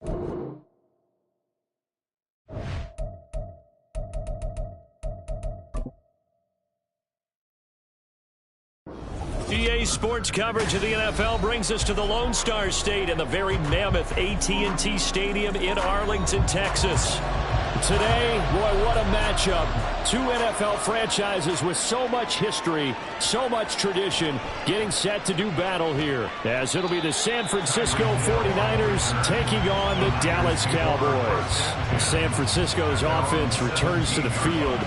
EA Sports coverage of the NFL brings us to the Lone Star State and the very mammoth AT&T Stadium in Arlington, Texas. Today, boy, what a matchup. Two NFL franchises with so much history, so much tradition, getting set to do battle here. As it'll be the San Francisco 49ers taking on the Dallas Cowboys. San Francisco's offense returns to the field.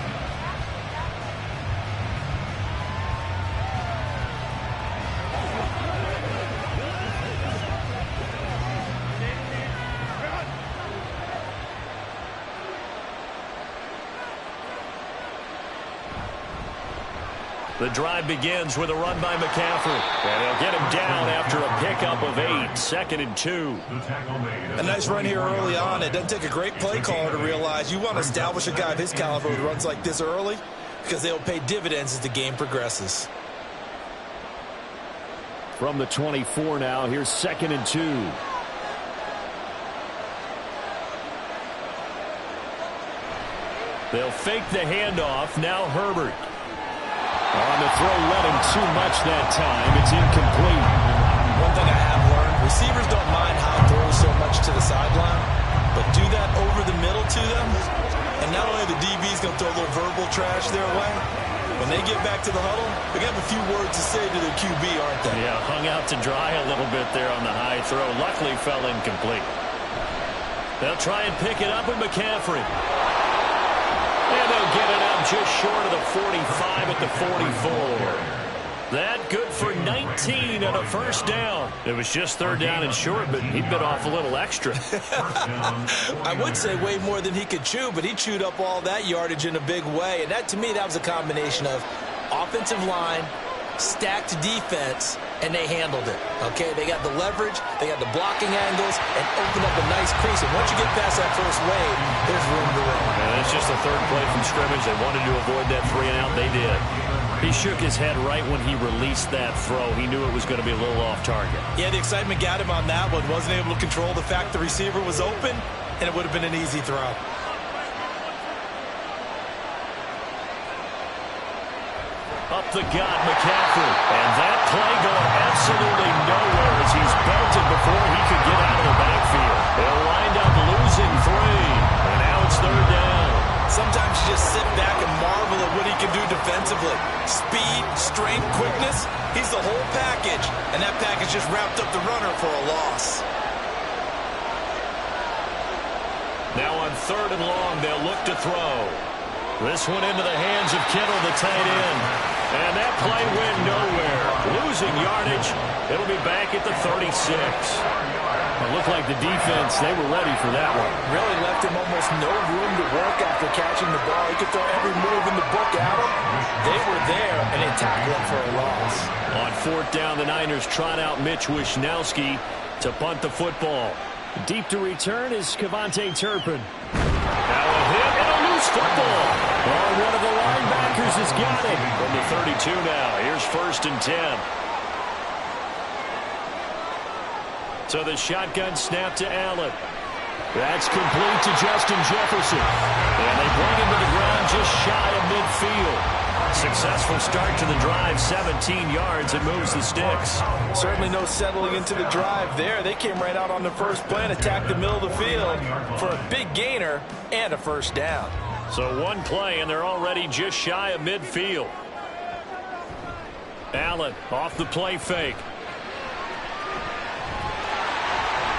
The drive begins with a run by McCaffrey. And they'll get him down after a pickup of 8, 2nd and 2. A nice run here early on. It doesn't take a great play caller to realize you want to establish a guy of his caliber who runs like this early because they'll pay dividends as the game progresses. From the 24 now, here's 2nd and 2. They'll fake the handoff. Now Herbert. On the throw, led him too much that time. It's incomplete. One thing I have learned, receivers don't mind how it throws so much to the sideline, but do that over the middle to them, and not only the DB's going to throw a little verbal trash their way, when they get back to the huddle, they got a few words to say to their QB, aren't they? Yeah, hung out to dry a little bit there on the high throw. Luckily fell incomplete. They'll try and pick it up with McCaffrey. And they'll get it up just short of the 45 at the 44. That good for 19 and a first down. It was just 3rd down and short, but he bit off a little extra. I would say way more than he could chew, but he chewed up all that yardage in a big way. And that, to me, that was a combination of offensive line, stacked defense, and they handled it. Okay, they got the leverage, they got the blocking angles, and opened up a nice crease. And once you get past that first wave, there's room to run. And that's just the 3rd play from scrimmage. They wanted to avoid that 3 and out. They did. He shook his head right when he released that throw. He knew it was going to be a little off target. Yeah, the excitement got him on that one. Wasn't able to control the fact the receiver was open, and it would have been an easy throw. Up the gut, McCaffrey. And that play going absolutely nowhere as he's belted before he could get out of the backfield. They'll wind up losing 3. And now it's 3rd down. Sometimes you just sit back and marvel at what he can do defensively. Speed, strength, quickness. He's the whole package. And that package just wrapped up the runner for a loss. Now on 3rd and long, they'll look to throw. This one into the hands of Kittle, the tight end. And that play went nowhere. Losing yardage. It'll be back at the 36. It looked like the defense, they were ready for that one. Really left him almost no room to work after catching the ball. He could throw every move in the book at him. They were there, and they tackled him for a loss. On 4th down, the Niners trot out Mitch Wishnowsky to punt the football. Deep to return is Kevontae Turpin. Now a hit and a loose football. Oh, one of the linebackers has got it. From the 32 now, here's 1st and 10. So the shotgun snap to Allen. That's complete to Justin Jefferson. And they bring him to the ground just shy of midfield. Successful start to the drive, 17 yards, and moves the sticks. Certainly no settling into the drive there. They came right out on the first play and attacked the middle of the field for a big gainer and a first down. So one play, and they're already just shy of midfield. Allen off the play fake.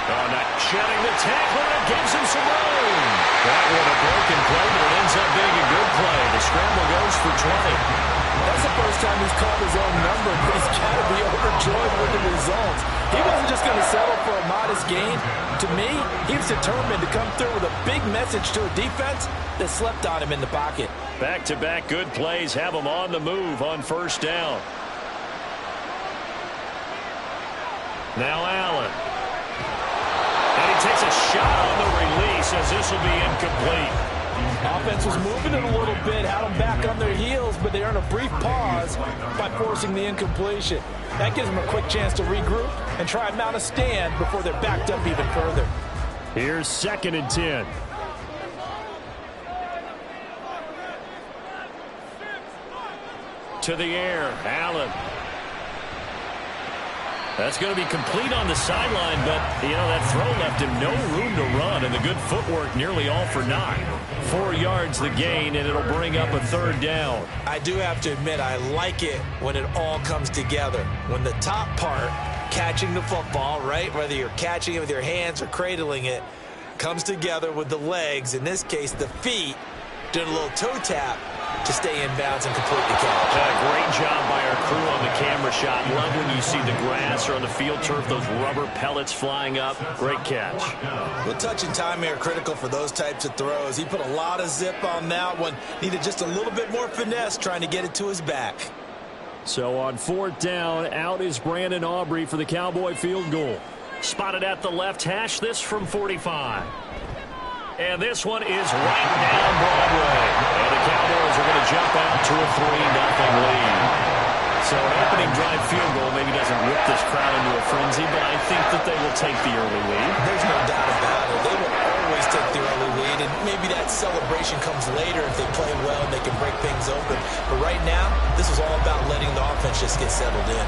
Oh, not shedding the tackle, and it gives him some room. That one a broken play, but it ends up being a good play. The scramble goes for 20. That's the first time he's called his own number, but he's got to be overjoyed with the results. He wasn't just going to settle for a modest gain. To me, he was determined to come through with a big message to a defense that slept on him in the pocket. Back-to-back good plays have him on the move on 1st down. Now Allen. And he takes a shot on the release as this will be incomplete. Offense was moving it a little bit, had them back on their heels, but they earned a brief pause by forcing the incompletion. That gives them a quick chance to regroup and try and mount a stand before they're backed up even further. Here's 2nd and 10. To the air, Allen. That's going to be complete on the sideline, but, that throw left him no room to run, and the good footwork nearly all for naught. 4 yards the gain, and it'll bring up a 3rd down. I do have to admit, I like it when it all comes together. When the top part, catching the football, right, whether you're catching it with your hands or cradling it, comes together with the legs, in this case the feet, doing a little toe tap to stay in bounds and complete the catch. Great job by our crew on the camera shot. Love when you see the grass or on the field turf, those rubber pellets flying up. Great catch. Well, touch and timing are critical for those types of throws. He put a lot of zip on that one. Needed just a little bit more finesse trying to get it to his back. So on 4th down, out is Brandon Aubrey for the Cowboy field goal. Spotted at the left hash, this from 45. And this one is right down Broadway. And the Cowboys are going to jump out to a 3-0 lead. So an opening drive field goal maybe doesn't whip this crowd into a frenzy, but I think that they will take the early lead. There's no doubt about it. They will always take the early lead, and maybe that celebration comes later if they play well and they can break things open. But right now, this is all about letting the offense just get settled in.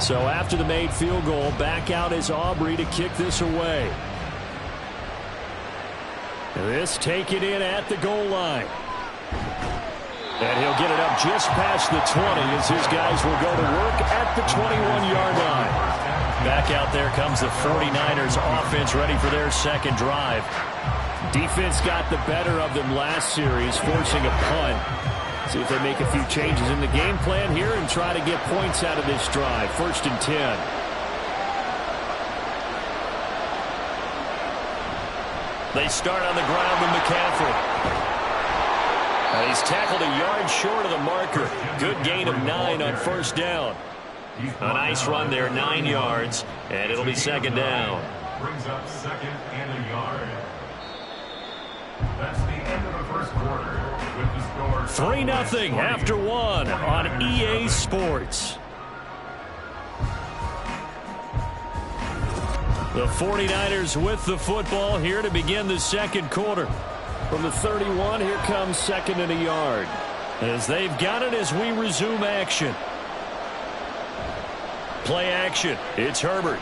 So after the made field goal, back out is Aubrey to kick this away. This taken in at the goal line. And he'll get it up just past the 20 as his guys will go to work at the 21-yard line. Back out there comes the 49ers offense ready for their 2nd drive. Defense got the better of them last series, forcing a punt. See if they make a few changes in the game plan here and try to get points out of this drive. 1st and 10. They start on the ground with McCaffrey. And he's tackled a yard short of the marker. Good gain of 9 on 1st down. A nice run there, 9 yards, and it'll be 2nd down. Brings up 2nd and a yard. That's the end of the 1st quarter. 3-0 after 1 on EA Sports. The 49ers with the football here to begin the 2nd quarter. From the 31, here comes 2nd and a yard. As they've got it as we resume action. Play action. It's Herbert.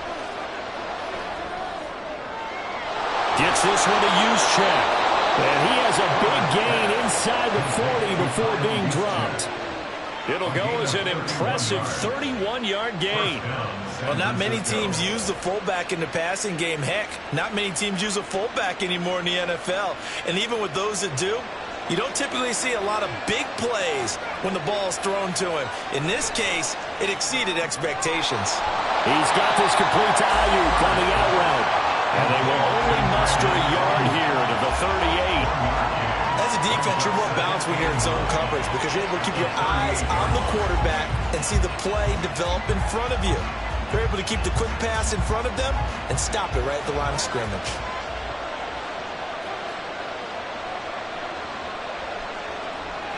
Gets this one to use check. And he has a big gain inside the 40 before being dropped. It'll go as an impressive 31-yard gain. Well, not many teams use the fullback in the passing game. Heck, not many teams use a fullback anymore in the NFL. And even with those that do, you don't typically see a lot of big plays when the ball is thrown to him. In this case, it exceeded expectations. He's got this complete to Ayuk on the out route. And they will only muster a yard here to the 38. As a defense, you're more balanced when you're in zone coverage because you're able to keep your eyes on the quarterback and see the play develop in front of you. You're able to keep the quick pass in front of them and stop it right at the line of scrimmage.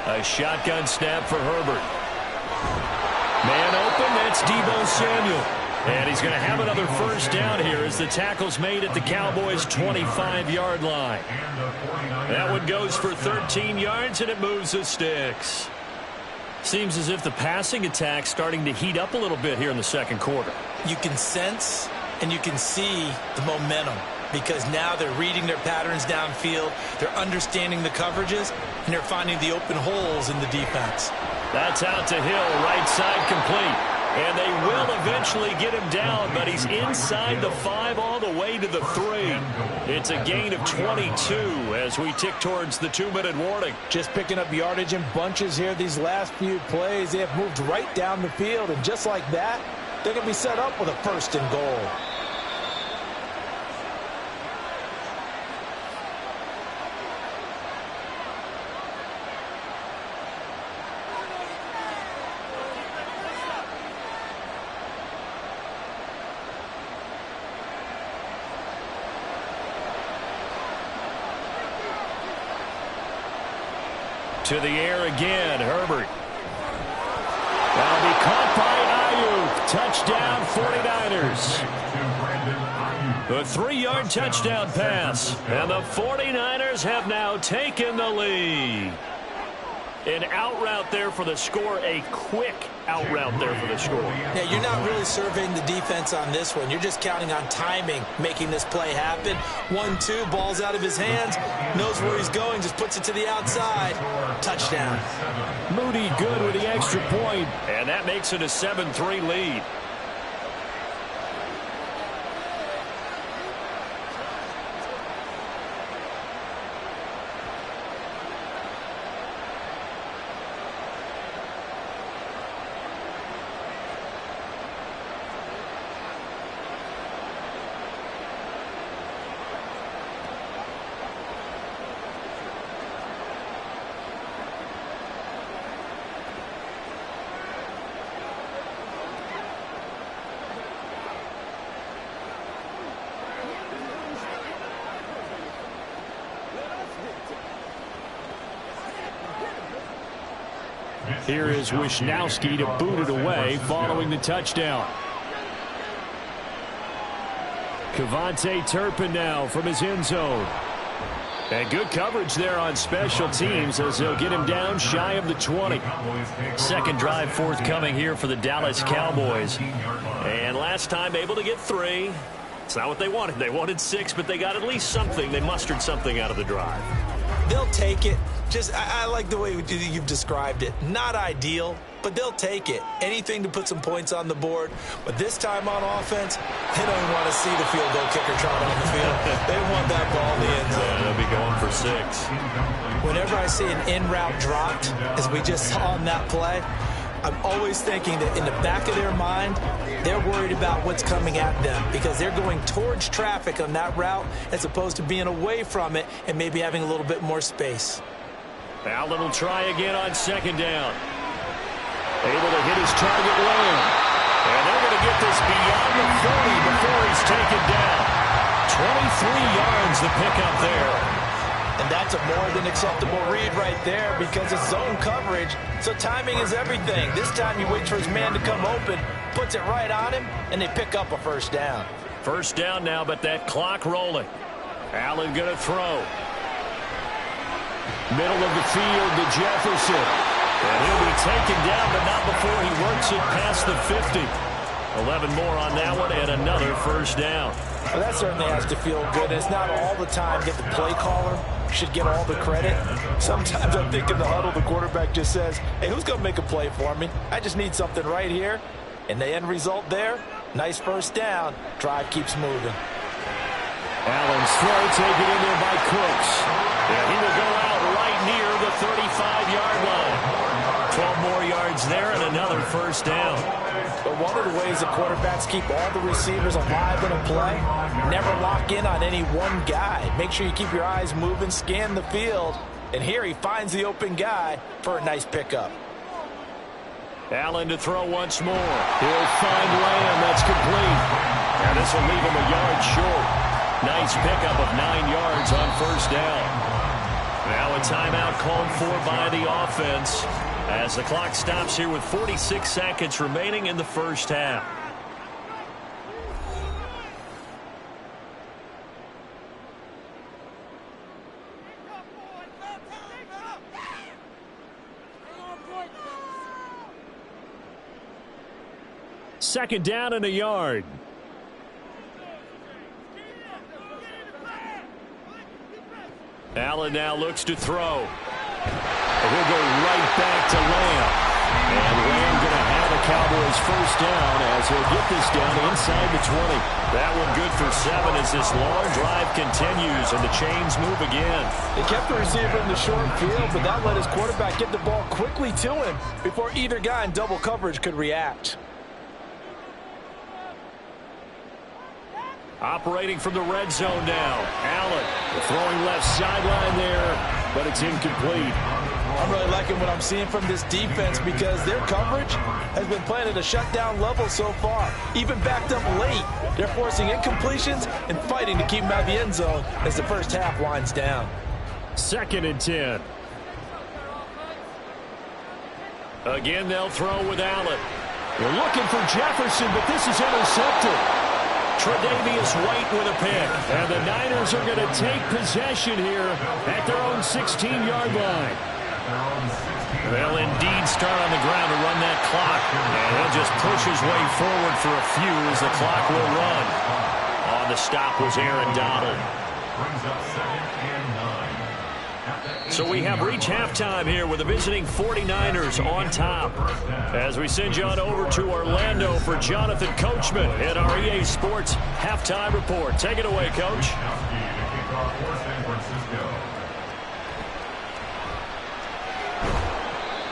A shotgun snap for Herbert. Man open, that's Deebo Samuel. And he's going to have another 1st down here as the tackle's made at the Cowboys' 25-yard line. That one goes for 13 yards, and it moves the sticks. Seems as if the passing attack's starting to heat up a little bit here in the 2nd quarter. You can sense and you can see the momentum because now they're reading their patterns downfield, they're understanding the coverages, and they're finding the open holes in the defense. That's out to Hill, right side complete. And they will eventually get him down, but he's inside the 5 all the way to the 3. It's a gain of 22 as we tick towards the 2-minute warning. Just picking up yardage in bunches here these last few plays. They have moved right down the field, and just like that, they're going to be set up with a 1st and goal. To the air again, Herbert. That'll be caught by Ayuk. Touchdown, 49ers. The 3-yard touchdown pass. And the 49ers have now taken the lead. An out route there for the score. A quick out route there for the score. Yeah, you're not really surveying the defense on this one. You're just counting on timing, making this play happen. 1-2, ball's out of his hands. Knows where he's going, just puts it to the outside. Touchdown. Moody good with the extra point. And that makes it a 7-3 lead. Here is Wishnowsky to boot it away following the touchdown. Kevontae Turpin now from his end zone. And good coverage there on special teams as they'll get him down shy of the 20. Second drive forthcoming here for the Dallas Cowboys. And last time able to get 3. It's not what they wanted. They wanted 6, but they got at least something. They mustered something out of the drive. They'll take it. I like the way you've described it. Not ideal, but they'll take it. Anything to put some points on the board. But this time on offense, they don't even want to see the field goal kicker trot on the field. They want that ball in the end zone. They'll be going for 6. Whenever I see an in route dropped, as we just saw on that play, I'm always thinking that in the back of their mind, they're worried about what's coming at them because they're going towards traffic on that route as opposed to being away from it and maybe having a little bit more space. Allen will try again on second down. Able to hit his target lane. And they're going to get this beyond the 40 before he's taken down. 23 yards the pickup there. And that's a more than acceptable read right there because it's zone coverage, so timing is everything. This time you wait for his man to come open, puts it right on him, and they pick up a first down. First down now, but that clock rolling. Allen going to throw. Middle of the field to Jefferson. And he'll be taken down, but not before he works it past the 50. 11 more on that one, and another first down. Well, that certainly has to feel good. It's not all the time that the play caller should get all the credit. Sometimes I think in the huddle, the quarterback just says, hey, who's going to make a play for me? I just need something right here. And the end result there, nice first down. Drive keeps moving. Allen's throw taken in there by Cooks. And he will go out right near the 35-yard line. 12 more yards there and another first down. But one of the ways the quarterbacks keep all the receivers alive in a play, never lock in on any one guy. Make sure you keep your eyes moving, scan the field. And here he finds the open guy for a nice pickup. Allen to throw once more. He'll find Lamb. That's complete. And this will leave him a yard short. Nice pickup of 9 yards on first down. Now a timeout called for by the offense as the clock stops here with 46 seconds remaining in the first half. Second down and a yard. Allen now looks to throw. And he'll go right back to Lamb. And Lamb going to have a Cowboys first down as he'll get this down inside the 20. That one good for 7 as this long drive continues and the chains move again. They kept the receiver in the short field, but that let his quarterback get the ball quickly to him before either guy in double coverage could react. Operating from the red zone now. Allen throwing left sideline there, but it's incomplete. I'm really liking what I'm seeing from this defense because their coverage has been playing at a shutdown level so far. Even backed up late, they're forcing incompletions and fighting to keep them out of the end zone as the first half winds down. 2nd and 10. Again, they'll throw with Allen. They're looking for Jefferson, but this is intercepted. Tre'Davious White with a pick. And the Niners are going to take possession here at their own 16-yard line. They'll indeed start on the ground to run that clock. And he'll just push his way forward for a few as the clock will run. On the stop was Aaron Donald. Brings up 2nd and 9. So we have reached halftime here with the visiting 49ers on top. As we send you on over to Orlando for Jonathan Coachman at our EA Sports Halftime Report. Take it away, Coach.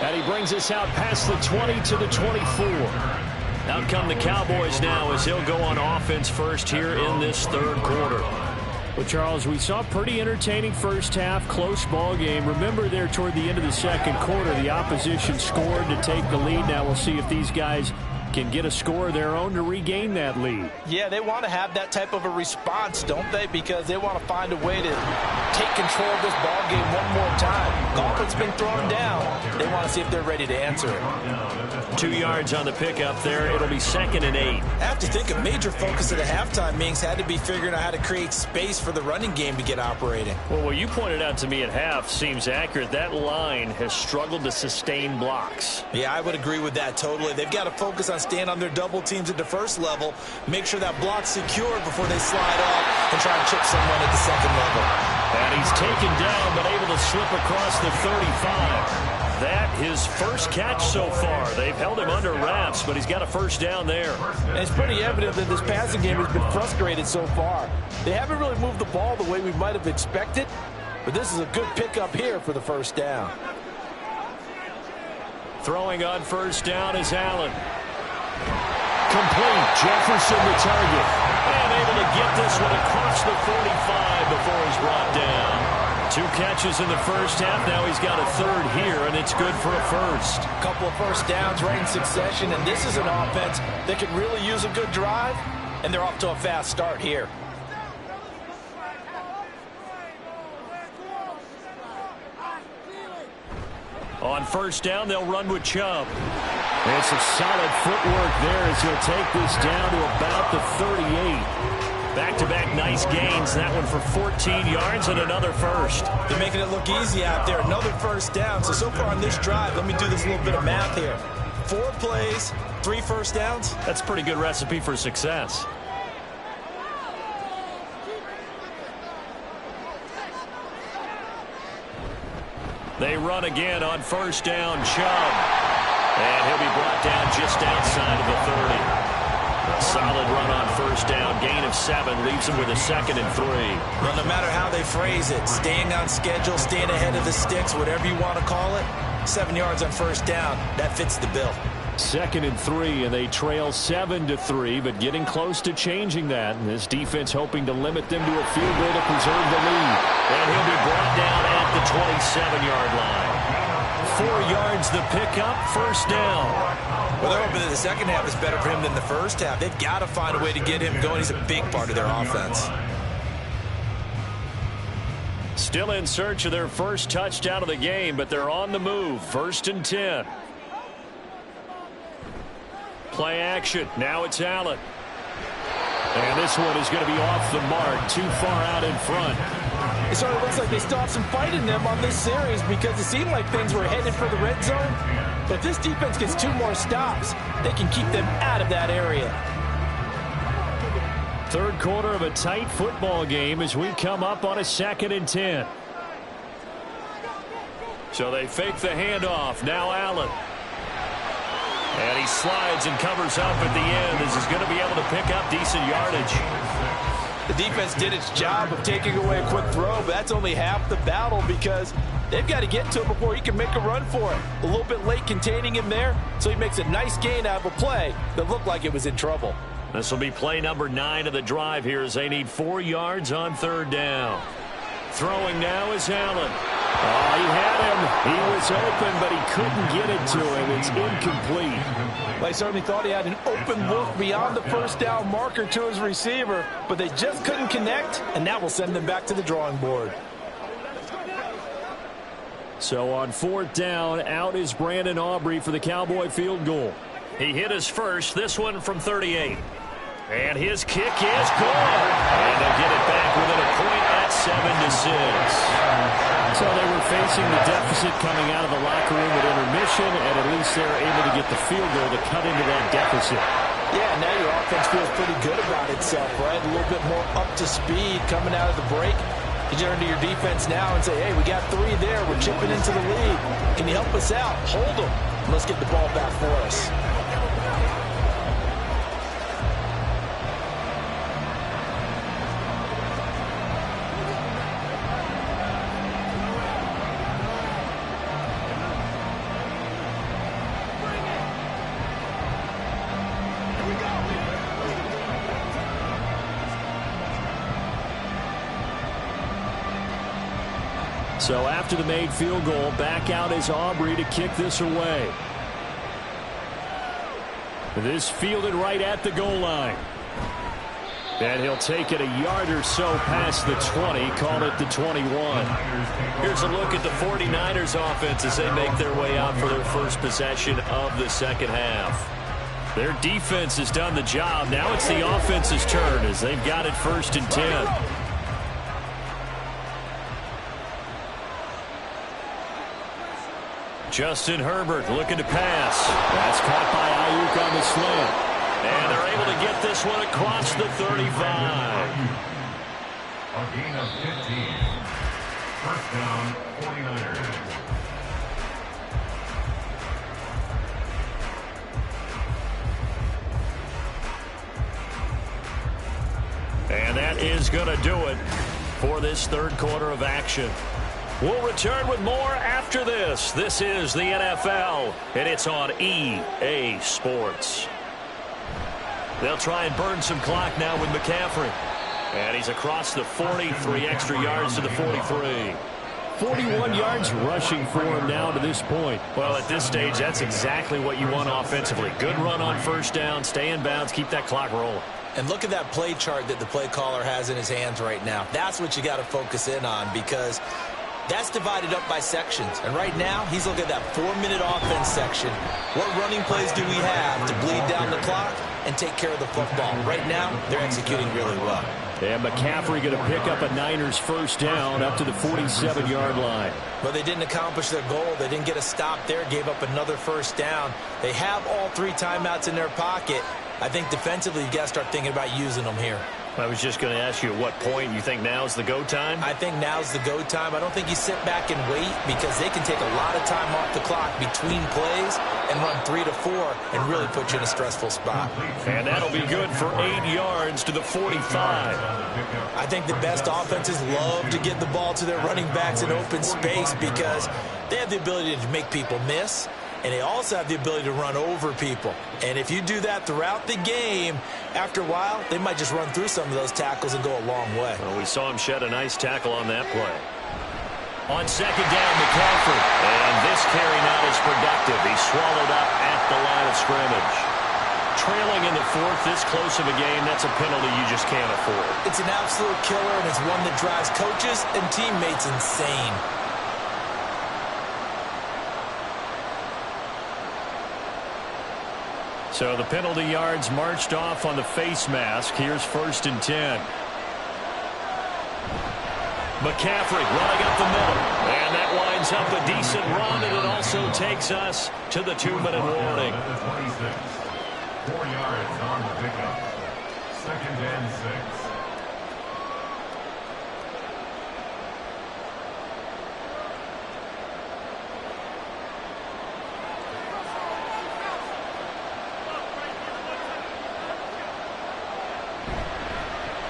And he brings us out past the 20 to the 24. Out come the Cowboys now as he'll go on offense first here in this third quarter. Well, Charles, we saw a pretty entertaining first half, close ball game. Remember there toward the end of the second quarter, the opposition scored to take the lead. Now we'll see if these guys can get a score of their own to regain that lead. Yeah, they want to have that type of a response, don't they? Because they want to find a way to take control of this ball game one more time. Gauntlet's been thrown down. They want to see if they're ready to answer it. 2 yards on the pickup there. It'll be 2nd and 8. I have to think a major focus of the halftime meetings had to be figuring out how to create space for the running game to get operating. Well, what you pointed out to me at half seems accurate. That line has struggled to sustain blocks. Yeah, I would agree with that totally. They've got to focus on staying on their double teams at the first level, make sure that block's secured before they slide off and try and chip someone at the second level. And he's taken down but able to slip across the 35. That his first catch so far. They've held him under wraps, but he's got a first down there. And it's pretty evident that this passing game has been frustrated so far. They haven't really moved the ball the way we might have expected, but this is a good pickup here for the first down. Throwing on first down is Allen. Complete. Jefferson the target. And able to get this one across the 45 before he's brought down. 2 catches in the first half. Now he's got a third here, and it's good for a first. A couple of first downs right in succession, and this is an offense that could really use a good drive, and they're off to a fast start here. On first down, they'll run with Chubb. It's a solid footwork there as he'll take this down to about the 38. Back-to-back nice gains. That one for 14 yards and another first. They're making it look easy out there. Another first down. So far on this drive, let me do this little bit of math here. 4 plays, 3 first downs. That's a pretty good recipe for success. They run again on first down. Chubb. And he'll be brought down just outside of the 30. Solid run on first down. Gain of 7 leaves him with a 2nd and 3. Well, no matter how they phrase it, staying on schedule, staying ahead of the sticks, whatever you want to call it, 7 yards on first down, that fits the bill. 2nd and 3, and they trail 7-3, but getting close to changing that. And this defense hoping to limit them to a field goal to preserve the lead. And he'll be brought down at the 27-yard line. 4 yards the pickup, first down. Well, they're hoping that the second half is better for him than the first half. They've got to find a way to get him going. He's a big part of their offense. Still in search of their first touchdown of the game, but they're on the move. 1st and 10. Play action. Now it's Allen. And this one is going to be off the mark. Too far out in front. It sort of looks like they still have some fight in them on this series because it seemed like things were headed for the red zone. But if this defense gets 2 more stops, they can keep them out of that area. Third quarter of a tight football game as we come up on a 2nd and 10. So they fake the handoff. Now Allen. And he slides and covers up at the end as he's going to be able to pick up decent yardage. The defense did its job of taking away a quick throw, but that's only half the battle because they've got to get to him before he can make a run for it. A little bit late containing him there, so he makes a nice gain out of a play that looked like it was in trouble. This will be play number 9 of the drive here as they need 4 yards on third down. Throwing now is Allen. Oh, he had him. He was open, but he couldn't get it to him. It's incomplete. Well, he certainly thought he had an open look beyond the first down marker to his receiver, but they just couldn't connect, and that will send them back to the drawing board. So on 4th down, out is Brandon Aubrey for the Cowboy field goal. He hit his first, this one from 38. And his kick is good. And they'll get it back within a point at 7-6. So they were facing the deficit coming out of the locker room at intermission, and at least they were able to get the field goal to cut into that deficit. Yeah, now your offense feels pretty good about itself, right? A little bit more up to speed coming out of the break. You turn to your defense now and say, hey, we got 3 there. We're chipping into the lead. Can you help us out? Hold them. Let's get the ball back for us. So after the made field goal, back out is Aubrey to kick this away. This fielded right at the goal line. And he'll take it a yard or so past the 20, call it the 21. Here's a look at the 49ers offense as they make their way out for their first possession of the second half. Their defense has done the job. Now it's the offense's turn as they've got it 1st and 10. Justin Herbert looking to pass. That's caught by Ayuk on the slant. And they're able to get this one across the 35. A gain of 15. First down, 49ers. And that is going to do it for this 3rd quarter of action. We'll return with more after this. This is the NFL, and it's on EA Sports. They'll try and burn some clock now with McCaffrey. And he's across the 40, 3 extra yards to the 43. 41 yards rushing for him now to this point. Well, at this stage, that's exactly what you want offensively. Good run on 1st down, stay in bounds, keep that clock rolling. And look at that play chart that the play caller has in his hands right now. That's what you got to focus in on, because that's divided up by sections. And right now, he's looking at that 4-minute offense section. What running plays do we have to bleed down the clock and take care of the football? Right now, they're executing really well. And McCaffrey going to pick up a Niners 1st down up to the 47-yard line. But they didn't accomplish their goal. They didn't get a stop there, gave up another 1st down. They have all 3 timeouts in their pocket. I think defensively, you've got to start thinking about using them here. I was just going to ask you at what point you think now's the go time? I think now's the go time. I don't think you sit back and wait, because they can take a lot of time off the clock between plays and run 3 to 4 and really put you in a stressful spot. And that'll be good for 8 yards to the 45. I think the best offenses love to get the ball to their running backs in open space, because they have the ability to make people miss, and they also have the ability to run over people. And if you do that throughout the game, after a while, they might just run through some of those tackles and go a long way. Well, we saw him shed a nice tackle on that play. On 2nd down, McCaffrey. And this carry not as productive. He's swallowed up at the line of scrimmage. Trailing in the 4th, this close of a game, that's a penalty you just can't afford. It's an absolute killer, and it's one that drives coaches and teammates insane. So the penalty yards marched off on the face mask. Here's 1st and 10. McCaffrey running up the middle. And that winds up a decent run, and it also takes us to the 2-minute warning. 4 yards on the pickup. 2nd and 6.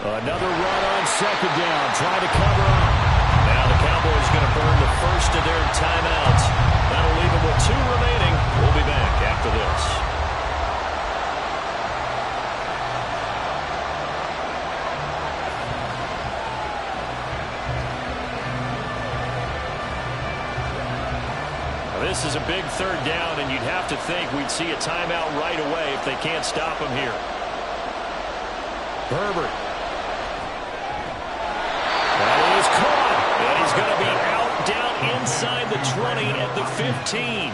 Another run on 2nd down, trying to cover up. Now the Cowboys going to burn the 1st of their timeouts. That'll leave them with 2 remaining. We'll be back after this. Now this is a big 3rd down, and you'd have to think we'd see a timeout right away if they can't stop him here. Herbert. That is caught. And he's going to be out down inside the 20. penalty at the 15.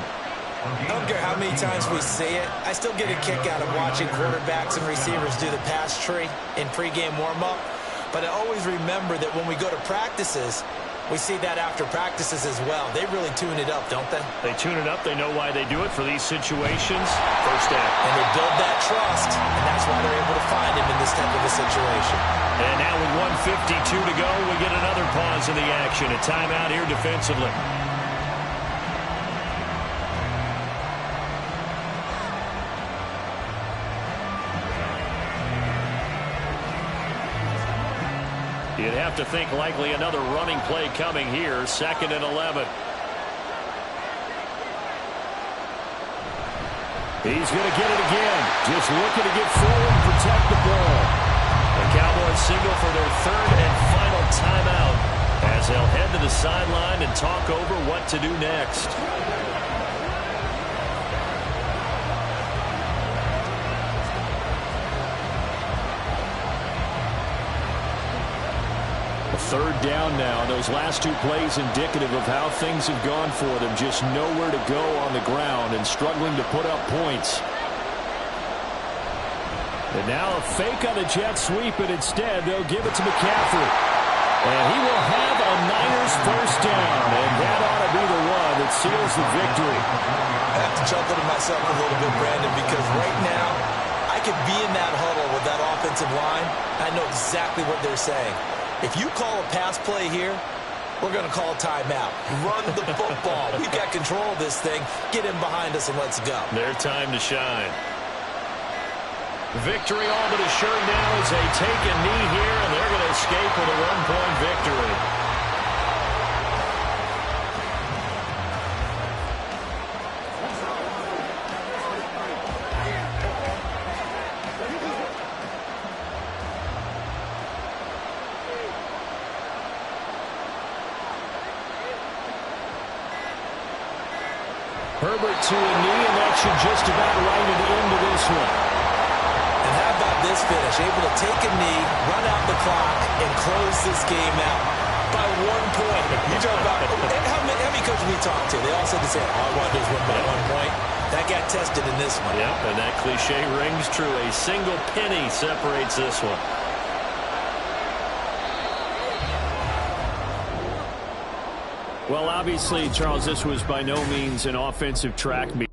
I don't care how many times we see it. I still get a kick out of watching quarterbacks and receivers do the pass tree in pregame warm-up. But I always remember that when we go to practices, we see that after practices as well. They really tune it up, don't they? They tune it up. They know why they do it for these situations. First down. And they build that trust, and that's why they're able to find him in this type of a situation. And now with 1:52 to go, we get another pause in the action. A timeout here defensively. You'd have to think likely another running play coming here. 2nd and 11. He's going to get it again. Just looking to get forward and protect the ball. The Cowboys signal for their 3rd and final timeout as they'll head to the sideline and talk over what to do next. Third down now. Those last 2 plays indicative of how things have gone for them. Just nowhere to go on the ground and struggling to put up points. And now a fake on the jet sweep, and instead they'll give it to McCaffrey. And he will have a Niners first down, and that ought to be the one that seals the victory. I have to chuckle to myself a little bit, Brandon, because right now I could be in that huddle with that offensive line. I know exactly what they're saying. If you call a pass play here, we're going to call a timeout. Run the football. We've got control of this thing. Get in behind us and let's go. Their time to shine. Victory all but assured now as they take a knee here, and they're going to escape with a 1-point victory. Herbert to a knee, and that should just about write it into this one. And how about this finish? Able to take a knee, run out the clock, and close this game out by 1 point. You talk about how many coaches we talked to? They all said the same. All I want to do is win by 1 point. That got tested in this one. Yep, and that cliche rings true. A single penny separates this one. Well, obviously, Charles, this was by no means an offensive track meet.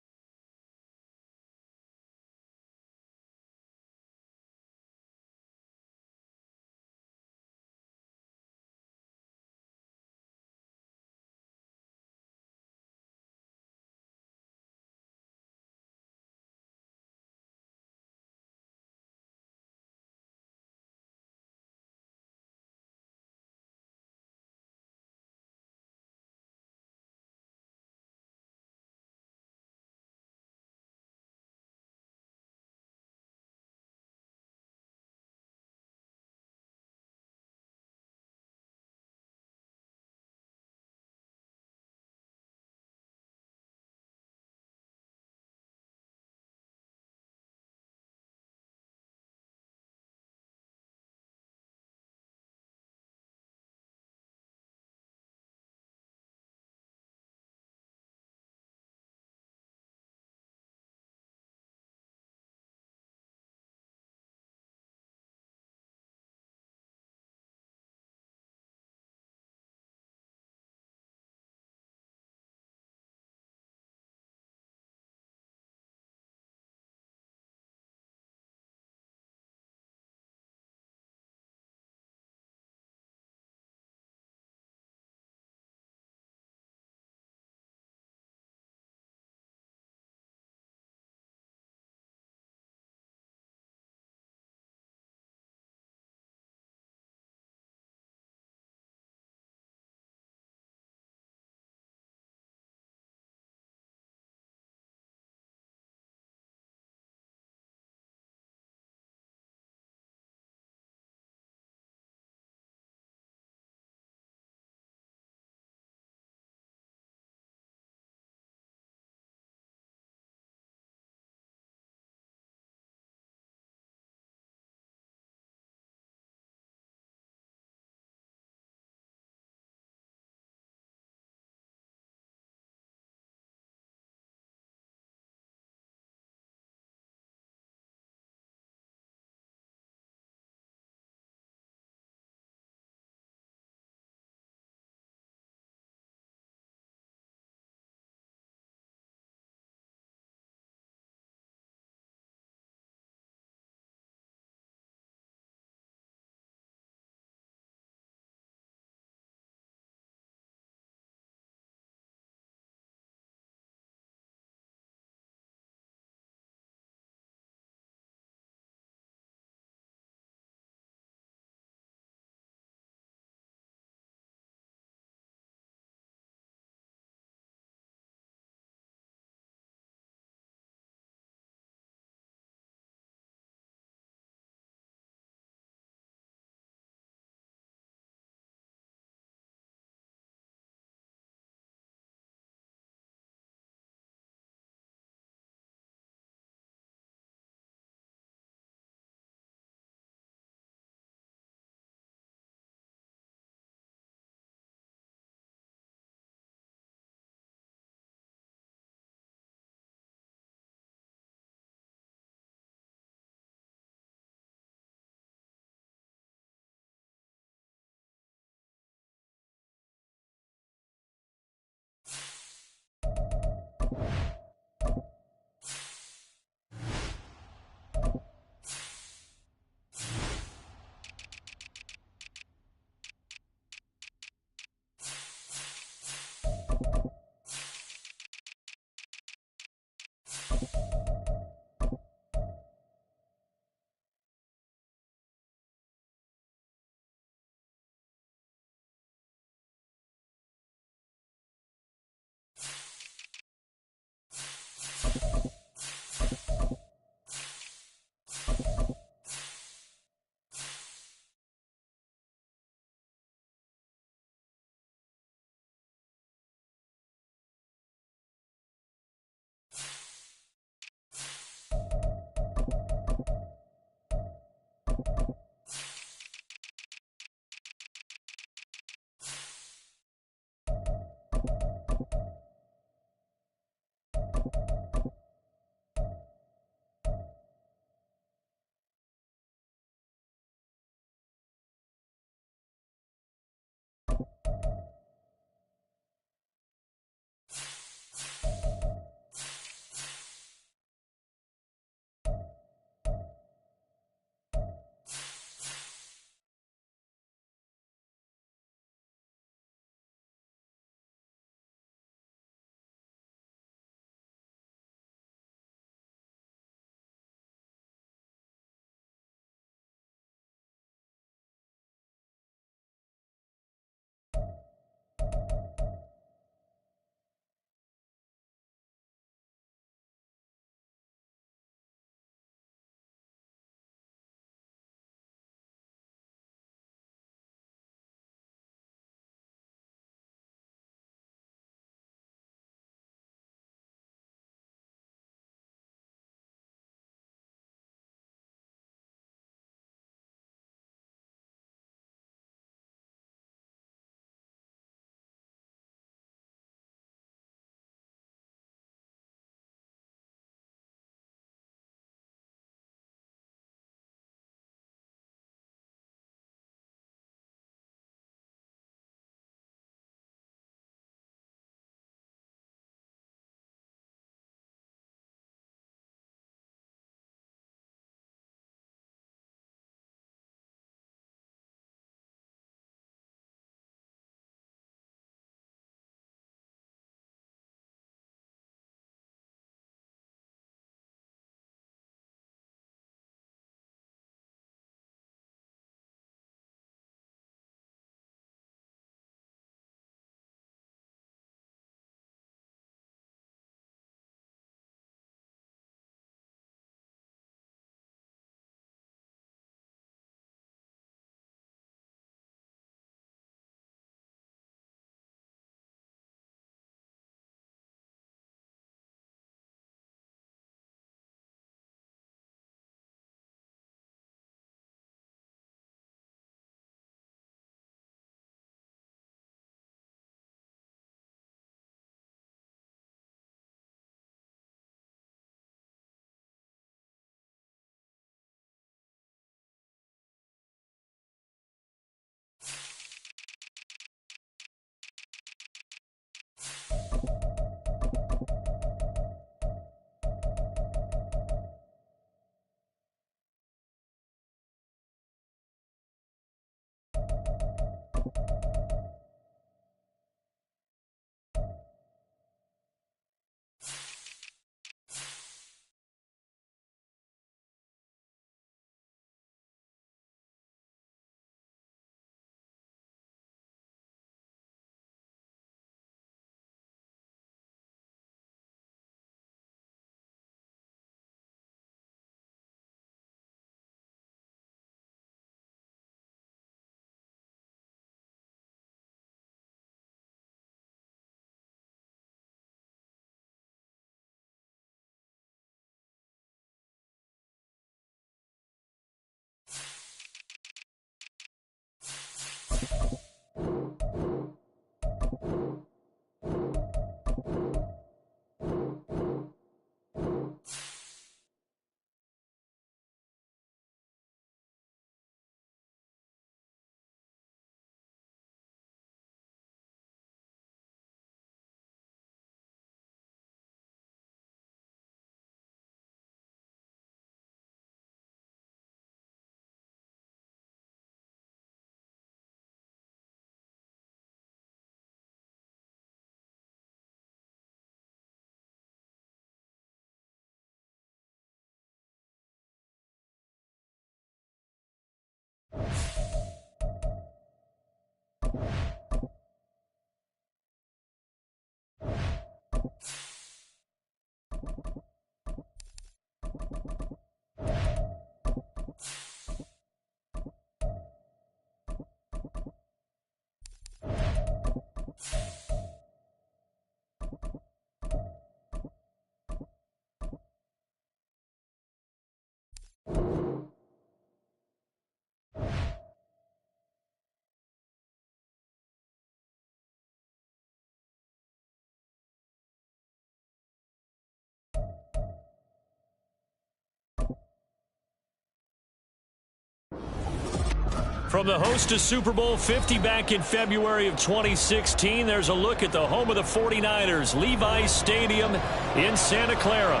From the host of Super Bowl 50 back in February of 2016, there's a look at the home of the 49ers, Levi's Stadium in Santa Clara.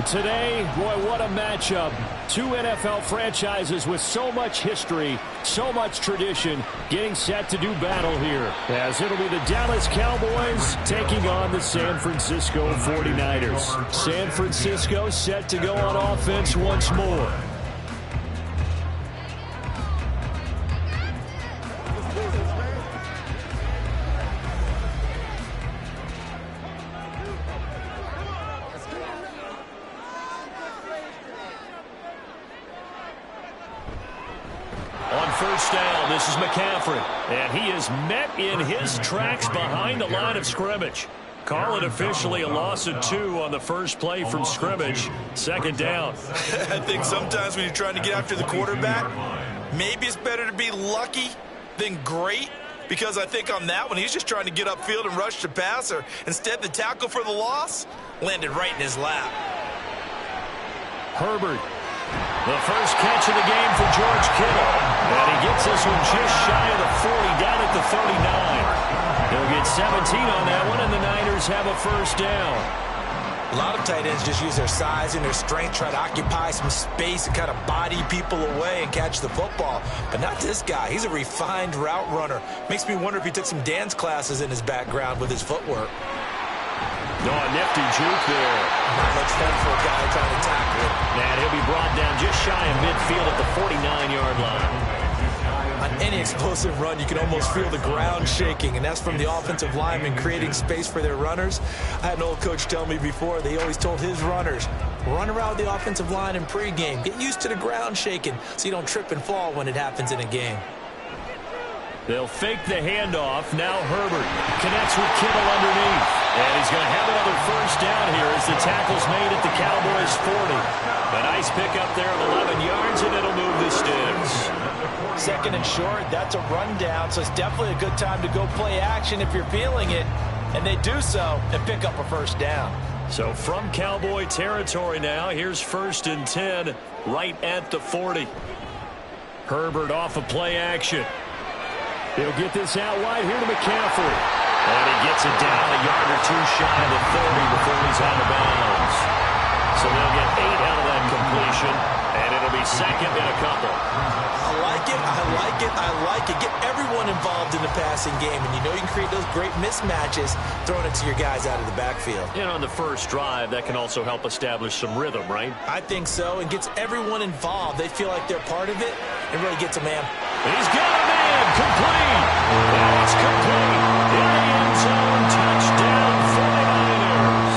Today, boy, what a matchup. Two NFL franchises with so much history, so much tradition, getting set to do battle here, as it'll be the Dallas Cowboys taking on the San Francisco 49ers. San Francisco set to go on offense once more. First down, this is McCaffrey, and he is met in his tracks behind the line of scrimmage. Call it officially a loss of 2 on the first play from scrimmage. Second down. I think sometimes when you're trying to get after the quarterback, maybe it's better to be lucky than great, because I think on that one, he's just trying to get upfield and rush the passer. Instead, the tackle for the loss landed right in his lap. Herbert. The first catch of the game for George Kittle. And he gets this one just shy of the 40, down at the 39. He'll get 17 on that one, and the Niners have a first down. A lot of tight ends just use their size and their strength, try to occupy some space and kind of body people away and catch the football. But not this guy. He's a refined route runner. Makes me wonder if he took some dance classes in his background with his footwork. Oh, a nifty juke there. Not much fun for a guy trying to tackle it. And he'll be brought down just shy of midfield at the 49-yard line. On any explosive run, you can almost feel the ground shaking, and that's from the offensive linemen creating space for their runners. I had an old coach tell me before, they always told his runners, run around the offensive line in pregame. Get used to the ground shaking so you don't trip and fall when it happens in a game. They'll fake the handoff. Now Herbert connects with Kittle underneath. And he's going to have another first down here as the tackle's made at the Cowboys 40. A nice pickup there of 11 yards, and it'll move the sticks. Second and short, that's a rundown, so it's definitely a good time to go play action if you're feeling it. And they do so and pick up a first down. So from Cowboy territory now, here's 1st and 10 right at the 40. Herbert off of play action. He'll get this out wide here to McCaffrey. And he gets it down a yard or 2 shy of the 30 before he's out of bounds. So they'll get 8 out of that completion, and it'll be second and a couple. I like it, I like it, I like it. Get everyone involved in the passing game, and you know you can create those great mismatches throwing it to your guys out of the backfield. And on the first drive, that can also help establish some rhythm, right? I think so, and gets everyone involved. They feel like they're part of it, and really gets a man. He's got a man, complete. And it's complete. In the end zone, touchdown 49ers.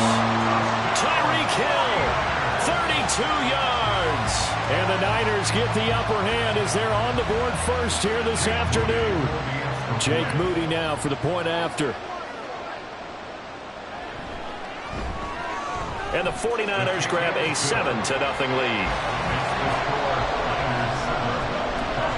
Tyreek Hill, 32 yards. And the Niners get the upper hand as they're on the board first here this afternoon. Jake Moody now for the point after. And the 49ers grab a 7-0 lead. 49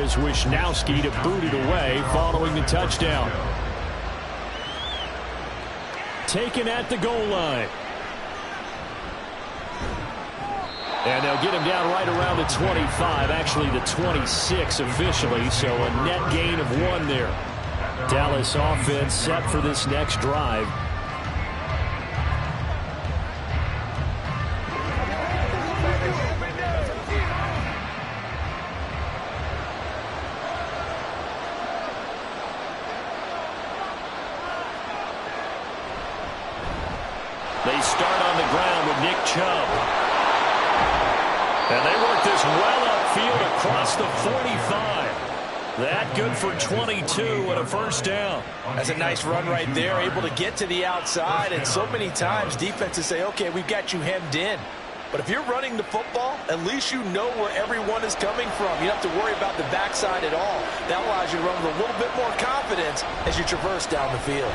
Here's Wisnowski to boot it away following the touchdown. Taken at the goal line. And they'll get him down right around the 25, actually the 26 officially, so a net gain of 1 there. Dallas offense set for this next drive. They start on the ground with Nick Chubb. And they work this well upfield across the 45. That good for 22 and a first down. That's a nice run right there, able to get to the outside. And so many times defenses say, okay, we've got you hemmed in. But if you're running the football, at least you know where everyone is coming from. You don't have to worry about the backside at all. That allows you to run with a little bit more confidence as you traverse down the field.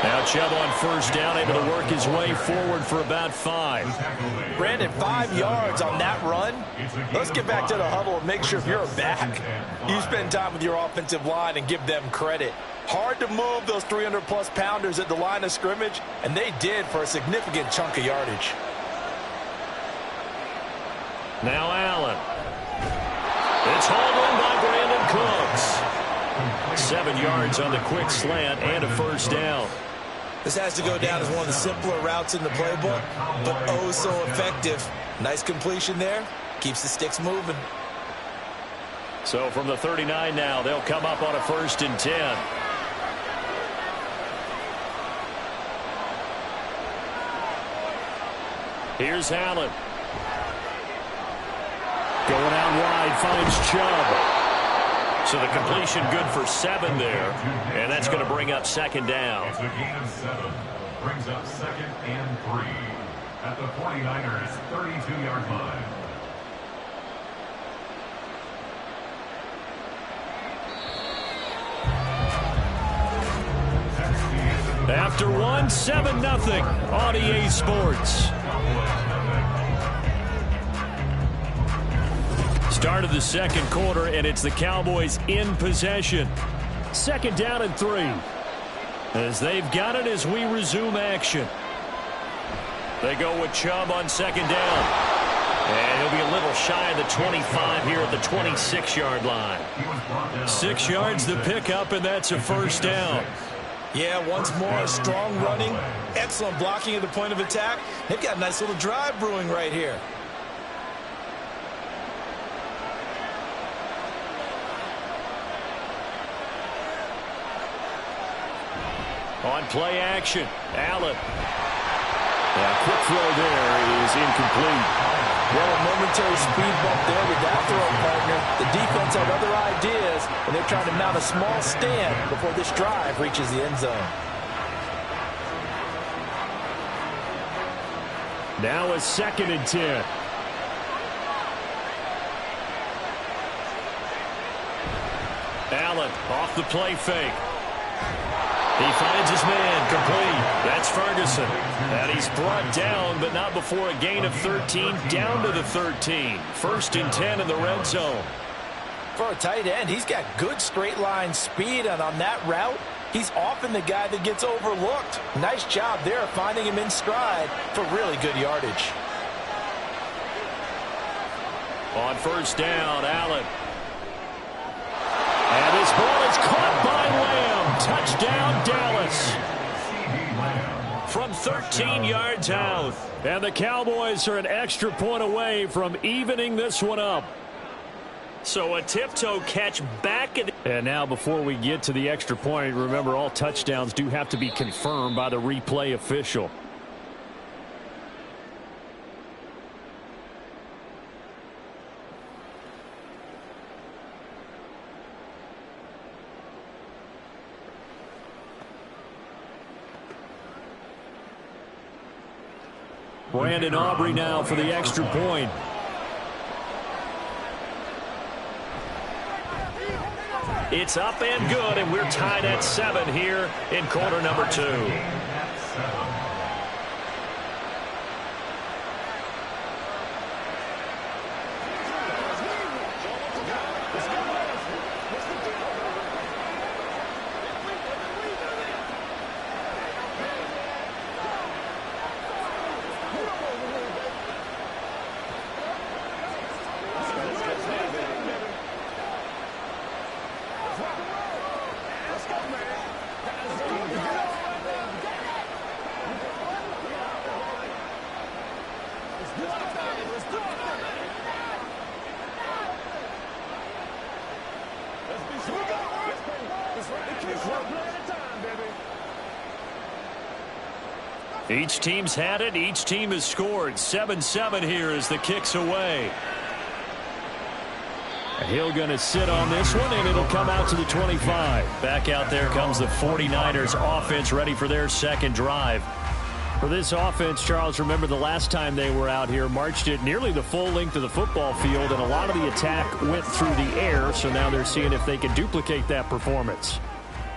Now Chubb on first down, able to work his way forward for about 5. Brandon, 5 yards on that run. Let's get back to the huddle and make sure if you're a back, you spend time with your offensive line and give them credit. Hard to move those 300-plus pounders at the line of scrimmage, and they did for a significant chunk of yardage. Now Allen. It's hauled in by Brandon Cooks. 7 yards on the quick slant and a first down. This has to go down as one of the simpler routes in the playbook, but oh so effective. Nice completion there. Keeps the sticks moving. So from the 39 now, they'll come up on a 1st and 10. Here's Allen. Going out wide, finds Chubb. So the completion good for 7 there, and that's going to bring up 2nd down. It's a gain of 7. Brings up 2nd and 3 at the 49ers 32-yard line. After 1, 7-0 on EA Sports. Start of the 2nd quarter, and it's the Cowboys in possession. 2nd down and 3. As they've got it as we resume action. They go with Chubb on 2nd down. And he'll be a little shy of the 25 here at the 26-yard line. 6 yards the pickup, and that's a first down. Yeah, once more, strong running, excellent blocking at the point of attack. They've got a nice little drive brewing right here. On play action, Allen. Quick throw there is incomplete. Well, a momentary speed bump there with that throw, partner. The defense had other ideas, and they're trying to mount a small stand before this drive reaches the end zone. Now a 2nd and 10. Allen off the play fake. He finds his man, complete. That's Ferguson. And he's brought down, but not before a gain of 13, down to the 13. 1st and 10 in the red zone. For a tight end, he's got good straight line speed, and on that route, he's often the guy that gets overlooked. Nice job there finding him in stride for really good yardage. On 1st down, Allen. And this ball is caught by Lamb. Touchdown, Dallas. From 13 yards out. And the Cowboys are an extra point away from evening this one up. So a tiptoe catch back. And now before we get to the extra point, remember all touchdowns do have to be confirmed by the replay official. Brandon Aubrey now for the extra point. It's up and good, and we're tied at 7 here in quarter number 2. Each team's had it. Each team has scored. 7-7 here as the kick's away. Hill going to sit on this one, and it'll come out to the 25. Back out there comes the 49ers offense, ready for their second drive. For this offense, Charles, remember the last time they were out here, marched it nearly the full length of the football field, and a lot of the attack went through the air, so now they're seeing if they can duplicate that performance.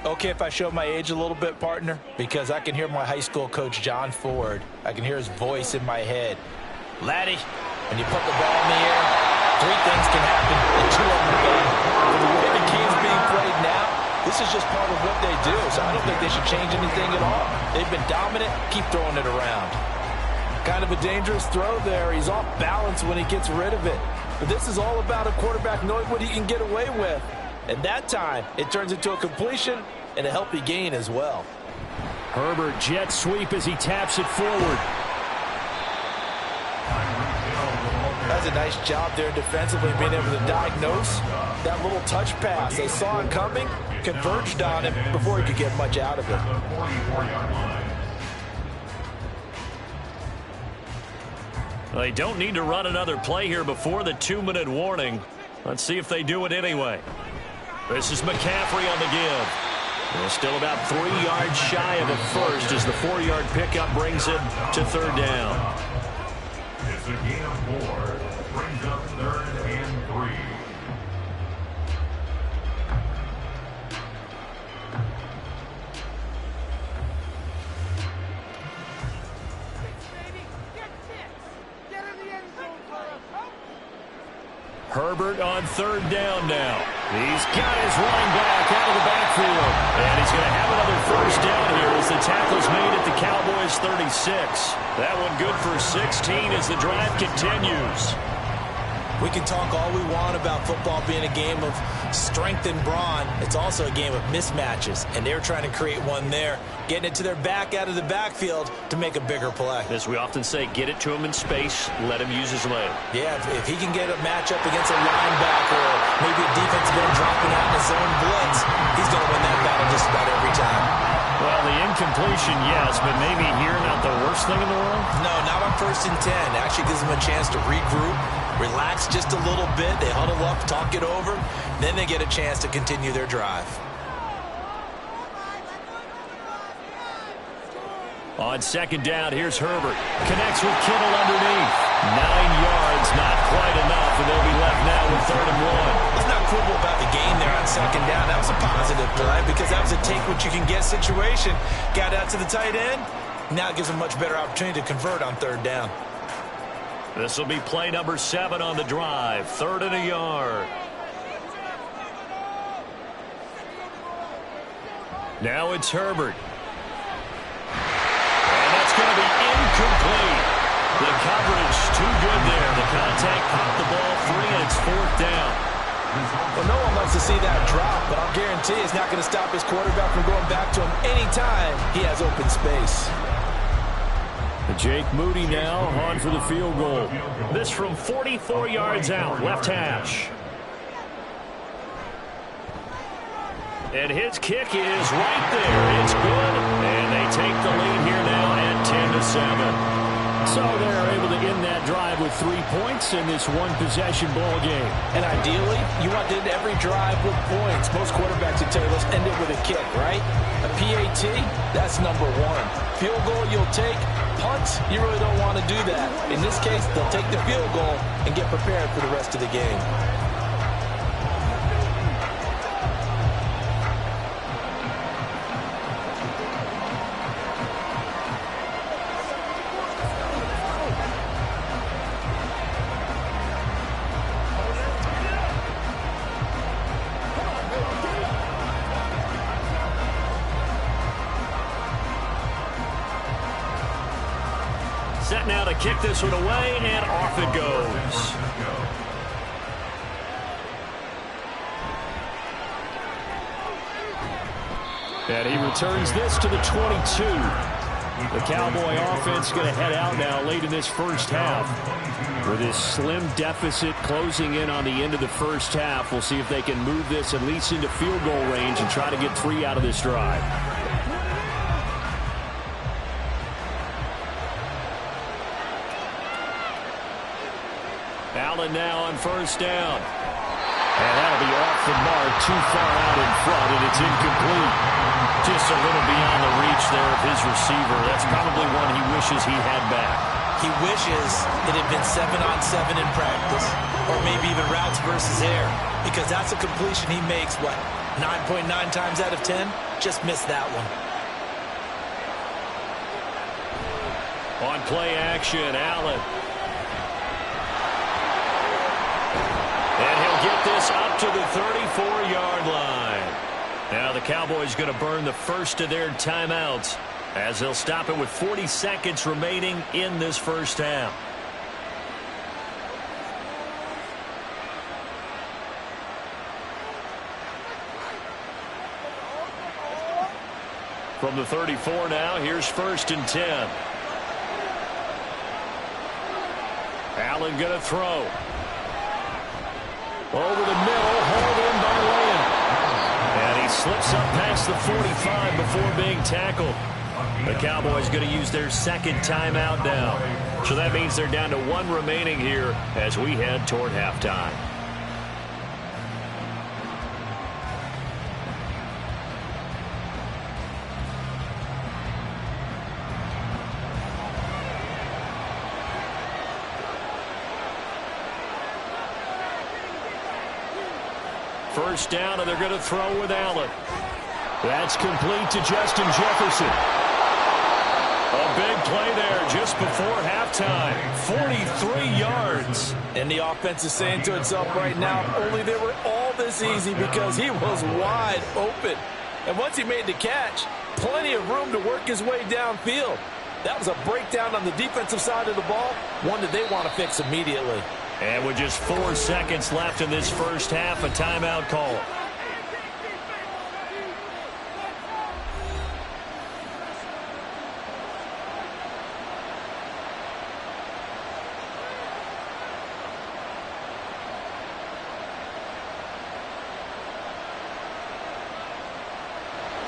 Okay, if I show my age a little bit, partner, because I can hear my high school coach, John Ford. I can hear his voice in my head. Laddie, when you put the ball in the air, three things can happen, and two of them are bad. For the way the game's being played now, this is just part of what they do, so I don't think they should change anything at all. They've been dominant. Keep throwing it around. Kind of a dangerous throw there. He's off balance when he gets rid of it. But this is all about a quarterback knowing what he can get away with. And that time, it turns into a completion and a healthy gain as well. Herbert jet sweep as he taps it forward. That's a nice job there defensively, being able to diagnose that little touch pass. They saw it coming, converged on him before he could get much out of it. They don't need to run another play here before the 2-minute warning. Let's see if they do it anyway. This is McCaffrey on the give. They're still about 3 yards shy of a first as the 4-yard pickup brings it to third down. It's a gain of 4. Brings up 3rd and 3. Herbert on third down now. He's got his running back out of the backfield. And he's going to have another first down here as the tackle's made at the Cowboys 36. That one good for 16 as the drive continues. We can talk all we want about football being a game of strength and brawn. It's also a game of mismatches, and they're trying to create one there, getting it to their back out of the backfield to make a bigger play. As we often say, get it to him in space, let him use his leg. Yeah, if he can get a matchup against a linebacker or maybe a defensive end dropping out in a zone blitz, he's going to win that battle just about every time. Well, the incompletion, yes, but maybe here not the worst thing in the world? No, not on 1st and 10. Actually gives them a chance to regroup, relax just a little bit. They huddle up, talk it over. Then they get a chance to continue their drive. On second down, here's Herbert. Connects with Kittle underneath. 9 yards, not quite enough, and they'll be left now with 3rd and 1. Let's not quibble about the gain there on second down. That was a positive play because that was a take-what-you-can-get situation. Got out to the tight end. Now it gives them a much better opportunity to convert on 3rd down. This will be play number 7 on the drive. 3rd and a yard. Now it's Herbert. And that's going to be incomplete. The coverage too good there. The contact popped the ball free, and it's 4th down. Well, no one likes to see that drop, but I'll guarantee it's not going to stop his quarterback from going back to him anytime he has open space. Jake Moody now on for the field goal. This from 44 yards out, left hash. And his kick is right there. It's good, and they take the lead here now at 10-7. So they're able to end that drive with 3 points in this one-possession ball game. And ideally, you want to end every drive with points. Most quarterbacks would tell you, let's end it with a kick, right? A PAT, that's number 1. Field goal, you'll take. Punts, you really don't want to do that. In this case, they'll take the field goal and get prepared for the rest of the game. Set now to kick this one away, and off it goes. And he returns this to the 22. The Cowboy offense going to head out now late in this first half. With this slim deficit closing in on the end of the first half, we'll see if they can move this at least into field goal range and try to get 3 out of this drive. Allen now on first down. And that'll be off the mark, too far out in front, and it's incomplete. Just a little beyond the reach there of his receiver. That's probably one he wishes he had back. He wishes it had been 7-on-7 in practice, or maybe even routes versus air, because that's a completion he makes, what, 9.9 times out of 10? Just missed that one. On play action, Allen. And he'll get this up to the 34-yard line. Now the Cowboys going to burn the first of their timeouts as they'll stop it with 40 seconds remaining in this first half. From the 34 now, here's 1st and 10. Allen going to throw. Over the middle, hauled in by Lamb. And he slips up past the 45 before being tackled. The Cowboys going to use their second timeout now. So that means they're down to 1 remaining here as we head toward halftime. First down, and they're going to throw with Allen. That's complete to Justin Jefferson. A big play there just before halftime. 43 yards. And the offense is saying to itself right now, only they were all this easy because he was wide open. And once he made the catch, plenty of room to work his way downfield. That was a breakdown on the defensive side of the ball, one that they want to fix immediately. And with just 4 seconds left in this first half, a timeout call.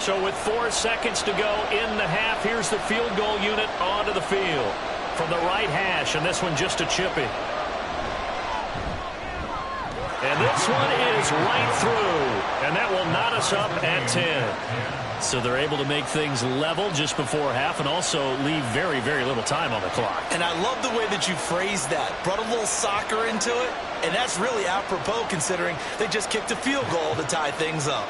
So with 4 seconds to go in the half, here's the field goal unit onto the field. From the right hash, and this one just a chippy. And this one is right through, and that will knot us up at 10. So they're able to make things level just before half and also leave very, very little time on the clock. And I love the way that you phrased that. Brought a little soccer into it, and that's really apropos considering they just kicked a field goal to tie things up.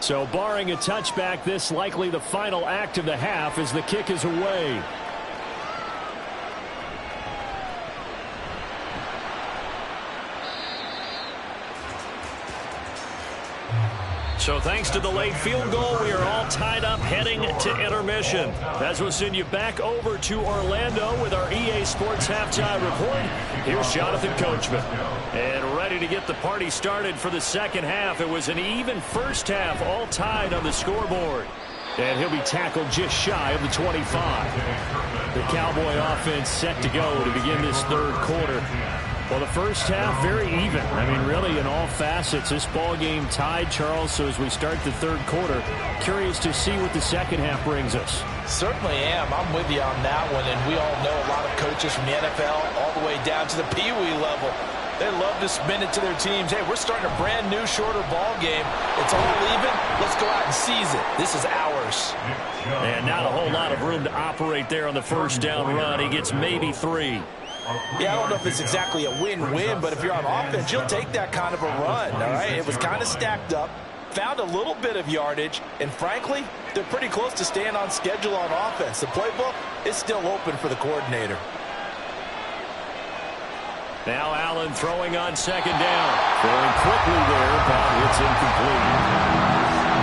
So barring a touchback, this likely the final act of the half as the kick is away. So thanks to the late field goal, we are all tied up heading to intermission. As we'll send you back over to Orlando with our EA Sports Halftime Report, here's Jonathan Coachman. And ready to get the party started for the second half. It was an even first half, all tied on the scoreboard. And he'll be tackled just shy of the 25. The Cowboy offense set to go to begin this third quarter. Well, the first half, very even. I mean, really, in all facets, this ball game tied, Charles. So as we start the third quarter, curious to see what the second half brings us. Certainly am. I'm with you on that one. And we all know a lot of coaches from the NFL all the way down to the Pee Wee level. They love to spin it to their teams. Hey, we're starting a brand new, shorter ball game. It's all even. Let's go out and seize it. This is ours. And not a whole lot of room to operate there on the first down run. He gets maybe 3. Yeah, I don't know if it's exactly a win-win, but if you're on offense, you'll take that kind of a run, all right? It was kind of stacked up, found a little bit of yardage, and frankly, they're pretty close to staying on schedule on offense. The playbook is still open for the coordinator. Now Allen throwing on second down. Throwing quickly there, but it's incomplete.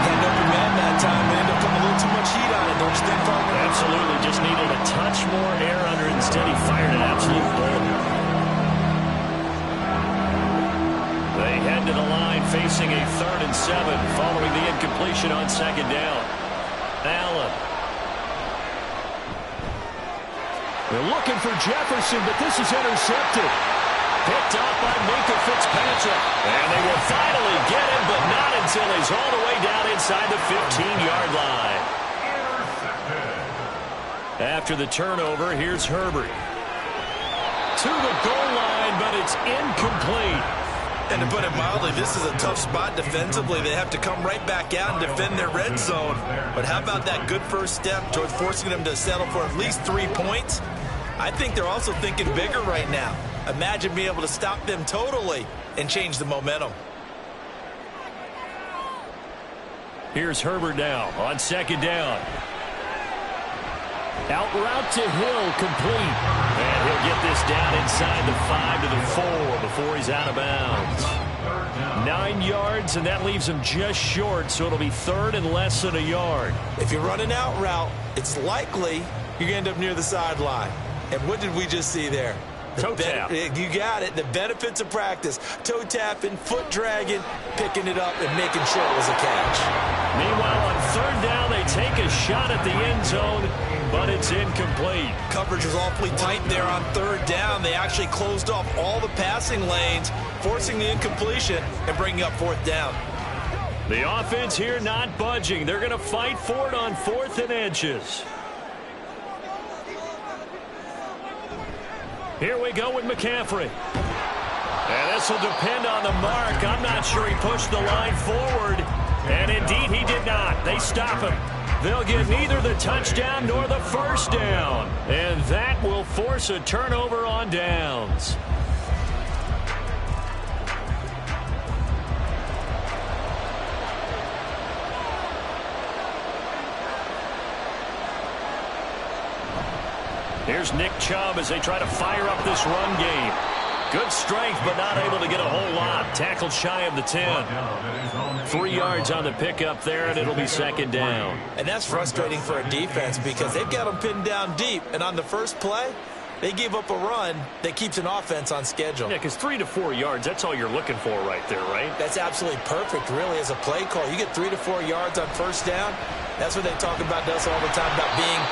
Had an open man that time. They ended up putting a little too much heat on it, don't you think, partner? Absolutely. Just needed a touch more air under it. Instead, he fired an absolute bullet. They head to the line facing a 3rd and 7 following the incompletion on second down. Allen. They're looking for Jefferson, but this is intercepted. Picked off by Minkah Fitzpatrick. And they will finally get him, but not until he's all the way down inside the 15-yard line. After the turnover, here's Herbert. To the goal line, but it's incomplete. And to put it mildly, this is a tough spot defensively. They have to come right back out and defend their red zone. But how about that good first step towards forcing them to settle for at least 3 points? I think they're also thinking bigger right now. Imagine being able to stop them totally and change the momentum. Here's Herbert now on second down. Out route to Hill, complete. And he'll get this down inside the 5 to the 4 before he's out of bounds. 9 yards, and that leaves him just short, so it'll be 3rd and less than a yard. If you run an out route, it's likely you're going to end up near the sideline. And what did we just see there? Toe tap. You got it. The benefits of practice. Toe tapping, foot dragging, picking it up, and making sure it was a catch. Meanwhile, on 3rd down, they take a shot at the end zone, but it's incomplete. Coverage was awfully tight there on 3rd down. They actually closed off all the passing lanes, forcing the incompletion and bringing up 4th down. The offense here not budging. They're going to fight for it on 4th and inches. Here we go with McCaffrey. And this will depend on the mark. I'm not sure he pushed the line forward. And indeed he did not. They stop him. They'll get neither the touchdown nor the first down. And that will force a turnover on downs. Here's Nick Chubb as they try to fire up this run game. Good strength, but not able to get a whole lot. Tackled shy of the 10. 3 yards on the pickup there, and it'll be second down. And that's frustrating for a defense because they've got them pinned down deep. And on the first play, they gave up a run that keeps an offense on schedule. Yeah, because 3 to 4 yards, that's all you're looking for right there, right? That's absolutely perfect, really, as a play call. You get 3 to 4 yards on first down. That's what they talk about us all the time, about being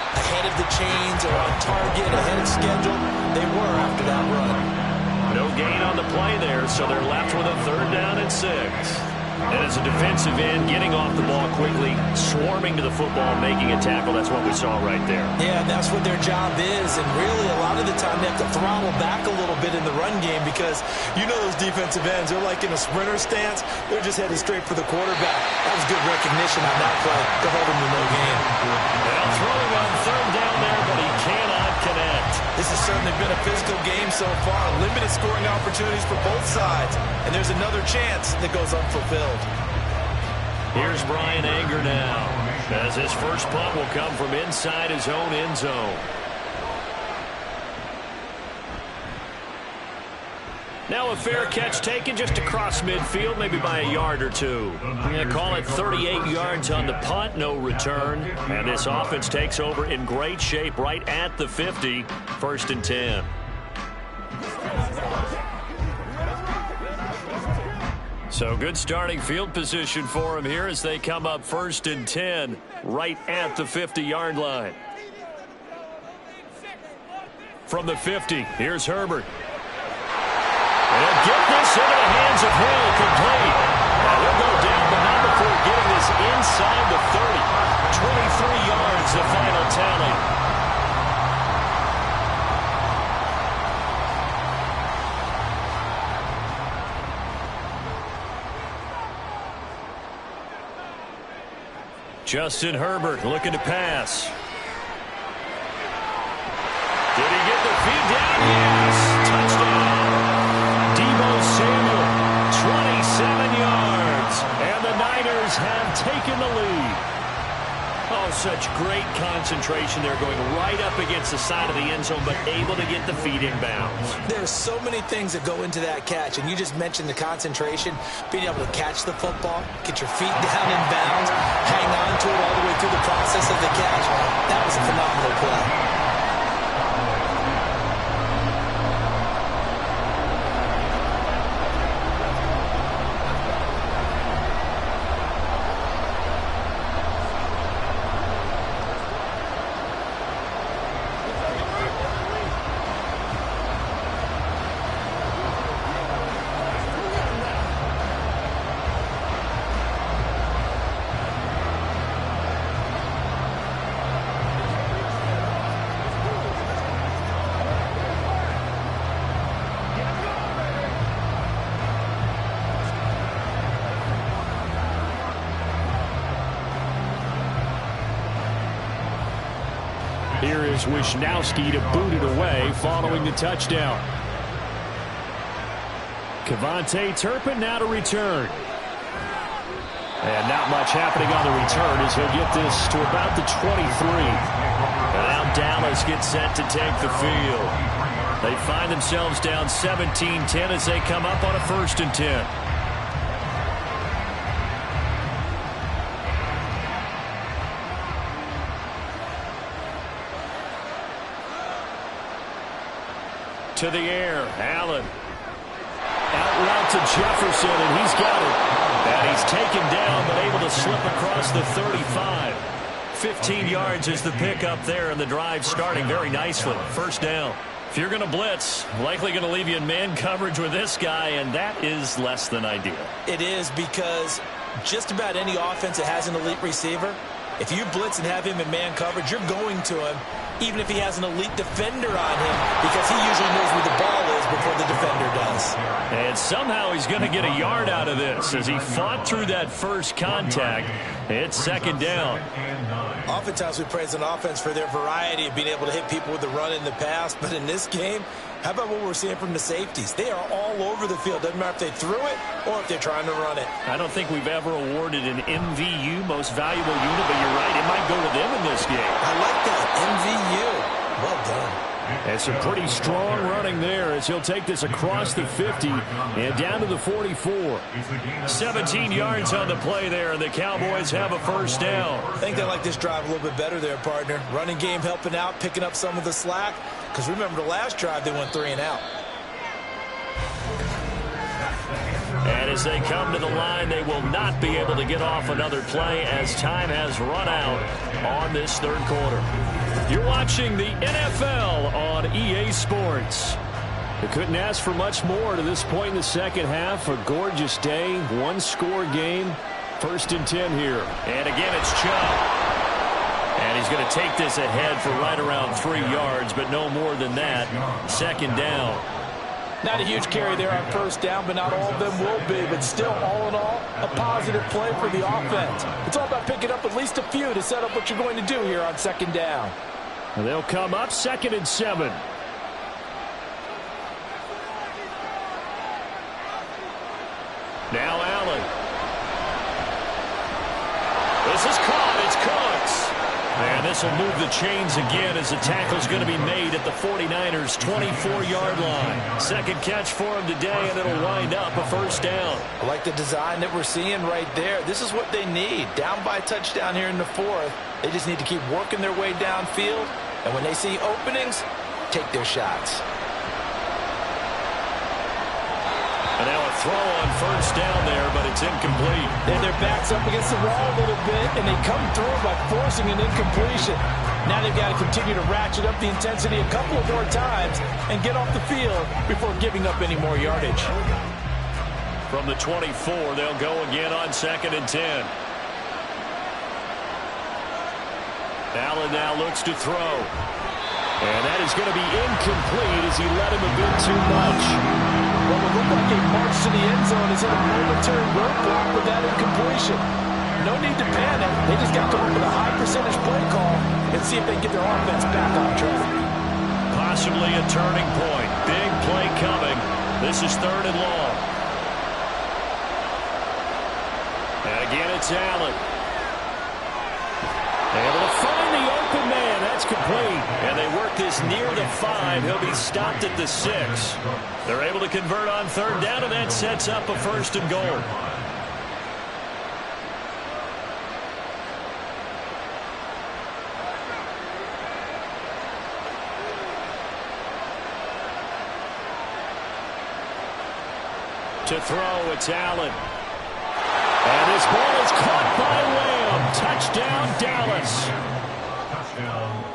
ahead of the chains or on target, ahead of schedule. They were after that run. No gain on the play there, so they're left with a 3rd down and 6. And as a defensive end, getting off the ball quickly, swarming to the football, making a tackle, that's what we saw right there. Yeah, and that's what their job is. And really, a lot of the time, they have to throttle back a little bit in the run game because you know those defensive ends, they're like in a sprinter stance. They're just headed straight for the quarterback. That was good recognition on that play to hold him to no gain. Well, throwing on 3rd down there, but he cannot connect. This has certainly been a physical game so far. Limited scoring opportunities for both sides. And there's another chance that goes unfulfilled. Here's Brian Anger now, as his first punt will come from inside his own end zone. Now a fair catch taken just across midfield, maybe by a yard or 2. I'm going to call it 38 yards on the punt, no return. And this offense takes over in great shape right at the 50, 1st and 10. So good starting field position for him here as they come up 1st and 10 right at the 50-yard line. From the 50, here's Herbert. And he'll get this into the hands of Hill, complete. And he'll go down, but not before getting this inside the 30. 23 yards, the final tally. Justin Herbert looking to pass. Did he get the feed down? Yes. Touchdown. Deebo Samuel, 27 yards. And the Niners have taken the lead. Oh, such great concentration there, going right up against the side of the end zone, but able to get the feet in bounds. There's so many things that go into that catch, and you just mentioned the concentration, being able to catch the football, get your feet down in bounds, hang on to it all the way through the process of the catch. That was a phenomenal play. Here is Wishnowsky to boot it away following the touchdown. Kevontae Turpin now to return. And not much happening on the return as he'll get this to about the 23. And now Dallas gets set to take the field. They find themselves down 17-10 as they come up on a 1st and 10. To the air, Allen. Out route to Jefferson, and he's got it. And he's taken down, but able to slip across the 35. 15 yards is the pickup there, and the drive starting very nicely. 1st down. If you're going to blitz, likely going to leave you in man coverage with this guy, and that is less than ideal. It is, because just about any offense that has an elite receiver, if you blitz and have him in man coverage, you're going to him, even if he has an elite defender on him, because he usually knows where the ball is before the defender does. And somehow he's going to get a yard out of this as he fought through that first contact. It's 2nd down. Oftentimes we praise an offense for their variety of being able to hit people with the run in the pass, but in this game, how about what we're seeing from the safeties? They are all over the field. Doesn't matter if they threw it or if they're trying to run it. I don't think we've ever awarded an MVU, most valuable unit, but you're right, it might go to them in this game. I like that, MVU. Well done. And some pretty strong running there as he'll take this across the 50 and down to the 44. 17 yards on the play there, and the Cowboys have a 1st down. I think they like this drive a little bit better there, partner. Running game helping out, picking up some of the slack. Because remember, the last drive they went 3 and out. And as they come to the line, they will not be able to get off another play as time has run out on this 3rd quarter. You're watching the NFL on EA Sports. They couldn't ask for much more to this point in the 2nd half. A gorgeous day, 1-score game. 1st and 10 here. And again, it's Chubb. And he's going to take this ahead for right around 3 yards, but no more than that. 2nd down. Not a huge carry there on 1st down, but not all of them will be. But still, all in all, a positive play for the offense. It's all about picking up at least a few to set up what you're going to do here on 2nd down. And they'll come up 2nd and 7. Now Allen. This is caught. It's Cooks. And this will move the chains again as the tackle's going to be made at the 49ers' 24-yard line. 2nd catch for him today, and it'll wind up a 1st down. I like the design that we're seeing right there. This is what they need. Down by a touchdown here in the 4th. They just need to keep working their way downfield. And when they see openings, take their shots. And now a throw on 1st down there, but it's incomplete. And their backs up against the wall a little bit, and they come through by forcing an incompletion. Now they've got to continue to ratchet up the intensity a couple of more times and get off the field before giving up any more yardage. From the 24, they'll go again on 2nd and 10. Allen now looks to throw. And that is going to be incomplete as he let him a bit too much. What would look like a march to the end zone is in a momentary roadblock with that incompletion. No need to panic. They just got to work with a high percentage play call and see if they can get their offense back on track. Possibly a turning point. Big play coming. This is 3rd and long. And again, it's Allen. And complete. And they work this near the 5. He'll be stopped at the 6. They're able to convert on third down, and that sets up a 1st and goal. To throw, it's Allen. And this ball is caught by Lamb. Touchdown, Dallas.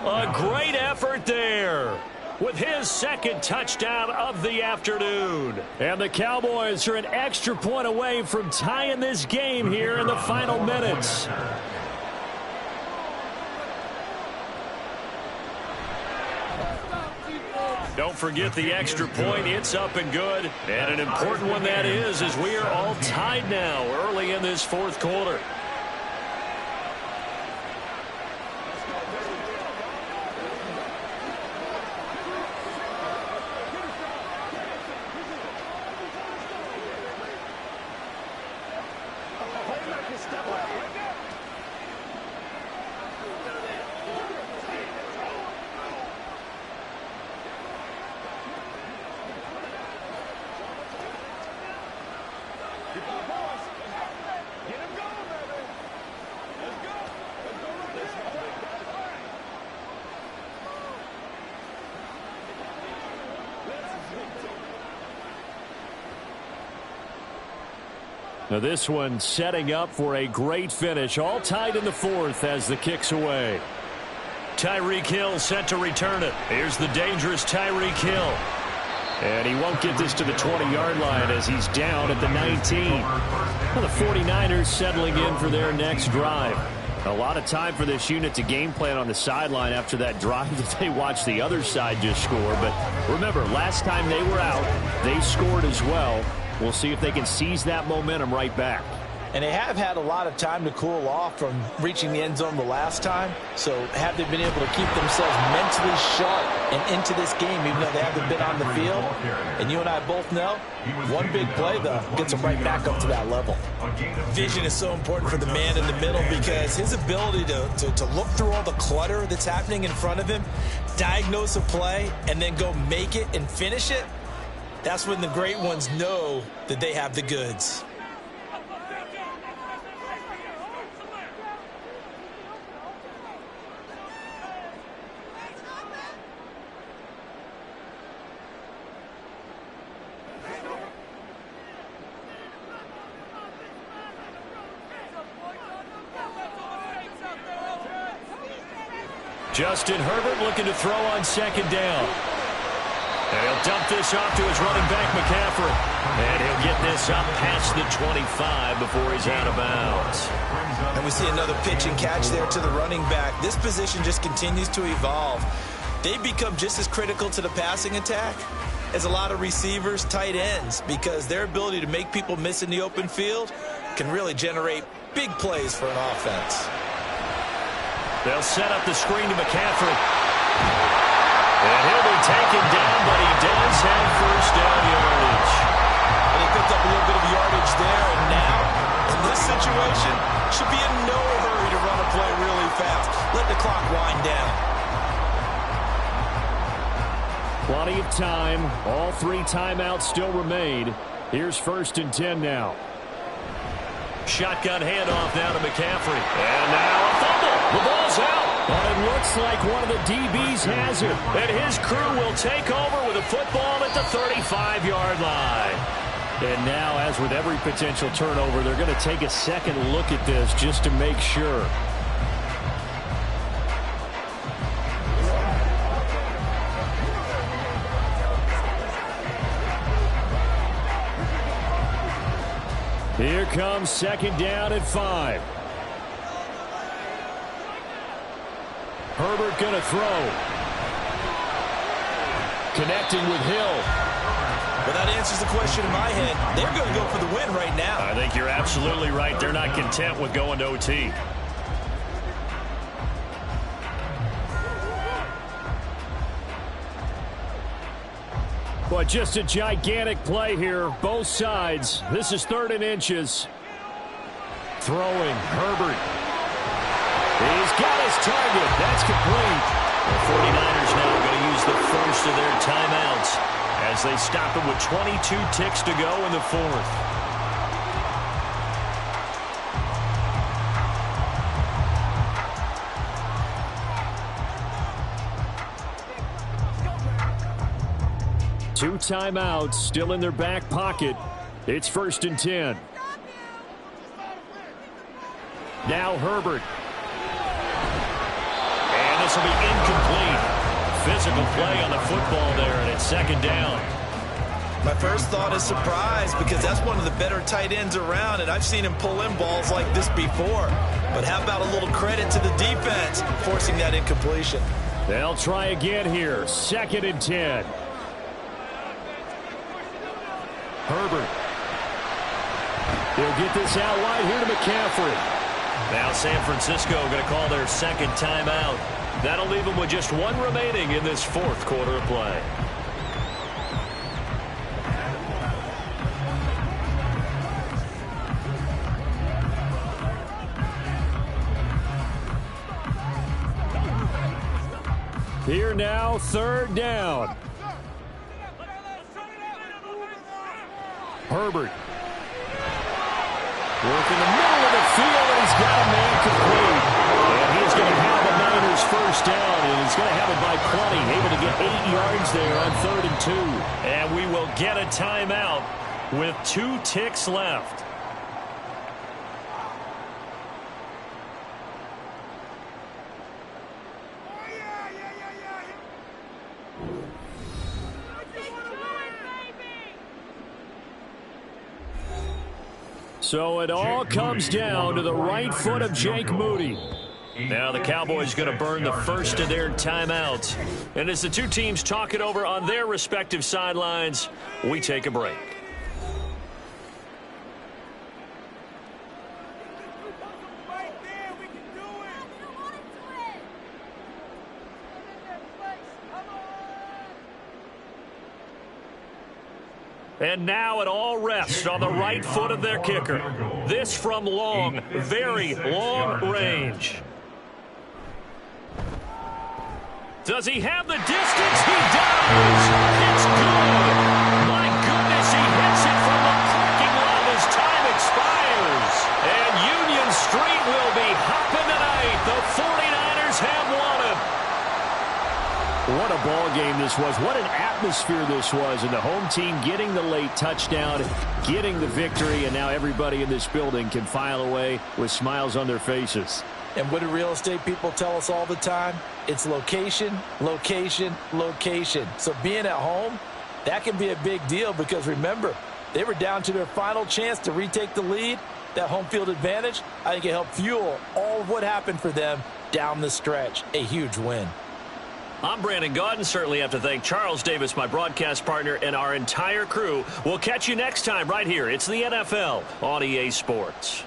A great effort there with his 2nd touchdown of the afternoon. And the Cowboys are an extra point away from tying this game here in the final minutes. Don't forget the extra point. It's up and good. And an important one that is, as we are all tied now early in this 4th quarter. Now this one setting up for a great finish. All tied in the 4th as the kick's away. Tyreek Hill set to return it. Here's the dangerous Tyreek Hill. And he won't get this to the 20-yard line as he's down at the 19. Well, the 49ers settling in for their next drive. A lot of time for this unit to game plan on the sideline after that drive that they watched the other side just score. But remember, last time they were out, they scored as well. We'll see if they can seize that momentum right back. And they have had a lot of time to cool off from reaching the end zone the last time. So have they been able to keep themselves mentally sharp and into this game, even though they haven't been on the field? And you and I both know, one big play, though, gets them right back up to that level. Vision is so important for the man in the middle because his ability to look through all the clutter that's happening in front of him, diagnose a play, and then go make it and finish it, that's when the great ones know that they have the goods. Justin Herbert looking to throw on 2nd down. And he'll dump this off to his running back, McCaffrey. And he'll get this up past the 25 before he's out of bounds. And we see another pitch and catch there to the running back. This position just continues to evolve. They become just as critical to the passing attack as a lot of receivers, tight ends, because their ability to make people miss in the open field can really generate big plays for an offense. They'll set up the screen to McCaffrey. And he'll be taken down, but he does have 1st down yardage. And he picked up a little bit of yardage there, and now, in this situation, should be in no hurry to run a play really fast. Let the clock wind down. Plenty of time. All 3 timeouts still remain. Here's 1st and 10 now. Shotgun handoff now to McCaffrey. And now a fumble. The ball's out. But it looks like one of the DBs has it. And his crew will take over with a football at the 35-yard line. And now, as with every potential turnover, they're going to take a second look at this just to make sure. Here comes 2nd down at 5. Herbert going to throw. Connecting with Hill. Well, that answers the question in my head. They're going to go for the win right now. I think you're absolutely right. They're not content with going to OT. But just a gigantic play here, both sides. This is 3rd and inches. Throwing, Herbert. He's got his target. That's complete. The 49ers now going to use the first of their timeouts as they stop it with 22 ticks to go in the fourth. Two timeouts still in their back pocket. It's 1st and 10. Now Herbert. And this will be incomplete. Physical play on the football there, and it's 2nd down. My first thought is surprise because that's one of the better tight ends around, and I've seen him pull in balls like this before. But how about a little credit to the defense forcing that incompletion? They'll try again here. 2nd and 10. Herbert. He'll get this out wide here to McCaffrey. Now San Francisco going to call their 2nd timeout. That'll leave them with just one remaining in this 4th quarter of play. Here now, 3rd down. Herbert. Work in the middle of the field, and he's got a man complete. And he's going to have the Niners 1st down, and he's going to have it by 20. Able to get 8 yards there on 3rd and 2. And we will get a timeout with 2 ticks left. So it all comes down to the right foot of Jake Moody. Now the Cowboys going to burn the first of their timeouts. And as the two teams talk it over on their respective sidelines, we take a break. And now it all rests on the right foot of their kicker. This from long, very long range. Does he have the distance? He does! It's good! My goodness, he hits it from the parking lot as time expires. And Union Street will be hopping tonight. The 49ers have won it. What a ball game this was. What an atmosphere this was. And the home team getting the late touchdown, getting the victory, and now everybody in this building can file away with smiles on their faces. And what do real estate people tell us all the time? It's location, location, location. So being at home, that can be a big deal because remember, they were down to their final chance to retake the lead. That home field advantage, I think it helped fuel all of what happened for them down the stretch. A huge win. I'm Brandon Gaudin. Certainly have to thank Charles Davis, my broadcast partner, and our entire crew. We'll catch you next time right here. It's the NFL on EA Sports.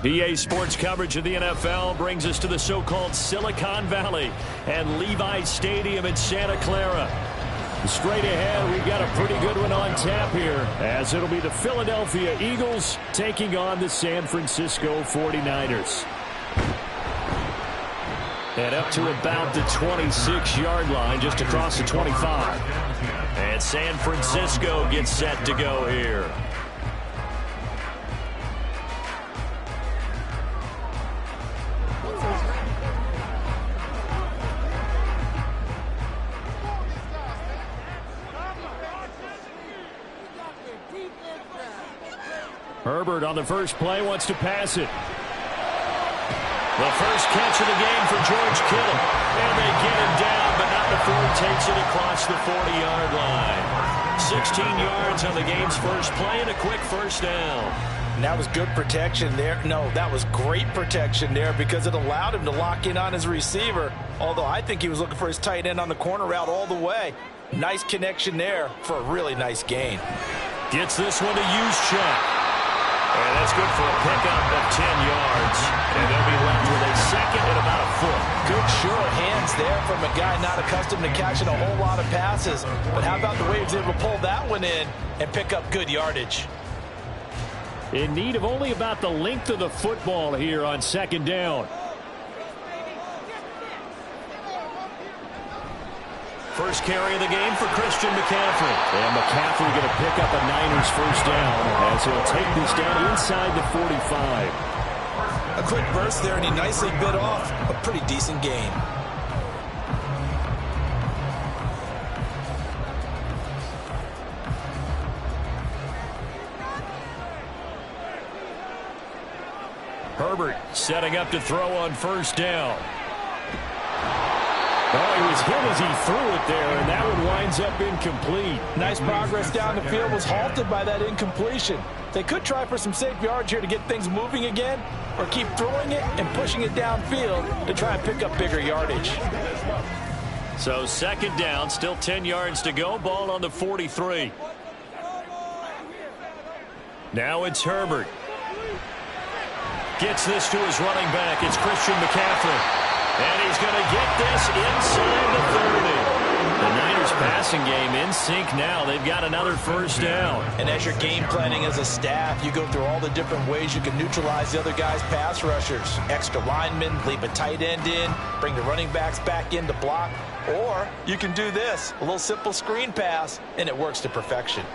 PA Sports coverage of the NFL brings us to the so-called Silicon Valley and Levi's Stadium in Santa Clara. Straight ahead, we've got a pretty good one on tap here, as it'll be the Philadelphia Eagles taking on the San Francisco 49ers. And up to about the 26-yard line, just across the 25. And San Francisco gets set to go here. Herbert on the first play wants to pass it. The first catch of the game for George Kittle. And they get him down, but not before he takes it across the 40-yard line. 16 yards on the game's first play and a quick first down. And that was good protection there. No, that was great protection there because it allowed him to lock in on his receiver. Although I think he was looking for his tight end on the corner route all the way. Nice connection there for a really nice gain. Gets this one to Juszczyk. And that's good for a pickup of 10 yards. And they'll be left with a second and about a foot. Good sure hands there from a guy not accustomed to catching a whole lot of passes. But how about the way he was able to pull that one in and pick up good yardage? In need of only about the length of the football here on second down. First carry of the game for Christian McCaffrey. And McCaffrey going to pick up a Niners first down as he'll take this down inside the 45. A quick burst there, and he nicely bit off a pretty decent gain. Herbert setting up to throw on first down. Oh, he was hit as he threw it there, and that one winds up incomplete. Nice progress down the field, was halted by that incompletion. They could try for some safe yards here to get things moving again, or keep throwing it and pushing it downfield to try and pick up bigger yardage. So second down, still 10 yards to go, ball on the 43. Now it's Herbert. Gets this to his running back. It's Christian McCaffrey. And he's going to get this inside the 30. The Niners passing game in sync now. They've got another first down. And as you're game planning as a staff, you go through all the different ways you can neutralize the other guy's pass rushers. Extra linemen, leave a tight end in, bring the running backs back in to block. Or you can do this, a little simple screen pass, and it works to perfection.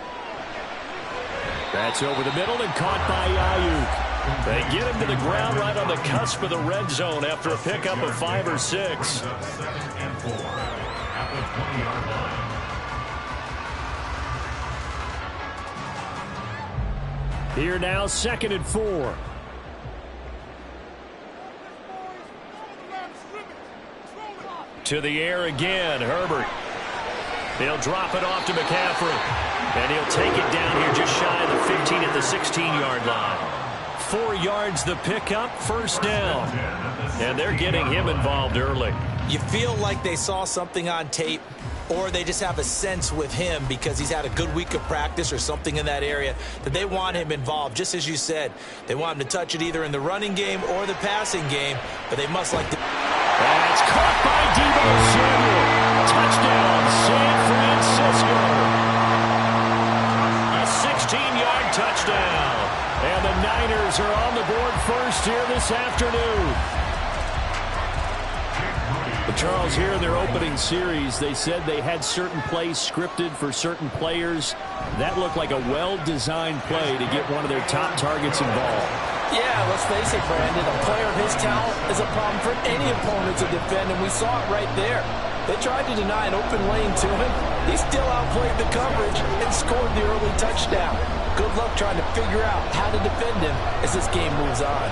That's over the middle and caught by Ayuk. They get him to the ground right on the cusp of the red zone after a pickup of 5 or 6. Second and 4 at the 20-yard line. Here now, second and 4. To the air again, Herbert. He'll drop it off to McCaffrey. And he'll take it down here just shy of the 15 at the 16-yard line. 4 yards the pickup, first down. And they're getting him involved early. You feel like they saw something on tape, or they just have a sense with him because he's had a good week of practice or something in that area that they want him involved. Just as you said, they want him to touch it either in the running game or the passing game, but they must like to... And it's caught by Deebo Samuel. Touchdown, San Francisco. A 16-yard touchdown. And the Niners are on the board first here this afternoon. Charles, here in their opening series, they said they had certain plays scripted for certain players. That looked like a well-designed play to get one of their top targets involved. Yeah, let's face it, Brandon. A player of his talent is a problem for any opponent to defend, and we saw it right there. They tried to deny an open lane to him. He still outplayed the coverage and scored the early touchdown. Good luck trying to figure out how to defend him as this game moves on.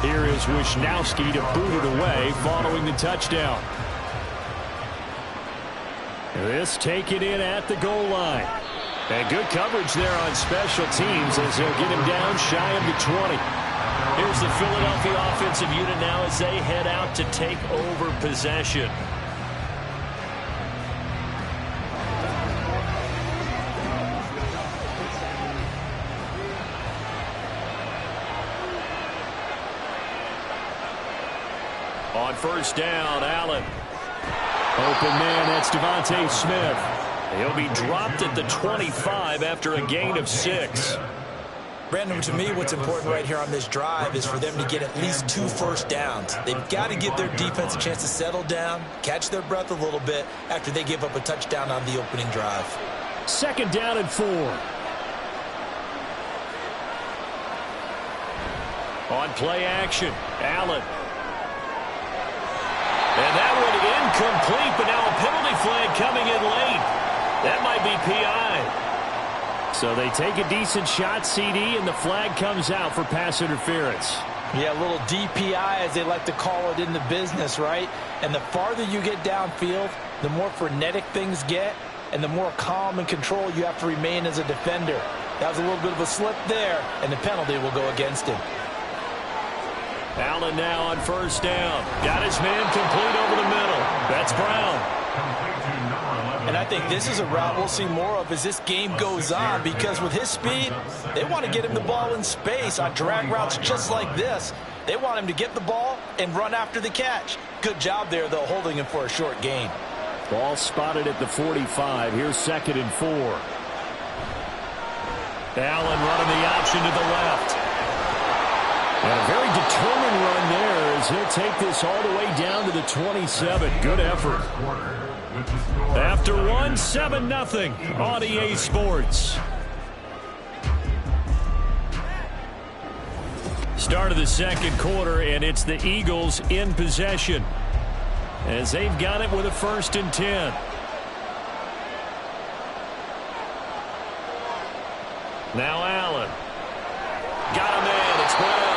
Here is Wisnowski to boot it away following the touchdown. This taken in at the goal line. And good coverage there on special teams as they'll get him down shy of the 20. Here's the Philadelphia offensive unit now as they head out to take over possession. On first down, Allen. Open man, that's Devontae Smith. He'll be dropped at the 25 after a gain of 6. Brandon, to me, what's important right here on this drive is for them to get at least 2 first downs. They've got to give their defense a chance to settle down, catch their breath a little bit after they give up a touchdown on the opening drive. Second down and 4. On play action, Allen. And that one incomplete, but now a penalty flag coming in late. That might be PI. So they take a decent shot, CD, and the flag comes out for pass interference. Yeah, a little DPI, as they like to call it in the business, right? And the farther you get downfield, the more frenetic things get, and the more calm and control you have to remain as a defender. That was a little bit of a slip there, and the penalty will go against him. Allen now on first down. Got his man complete over the middle. That's Brown. And I think this is a route we'll see more of as this game goes on, because with his speed, they want to get him the ball in space on drag routes just like this. They want him to get the ball and run after the catch. Good job there, though, holding him for a short gain. Ball spotted at the 45. Here's 2nd and 4. Allen running the option to the left. And a very determined run there as he'll take this all the way down to the 27. Good effort. After 1, 7-0 on EA Sports. Start of the second quarter, and it's the Eagles in possession as they've got it with a 1st and 10. Now Allen. Got a man. It's Brown.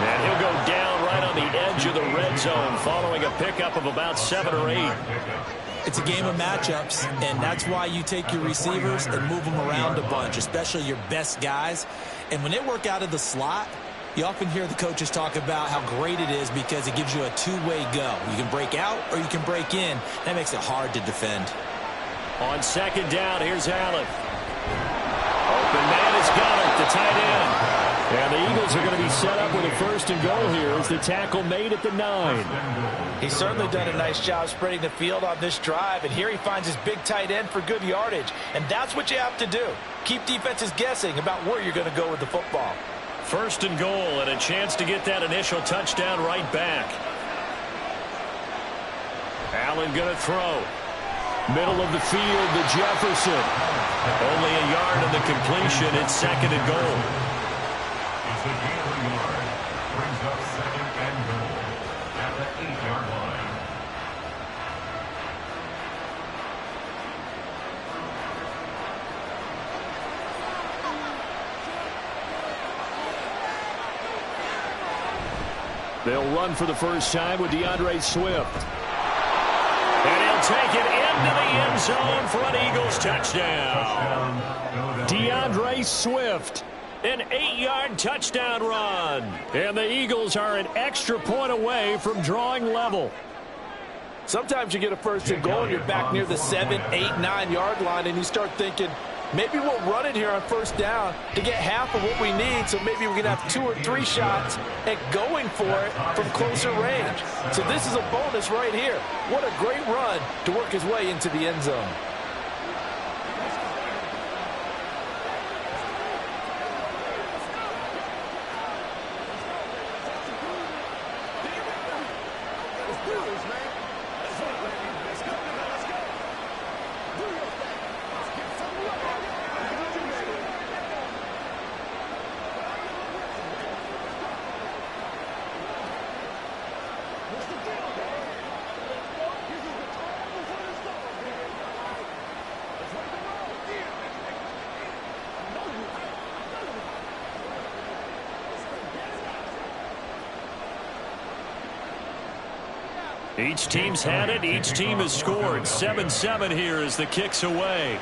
And he'll go down right on the edge of the red zone following a pickup of about 7 or 8. It's a game of matchups, and that's why you take your receivers and move them around a bunch, especially your best guys. And when they work out of the slot, you often hear the coaches talk about how great it is because it gives you a two-way go. You can break out or you can break in. That makes it hard to defend. On second down, here's Allen. Open man has got it, the tight end. And the Eagles are going to be set up with a 1st and goal here as the tackle made at the 9. He's certainly done a nice job spreading the field on this drive, and here he finds his big tight end for good yardage. And that's what you have to do. Keep defenses guessing about where you're going to go with the football. 1st and goal, and a chance to get that initial touchdown right back. Allen going to throw. Middle of the field to Jefferson. Only a yard of the completion. It's 2nd and goal. to gain a yard. Brings up second and goal at the 8-yard line. They'll run for the first time with DeAndre Swift. And he'll take it into the end zone for an Eagles touchdown. DeAndre Swift, an 8-yard touchdown run. And the Eagles are an extra point away from drawing level. Sometimes you get a first and goal and you're back near the 7, 8, 9-yard line and you start thinking, maybe we'll run it here on first down to get half of what we need, so maybe we can have 2 or 3 shots at going for it from closer range. So this is a bonus right here. What a great run to work his way into the end zone. Each team's had it. Each team has scored. 7-7 here as the kick's away.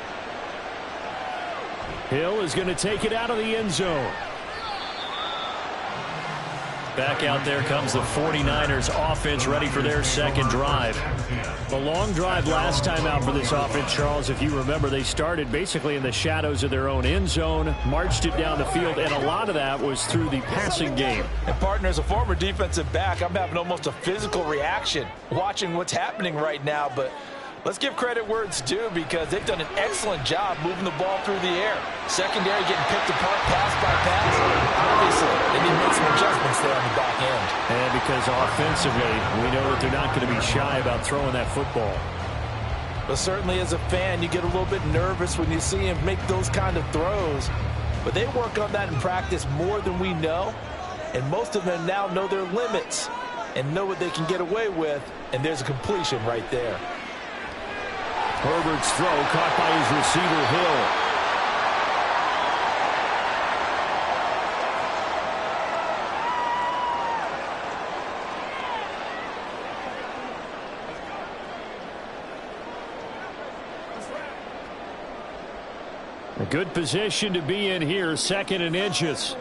Hill is going to take it out of the end zone. Back out there comes the 49ers offense, ready for their second drive. The long drive last time out for this offense, Charles, if you remember, they started basically in the shadows of their own end zone, marched it down the field, and a lot of that was through the passing game. And partner, as a former defensive back, I'm having almost a physical reaction watching what's happening right now, but let's give credit where it's due because they've done an excellent job moving the ball through the air. Secondary getting picked apart pass by pass. Obviously, they need to make some adjustments there on the back end. And because offensively, we know that they're not going to be shy about throwing that football. But certainly as a fan, you get a little bit nervous when you see him make those kind of throws. But they work on that in practice more than we know. And most of them now know their limits and know what they can get away with. And there's a completion right there. Herbert's throw caught by his receiver, Hill. A good position to be in here, 2nd and inches.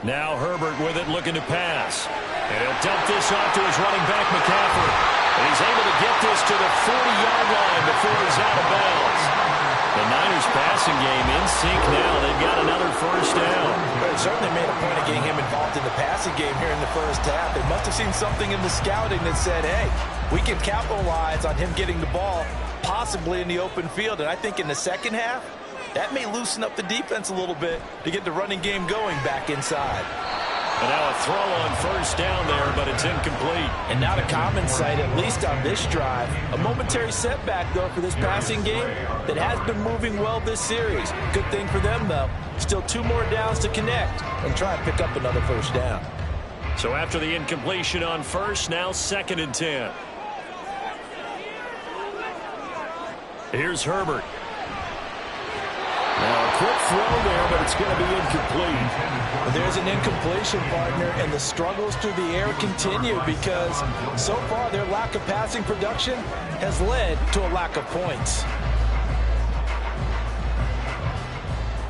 Now Herbert with it, looking to pass. And he'll dump this off to his running back, McCaffrey. And he's able to get this to the 40-yard line before he's out of bounds. The Niners passing game in sync now. They've got another first down. They certainly made a point of getting him involved in the passing game here in the first half. They must have seen something in the scouting that said, hey, we can capitalize on him getting the ball possibly in the open field. And I think in the second half, that may loosen up the defense a little bit to get the running game going back inside. And now a throw on first down there, but it's incomplete. And not a common sight, at least on this drive. A momentary setback, though, for this passing game that has been moving well this series. Good thing for them, though. Still 2 more downs to connect and try and pick up another first down. So after the incompletion on first, now 2nd and 10. Here's Herbert. Now a quick throw there, but it's going to be incomplete. There's an incompletion, partner, and the struggles through the air continue because so far their lack of passing production has led to a lack of points.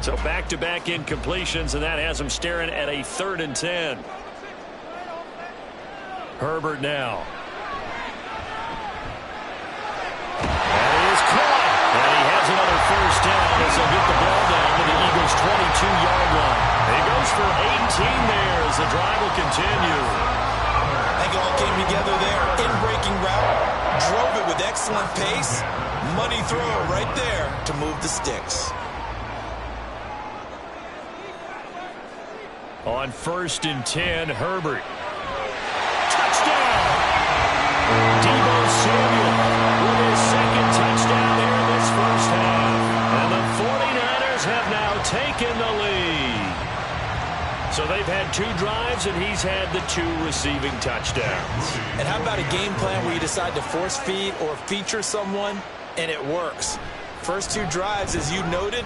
So back-to-back incompletions, and that has them staring at a 3rd and 10. Herbert now. That is caught. And he has another first down as they'll get the ball down to the Eagles' 22-yard line. He goes for 18 there as the drive will continue. I think it all came together there. In-breaking route, drove it with excellent pace. Money throw right there to move the sticks. On 1st and 10, Herbert. Touchdown! Deebo Samuel with his 2nd touchdown here in this first half. And the 49ers have now taken the They've had 2 drives, and he's had the 2 receiving touchdowns. And how about a game plan where you decide to force feed or feature someone, and it works? First 2 drives, as you noted,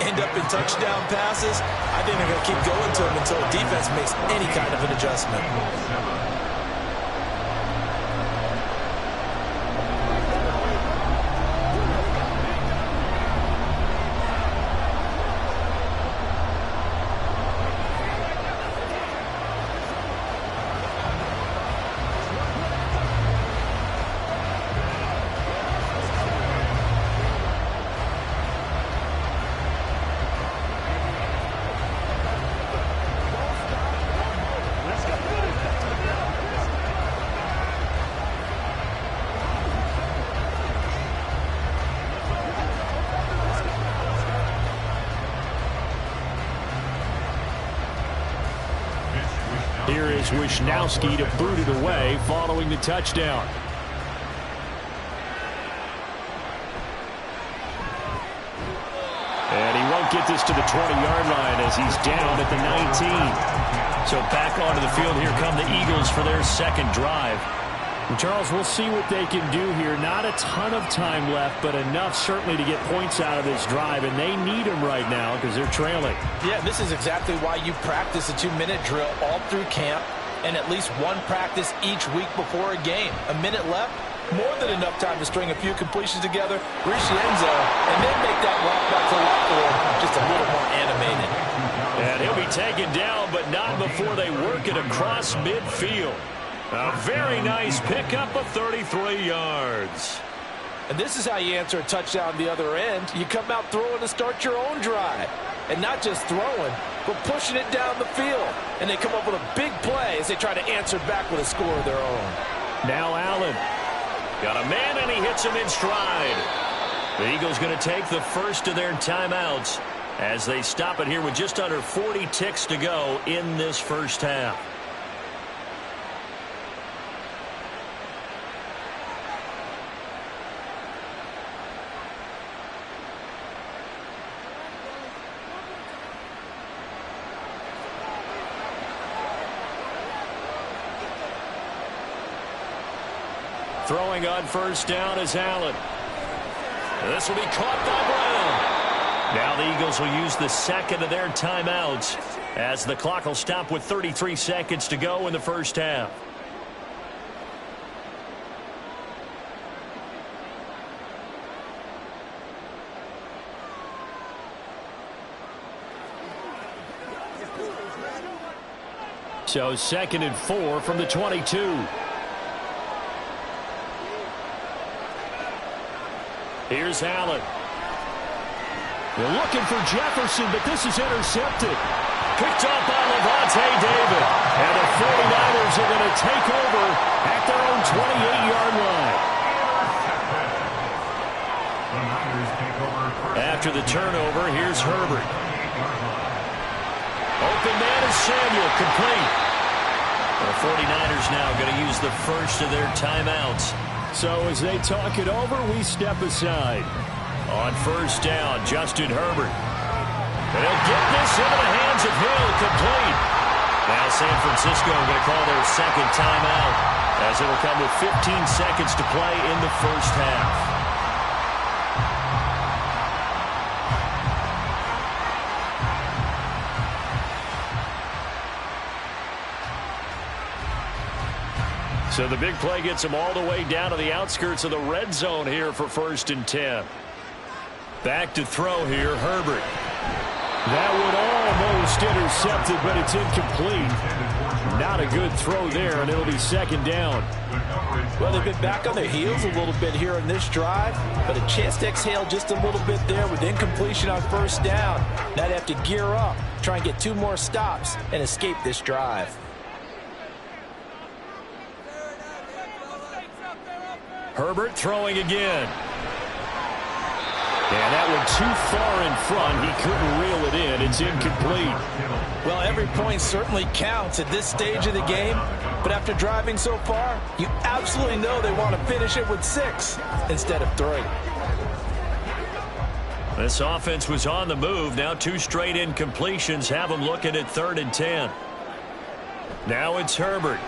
end up in touchdown passes. I think they're going to keep going to them until the defense makes any kind of an adjustment. Here is Wisnowski to boot it away following the touchdown. And he won't get this to the 20-yard line as he's down at the 19. So back onto the field, here come the Eagles for their second drive. And Charles, we'll see what they can do here. Not a ton of time left, but enough certainly to get points out of this drive, and they need them right now because they're trailing. Yeah, this is exactly why you practice a 2-minute drill all through camp and at least one practice each week before a game. A minute left, more than enough time to string a few completions together, reach the end zone, and then make that walk back to the locker room just a little more animated. And he'll be taken down, but not before they work it across midfield. A very nice pickup of 33 yards. And this is how you answer a touchdown the other end. You come out throwing to start your own drive. And not just throwing, but pushing it down the field. And they come up with a big play as they try to answer back with a score of their own. Now Allen. Got a man, and he hits him in stride. The Eagles going to take the first of their timeouts as they stop it here with just under 40 ticks to go in this first half. Throwing on first down is Allen. This will be caught by Brown. Now the Eagles will use the second of their timeouts as the clock will stop with 33 seconds to go in the first half. So 2nd and 4 from the 22. Here's Allen. They're looking for Jefferson, but this is intercepted. Picked up by Lavonte David. And the 49ers are going to take over at their own 28-yard line. After the turnover, here's Herbert. Open man is Samuel, complete. The 49ers now going to use the first of their timeouts. So as they talk it over, we step aside. On first down, Justin Herbert. And he'll get this into the hands of Hill, complete. Now San Francisco going to call their second timeout as it will come with 15 seconds to play in the first half. So the big play gets them all the way down to the outskirts of the red zone here for 1st and 10. Back to throw here, Herbert. That would almost intercepted, but it's incomplete. Not a good throw there, and it'll be 2nd down. Well, they've been back on their heels a little bit here in this drive, but a chance to exhale just a little bit there with incompletion on first down. Now they have to gear up, try and get 2 more stops, and escape this drive. Herbert throwing again. And that one too far in front. He couldn't reel it in. It's incomplete. Well, every point certainly counts at this stage of the game. But after driving so far, you absolutely know they want to finish it with 6 instead of 3. This offense was on the move. Now 2 straight incompletions have them looking at 3rd and 10. Now it's Herbert.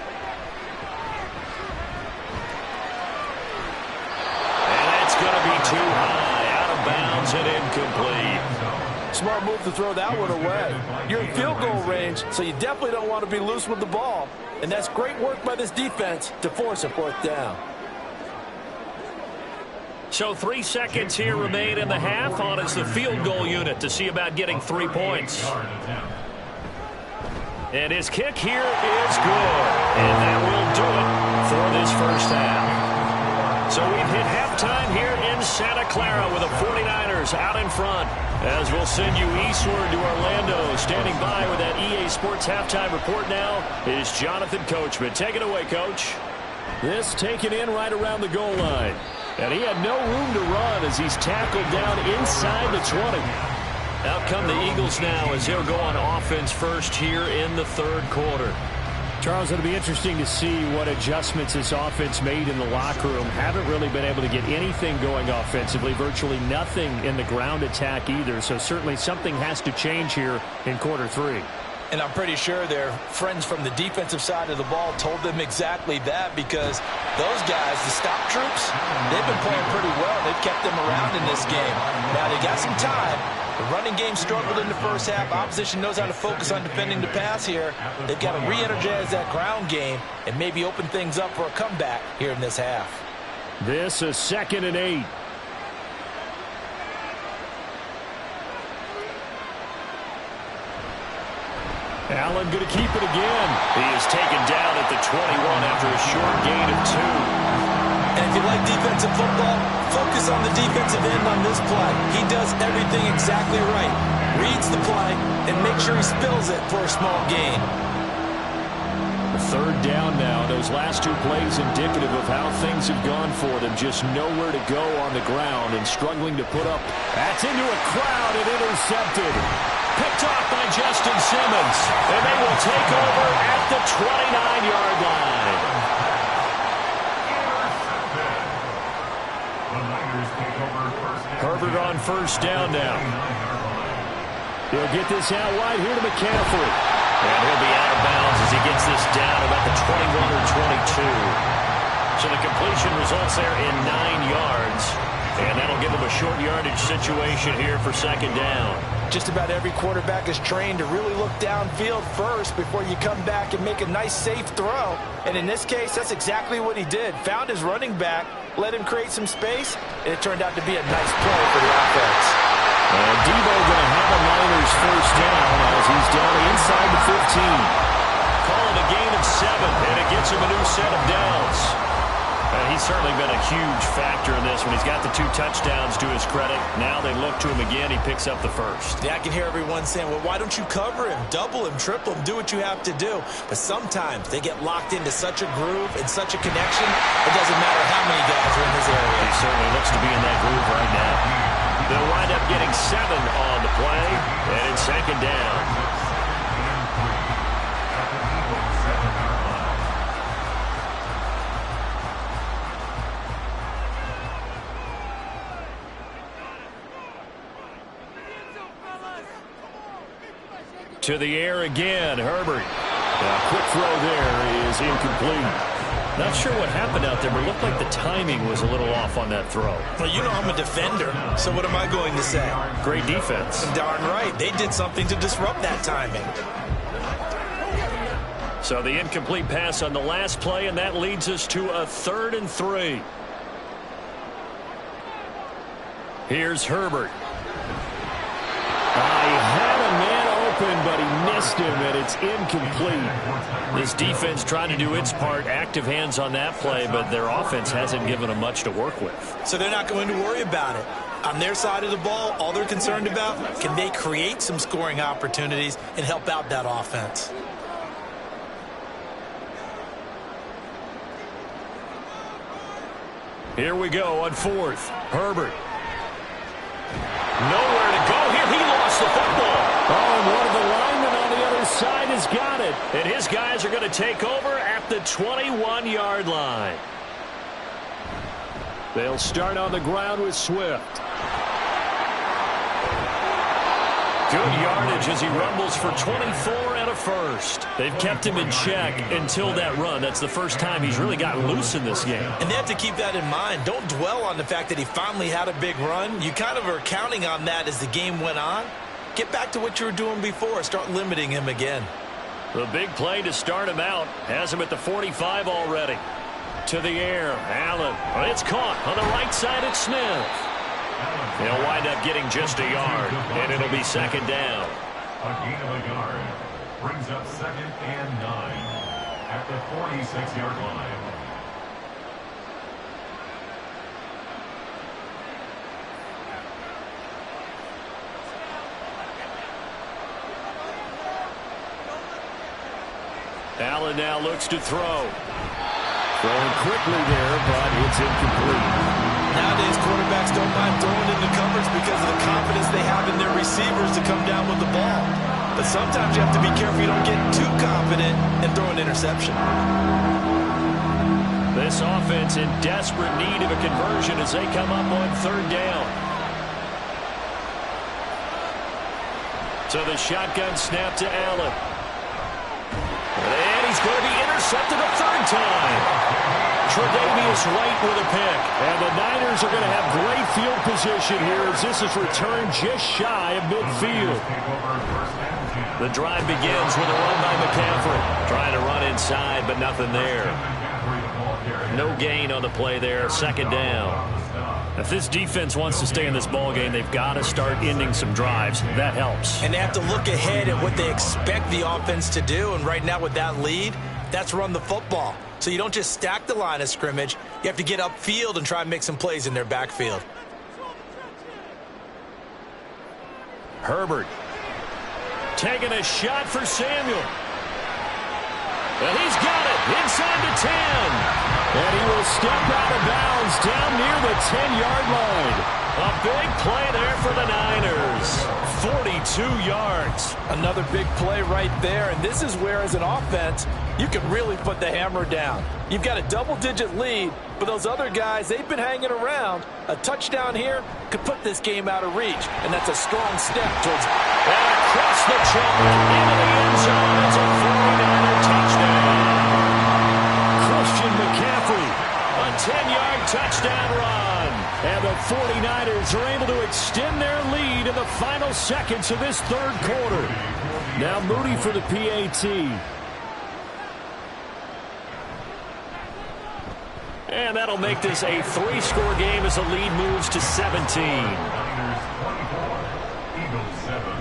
And that's going to be too high. Out of bounds and incomplete. Smart move to throw that one away. You're in field goal range, so you definitely don't want to be loose with the ball. And that's great work by this defense to force a 4th down. So 3 seconds here remain in the half. On is the field goal unit to see about getting 3 points. And his kick here is good. And that will do it for this first half. So we've hit halftime here in Santa Clara with the 49ers out in front. As we'll send you eastward to Orlando. Standing by with that EA Sports halftime report now is Jonathan Coachman. Take it away, Coach. This taken in right around the goal line. And he had no room to run as he's tackled down inside the 20. Out come the Eagles now as they'll go on offense first here in the 3rd quarter. Charles, it'll be interesting to see what adjustments this offense made in the locker room. Haven't really been able to get anything going offensively. Virtually nothing in the ground attack either. So certainly something has to change here in quarter 3. And I'm pretty sure their friends from the defensive side of the ball told them exactly that, because those guys, the stop troops, they've been playing pretty well. They've kept them around in this game. Now, they got some time. The running game struggled in the first half. Opposition knows how to focus on defending the pass here. They've got to re-energize that ground game and maybe open things up for a comeback here in this half. This is 2nd and 8. Allen going to keep it again. He is taken down at the 21 after a short gain of 2. And if you like defensive football, focus on the defensive end on this play. He does everything exactly right. Reads the play and makes sure he spills it for a small gain. 3rd down now. Those last 2 plays indicative of how things have gone for them. Just nowhere to go on the ground and struggling to put up. That's into a crowd and intercepted. Picked off by Justin Simmons. And they will take over at the 29-yard line. Herbert on 1st down now. He'll get this out wide here to McCaffrey. And he'll be out of bounds as he gets this down about the 21 or 22. So the completion results there in 9 yards. And that'll give him a short yardage situation here for 2nd down. Just about every quarterback is trained to really look downfield first before you come back and make a nice, safe throw. And in this case, that's exactly what he did. Found his running back, let him create some space, and it turned out to be a nice play for the offense. And Debo going to have a Niners 1st down as he's down inside the 15. Calling a gain of 7, and it gets him a new set of downs. He's certainly been a huge factor in this when he's got the 2 touchdowns to his credit. Now they look to him again. He picks up the 1st. Yeah, I can hear everyone saying, well, why don't you cover him, double him, triple him, do what you have to do. But sometimes they get locked into such a groove and such a connection, it doesn't matter how many guys are in his area. He certainly looks to be in that groove right now. They'll wind up getting 7 on the play, and it's 2nd down. To the air again, Herbert. A quick throw there is incomplete. Not sure what happened out there, but it looked like the timing was a little off on that throw. Well, you know I'm a defender, so what am I going to say? Great defense. Darn right. They did something to disrupt that timing. So the incomplete pass on the last play, and that leads us to a 3rd and 3. Here's Herbert. I had a man open, but he missed him, and it's incomplete. This defense trying to do its part, active hands on that play, but their offense hasn't given them much to work with. So they're not going to worry about it. On their side of the ball, all they're concerned about, can they create some scoring opportunities and help out that offense? Here we go on 4th. Herbert. Nowhere to go here. He lost the football. Oh, and one of the linemen on the other side has got it. And his guys are going to take over at the 21-yard line. They'll start on the ground with Swift. Good yardage as he rumbles for 24 and a first. They've kept him in check until that run. That's the first time he's really gotten loose in this game. And they have to keep that in mind. Don't dwell on the fact that he finally had a big run. You kind of are counting on that as the game went on. Get back to what you were doing before. Start limiting him again. The big play to start him out has him at the 45 already. To the air, Allen. It's caught on the right side at Smith. He'll wind up getting just a yard, and it'll be second down. A gain of a yard brings up 2nd and 9 at the 46-yard line. Allen now looks to throw. Throwing quickly there, but it's incomplete. Nowadays, quarterbacks don't mind throwing into coverage because of the confidence they have in their receivers to come down with the ball. But sometimes you have to be careful you don't get too confident and throw an interception. This offense in desperate need of a conversion as they come up on third down. So the shotgun snap to Allen. And he's going to be intercepted a third time. Tre'Davious White with a pick. And the Niners are going to have great field position here as this is returned just shy of midfield. The drive begins with a run by McCaffrey. Trying to run inside, but nothing there. No gain on the play there. Second down. If this defense wants to stay in this ballgame, they've got to start ending some drives. That helps. And they have to look ahead at what they expect the offense to do. And right now with that lead, that's run the football. So you don't just stack the line of scrimmage. You have to get upfield and try and make some plays in their backfield. Herbert taking a shot for Samuel. And he's got it inside the 10. And he will step out of bounds down near the 10-yard line. A big play there for the Niners. 42 yards. Another big play right there. And this is where, as an offense, you can really put the hammer down. You've got a double-digit lead, but those other guys, they've been hanging around. A touchdown here could put this game out of reach, and that's a strong step towards... And across the chalk into the end zone. It's a 49er touchdown. Christian McCaffrey, a 10-yard touchdown run. And the 49ers are able to extend their lead in the final seconds of this third quarter. Now Moody for the PAT. And that'll make this a 3-score game as the lead moves to 17. Niners 24, Eagles 7.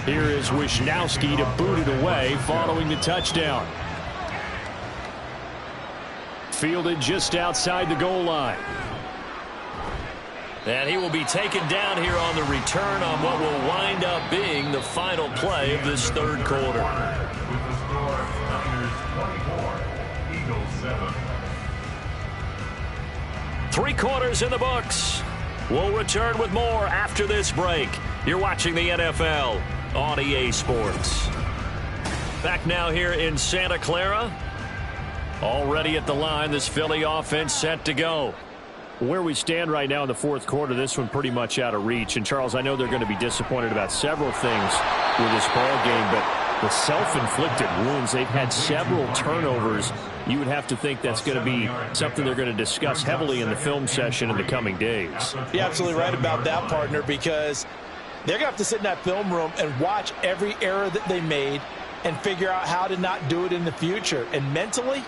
Here is Wisnowski to boot it away following the touchdown. Fielded just outside the goal line. And he will be taken down here on the return on what will wind up being the final play of this third quarter. With the score, Niners 24, Eagles 7. 3 quarters in the books. We'll return with more after this break. You're watching the NFL on EA Sports. Back now here in Santa Clara. Already at the line, this Philly offense set to go. Where we stand right now in the fourth quarter, this one pretty much out of reach. And, Charles, I know they're going to be disappointed about several things with this ball game, but the self-inflicted wounds, they've had several turnovers. You would have to think that's going to be something they're going to discuss heavily in the film session in the coming days. You're absolutely right about that, partner, because they're going to have to sit in that film room and watch every error that they made and figure out how to not do it in the future. And mentally,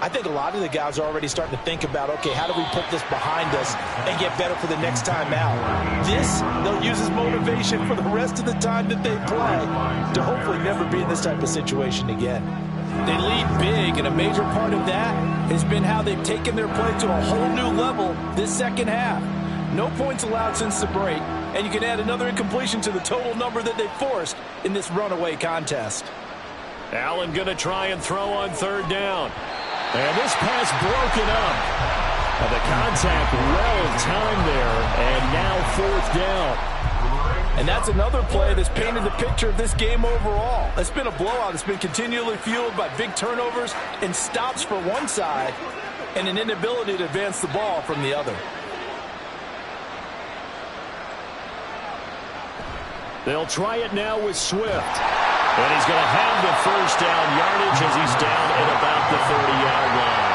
I think a lot of the guys are already starting to think about, okay, how do we put this behind us and get better for the next time out? This, they'll use as motivation for the rest of the time that they play to hopefully never be in this type of situation again. They lead big, and a major part of that has been how they've taken their play to a whole new level this second half. No points allowed since the break, and you can add another incompletion to the total number that they forced in this runaway contest. Allen going to try and throw on third down. And this pass broken up. And the contact well timed there, and now fourth down. And that's another play that's painted the picture of this game overall. It's been a blowout. It's been continually fueled by big turnovers and stops for one side and an inability to advance the ball from the other. They'll try it now with Swift. And he's going to have the first down yardage as he's down at about the 30-yard line.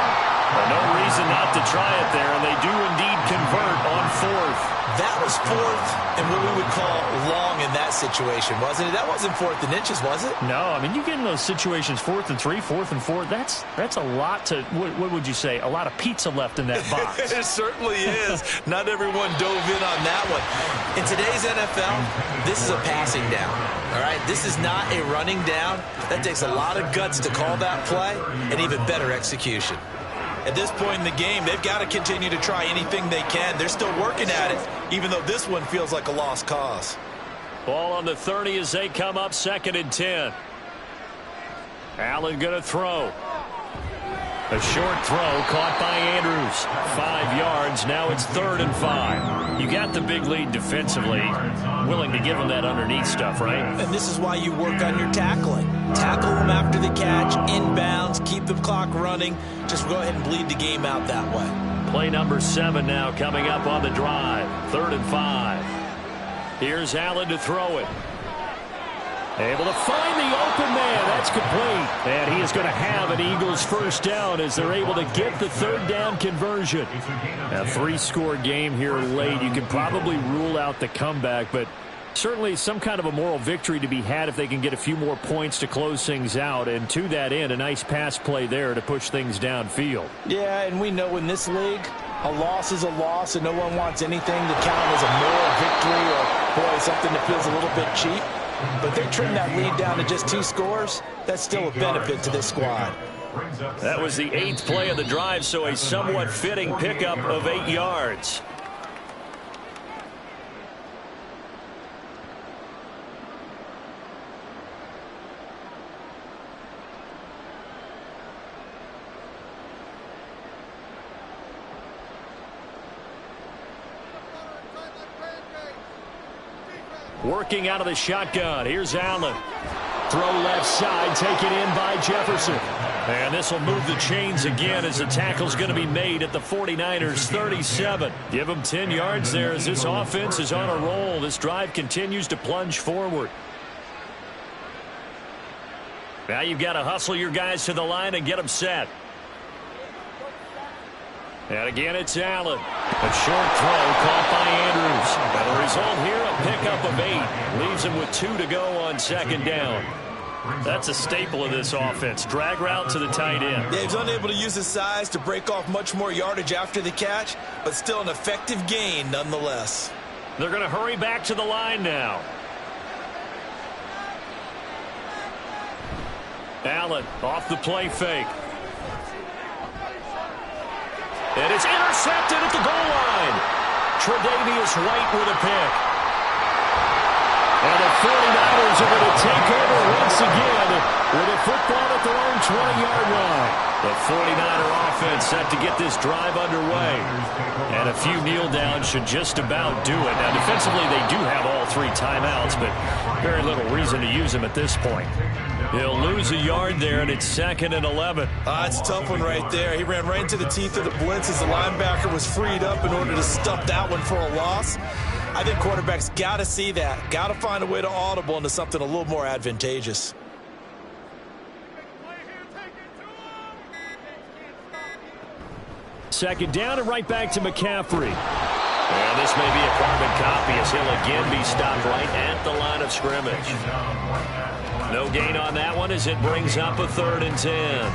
Well, no reason not to try it there, and they do indeed convert on fourth. That was fourth and what we would call long in that situation, wasn't it? That wasn't fourth and inches, was it? No, I mean, you get in those situations, 4th and 3, 4th and 4. That's a lot to, what would you say, a lot of pizza left in that box. It certainly is. Not everyone dove in on that one. In today's NFL, this is a passing down, all right? This is not a running down. That takes a lot of guts to call that play and even better execution. At this point in the game, they've got to continue to try anything they can. They're still working at it, even though this one feels like a lost cause. Ball on the 30 as they come up 2nd and 10. Allen going to throw. A short throw caught by Andrews. 5 yards. Now it's 3rd and 5. You got the big lead defensively. Willing to give them that underneath stuff, right? And this is why you work on your tackling. Tackle them after the catch, inbounds, keep the clock running. Just go ahead and bleed the game out that way. Play number 7 now coming up on the drive. 3rd and 5. Here's Allen to throw it. Able to find the open man. That's complete. And he is going to have an Eagles first down as they're able to get the 3rd down conversion. A 3-score game here late. You can probably rule out the comeback, but certainly some kind of a moral victory to be had if they can get a few more points to close things out. And to that end, a nice pass play there to push things downfield. Yeah, and we know in this league, a loss is a loss, and no one wants anything to count as a moral victory or, boy, something that feels a little bit cheap. But they trim that lead down to just 2 scores. That's still a benefit to this squad. That was the 8th play of the drive, so a somewhat fitting pickup of 8 yards. Working out of the shotgun. Here's Allen. Throw left side, taken in by Jefferson. And this will move the chains again as the tackle's going to be made at the 49ers 37. Give them 10 yards there as this offense is on a roll. This drive continues to plunge forward. Now you've got to hustle your guys to the line and get them set. And again, it's Allen. A short throw caught by Andrews. And the result here, a pickup of 8. Leaves him with 2 to go on 2nd down. That's a staple of this offense. Drag route to the tight end. Yeah, he's unable to use his size to break off much more yardage after the catch, but still an effective gain nonetheless. They're going to hurry back to the line now. Allen off the play fake. And it's intercepted at the goal line. Tre'Davious White with a pick. And the 49ers are going to take over once again with a football at their own 20-yard line. The 49er offense set to get this drive underway. And a few kneel downs should just about do it. Now, defensively, they do have all 3 timeouts, but very little reason to use them at this point. He'll lose a yard there, and it's 2nd and 11. It's a tough one right there. He ran right into the teeth of the blitz as the linebacker was freed up in order to stuff that one for a loss. I think quarterbacks got to see that. Got to find a way to audible into something a little more advantageous. Second down and right back to McCaffrey. And this may be a carbon copy as he'll again be stopped right at the line of scrimmage. No gain on that one as it brings up a 3rd and 10.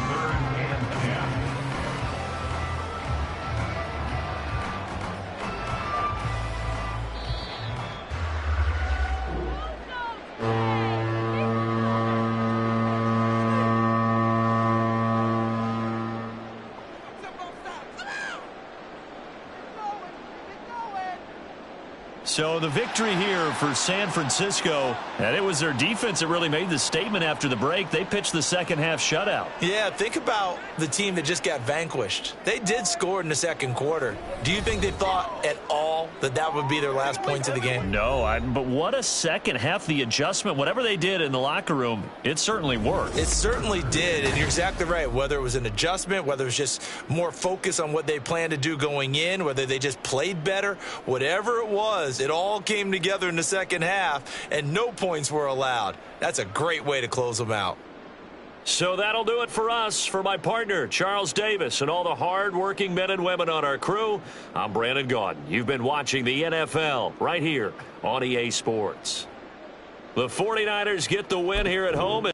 So the victory here for San Francisco, and it was their defense that really made the statement after the break. They pitched the second half shutout. Yeah, think about the team that just got vanquished. They did score in the second quarter. Do you think they thought at all that that would be their last points of the game? No, but what a second half. The adjustment, whatever they did in the locker room, it certainly worked. It certainly did, and you're exactly right. Whether it was an adjustment, whether it was just more focus on what they planned to do going in, whether they just played better, whatever it was, it all came together in the second half, and no points were allowed. That's a great way to close them out. So that'll do it for us. For my partner, Charles Davis, and all the hard-working men and women on our crew, I'm Brandon Gaudin. You've been watching the NFL right here on EA Sports. The 49ers get the win here at home.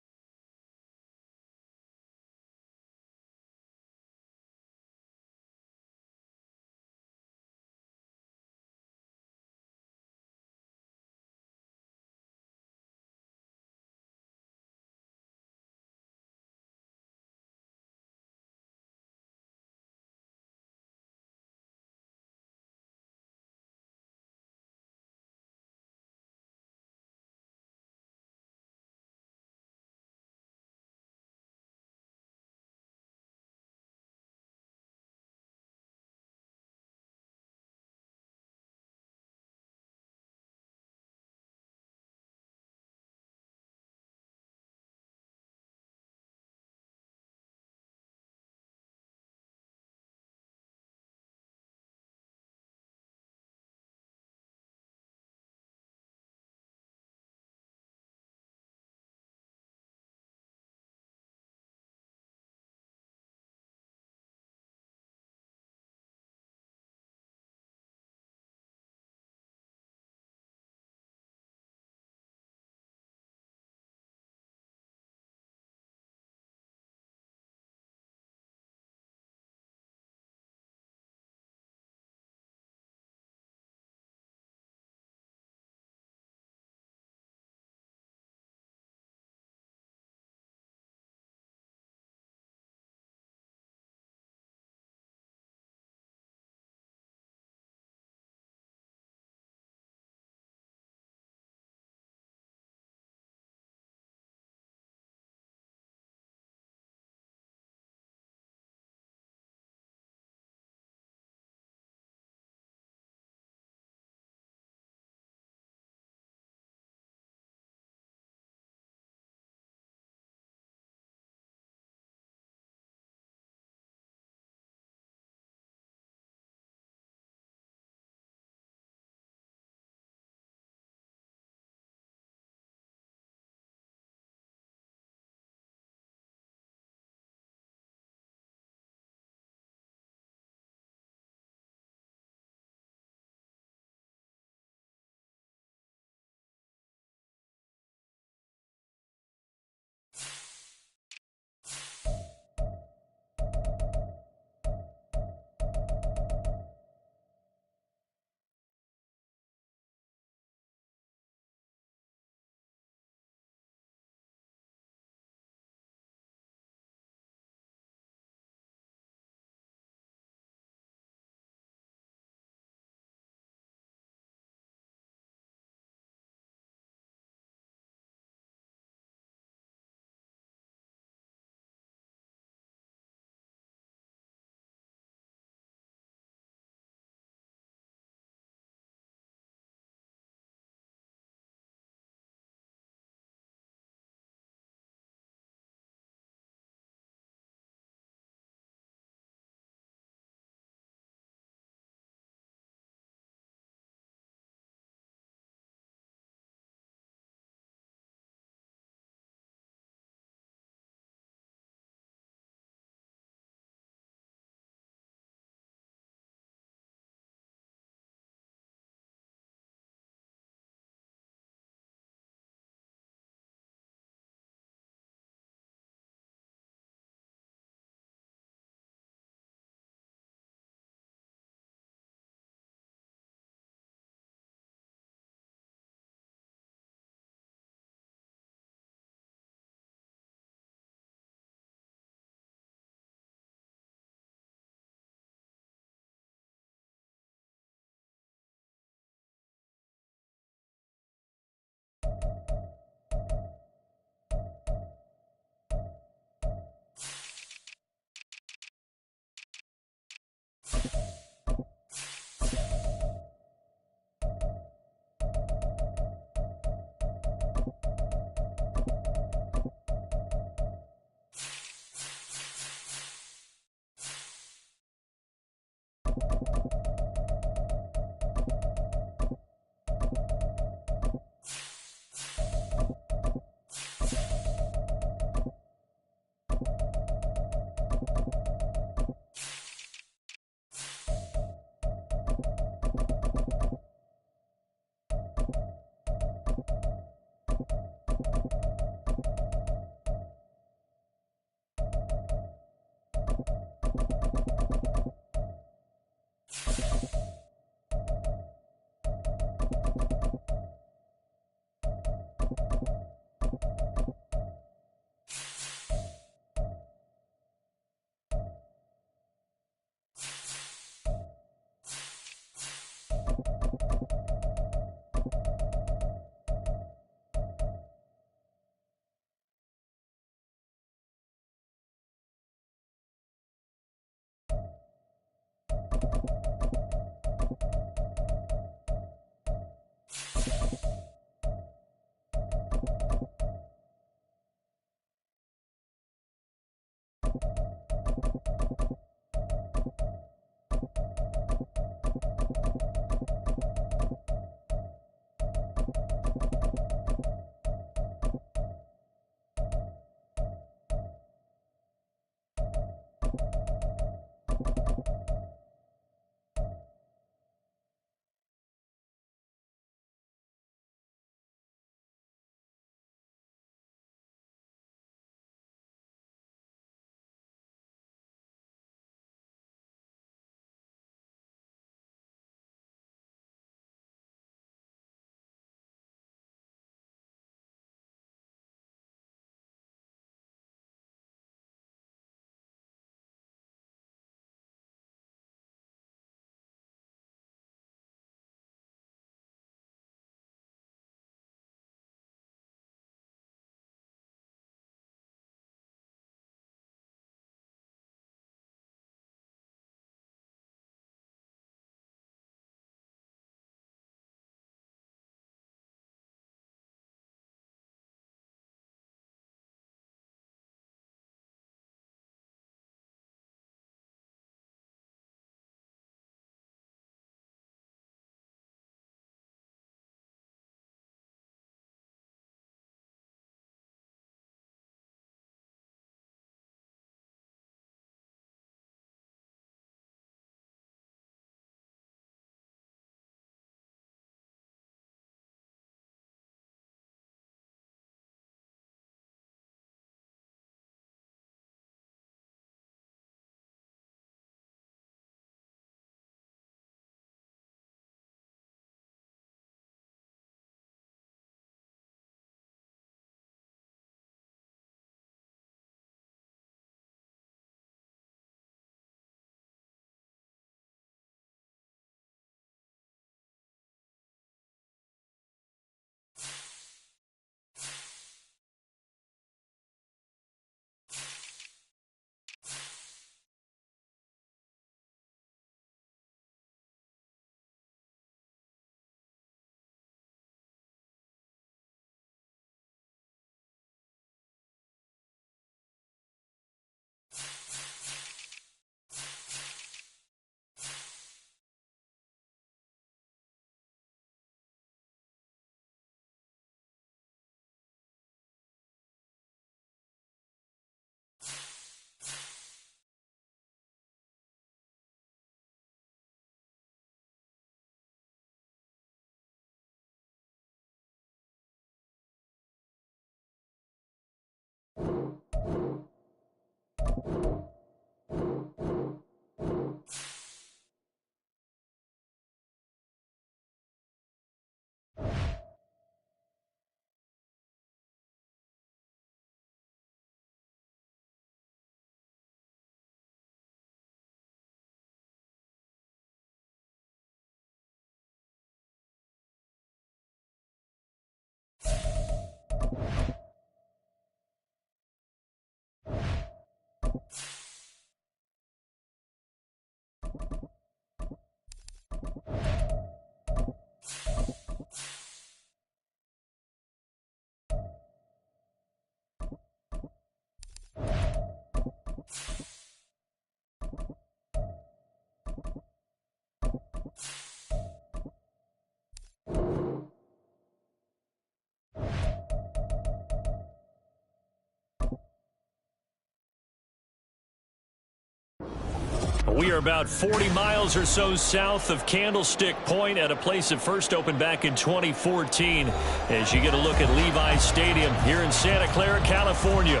We are about 40 miles or so south of Candlestick Point at a place that first opened back in 2014 as you get a look at Levi's Stadium here in Santa Clara, California.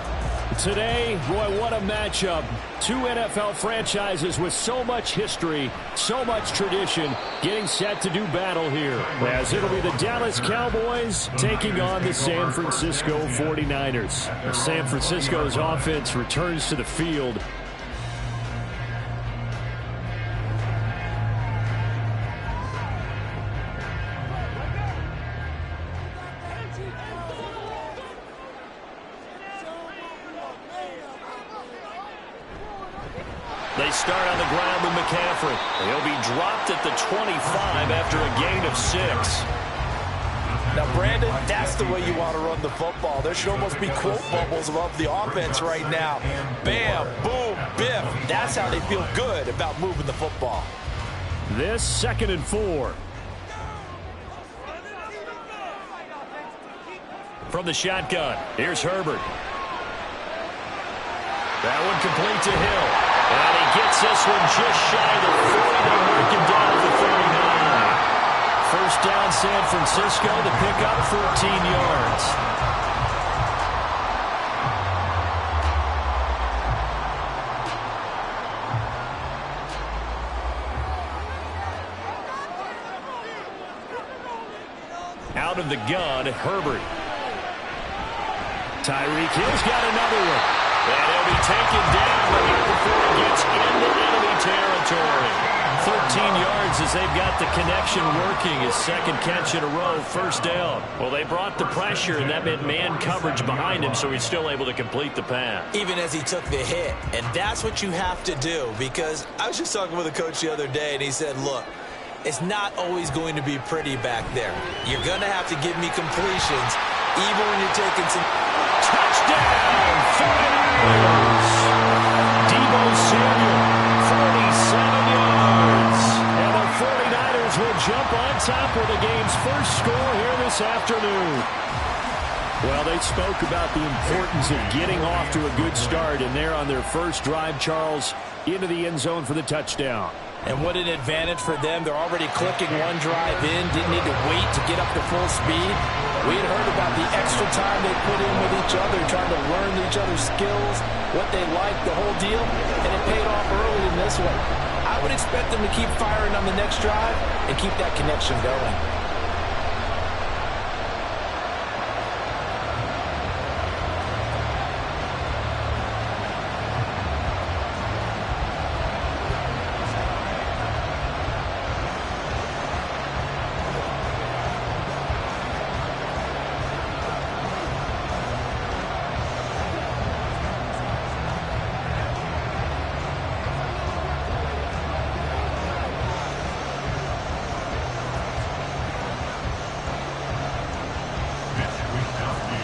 Today, boy, what a matchup. Two NFL franchises with so much history, so much tradition, getting set to do battle here. As it'll be the Dallas Cowboys taking on the San Francisco 49ers. San Francisco's offense returns to the field. They start on the ground with McCaffrey. He'll be dropped at the 25 after a gain of 6. Now, Brandon, that's the way you want to run the football. There should almost be quote bubbles above the offense right now. Bam, boom, biff. That's how they feel good about moving the football. This 2nd and 4. From the shotgun, here's Herbert. That one complete to Hill. And he gets this one just shy of the 40. They work him down to the 39. First down, San Francisco to pick up 14 yards. Out of the gun, Herbert. Tyreek Hill's got another one. And he'll be taken down, but not before he gets into enemy territory. 13 yards as they've got the connection working. His second catch in a row, first down. Well, they brought the pressure, and that meant man coverage behind him, so he's still able to complete the pass. Even as he took the hit. And that's what you have to do, because I was just talking with a coach the other day, and he said, look, it's not always going to be pretty back there. You're going to have to give me completions, even when you're taking some... Touchdown, 49ers. Deebo Samuel, 47 yards. And the 49ers will jump on top with the game's first score here this afternoon. Well, they spoke about the importance of getting off to a good start, and they're on their first drive, Charles, into the end zone for the touchdown. And what an advantage for them. They're already clicking one drive in. Didn't need to wait to get up to full speed. We had heard about the extra time they put in with each other, trying to learn each other's skills, what they like, the whole deal. And it paid off early in this one. I would expect them to keep firing on the next drive and keep that connection going.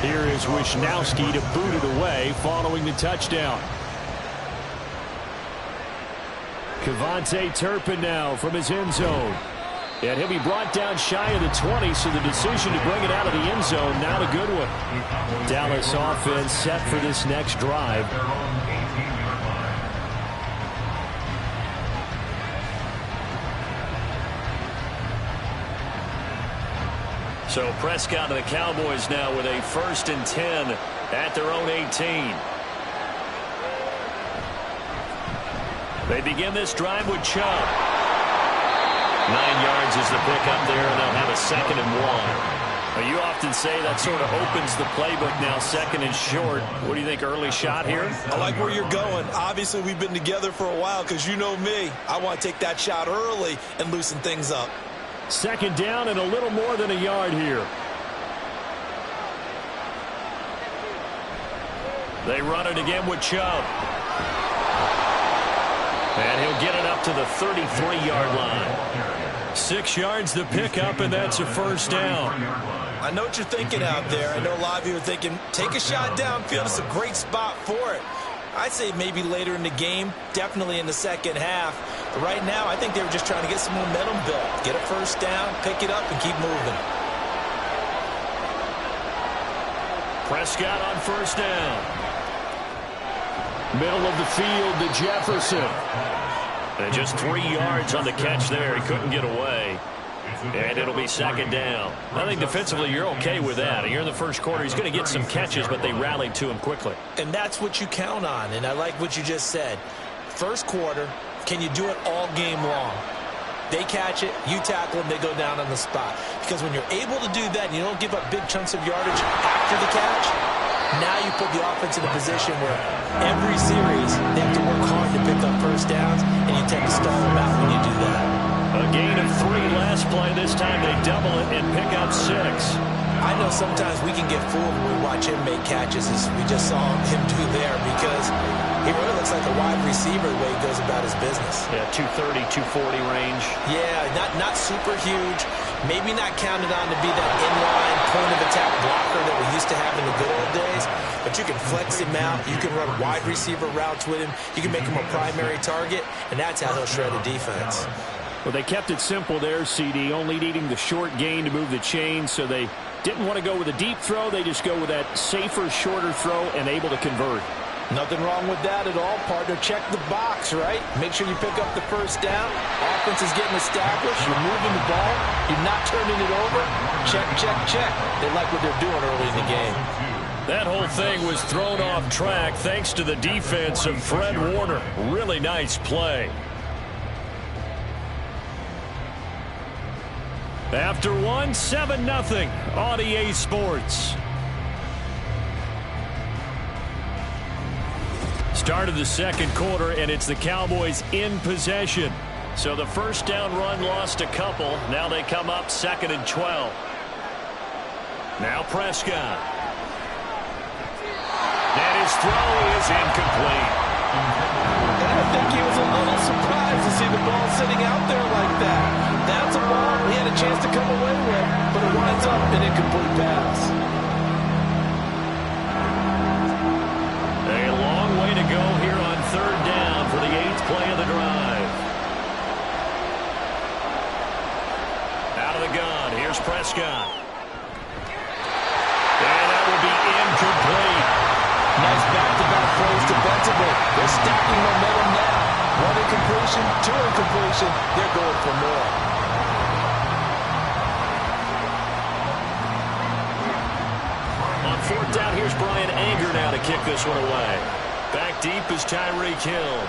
Here is Wishnowsky to boot it away following the touchdown. KaVontae Turpin now from his end zone. And he'll be brought down shy of the 20, so the decision to bring it out of the end zone, not a good one. Dallas offense set for this next drive. So Prescott and the Cowboys now with a 1st and 10 at their own 18. They begin this drive with Chubb. 9 yards is the pickup there, and they'll have a 2nd and 1. Well, you often say that sort of opens the playbook now, 2nd and short. What do you think, early shot here? I like where you're going. Obviously, we've been together for a while because you know me. I want to take that shot early and loosen things up. 2nd down and a little more than a yard here. They run it again with Chubb. And he'll get it up to the 33-yard line. 6 yards the pickup, and that's a first down. I know what you're thinking out there. I know a lot of you are thinking, take a shot downfield. It's a great spot for it. I'd say maybe later in the game, definitely in the second half. But right now, I think they were just trying to get some momentum built. Get a first down, pick it up, and keep moving. Prescott on first down. Middle of the field to Jefferson. And just 3 yards on the catch there. He couldn't get away. And it'll be 2nd down. I think defensively you're okay with that. Here in the first quarter, he's going to get some catches, but they rallied to him quickly. And that's what you count on, and I like what you just said. First quarter, can you do it all game long? They catch it, you tackle them, they go down on the spot. Because when you're able to do that and you don't give up big chunks of yardage after the catch, now you put the offense in a position where every series they have to work hard to pick up first downs, and you tend to stall them out when you do that. A gain of 3 last play. This time they double it and pick up 6. I know sometimes we can get fooled when we watch him make catches, as we just saw him do there, because he really looks like a wide receiver the way he goes about his business. Yeah, 230, 240 range. Yeah, not super huge. Maybe not counted on to be that inline point-of-attack blocker that we used to have in the good old days, but you can flex him out. You can run wide receiver routes with him. You can make him a primary target, and that's how he'll shred a defense. Well, they kept it simple there, CD, only needing the short gain to move the chain, so they didn't want to go with a deep throw. They just go with that safer, shorter throw and able to convert. Nothing wrong with that at all, partner. Check the box, right? Make sure you pick up the first down. Offense is getting established. You're moving the ball. You're not turning it over. Check, check, check. They like what they're doing early in the game. That whole thing was thrown off track thanks to the defense of Fred Warner. Really nice play. After one, 7-0 on EA Sports. Start of the second quarter, and it's the Cowboys in possession. So the first down run lost a couple. Now they come up 2nd and 12. Now Prescott. And his throw is incomplete. And I think he was a little surprised to see the ball sitting out there like that. That's a ball he had a chance to come away with, but it winds up an incomplete pass. A long way to go here on 3rd down for the 8th play of the drive. Out of the gun, here's Prescott. And that will be incomplete. Nice back-to-back plays defensively. They're stacking momentum now. 1 incompletion, 2 incompletion. They're going for more. On 4th down, here's Brian Anger now to kick this one away. Back deep is Tyreek Hill.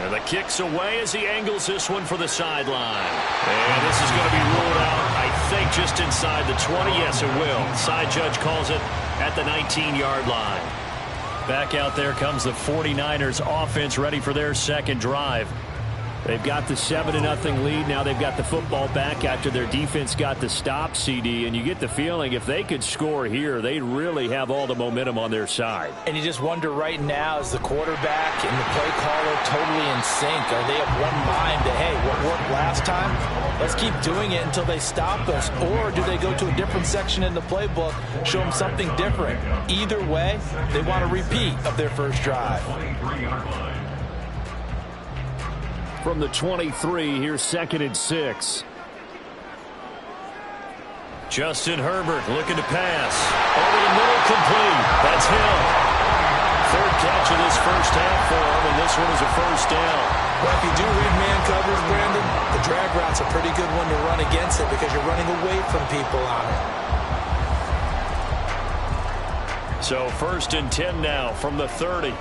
And the kick's away as he angles this one for the sideline. And this is going to be ruled out, I think, just inside the 20. Yes, it will. Side judge calls it at the 19-yard line. Back out there comes the 49ers offense ready for their second drive. They've got the 7-0 lead. Now they've got the football back after their defense got the stop, CD. And you get the feeling if they could score here, they really have all the momentum on their side. And you just wonder right now, is the quarterback and the play caller totally in sync? Are they of one mind that, hey, what worked last time? Let's keep doing it until they stop us. Or do they go to a different section in the playbook, show them something different? Either way, they want a repeat of their first drive. From the 23, here's 2nd and 6. Justin Herbert looking to pass. Over the middle, complete. That's Hill. 3rd catch of this first half for him, and this one is a first down. Well, if you do read man coverage, Brandon, the drag route's a pretty good one to run against it because you're running away from people on it. So 1st and 10 now from the 30.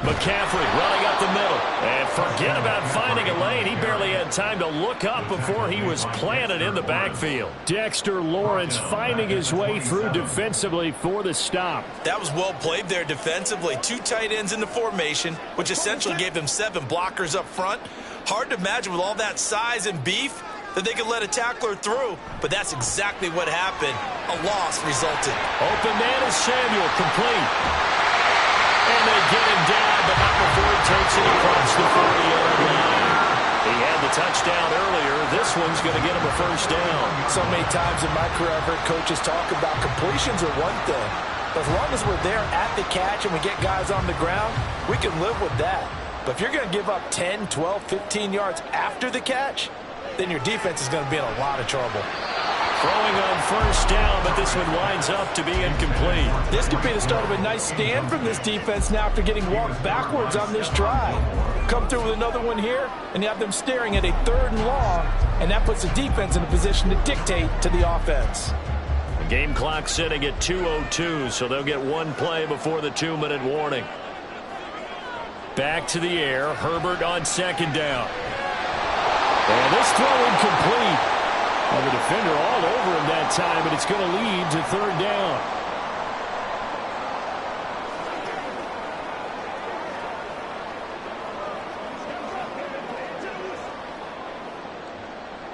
McCaffrey running up the middle. And forget about finding a lane. He barely had time to look up before he was planted in the backfield. Dexter Lawrence finding his way through defensively for the stop. That was well played there defensively. 2 tight ends in the formation, which essentially gave them 7 blockers up front. Hard to imagine with all that size and beef that they could let a tackler through, but that's exactly what happened. A loss resulted. Open man is Samuel, complete. And they get him down, but not before he takes it across the 40-yard line. He had the touchdown earlier. This one's going to get him a first down. So many times in my career I've heard coaches talk about completions are one thing. But as long as we're there at the catch and we get guys on the ground, we can live with that. But if you're going to give up 10, 12, 15 yards after the catch, then your defense is going to be in a lot of trouble. Throwing on first down, but this one winds up to be incomplete. This could be the start of a nice stand from this defense now after getting walked backwards on this drive. Come through with another one here, and you have them staring at a 3rd and long, and that puts the defense in a position to dictate to the offense. The game clock sitting at 2:02, so they'll get 1 play before the 2-minute warning. Back to the air, Herbert on 2nd down. And this throw incomplete. Well, the defender all over him that time, but it's going to lead to 3rd down.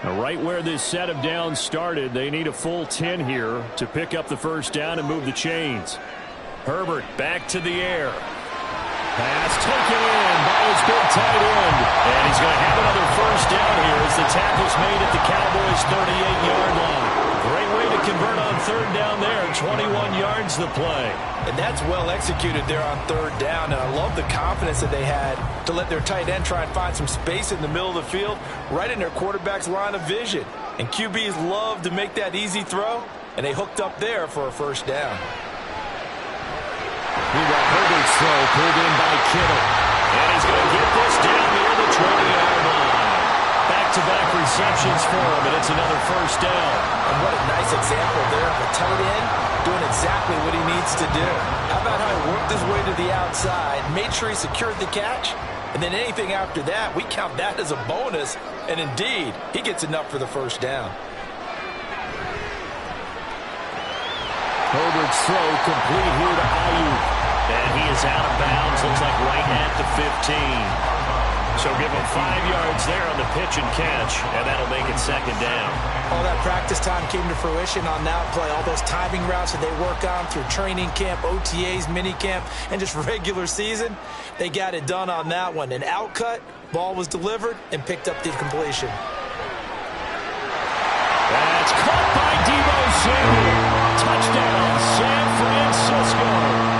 Right where this set of downs started, they need a full 10 here to pick up the first down and move the chains. Herbert back to the air. Pass taken in by his big tight end. And he's going to have another first down here as the tackle's made at the Cowboys' 38-yard line. Great way to convert on third down there. 21 yards the play. And that's well executed there on third down. And I love the confidence that they had to let their tight end try and find some space in the middle of the field, right in their quarterback's line of vision. And QBs love to make that easy throw, and they hooked up there for a first down. Herbert's throw pulled in by Kittle. And he's going to get this down near the 20-yard line. Back-to-back receptions for him, and it's another first down. And what a nice example there of a tight end doing exactly what he needs to do. How about how he worked his way to the outside, made sure he secured the catch, and then anything after that, we count that as a bonus. And indeed, he gets enough for the first down. Herbert's throw complete here to Ayuk. And he is out of bounds, looks like right at the 15. So give him 5 yards there on the pitch and catch, and that'll make it second down. All that practice time came to fruition on that play. All those timing routes that they work on through training camp, OTAs, minicamp, and just regular season, they got it done on that one. An outcut, ball was delivered, and picked up the completion. That's caught by Deebo Samuel. Touchdown, San Francisco.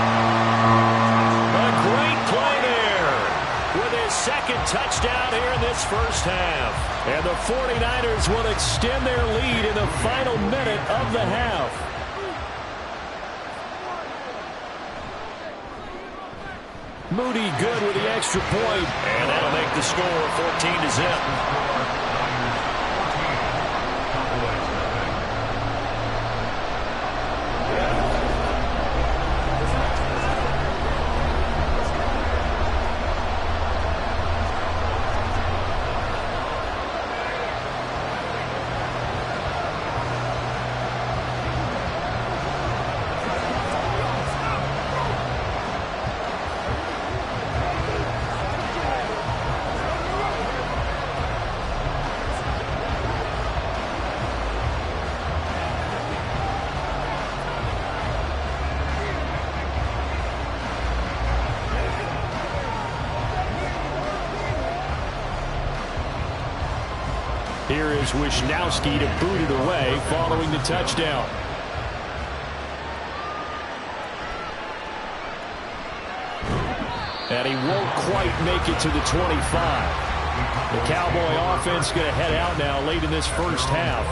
Second touchdown here in this first half. And the 49ers will extend their lead in the final minute of the half. Moody good with the extra point. And that'll make the score 14-0. Here is Wisnowski to boot it away following the touchdown. And he won't quite make it to the 25. The Cowboy offense going to head out now late in this first half.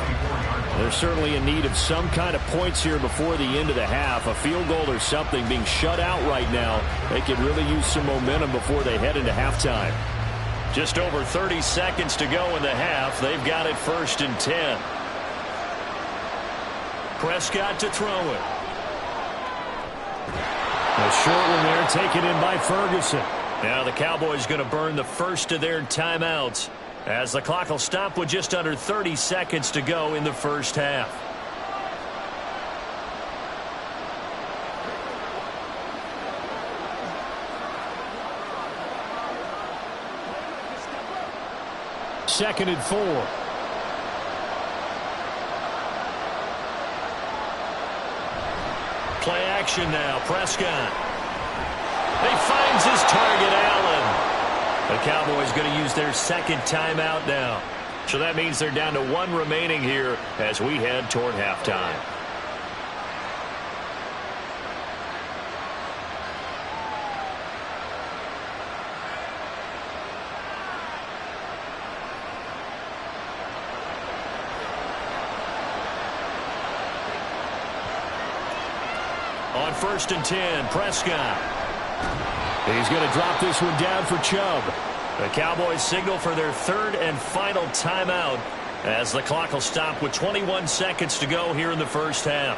They're certainly in need of some kind of points here before the end of the half. A field goal or something. Being shut out right now, they could really use some momentum before they head into halftime. Just over 30 seconds to go in the half. They've got it 1st and 10. Prescott to throw it. A short one there taken in by Ferguson. Now the Cowboys going to burn the first of their timeouts as the clock will stop with just under 30 seconds to go in the first half. Second and 4. Play action now. Prescott. He finds his target, Allen. The Cowboys going to use their second timeout now. So that means they're down to 1 remaining here as we head toward halftime. On 1st and 10, Prescott. He's going to drop this one down for Chubb. The Cowboys signal for their 3rd and final timeout as the clock will stop with 21 seconds to go here in the first half.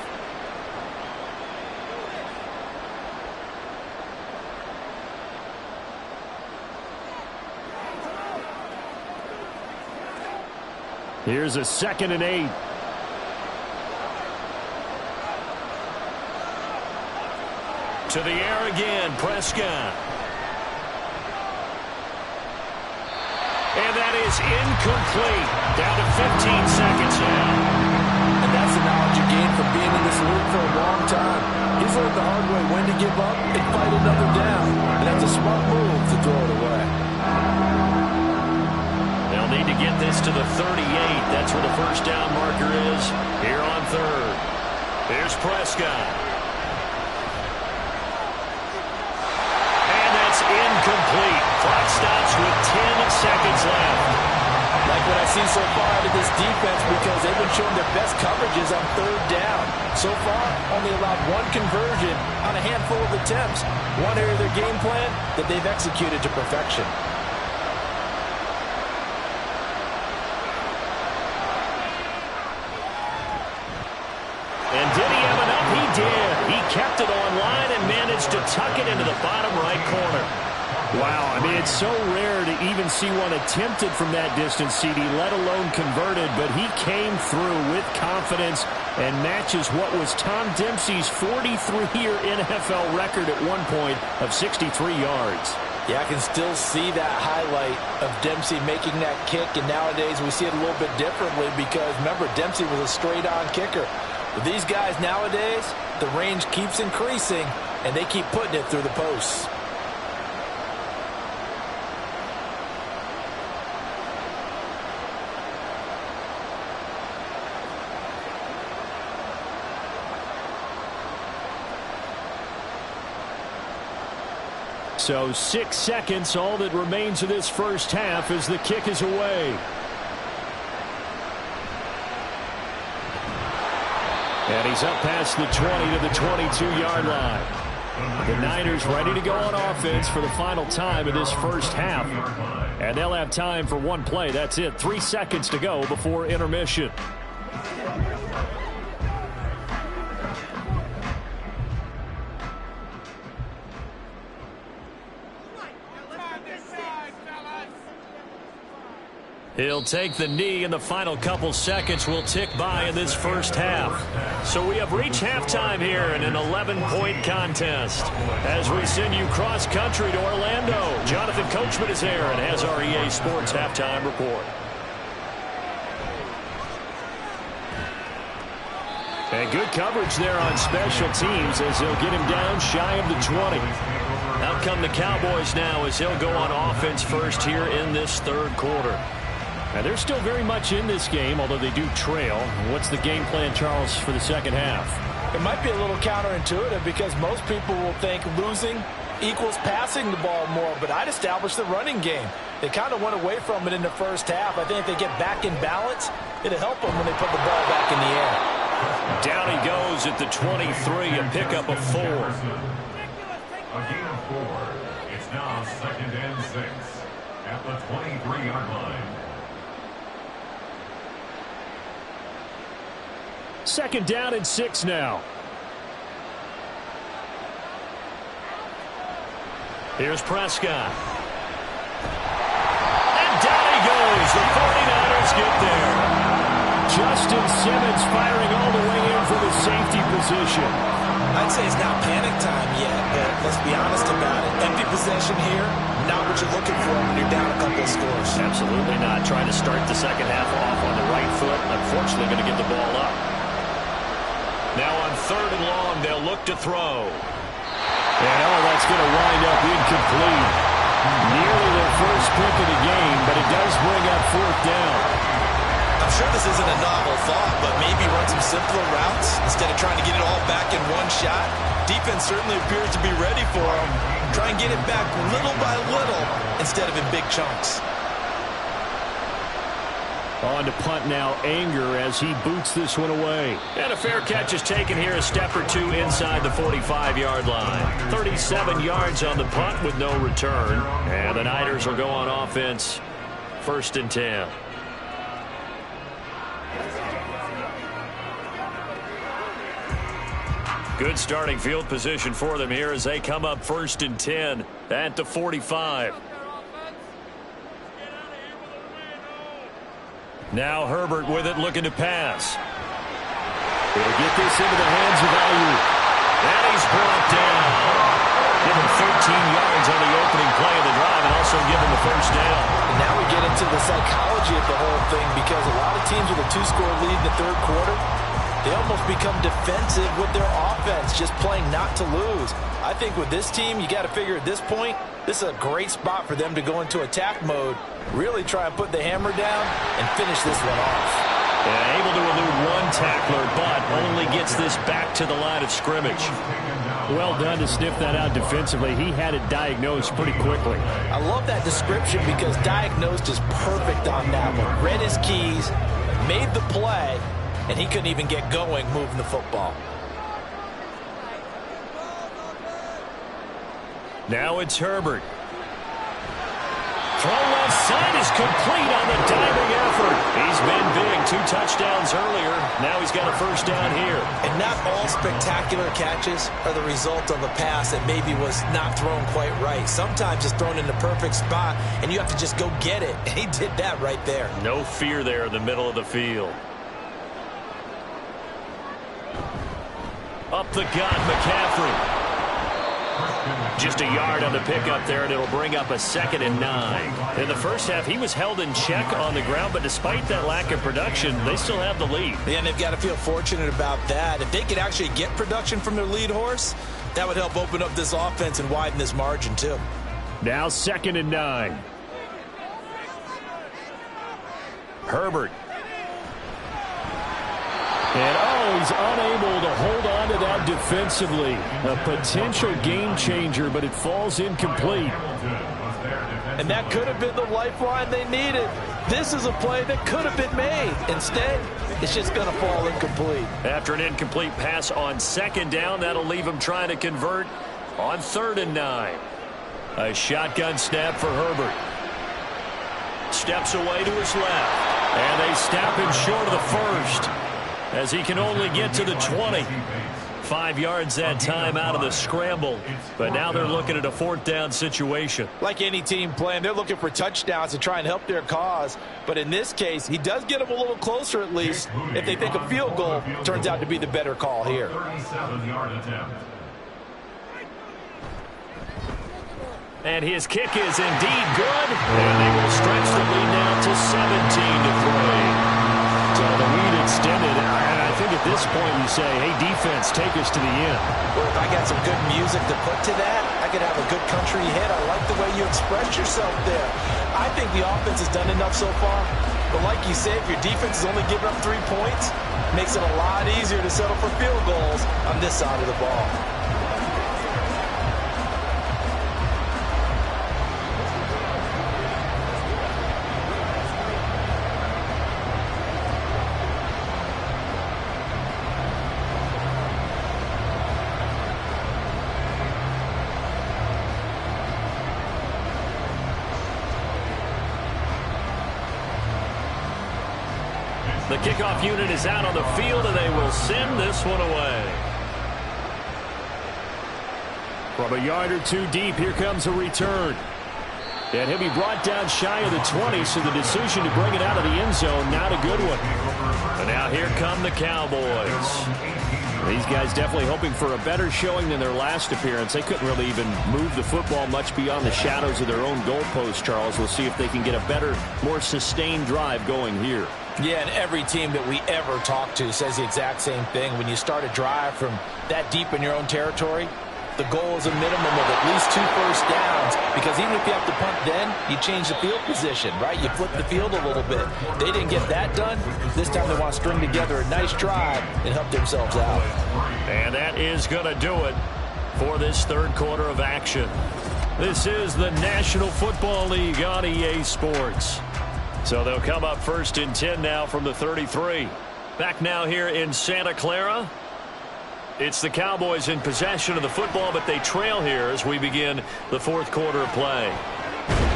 Here's a 2nd and 8. To the air again, Prescott. And that is incomplete. Down to 15 seconds now. And that's the knowledge you gain from being in this league for a long time. He's learned the hard way when to give up and fight another down. And that's a smart move to throw it away. They'll need to get this to the 38. That's where the first down marker is here on third. Here's Prescott. And that's incomplete. Clock stops with 10 seconds left. Like what I've seen so far out of this defense, because they've been showing their best coverages on third down. So far, only allowed one conversion on a handful of attempts. One area of their game plan that they've executed to perfection. And did he have enough? He did. He kept it on line and managed to tuck it into the bottom right corner. Wow, I mean, it's so rare to even see one attempted from that distance, CD, let alone converted, but he came through with confidence and matches what was Tom Dempsey's 43-year NFL record at one point of 63 yards. Yeah, I can still see that highlight of Dempsey making that kick, and nowadays we see it a little bit differently because, remember, Dempsey was a straight-on kicker. With these guys nowadays, the range keeps increasing, and they keep putting it through the posts. So 6 seconds, all that remains of this first half as the kick is away. And he's up past the 20 to the 22-yard line. The Niners ready to go on offense for the final time of this first half. And they'll have time for one play. That's it. 3 seconds to go before intermission. He'll take the knee, and the final couple seconds will tick by in this first half. So we have reached halftime here in an 11-point contest. As we send you cross-country to Orlando, Jonathan Coachman is there and has our EA Sports halftime report. And good coverage there on special teams as they'll get him down shy of the 20. Out come the Cowboys now as he'll go on offense first here in this third quarter. Now, they're still very much in this game, although they do trail. What's the game plan, Charles, for the second half? It might be a little counterintuitive because most people will think losing equals passing the ball more, but I'd establish the running game. They kind of went away from it in the first half. I think if they get back in balance, it'll help them when they put the ball back in the air. Down he goes at the 23, a pickup of 4. A gain of 4. It's now 2nd and 6 at the 23-yard line. Second down and 6 now. Here's Prescott. And down he goes. The 49ers get there. Justin Simmons firing all the way in for the safety position. I'd say it's not panic time yet, but let's be honest about it. Empty possession here, not what you're looking for when you're down a couple of scores. Absolutely not. Trying to start the second half off on the right foot. Unfortunately, going to get the ball up. Now on 3rd and long, they'll look to throw. And all that's going to wind up incomplete. Nearly their first pick of the game, but it does bring up 4th down. I'm sure this isn't a novel thought, but maybe run some simpler routes instead of trying to get it all back in one shot. Defense certainly appears to be ready for them. Try and get it back little by little instead of in big chunks. On to punt now, Anger as he boots this one away. And a fair catch is taken here, a step or two inside the 45-yard line. 37 yards on the punt with no return. And the Niners will go on offense, 1st and 10. Good starting field position for them here as they come up 1st and 10 at the 45. Now Herbert with it, looking to pass. He'll get this into the hands of Ayuk. And he's brought down. Give him 13 yards on the opening play of the drive and also give him the first down. And now we get into the psychology of the whole thing, because a lot of teams with a 2-score lead in the third quarter, they almost become defensive with their offense, just playing not to lose. I think with this team, you got to figure at this point, this is a great spot for them to go into attack mode, really try and put the hammer down and finish this one off. Yeah, able to elude one tackler, but only gets this back to the line of scrimmage. Well done to sniff that out defensively. He had it diagnosed pretty quickly. I love that description, because diagnosed is perfect on that one. Read his keys, made the play, and he couldn't even get going moving the football. Now it's Herbert. Throw left side is complete on the diving effort. He's been big. 2 touchdowns earlier. Now he's got a first down here. And not all spectacular catches are the result of a pass that maybe was not thrown quite right. Sometimes it's thrown in the perfect spot, and you have to just go get it. And he did that right there. No fear there in the middle of the field. Up the gut, McCaffrey. Just a yard on the pickup there, and it'll bring up a 2nd and 9. In the first half, he was held in check on the ground, but despite that lack of production, they still have the lead. Yeah, and they've got to feel fortunate about that. If they could actually get production from their lead horse, that would help open up this offense and widen this margin too. Now 2nd and 9. Herbert. And, he's unable to hold on to that defensively. A potential game changer, but it falls incomplete. And that could have been the lifeline they needed. This is a play that could have been made. Instead, it's just going to fall incomplete. After an incomplete pass on 2nd down, that'll leave him trying to convert on 3rd and 9. A shotgun snap for Herbert. Steps away to his left. And they snap him short of the first, as he can only get to the 20. 5 yards that time out of the scramble, but now they're looking at a 4th down situation. Like any team playing, they're looking for touchdowns to try and help their cause. But in this case, he does get them a little closer at least. If they think a field goal turns out to be the better call here. 37-yard attempt. And his kick is indeed good, and they will stretch the lead now to 17-3. So the lead extended, and I think at this point you say, hey, defense, take us to the end. Well, if I got some good music to put to that, I could have a good country hit. I like the way you express yourself there. I think the offense has done enough so far, but like you said, if your defense is only giving up 3 points, it makes it a lot easier to settle for field goals on this side of the ball. The kickoff unit is out on the field, and they will send this one away. From a yard or 2 deep, here comes a return. And he'll be brought down shy of the 20, so the decision to bring it out of the end zone, not a good one. And now here come the Cowboys. These guys definitely hoping for a better showing than their last appearance. They couldn't really even move the football much beyond the shadows of their own goalpost, Charles. We'll see if they can get a better, more sustained drive going here. Yeah, and every team that we ever talk to says the exact same thing. When you start a drive from that deep in your own territory, the goal is a minimum of at least 2 first downs, because even if you have to punt then, you change the field position, right? You flip the field a little bit. They didn't get that done. This time they want to string together a nice drive and help themselves out. And that is going to do it for this third quarter of action. This is the National Football League on EA Sports. So they'll come up 1st and 10 now from the 33. Back now here in Santa Clara. It's the Cowboys in possession of the football, but they trail here as we begin the 4th quarter of play.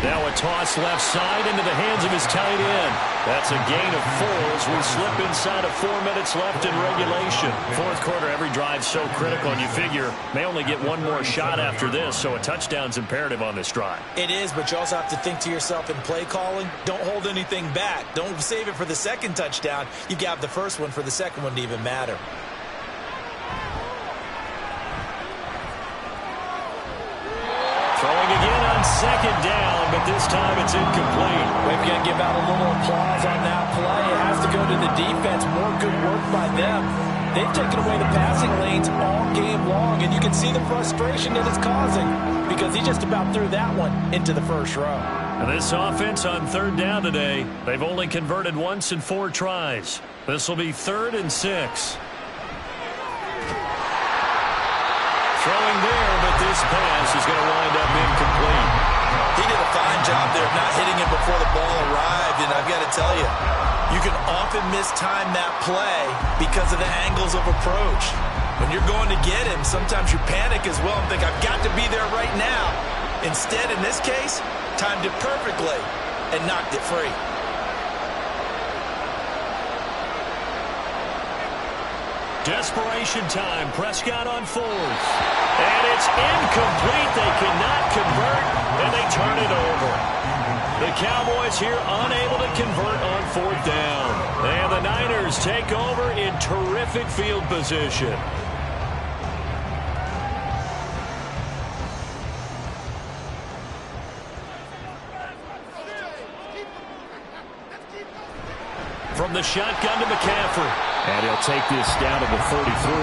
Now a toss left side into the hands of his tight end. That's a gain of 4 as we slip inside of 4 minutes left in regulation. 4th quarter, every drive so critical, and you figure may only get one more shot after this, so a touchdown's imperative on this drive. It is, but you also have to think to yourself in play calling, don't hold anything back. Don't save it for the 2nd touchdown. You got the first one for the 2nd one to even matter. on second down, but this time it's incomplete. We've got to give out a little applause on that play. It has to go to the defense. More good work by them. They've taken away the passing lanes all game long, and you can see the frustration that it's causing because he just about threw that one into the first row. And this offense on third down today, they've only converted once in 4 tries. This will be 3rd and 6. Throwing there, but this pass is going to wind up incomplete. He did a fine job there of not hitting him before the ball arrived, and I've got to tell you, you can often mistime that play because of the angles of approach. When you're going to get him, sometimes you panic as well and think, I've got to be there right now. Instead, in this case, timed it perfectly and knocked it free. Desperation time. Prescott on 4th. And it's incomplete. They cannot convert, and they turn it over. The Cowboys here unable to convert on 4th down. And the Niners take over in terrific field position. From the shotgun to McCaffrey. And he'll take this down to the 33.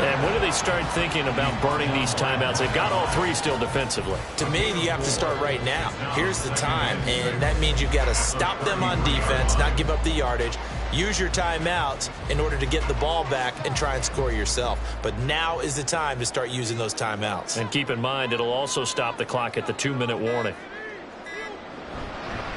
And when do they start thinking about burning these timeouts? They've got all 3 still defensively. To me, you have to start right now. Here's the time, and that means you've got to stop them on defense, not give up the yardage, use your timeouts in order to get the ball back and try and score yourself. But now is the time to start using those timeouts. And keep in mind, it'll also stop the clock at the 2-minute warning.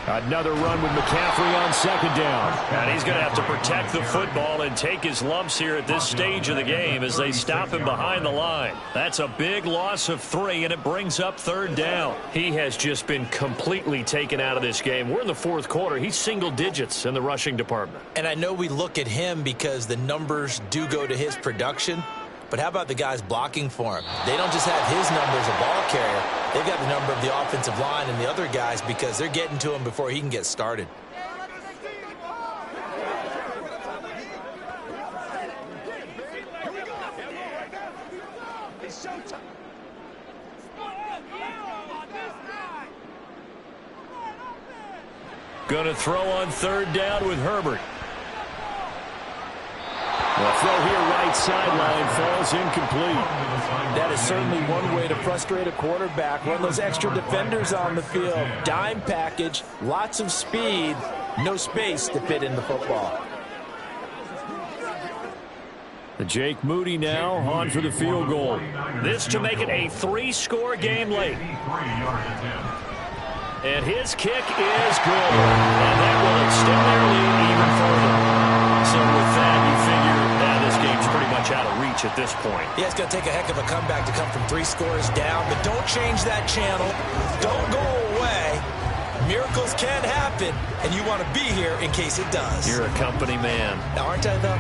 Another run with McCaffrey on second down. And he's going to have to protect the football and take his lumps here at this stage of the game as they stop him behind the line. That's a big loss of 3, and it brings up 3rd down. He has just been completely taken out of this game. We're in the 4th quarter. He's single digits in the rushing department. And I know we look at him because the numbers do go to his production. But how about the guys blocking for him? They don't just have his number as a ball carrier. They've got the number of the offensive line and the other guys because they're getting to him before he can get started. Going to throw on 3rd down with Herbert. The throw here right sideline falls incomplete. That is certainly one way to frustrate a quarterback. Run those extra defenders on the field. Dime package, lots of speed, no space to fit in the football. The Jake Moody now on for the field goal. This to make it a 3-score game late. And his kick is good. And that will extend their lead even further. So with that, you figure this game's pretty much out of reach at this point. Yeah, it's going to take a heck of a comeback to come from 3 scores down. But don't change that channel. Don't go away. Miracles can happen, and you want to be here in case it does. You're a company man. Aren't I, though?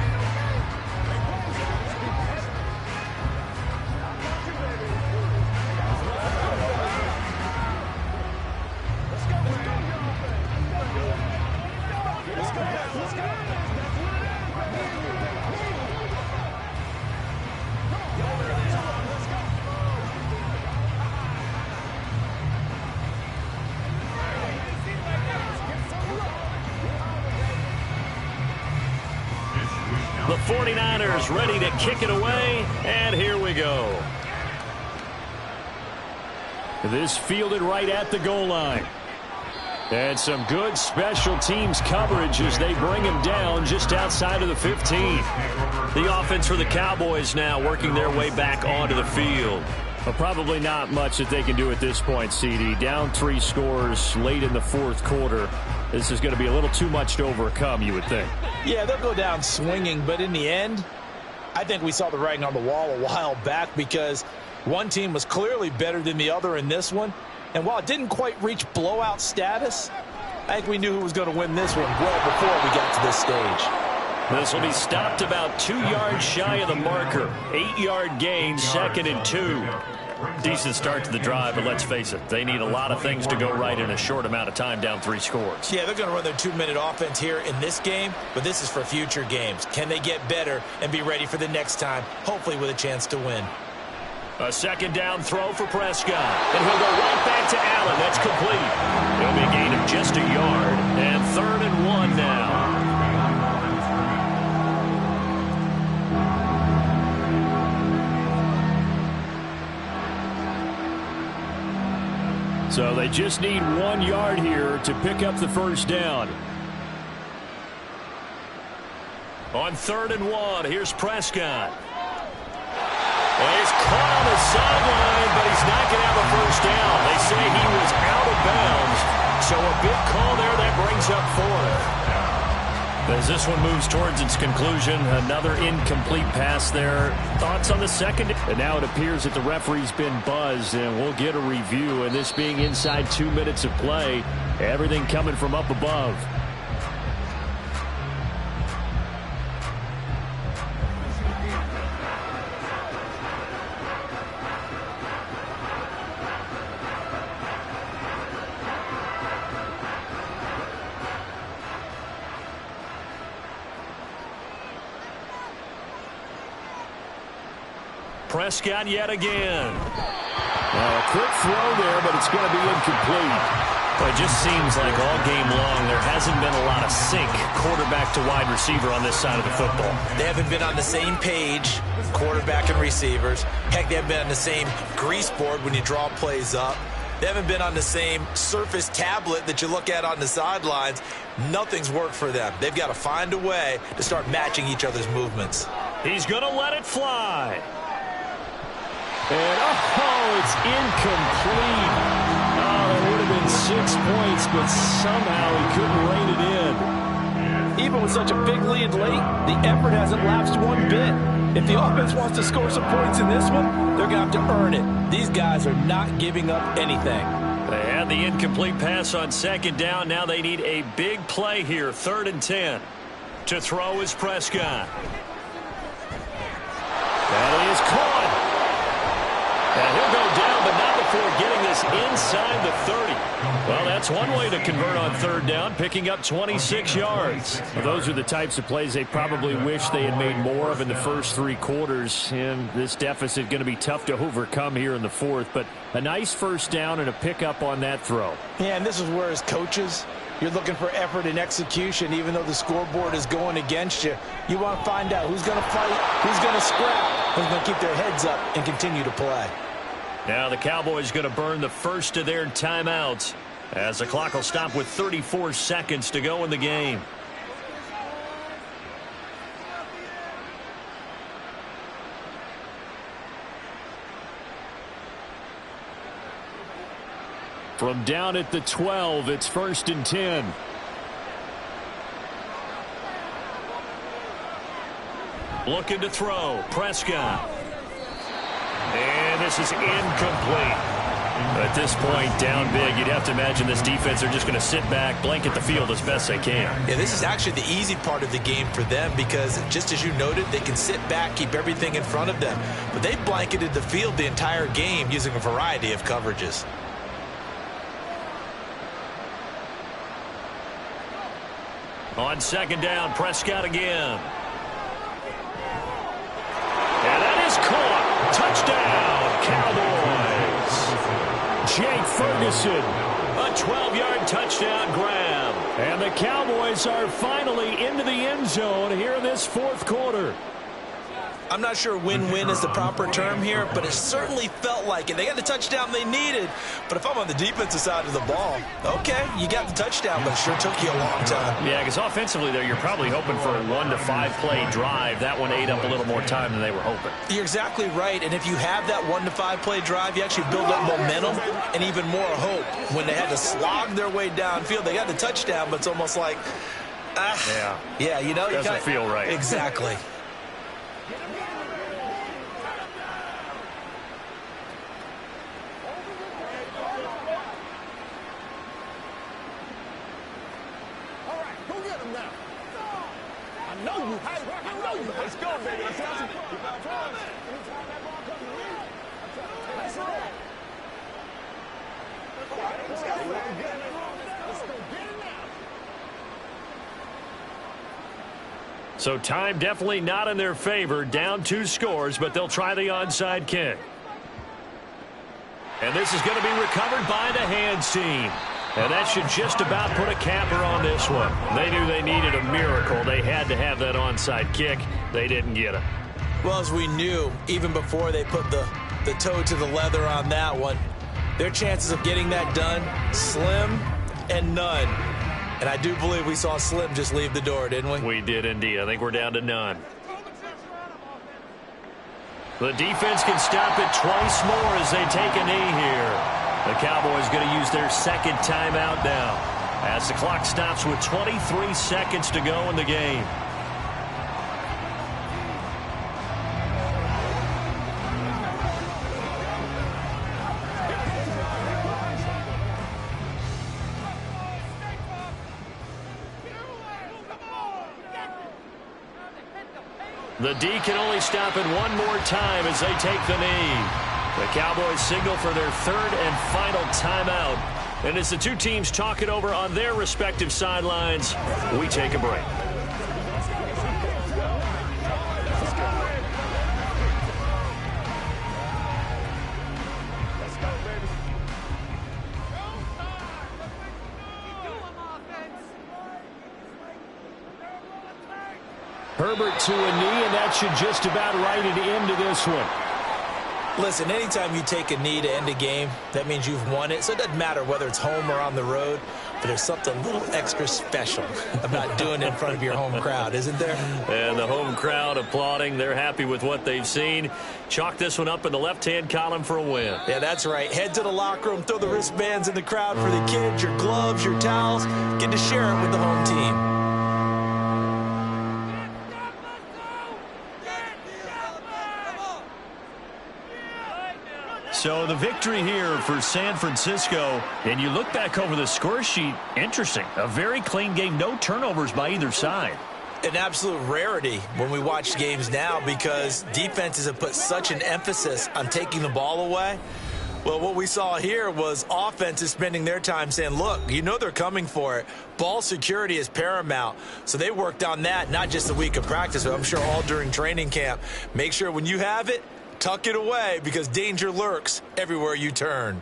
The 49ers ready to kick it away, and here we go. This fielded right at the goal line. And some good special teams coverage as they bring him down just outside of the 15. The offense for the Cowboys now working their way back onto the field. Well, probably not much that they can do at this point, CD. Down 3 scores late in the 4th quarter. This is going to be a little too much to overcome, you would think. Yeah, they'll go down swinging, but in the end, I think we saw the writing on the wall a while back because one team was clearly better than the other in this one. And while it didn't quite reach blowout status, I think we knew who was going to win this one well before we got to this stage. This will be stopped about 2 yards shy of the marker. 8-yard gain, 2nd and 2. Decent start to the drive, but let's face it, they need a lot of things to go right in a short amount of time down 3 scores. Yeah, they're going to run their 2-minute offense here in this game, but this is for future games. Can they get better and be ready for the next time, hopefully with a chance to win? A second down throw for Prescott. And he'll go right back to Allen. That's complete. It'll be a gain of just a yard. And 3rd and 1 now. So they just need 1 yard here to pick up the first down. On 3rd and 1, here's Prescott. Well, he's caught on the sideline, but he's not going to have a first down. They say he was out of bounds. So a big call there that brings up 4th. As this one moves towards its conclusion, another incomplete pass there. Thoughts on the second? And now it appears that the referee's been buzzed, and we'll get a review. And this being inside 2 minutes of play, everything coming from up above. Prescott yet again. A quick throw there, but it's going to be incomplete. Well, it just seems like all game long there hasn't been a lot of sync quarterback to wide receiver on this side of the football. They haven't been on the same page, quarterback and receivers. Heck, they haven't been on the same grease board when you draw plays up. They haven't been on the same Surface tablet that you look at on the sidelines. Nothing's worked for them. They've got to find a way to start matching each other's movements. He's going to let it fly. And, it's incomplete. It would have been 6 points, but somehow he couldn't rein it in. Even with such a big lead late, the effort hasn't lapsed one bit. If the offense wants to score some points in this one, they're going to have to earn it. These guys are not giving up anything. They had the incomplete pass on second down. Now they need a big play here, 3rd and 10. To throw is Prescott. That is caught. And he'll go down, but not before getting this inside the 30. Well, that's one way to convert on 3rd down, picking up 26 yards. Well, those are the types of plays they probably wish they had made more of in the first 3 quarters. And this deficit going to be tough to overcome here in the 4th. But a nice first down and a pickup on that throw. Yeah, and this is where as coaches, you're looking for effort and execution. Even though the scoreboard is going against you, you want to find out who's going to fight, who's going to scrap, who's going to keep their heads up and continue to play. Now the Cowboys going to burn the first of their timeouts as the clock will stop with 34 seconds to go in the game. From down at the 12, it's 1st and 10. Looking to throw. Prescott. And this is incomplete. At this point, down big, you'd have to imagine this defense are just going to sit back, blanket the field as best they can. Yeah, this is actually the easy part of the game for them because, just as you noted, they can sit back, keep everything in front of them. But they blanketed the field the entire game using a variety of coverages. On second down, Prescott again. And that is caught. Touchdown, Cowboys. Jake Ferguson. A 12-yard touchdown grab. And the Cowboys are finally into the end zone here in this 4th quarter. I'm not sure win-win is the proper term here, but it certainly felt like it. They got the touchdown they needed, but if I'm on the defensive side of the ball, okay, you got the touchdown, but it sure took you a long time. Yeah, because offensively there, you're probably hoping for a 1 to 5 play drive. That one ate up a little more time than they were hoping. You're exactly right, and if you have that 1 to 5 play drive, you actually build up momentum and even more hope. When they had to slog their way downfield, they got the touchdown, but it's almost like, yeah, you know, doesn't feel right. Exactly. Let's go, baby. Let's go. So time definitely not in their favor. Down 2 scores, but they'll try the onside kick. And this is going to be recovered by the hands team. And that should just about put a capper on this one. They knew they needed a miracle. They had to have that onside kick. They didn't get it. Well, as we knew, even before they put the toe to the leather on that one, their chances of getting that done, slim and none. And I do believe we saw Slim just leave the door, didn't we? We did indeed. I think we're down to none. The defense can stop it twice more as they take a knee here. The Cowboys going to use their second timeout now as the clock stops with 23 seconds to go in the game. The D can only stop it one more time as they take the knee. The Cowboys signal for their third and final timeout. And as the two teams talk it over on their respective sidelines, we take a break. Herbert to a knee, and that should just about write it into this one. Listen, anytime you take a knee to end a game, that means you've won it. So it doesn't matter whether it's home or on the road, but there's something a little extra special about doing it in front of your home crowd, isn't there? And the home crowd applauding. They're happy with what they've seen. Chalk this one up in the left-hand column for a win. Yeah, that's right. Head to the locker room, throw the wristbands in the crowd for the kids, your gloves, your towels. Get to share it with the home team. So the victory here for San Francisco, and you look back over the score sheet, interesting. A very clean game, no turnovers by either side. An absolute rarity when we watch games now because defenses have put such an emphasis on taking the ball away. Well, what we saw here was offenses spending their time saying, look, you know they're coming for it. Ball security is paramount. So they worked on that, not just a week of practice, but I'm sure all during training camp. Make sure when you have it, tuck it away because danger lurks everywhere you turn.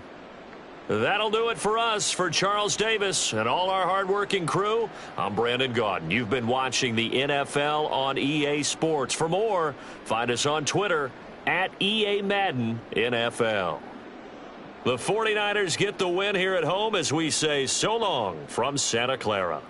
That'll do it for us. For Charles Davis and all our hardworking crew, I'm Brandon Gaudin. You've been watching the NFL on EA Sports. For more, find us on Twitter at EA Madden NFL. The 49ers get the win here at home as we say so long from Santa Clara.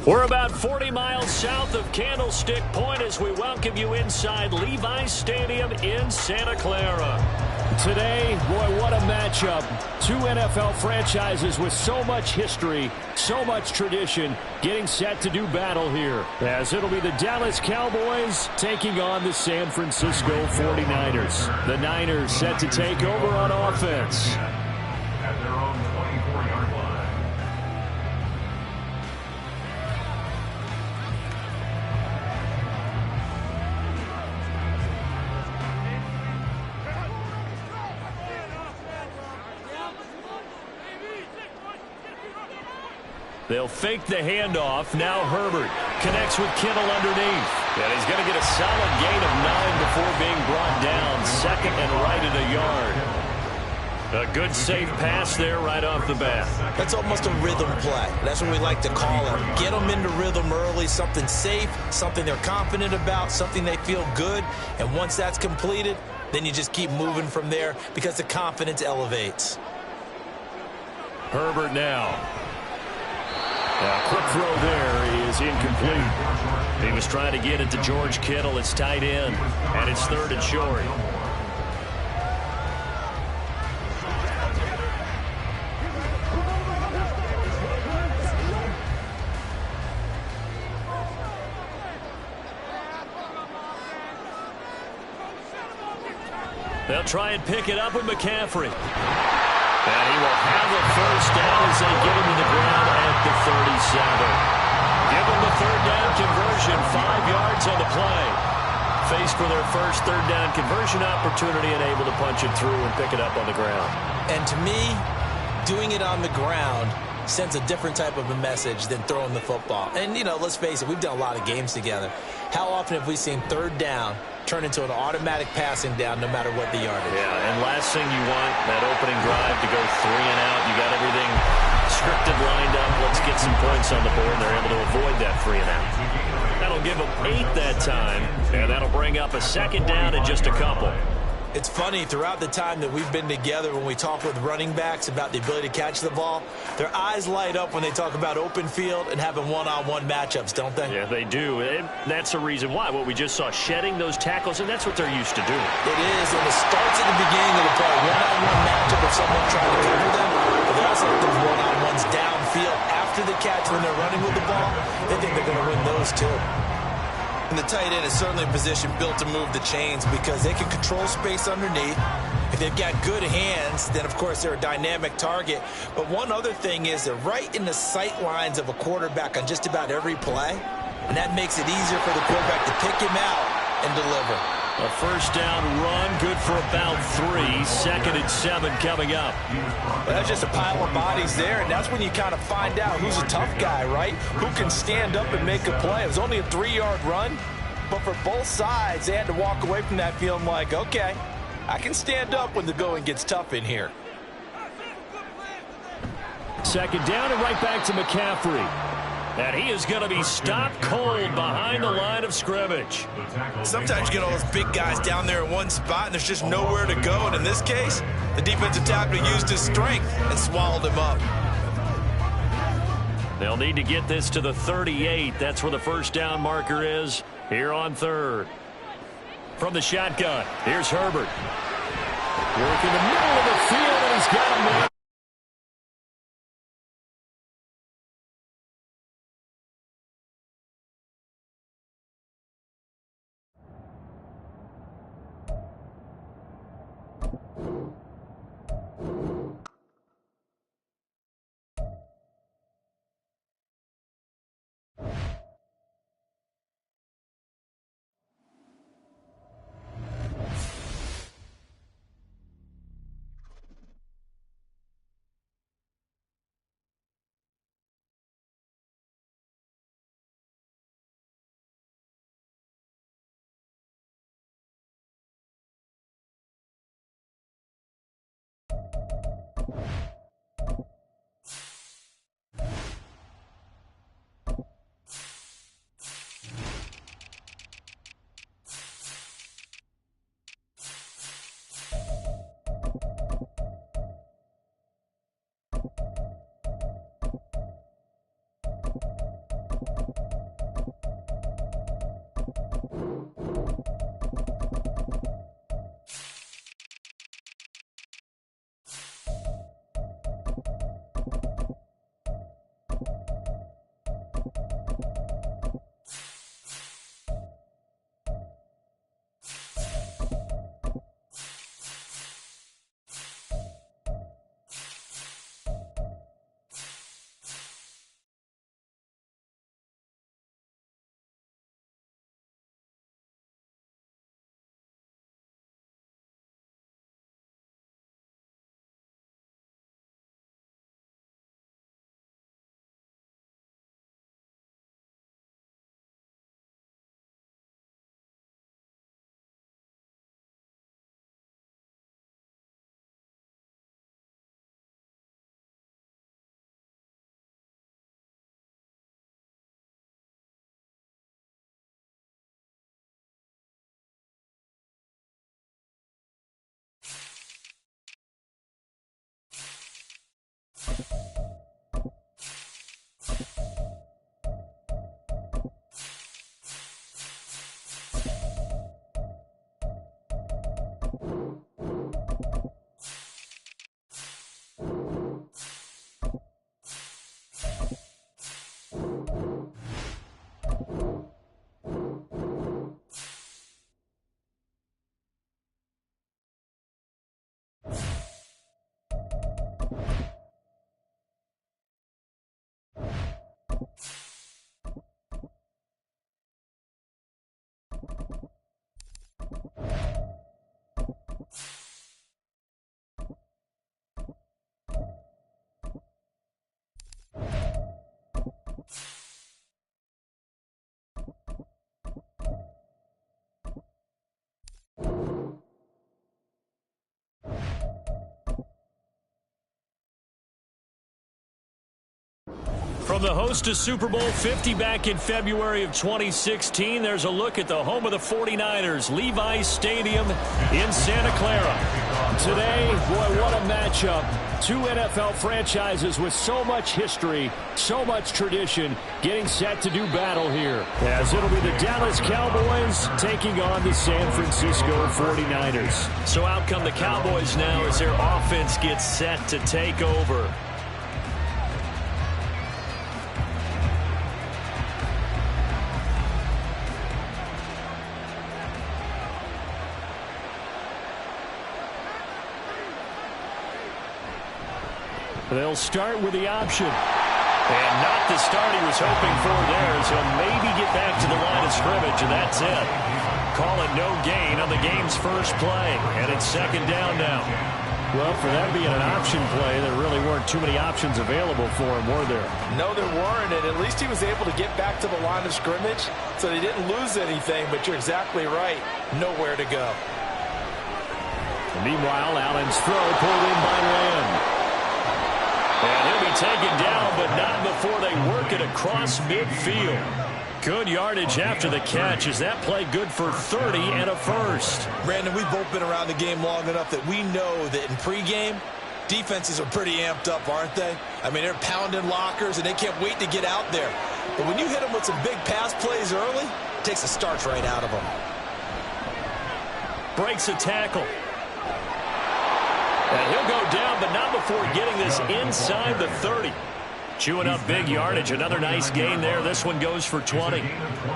We're about 40 miles south of Candlestick Point as we welcome you inside Levi's Stadium in Santa Clara. Today, boy, what a matchup. Two NFL franchises with so much history, so much tradition, getting set to do battle here. As it'll be the Dallas Cowboys taking on the San Francisco 49ers. The Niners set to take over on offense. At their own 24-yard line. They'll fake the handoff. Now Herbert connects with Kittle underneath. And he's going to get a solid gain of 9 before being brought down. Second and right at a yard. A good safe pass there right off the bat. That's almost a rhythm play. That's what we like to call it. Get them into rhythm early, something safe, something they're confident about, something they feel good. And once that's completed, then you just keep moving from there because the confidence elevates. Herbert now. A quick throw there is incomplete. He was trying to get it to George Kittle. It's tight end, and it's third and short. They'll try and pick it up with McCaffrey. And he will have a first down as they get him to the ground at the 37. Give them the third down conversion, 5 yards on the play. Faced for their first third down conversion opportunity and able to punch it through and pick it up on the ground. And to me, doing it on the ground sends a different type of a message than throwing the football. And, you know, let's face it, we've done a lot of games together. How often have we seen third down turn into an automatic passing down no matter what the yardage? Yeah, and last thing you want, that opening drive to go 3 and out. You got everything scripted, lined up. Let's get some points on the board. They're able to avoid that 3 and out. That'll give them 8 that time, and that'll bring up a second down in just a couple. It's funny, throughout the time that we've been together, when we talk with running backs about the ability to catch the ball, their eyes light up when they talk about open field and having one-on-one matchups, don't they? Yeah, they do. And that's the reason why. What we just saw, shedding those tackles, and that's what they're used to doing. It is, and it starts at the beginning of the play. One-on-one matchup if someone trying to cover them, but they also have those one-on-ones downfield after the catch when they're running with the ball, they think they're going to win those too. And the tight end is certainly a position built to move the chains because they can control space underneath. If they've got good hands, then, of course, they're a dynamic target. But one other thing is they're right in the sight lines of a quarterback on just about every play, and that makes it easier for the quarterback to pick him out and deliver. A first down run, good for about 3. 2nd and 7 coming up. Well, that's just a pile of bodies there, and that's when you kind of find out who's a tough guy, right? Who can stand up and make a play. It was only a 3-yard run, but for both sides, they had to walk away from that feeling like, okay, I can stand up when the going gets tough in here. 2nd down and right back to McCaffrey. And he is going to be stopped cold behind the line of scrimmage. Sometimes you get all those big guys down there in one spot, and there's just nowhere to go. And in this case, the defensive tackle used his strength and swallowed him up. They'll need to get this to the 38. That's where the first down marker is here on 3rd. From the shotgun, here's Herbert. Working the middle of the field, and he's got him there. From the host of Super Bowl 50 back in February of 2016, there's a look at the home of the 49ers, Levi's Stadium in Santa Clara. Today, boy, what a matchup. Two NFL franchises with so much history, so much tradition, getting set to do battle here. As it'll be the Dallas Cowboys taking on the San Francisco 49ers. So out come the Cowboys now as their offense gets set to take over. They'll start with the option. And not the start he was hoping for there, so maybe get back to the line of scrimmage, and that's it. Call it no gain on the game's first play, and it's second down now. Well, for that being an option play, there really weren't too many options available for him, were there? No, there weren't, and at least he was able to get back to the line of scrimmage, so they didn't lose anything, but you're exactly right. Nowhere to go. Meanwhile, Allen's throw pulled in by Lamb. And he'll be taken down, but not before they work it across midfield. Good yardage after the catch. Is that play good for 30 and a first? Brandon, we've both been around the game long enough that we know that in pregame, defenses are pretty amped up, aren't they? I mean, they're pounding lockers, and they can't wait to get out there. But when you hit them with some big pass plays early, it takes the starch right out of them. Breaks a tackle. And he'll go down, but not before getting this inside the 30. Chewing up big yardage. Another nice gain there. This one goes for 20.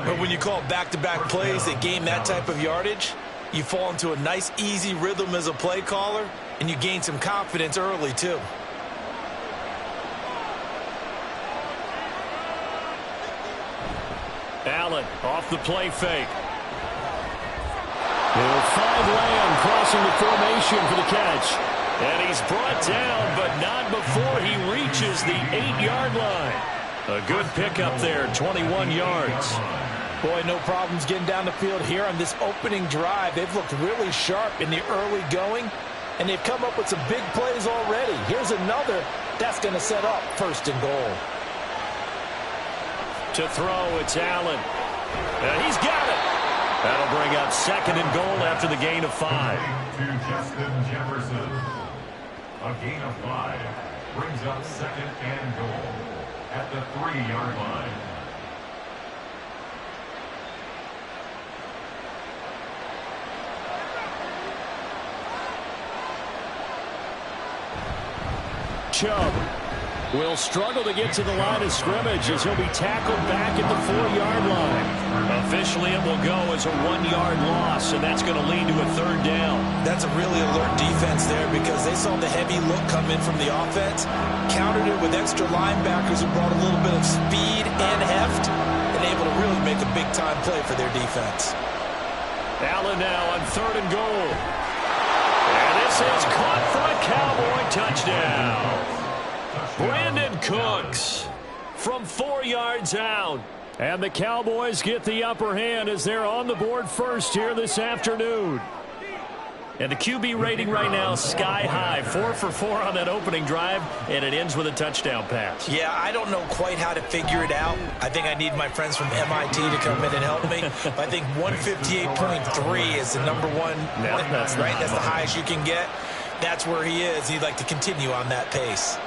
But when you call back-to-back plays that gain that type of yardage, you fall into a nice, easy rhythm as a play caller, and you gain some confidence early, too. Allen off the play fake. He'll find Lamb crossing the formation for the catch. And he's brought down, but not before he reaches the 8-yard line. A good pickup there, 21 yards. Boy, no problems getting down the field here on this opening drive. They've looked really sharp in the early going, and they've come up with some big plays already. Here's another that's going to set up first and goal. To throw, it's Allen. And he's got it. That'll bring up second and goal after the gain of 5. To Justin Jefferson. A gain of 5 brings up second and goal at the 3-yard line. Chubb will struggle to get to the line of scrimmage as he'll be tackled back at the 4-yard line. Officially, it will go as a 1-yard loss, and that's going to lead to a third down. That's a really alert defense there because they saw the heavy look come in from the offense, countered it with extra linebackers who brought a little bit of speed and heft, and able to really make a big-time play for their defense. Allen now on third and goal. And this is caught for a Cowboy touchdown. Brandon Cooks from 4 yards out. And the Cowboys get the upper hand as they're on the board first here this afternoon. And the QB rating right now sky high. 4 for 4 on that opening drive, and it ends with a touchdown pass. Yeah, I don't know quite how to figure it out. I think I need my friends from MIT to come in and help me. But I think 158.3 is the number one. That's right. That's the highest you can get. That's where he is. He'd like to continue on that pace.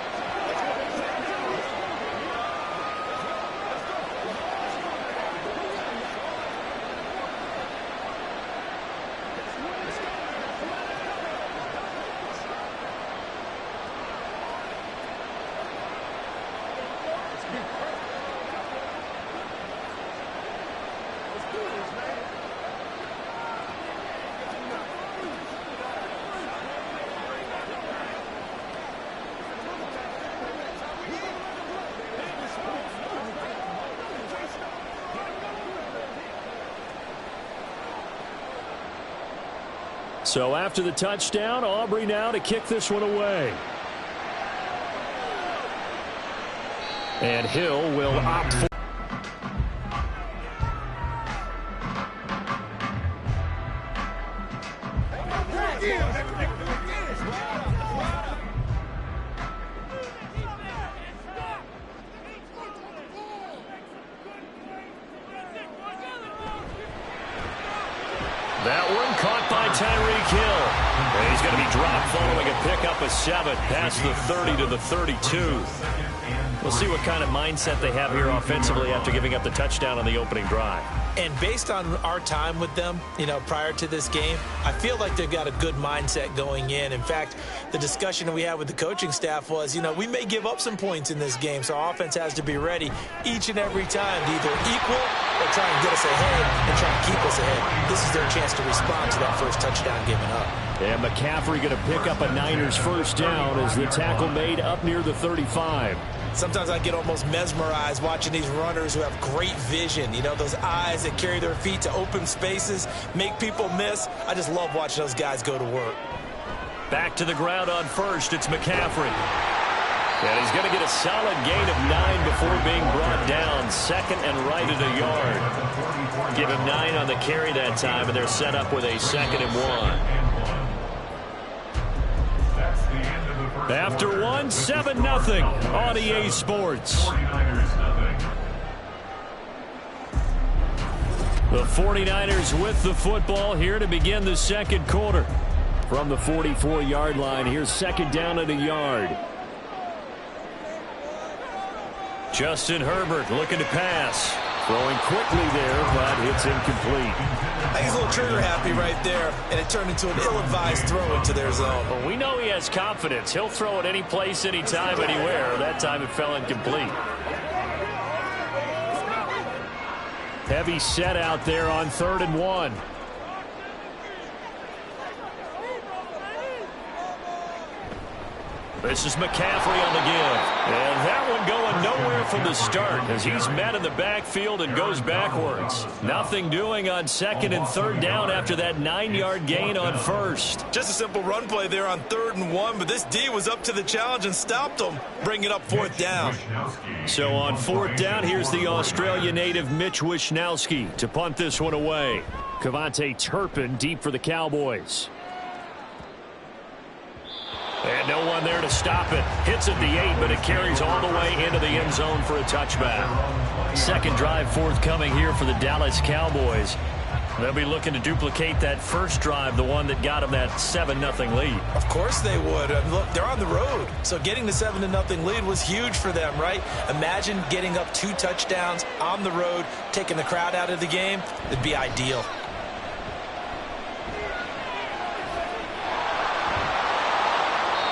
So after the touchdown, Aubrey now to kick this one away. And Hill will opt for. That one caught by Tyreek Hill. And he's going to be dropped following a pickup of 7 past the 30 to the 32. We'll see what kind of mindset they have here offensively after giving up the touchdown on the opening drive. And based on our time with them, prior to this game, I feel like they've got a good mindset going in. In fact, the discussion that we had with the coaching staff was, we may give up some points in this game, so our offense has to be ready each and every time to either equal or try and get us ahead and try and keep us ahead. This is their chance to respond to that first touchdown given up. And McCaffrey going to pick up a Niners first down as the tackle made up near the 35. Sometimes I get almost mesmerized watching these runners who have great vision. Those eyes that carry their feet to open spaces, make people miss. I just love watching those guys go to work. Back to the ground on first. It's McCaffrey. And he's going to get a solid gain of 9 before being brought down. Second and right at a yard. Give him 9 on the carry that time, and they're set up with a 2nd and 1. After 1, 7-0 on EA Sports. The 49ers with the football here to begin the second quarter. From the 44-yard line, here's 2nd down at a yard. Justin Herbert looking to pass. Throwing quickly there, but it's incomplete. I think he's a little trigger happy right there, and it turned into an ill-advised throw into their zone. Well, we know he has confidence. He'll throw it any place, anytime, anywhere. That time it fell incomplete. Heavy set out there on 3rd and 1. This is McCaffrey on the give. And that one going nowhere from the start as he's met in the backfield and goes backwards. Nothing doing on 2nd and 3rd down after that 9-yard gain on 1st. Just a simple run play there on 3rd and 1, but this D was up to the challenge and stopped him, bringing up 4th down. So on 4th down, here's the Australia native Mitch Wishnowsky to punt this one away. Kevontae Turpin deep for the Cowboys. And no one there to stop it. Hits at the 8, but it carries all the way into the end zone for a touchback. Second drive forthcoming here for the Dallas Cowboys. They'll be looking to duplicate that first drive, the one that got them that 7-0 lead. Of course they would. Look, they're on the road, so getting the 7-0 lead was huge for them, right? Imagine getting up 2 touchdowns on the road, taking the crowd out of the game. It'd be ideal.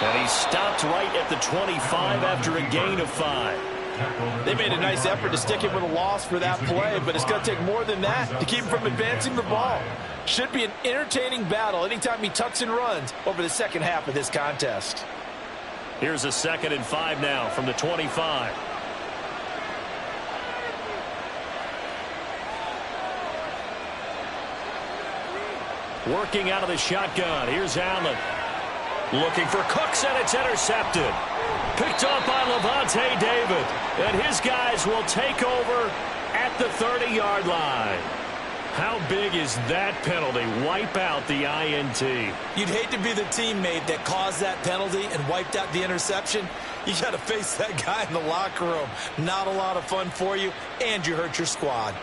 And he stopped right at the 25 after a gain of 5. They made a nice effort to stick him with a loss for that play, but it's going to take more than that to keep him from advancing the ball. Should be an entertaining battle anytime he tucks and runs over the second half of this contest. Here's a 2nd and 5 now from the 25. Working out of the shotgun. Here's Allen. Looking for Cooks, and it's intercepted. Picked up by Lavonte David. And his guys will take over at the 30-yard line. How big is that penalty? Wipe out the INT. You'd hate to be the teammate that caused that penalty and wiped out the interception. You got to face that guy in the locker room. Not a lot of fun for you, and you hurt your squad.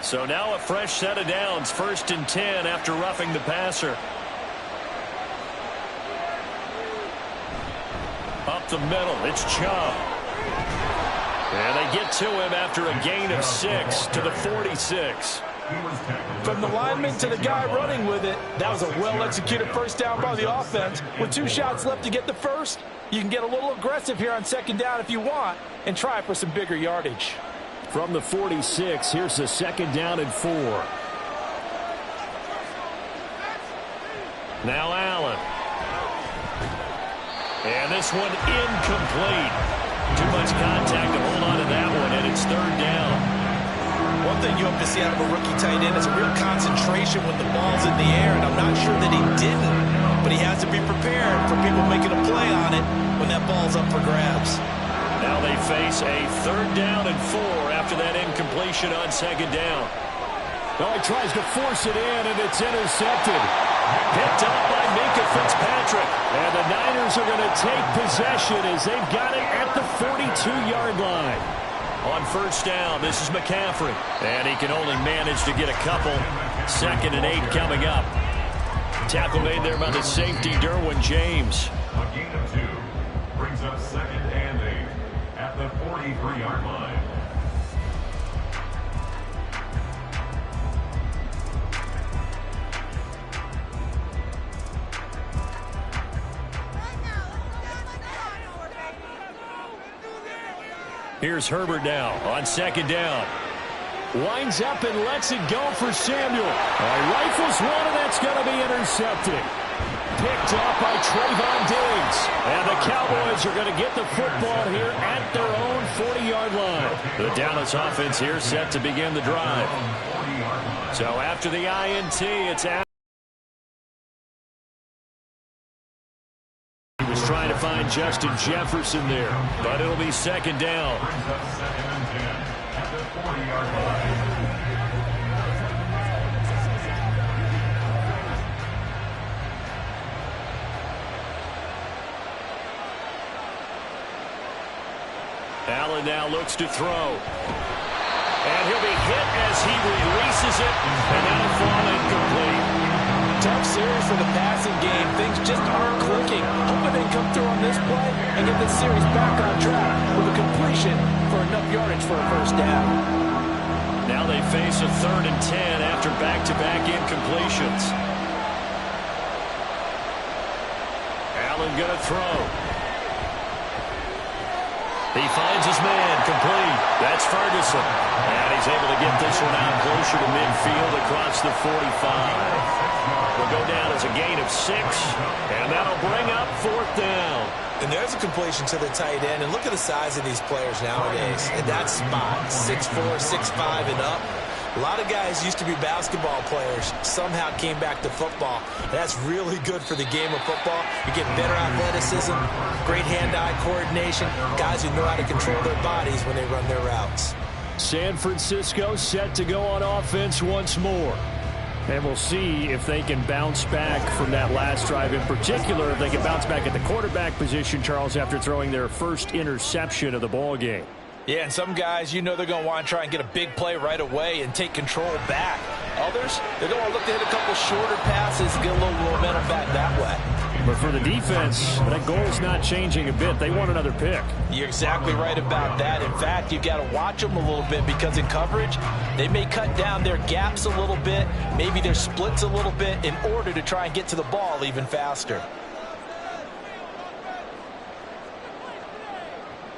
So now a fresh set of downs. 1st and 10 after roughing the passer. Up the middle, it's Chubb. And they get to him after a gain of 6 to the 46. From the lineman to the guy running with it, that was a well-executed first down by the offense. With 2 shots left to get the first, you can get a little aggressive here on 2nd down if you want and try for some bigger yardage. From the 46, here's the 2nd down and 4. Now Allen. And this one incomplete. Too much contact to hold on to that one, and it's 3rd down. One thing you hope to see out of a rookie tight end is a real concentration when the ball's in the air, and I'm not sure that he didn't, but he has to be prepared for people making a play on it when that ball's up for grabs. Now they face a 3rd down and 4 after that incompletion on 2nd down. Oh, he tries to force it in, and it's intercepted. Picked up by Minkah Fitzpatrick. And the Niners are going to take possession as they've got it at the 42-yard line. On 1st down, this is McCaffrey. And he can only manage to get a couple. 2nd and 8 coming up. Tackle made there by the safety, Derwin James. A gain of 2 brings up 2nd and 8 at the 43-yard line. Here's Herbert now on second down. Winds up and lets it go for Samuel. Rifles one, and that's going to be intercepted. Picked off by Trayvon Diggs. And the Cowboys are going to get the football here at their own 40-yard line. The Dallas offense here set to begin the drive. So after the INT, it's out. He was trying to find Justin Jefferson there, but it'll be second down. Brings up 2nd and 10 at the 40-yard line. Allen now looks to throw. And he'll be hit as he releases it, and that'll fall incomplete. Tough series for the passing game. Things just aren't clicking. Hoping they come through on this play and get this series back on track with a completion for enough yardage for a first down. Now they face a 3rd and 10 after back-to-back incompletions. Allen going to throw. He finds his man, complete. That's Ferguson. And he's able to get this one out closer to midfield across the 45. Will go down as a gain of 6, and that'll bring up 4th down. And there's a completion to the tight end. And look at the size of these players nowadays. And that spot, 6'4", 6'5", and up. A lot of guys used to be basketball players, somehow came back to football. And that's really good for the game of football. You get better athleticism, great hand-eye coordination, guys who know how to control their bodies when they run their routes. San Francisco set to go on offense once more. And we'll see if they can bounce back from that last drive, in particular, if they can bounce back at the quarterback position, Charles, after throwing their first interception of the ball game. Yeah, and some guys, you know they're going to want to try and get a big play right away and take control back. Others, they're going to look to hit a couple shorter passes, get a little momentum back that way. But for the defense, that goal's not changing a bit. They want another pick. You're exactly right about that. In fact, you've got to watch them a little bit because in coverage, they may cut down their gaps a little bit, maybe their splits a little bit in order to try and get to the ball even faster.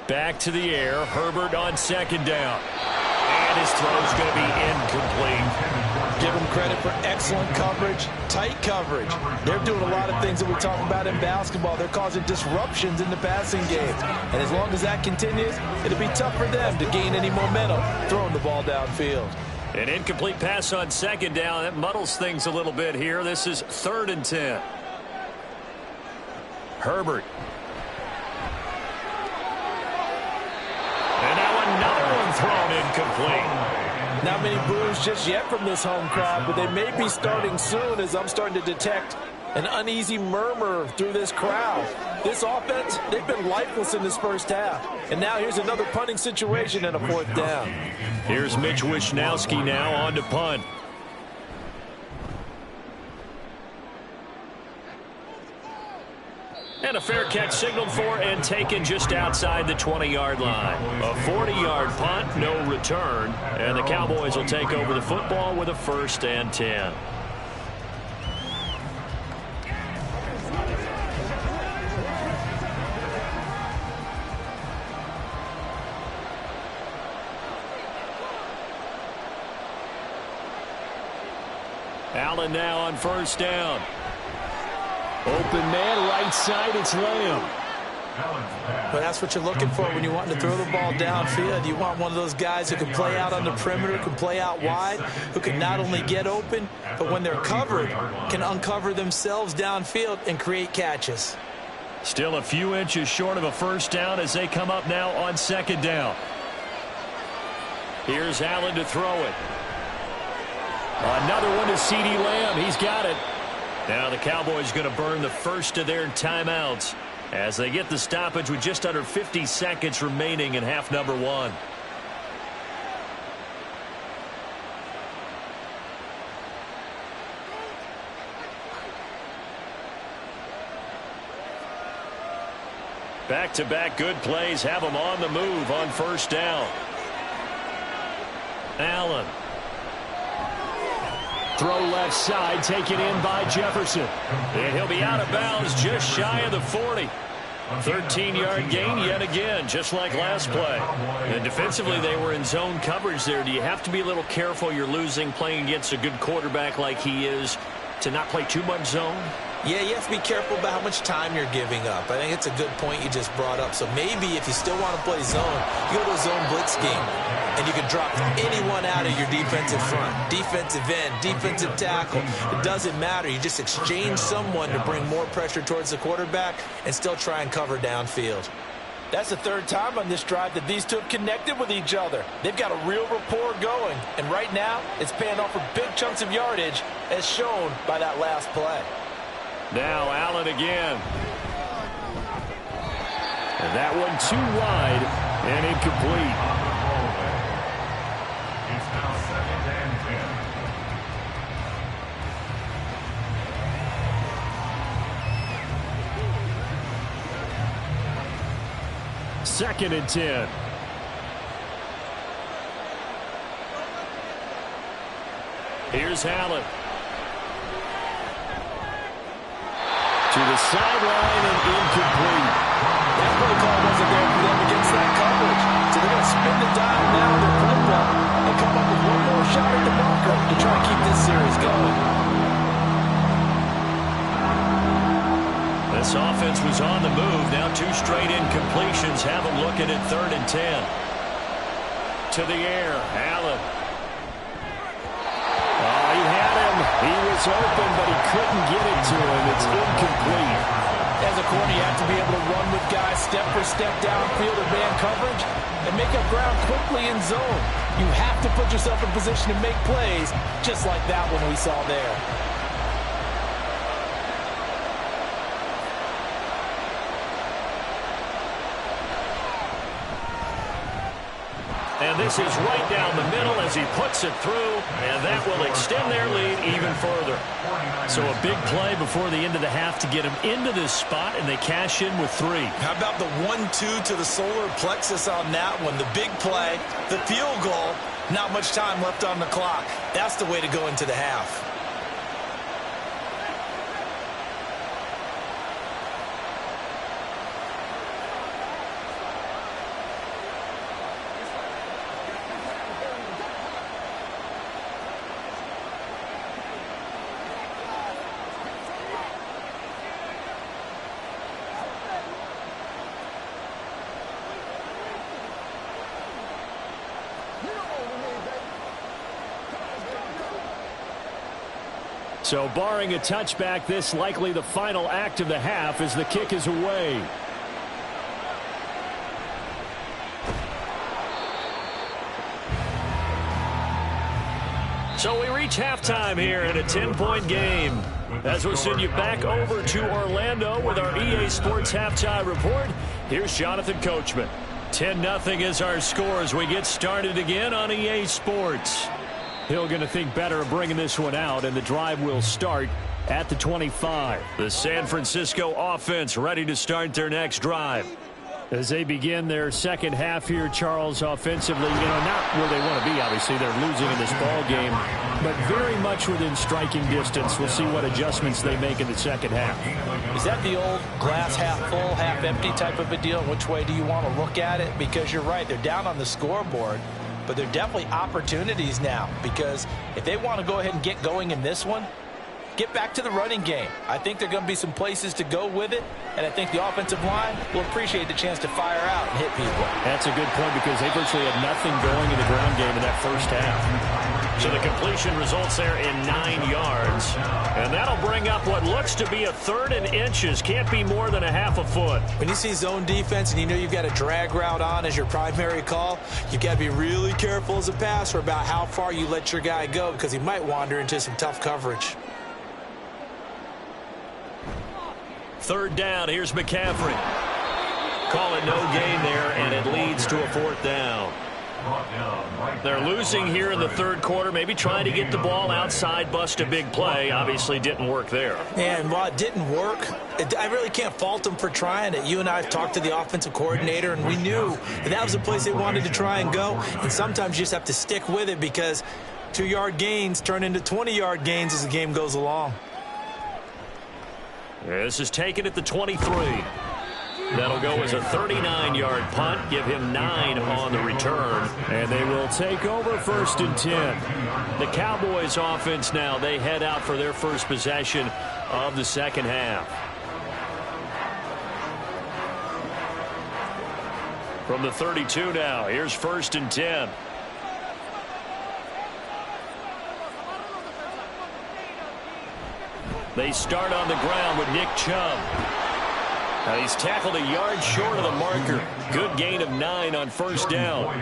Back to the air, Herbert on second down. And his throw's going to be incomplete. Give them credit for excellent coverage, tight coverage. They're doing a lot of things that we talk about in basketball. They're causing disruptions in the passing game. And as long as that continues, it'll be tough for them to gain any momentum throwing the ball downfield. An incomplete pass on second down. That muddles things a little bit here. This is 3rd and 10. Herbert. And now another one thrown incomplete. Not many boos just yet from this home crowd, but they may be starting soon as I'm starting to detect an uneasy murmur through this crowd. This offense, they've been lifeless in this first half. And now here's another punting situation and a 4th down. Here's Mitch Wishnowski now on to punt. And a fair catch signaled for and taken just outside the 20-yard line. A 40-yard punt, no return. And the Cowboys will take over the football with a 1st and 10. Allen now on 1st down. Open man, right side, it's Lamb. But that's what you're looking for when you're wanting to throw the ball downfield. You want one of those guys who can play out on the perimeter, can play out wide, who can not only get open, but when they're covered, can uncover themselves downfield and create catches. Still a few inches short of a 1st down as they come up now on 2nd down. Here's Allen to throw it. Another one to CeeDee Lamb. He's got it. Now the Cowboys going to burn the first of their timeouts as they get the stoppage with just under 50 seconds remaining in half number 1. Back-to-back good plays have them on the move on first down. Allen. Throw left side, taken in by Jefferson. And he'll be out of bounds just shy of the 40. 13-yard gain yet again, just like last play. And defensively, they were in zone coverage there. Do you have to be a little careful? You're losing playing against a good quarterback like he is to not play too much zone? Yeah, you have to be careful about how much time you're giving up. I think it's a good point you just brought up. So maybe if you still want to play zone, you go to a zone blitz scheme. And you can drop anyone out of your defensive front. Defensive end, defensive tackle. It doesn't matter. You just exchange someone to bring more pressure towards the quarterback and still try and cover downfield. That's the third time on this drive that these two have connected with each other. They've got a real rapport going. And right now, it's paying off for big chunks of yardage, as shown by that last play. Now Allen again. And that one too wide and incomplete. It's now 2nd and 10. 2nd and 10. Here's Allen. To the sideline and incomplete. That play call wasn't there for them against that coverage. So they're going to spin the dial now in their play book and come up with one more shot at the marker to try to keep this series going. This offense was on the move. Now 2 straight incompletions have them looking at 3rd and 10. To the air, Allen. Oh, he had him. He was open, but he couldn't get it to him. It's incomplete. As a corner, you have to be able to run with guys step for step downfield or man coverage and make up ground quickly in zone. You have to put yourself in position to make plays, just like that one we saw there. And this is right down the middle as he puts it through, and that will extend their lead even further. So a big play before the end of the half to get them into this spot, and they cash in with 3. How about the 1-2 to the solar plexus on that one? The big play, the field goal, not much time left on the clock. That's the way to go into the half. So barring a touchback, this likely the final act of the half as the kick is away. So we reach halftime here in a 10-point game. As we'll send you back over to Orlando with our EA Sports Halftime Report, here's Jonathan Coachman. 10-0 is our score as we get started again on EA Sports. Hill going to think better of bringing this one out, and the drive will start at the 25. The San Francisco offense ready to start their next drive. As they begin their second half here, Charles, offensively, not where they want to be, obviously. They're losing in this ball game, but very much within striking distance. We'll see what adjustments they make in the second half. Is that the old glass half full, half empty type of a deal? Which way do you want to look at it? Because you're right, they're down on the scoreboard, but they're definitely opportunities now, because if they want to go ahead and get going in this one, get back to the running game. I think there are going to be some places to go with it, and I think the offensive line will appreciate the chance to fire out and hit people. That's a good point, because they virtually had nothing going in the ground game in that first half. So the completion results there in 9 yards, and that'll bring up what looks to be a 3rd and inches. Can't be more than a half a foot. When you see zone defense and you know you've got a drag route on as your primary call, you've got to be really careful as a passer about how far you let your guy go, because he might wander into some tough coverage. 3rd down, here's McCaffrey. Call it no gain there, and it leads to a 4th down. They're losing here in the third quarter, maybe trying to get the ball outside, bust a big play. Obviously didn't work there. And while it didn't work, I really can't fault them for trying it. You and I have talked to the offensive coordinator, and we knew that was the place they wanted to try and go. And sometimes you just have to stick with it because 2-yard gains turn into 20-yard gains as the game goes along. This is taken at the 23. That'll go as a 39-yard punt, give him 9 on the return. And they will take over 1st and 10. The Cowboys offense now, they head out for their first possession of the second half. From the 32 now, here's 1st and 10. They start on the ground with Nick Chubb. Now he's tackled a yard short of the marker. Good gain of 9 on 1st down.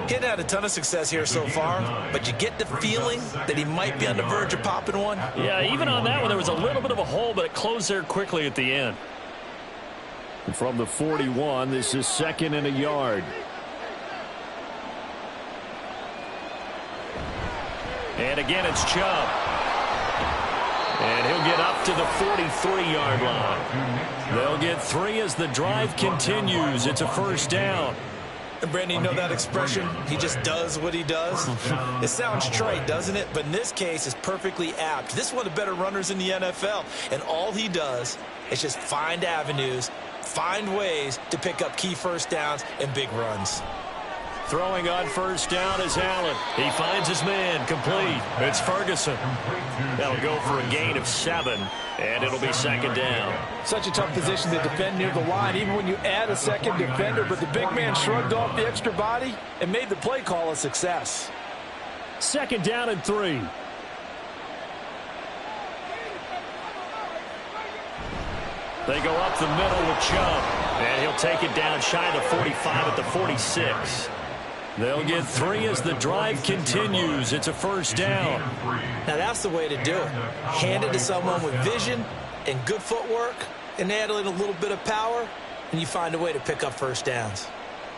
He hadn't had a ton of success here so far, but you get the feeling that he might be on the verge of popping one. Yeah, even on that one, there was a little bit of a hole, but it closed there quickly at the end. From the 41, this is 2nd and a yard. And again, it's Chubb. And he'll get up to the 43-yard line. They'll get 3 as the drive continues. It's a 1st down. And Brandon, you know that expression? He just does what he does. It sounds trite, doesn't it? But in this case, it's perfectly apt. This is one of the better runners in the NFL. And all he does is just find avenues, find ways to pick up key 1st downs and big runs. Throwing on 1st down is Allen. He finds his man, complete. It's Ferguson. That'll go for a gain of 7, and it'll be 2nd down. Such a tough position to defend near the line, even when you add a second defender, but the big man shrugged off the extra body and made the play call a success. 2nd down and 3. They go up the middle with Chubb, and he'll take it down shy of the 45 at the 46. They'll get 3 as the drive continues. It's a 1st down. Now that's the way to do it. Hand it to someone with vision and good footwork, and add in a little bit of power, and you find a way to pick up 1st downs.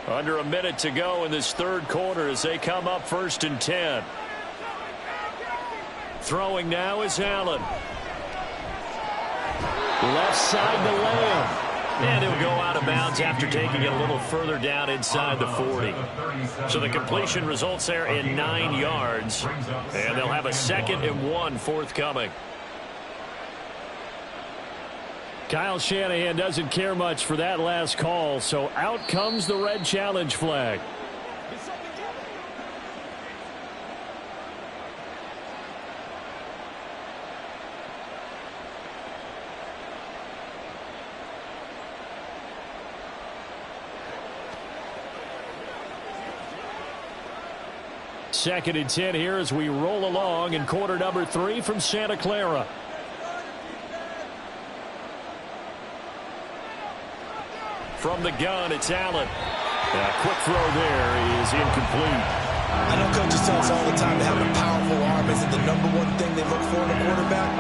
Under a minute to go in this third quarter as they come up 1st and 10. Throwing now is Allen. Left side to Lamb. And he'll go out of bounds after taking it a little further down inside the 40. So the completion results there in 9 yards. And they'll have a 2nd and 1 forthcoming. Kyle Shanahan doesn't care much for that last call, so out comes the red challenge flag. Second and 10 here as we roll along in quarter number 3 from Santa Clara. From the gun, it's Allen. A quick throw there is incomplete. I know coaches tell us all the time that having a powerful arm isn't the #1 thing they look for in a quarterback.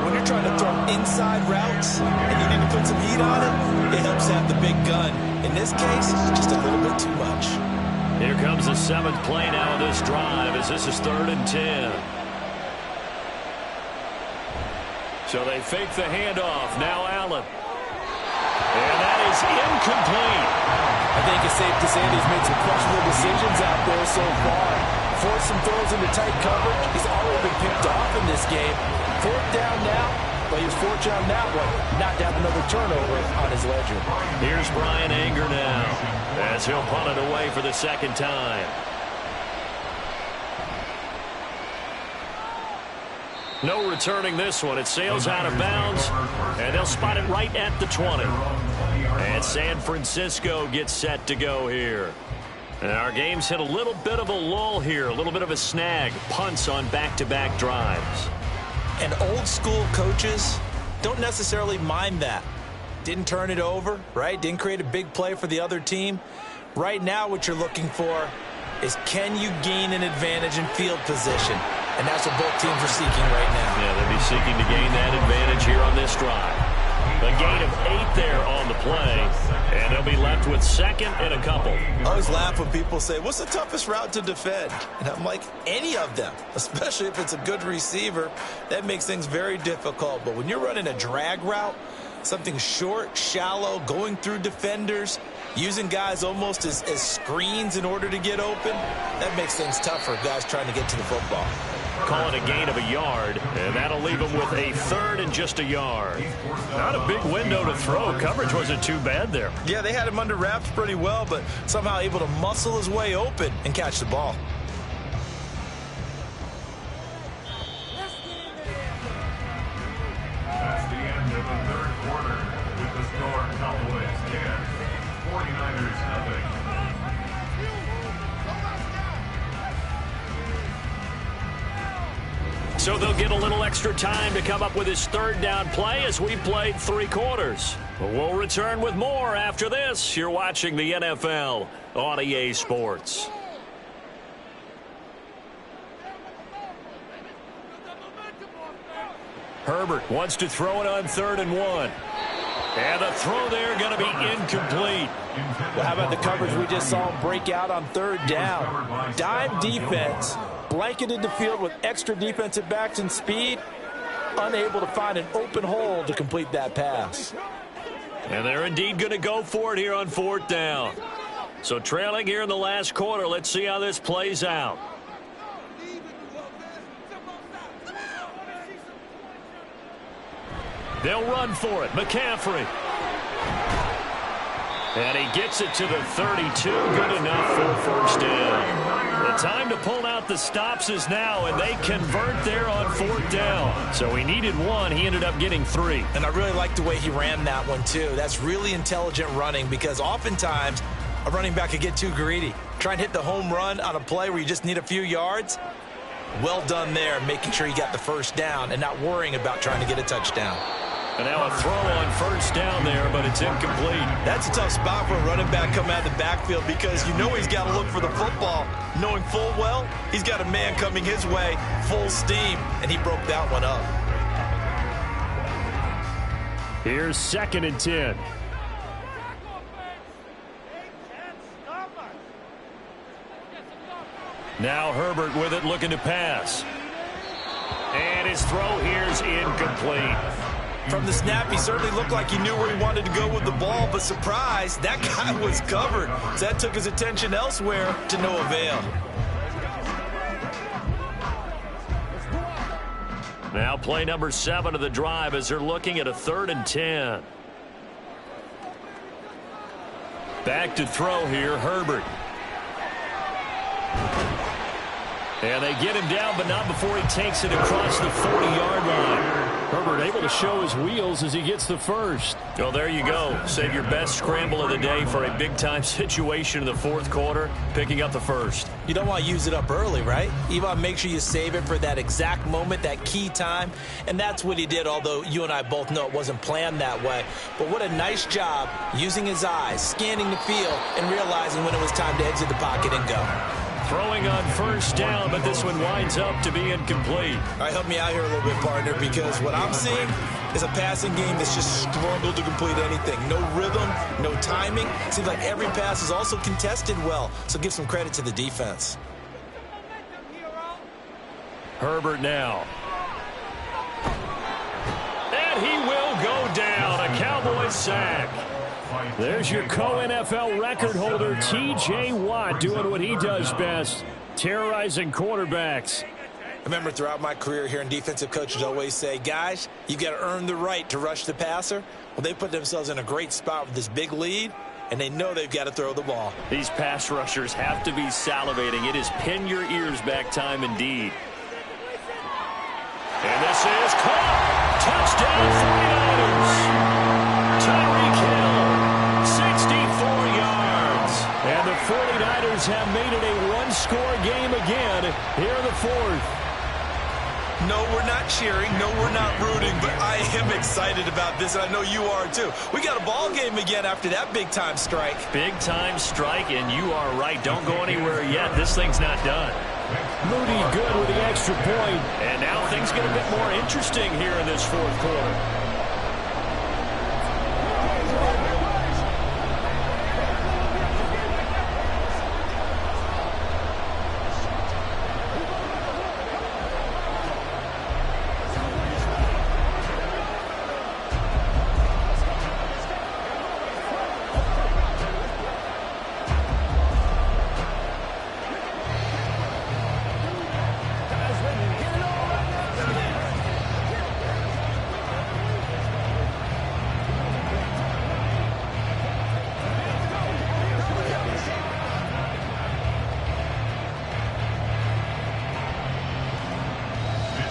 When you're trying to throw inside routes and you need to put some heat on it, it helps to have the big gun. In this case, just a little bit too much. Here comes the 7th play now of this drive as this is 3rd and 10. So they fake the handoff. Now Allen. And that is incomplete. I think it's safe to say he's made some questionable decisions out there so far. Forced some throws into tight coverage. He's already been picked off in this game. 4th down now, but he was fortunate on that one not to have another turnover on his ledger. Here's Brian Anger now as he'll punt it away for the 2nd time. No returning this one. It sails out of bounds, and they'll spot it right at the 20. And San Francisco gets set to go here. And our game's hit a little bit of a lull here, a little bit of a snag. Punts on back-to-back drives. And old school coaches don't necessarily mind that. Didn't turn it over, right? Didn't create a big play for the other team. Right now what you're looking for is can you gain an advantage in field position? And that's what both teams are seeking right now. Yeah, they'll be seeking to gain that advantage here on this drive. A gain of 8 there on the play. And they'll be left with second and a couple. I always laugh when people say, what's the toughest route to defend? And I'm like, any of them, especially if it's a good receiver. That makes things very difficult. But when you're running a drag route, something short, shallow, going through defenders, using guys almost as screens in order to get open, that makes things tough for guys trying to get to the football. Call it a gain of a yard, and that'll leave him with a third and just a yard. Not a big window to throw. Coverage wasn't too bad there. Yeah, they had him under wraps pretty well, but somehow able to muscle his way open and catch the ball. That's the end of the third quarter with the score Cowboys 10, 49ers 0. So they'll get a little extra time to come up with his third down play as we played 3 quarters. We'll return with more after this. You're watching the NFL on EA Sports. Herbert wants to throw it on 3rd and 1. And the throw there going to be incomplete. Well, how about the coverage we just saw him break out on 3rd down? Dime defense, blanketed the field with extra defensive backs and speed, unable to find an open hole to complete that pass. And they're indeed going to go for it here on 4th down. So trailing here in the last quarter, let's see how this plays out. They'll run for it. McCaffrey. And he gets it to the 32. Good enough for 1st down. The time to pull out the stops is now, and they convert there on 4th down. So he needed 1. He ended up getting 3. And I really like the way he ran that one, too. That's really intelligent running because oftentimes a running back could get too greedy. Try and hit the home run on a play where you just need a few yards. Well done there, making sure he got the 1st down and not worrying about trying to get a touchdown. And now a throw on 1st down there, but it's incomplete. That's a tough spot for a running back coming out of the backfield because you know he's got to look for the football, knowing full well he's got a man coming his way, full steam, and he broke that one up. Here's 2nd and 10. Now Herbert with it, looking to pass. And his throw here's incomplete. From the snap, he certainly looked like he knew where he wanted to go with the ball, but surprise, that guy was covered. So that took his attention elsewhere to no avail. Now play number 7 of the drive as they're looking at a 3rd and 10. Back to throw here, Herbert. And they get him down, but not before he takes it across the 40-yard line. Herbert able to show his wheels as he gets the 1st. Well, there you go. Save your best scramble of the day for a big-time situation in the 4th quarter, picking up the 1st. You don't want to use it up early, right? You want to make sure you save it for that exact moment, that key time. And that's what he did, although you and I both know it wasn't planned that way. But what a nice job using his eyes, scanning the field, and realizing when it was time to exit the pocket and go. Throwing on 1st down, but this one winds up to be incomplete. All right, help me out here a little bit, partner, because what I'm seeing is a passing game that's just struggled to complete anything. No rhythm, no timing. It seems like every pass is also contested well, so give some credit to the defense. Herbert now. And he will go down. A Cowboys sack. There's your co-NFL record holder, T.J. Watt, doing what he does best, terrorizing quarterbacks. I remember throughout my career here in defensive coaches always say, guys, you got to earn the right to rush the passer. Well, they put themselves in a great spot with this big lead, and they know they've got to throw the ball. These pass rushers have to be salivating. It is pin your ears back time indeed. And this is caught. Touchdown 49ers. Tyreek Hill, 64 yards. And the 49ers have made it a one-score game again here in the 4th. No, we're not cheering. No, we're not rooting, but I am excited about this, and I know you are too. We got a ball game again after that big-time strike. Big-time strike, and you are right. Don't go anywhere yet. This thing's not done. Moody good with the extra point. And now things get a bit more interesting here in this 4th quarter.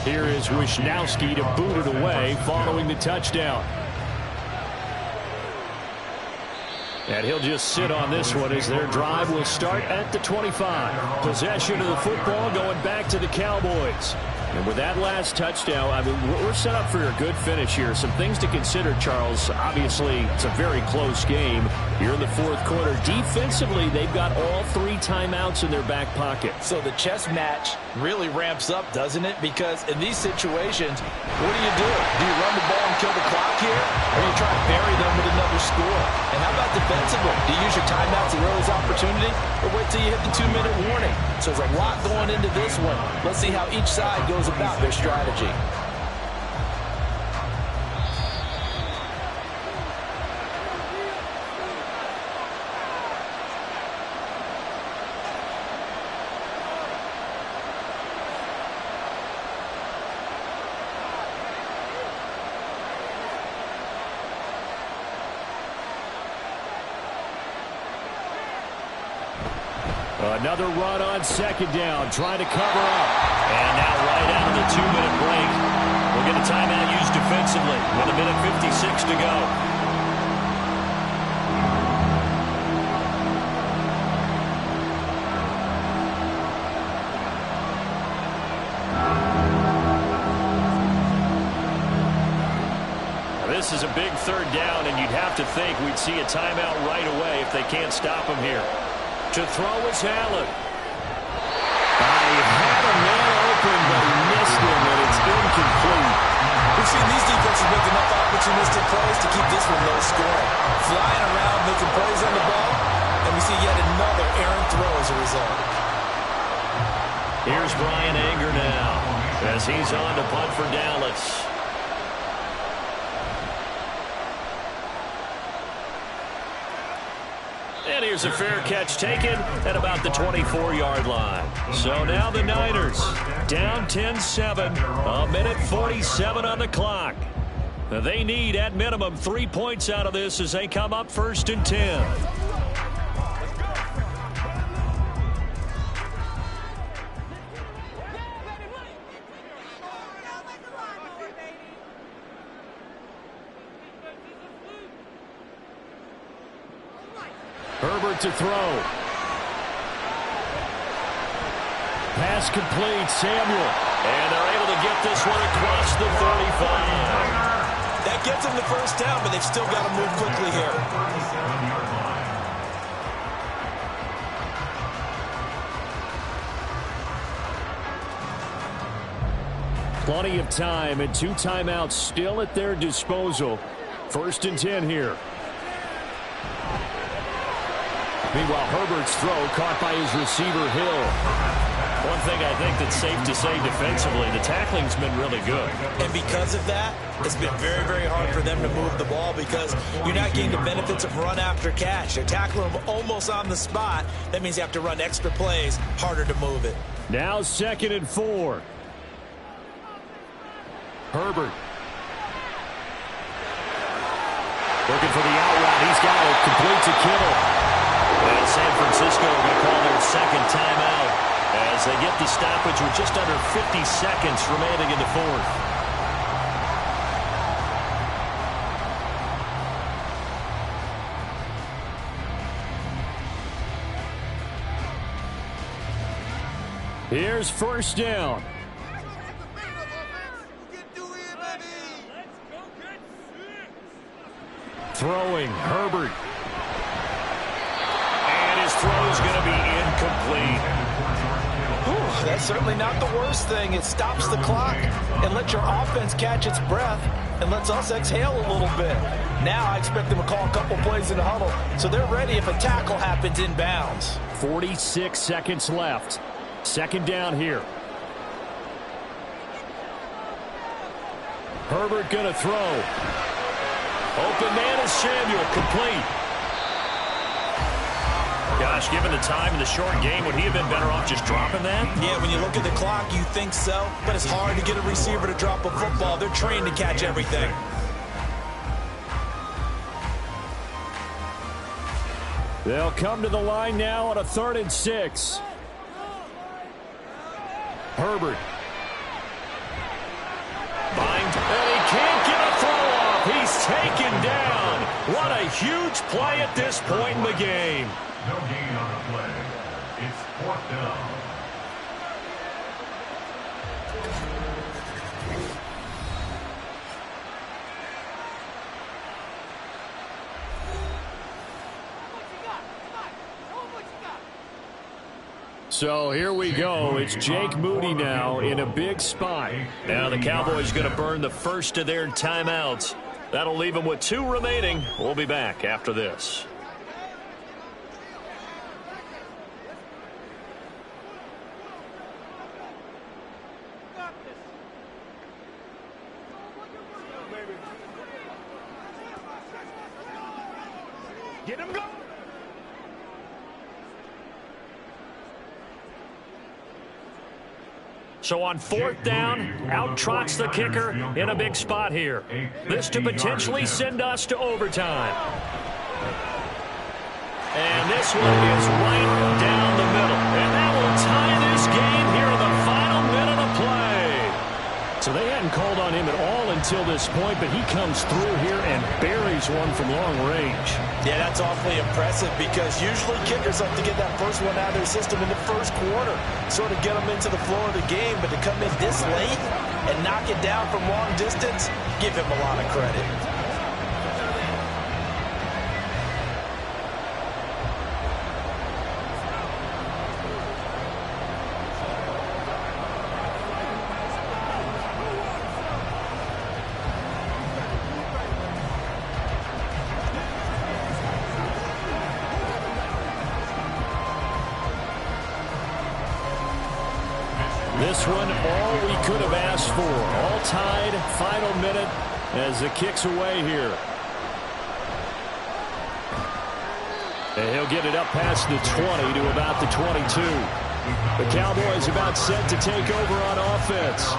Here is Wisnowski to boot it away following the touchdown. And he'll just sit on this one as their drive will start at the 25. Possession of the football going back to the Cowboys. And with that last touchdown, I mean, we're set up for a good finish here. Some things to consider, Charles. Obviously, it's a very close game. You're in the fourth quarter. Defensively, they've got all 3 timeouts in their back pocket. So the chess match really ramps up, doesn't it? Because in these situations, what do? Do you run the ball and kill the clock here? Or do you try to bury them with another score? And how about defensively? Do you use your timeouts at earliest opportunity? Or wait till you hit the 2-minute warning? So there's a lot going into this one. Let's see how each side goes about their strategy. Another run on second down, trying to cover up. And now right out of the 2-minute break, we'll get a timeout used defensively with 1:56 to go. This is a big third down, and you'd have to think we'd see a timeout right away if they can't stop him here. To throw is Allen. I had a man open, but he missed him, and it's incomplete. We've seen these defenses make enough opportunistic plays to keep this one low scoring. Flying around, making plays on the ball, and we see yet another errant throw as a result. Here's Brian Anger now as he's on to punt for Dallas. And here's a fair catch taken at about the 24-yard line. So now the Niners down 10-7, 1:47 on the clock. They need at minimum 3 points out of this as they come up 1st and 10. Herbert to throw. Pass complete, Samuel. And they're able to get this one across the 35. That gets them the first down, but they've still got to move quickly here. Plenty of time and 2 timeouts still at their disposal. 1st and 10 here. Meanwhile, Herbert's throw caught by his receiver, Hill. One thing I think that's safe to say defensively, the tackling's been really good. And because of that, it's been very, very hard for them to move the ball because you're not getting the benefits of run after catch. They're tackling them almost on the spot. That means you have to run extra plays, harder to move it. Now 2nd and 4. Herbert. Looking for the out route. He's got it. Complete to Kittle. And San Francisco will be called their 2nd timeout as they get the stoppage with just under 50 seconds remaining in the 4th. Here's 1st down. Throwing, Herbert. And his throw is going to be incomplete. Ooh, that's certainly not the worst thing. It stops the clock and lets your offense catch its breath and lets us exhale a little bit. Now I expect them to call a couple plays in the huddle so they're ready if a tackle happens in bounds. 46 seconds left. 2nd down here. Herbert going to throw. Open man is Samuel, complete. Gosh, given the time in the short game, would he have been better off just dropping that? Yeah, when you look at the clock, you think so, but it's hard to get a receiver to drop a football. They're trained to catch everything. They'll come to the line now on a 3rd and 6. Herbert. taken down. What a huge play at this point in the game. No gain on the play. It's 4th down. So here we go. It's Jake Moody now in a big spot. Now the Cowboys going to burn the first of their timeouts. That'll leave them with 2 remaining. We'll be back after this. Get him going. So on 4th down, out trots the kicker in a big spot here. This to potentially send us to overtime. And this one is right down the middle. And that will tie this game here in the final minute of play. So they hadn't called on him at all until this point, but he comes through here and buries one from long range. Yeah, that's awfully impressive because usually kickers like to get that first one out of their system in the first quarter, sort of get them into the flow of the game, but to come in this late and knock it down from long distance, give him a lot of credit. This one, all we could have asked for. All tied, final minute as the kick's away here. And he'll get it up past the 20 to about the 22. The Cowboys about set to take over on offense.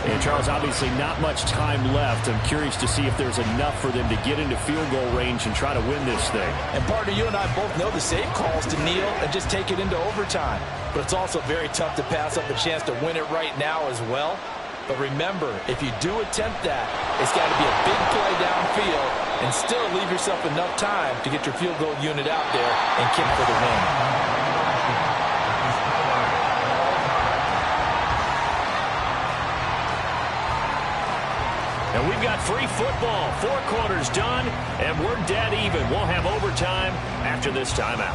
And Charles, obviously not much time left. I'm curious to see if there's enough for them to get into field goal range and try to win this thing. And partner, you and I both know the safe calls to kneel and just take it into overtime. But it's also very tough to pass up a chance to win it right now as well. But remember, if you do attempt that, it's got to be a big play downfield and still leave yourself enough time to get your field goal unit out there and kick for the win. And we've got free football. 4 quarters done, and we're dead even. We'll have overtime after this timeout.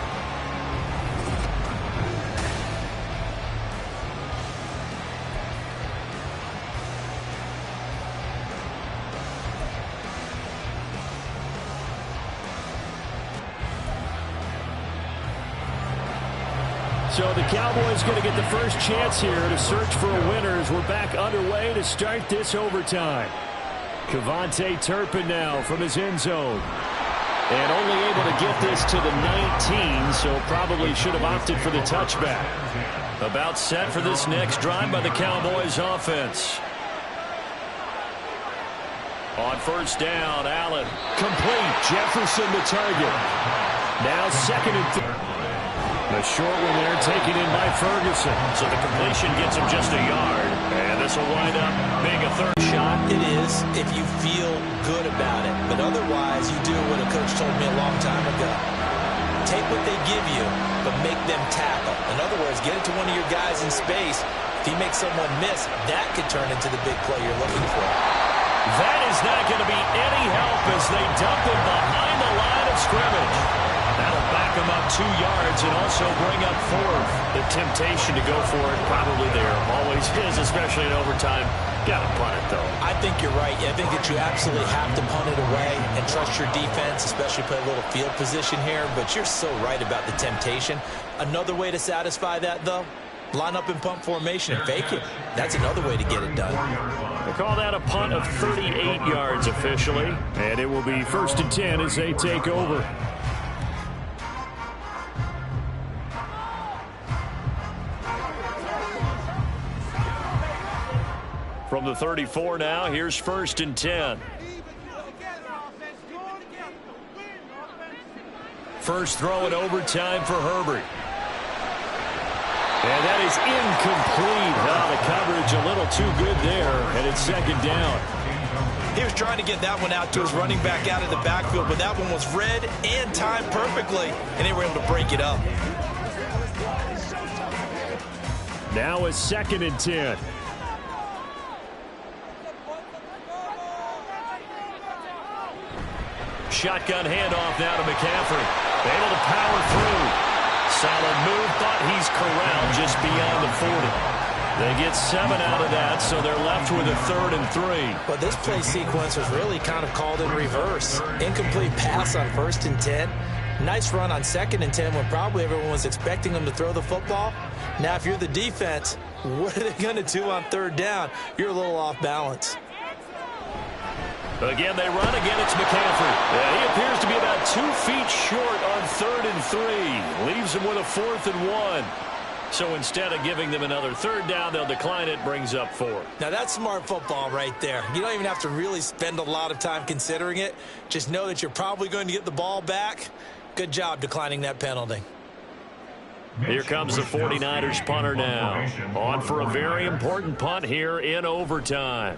So the Cowboys going to get the first chance here to search for a winner as we're back underway to start this overtime. KaVontae Turpin now from his end zone. And only able to get this to the 19, so probably should have opted for the touchback. About set for this next drive by the Cowboys offense. On first down, Allen. Complete. Jefferson the target. Now 2nd and 3. The short one there taken in by Ferguson. So the completion gets him just a yard. And this will wind up being a 3rd shot. It is if you feel good about it. But otherwise, you do what a coach told me a long time ago. Take what they give you, but make them tackle. In other words, get it to one of your guys in space. If he makes someone miss, that could turn into the big play you're looking for. That is not going to be any help as they dump him behind the line of scrimmage. That'll back him up 2 yards and also bring up 4th. The temptation to go for it probably there. Always is, especially in overtime. Got to punt it, though. I think you're right. I think that you absolutely have to punt it away and trust your defense, especially play a little field position here. But you're so right about the temptation. Another way to satisfy that, though, line up in punt formation and fake it. That's another way to get it done. They call that a punt of 38 yards officially. And it will be 1st and 10 as they take over. From the 34 now, here's 1st and 10. First throw in overtime for Herbert. And that is incomplete. The coverage a little too good there, and it's 2nd down. He was trying to get that one out to his running back out of the backfield, but that one was read and timed perfectly, and they were able to break it up. Now a 2nd and 10. Shotgun handoff now to McCaffrey. Able to power through. Solid move, but he's corralled just beyond the 40. They get 7 out of that, so they're left with a 3rd and 3. But this play sequence was really kind of called in reverse. Incomplete pass on 1st and 10. Nice run on 2nd and 10 when probably everyone was expecting them to throw the football. Now, if you're the defense, what are they going to do on 3rd down? You're a little off balance. Again, they run. Again, it's McCaffrey. Yeah, he appears to be about 2 feet short on 3rd and 3. Leaves them with a 4th and 1. So instead of giving them another 3rd down, they'll decline it. Brings up 4. Now, that's smart football right there. You don't even have to really spend a lot of time considering it. Just know that you're probably going to get the ball back. Good job declining that penalty. Here comes the 49ers punter now. On for a very important punt here in overtime.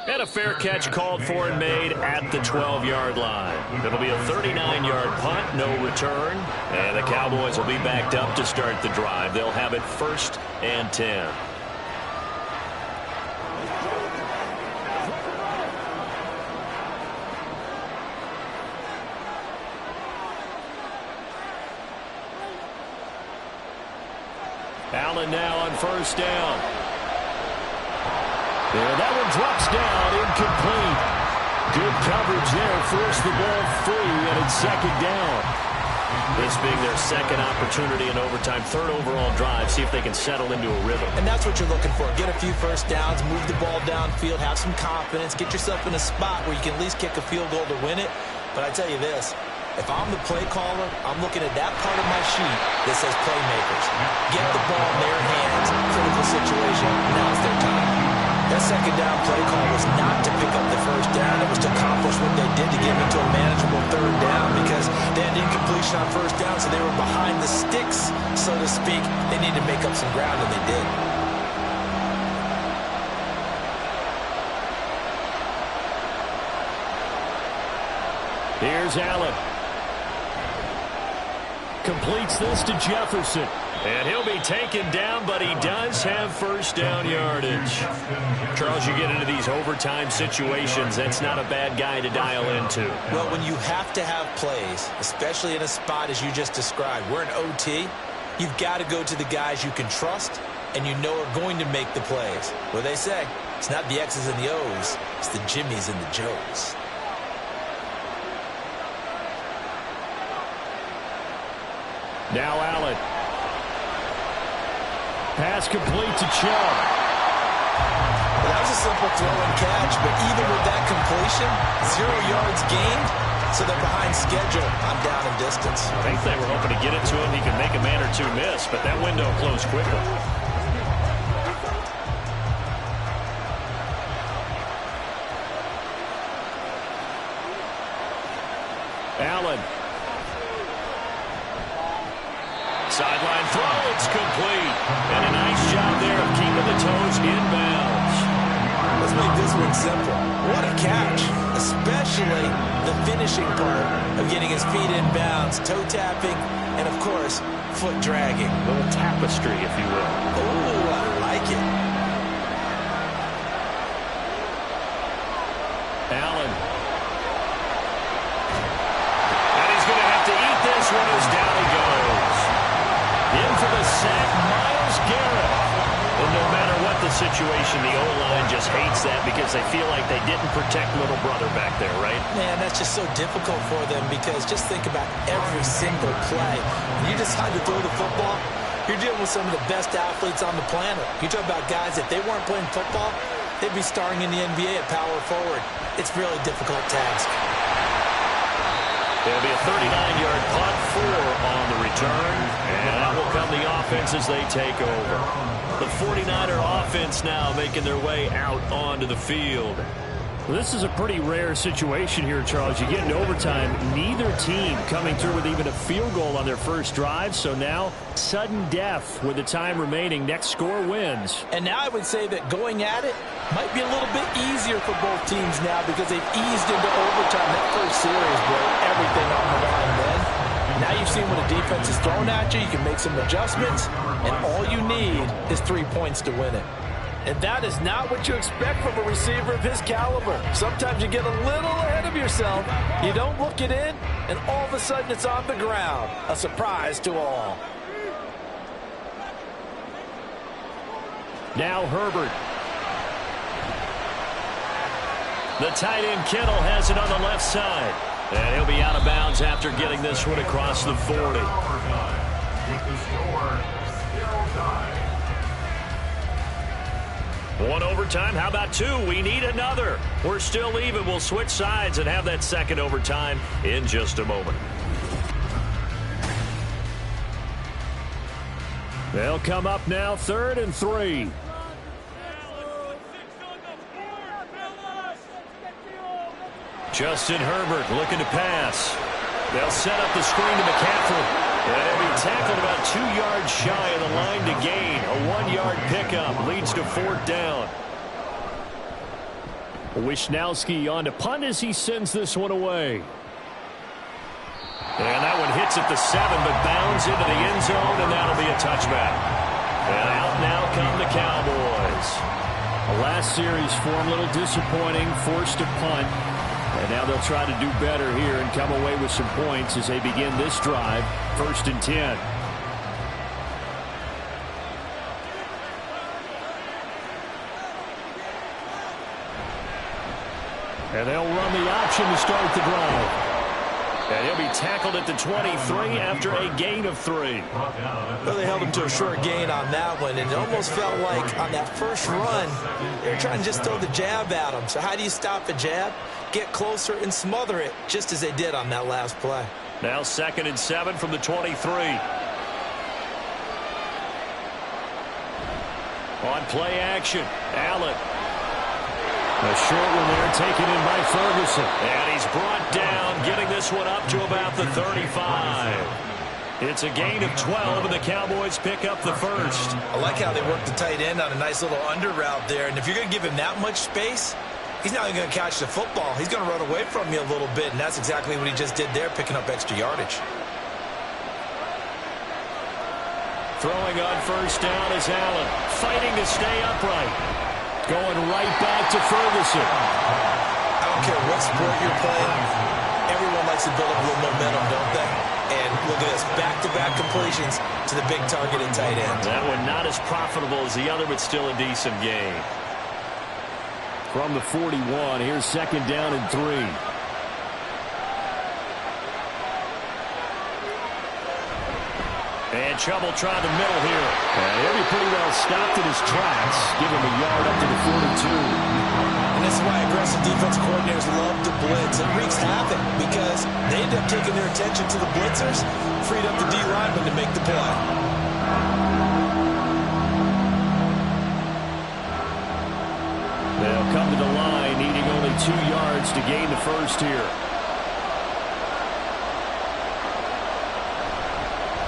And a fair catch called for and made at the 12-yard line. It'll be a 39-yard punt, no return. And the Cowboys will be backed up to start the drive. They'll have it 1st and 10. Allen now on 1st down. Yeah, that one drops down, incomplete. Good coverage there, forced the ball free, and it's 2nd down. This being their 2nd opportunity in overtime, 3rd overall drive, see if they can settle into a rhythm. And that's what you're looking for. Get a few 1st downs, move the ball downfield, have some confidence, get yourself in a spot where you can at least kick a field goal to win it. But I tell you this, if I'm the play caller, I'm looking at that part of my sheet that says playmakers. Get the ball in their hands, critical situation, now's their time. That 2nd down play call was not to pick up the 1st down. It was to accomplish what they did to get into a manageable 3rd down because they had incompletion on 1st down, so they were behind the sticks, so to speak. They needed to make up some ground, and they did. Here's Allen. Completes this to Jefferson. And he'll be taken down, but he does have 1st down yardage. Charles, you get into these overtime situations, that's not a bad guy to dial into. Well, when you have to have plays, especially in a spot as you just described, we're in OT, you've got to go to the guys you can trust and you know are going to make the plays. What they say, it's not the X's and the O's, it's the Jimmies and the Joes. Now Allen. Pass complete to Chubb. Well, that was a simple throw and catch, but even with that completion, 0 yards gained, so they're behind schedule on down and distance. I think they were hoping to get it to him. He could make a man or two miss, but that window closed quickly. Allen. Sideline throw, it's complete. And a nice job there of keeping the toes inbounds. Let's make this one simple. What a catch, especially the finishing part of getting his feet inbounds, toe tapping, and of course, foot dragging. A little tapestry, if you will. Oh, I like it. Allen. And he's going to have to eat this one as down he goes. In for the sack, Myles Garrett. And no matter what the situation, the O-line just hates that because they feel like they didn't protect little brother back there, right? Man, that's just so difficult for them because just think about every single play. When you decide to throw the football, you're dealing with some of the best athletes on the planet. You talk about guys, if they weren't playing football, they'd be starring in the NBA at power forward. It's a really difficult task. There'll be a 39-yard punt, 4 on the return, and that will come the offense as they take over. The 49er offense now making their way out onto the field. Well, this is a pretty rare situation here, Charles. You get into overtime, neither team coming through with even a field goal on their first drive. So now, sudden death with the time remaining. Next score wins. And now I would say that going at it might be a little bit easier for both teams now because they've eased into overtime. That first series, bro, everything on the line then. Now you've seen what a defense is thrown at you. You can make some adjustments, and all you need is 3 points to win it. And that is not what you expect from a receiver of his caliber. Sometimes you get a little ahead of yourself. You don't look it in, and all of a sudden it's on the ground. A surprise to all. Now Herbert. The tight end Kittle has it on the left side. And he'll be out of bounds after getting this one across the 40. With the score, still tied. One overtime. How about two? We need another. We're still even. We'll switch sides and have that second overtime in just a moment. They'll come up now, 3rd and 3. Justin Herbert looking to pass. They'll set up the screen to McCaffrey. And he'll be tackled about 2 yards shy of the line to gain. A 1-yard pickup leads to 4th down. Wisnowski on to punt as he sends this one away. And that one hits at the 7, but bounds into the end zone, and that'll be a touchback. And out now come the Cowboys. The last series for him, a little disappointing, forced to punt. And now they'll try to do better here and come away with some points as they begin this drive, 1st and 10. And they'll run the option to start the drive. And he'll be tackled at the 23 after a gain of 3. Well, they held him to a short gain on that one, and it almost felt like on that first run, they were trying to just throw the jab at him. So how do you stop a jab? Get closer and smother it, just as they did on that last play. Now 2nd and 7 from the 23. On play action, Allen. A short one there taken in by Ferguson. And he's brought down, getting this one up to about the 35. It's a gain of 12, and the Cowboys pick up the first. I like how they work the tight end on a nice little under route there. And if you're going to give him that much space, he's not going to catch the football. He's going to run away from you a little bit, and that's exactly what he just did there, picking up extra yardage. Throwing on 1st down is Allen, fighting to stay upright. Going right back to Ferguson. I don't care what sport you're playing. Everyone likes to build up a little momentum, don't they? And look at this, back-to-back completions to the big targeted tight end. That one not as profitable as the other, but still a decent gain. From the 41, here's 2nd down and 3. And trouble trying the middle here. And he'll be pretty well stopped in his tracks. Give him a yard up to the 42. And this is why aggressive defense coordinators love to blitz. It wreaks havoc because they end up taking their attention to the blitzers, freed up the D lineman to make the play. They'll come to the line, needing only 2 yards to gain the first here.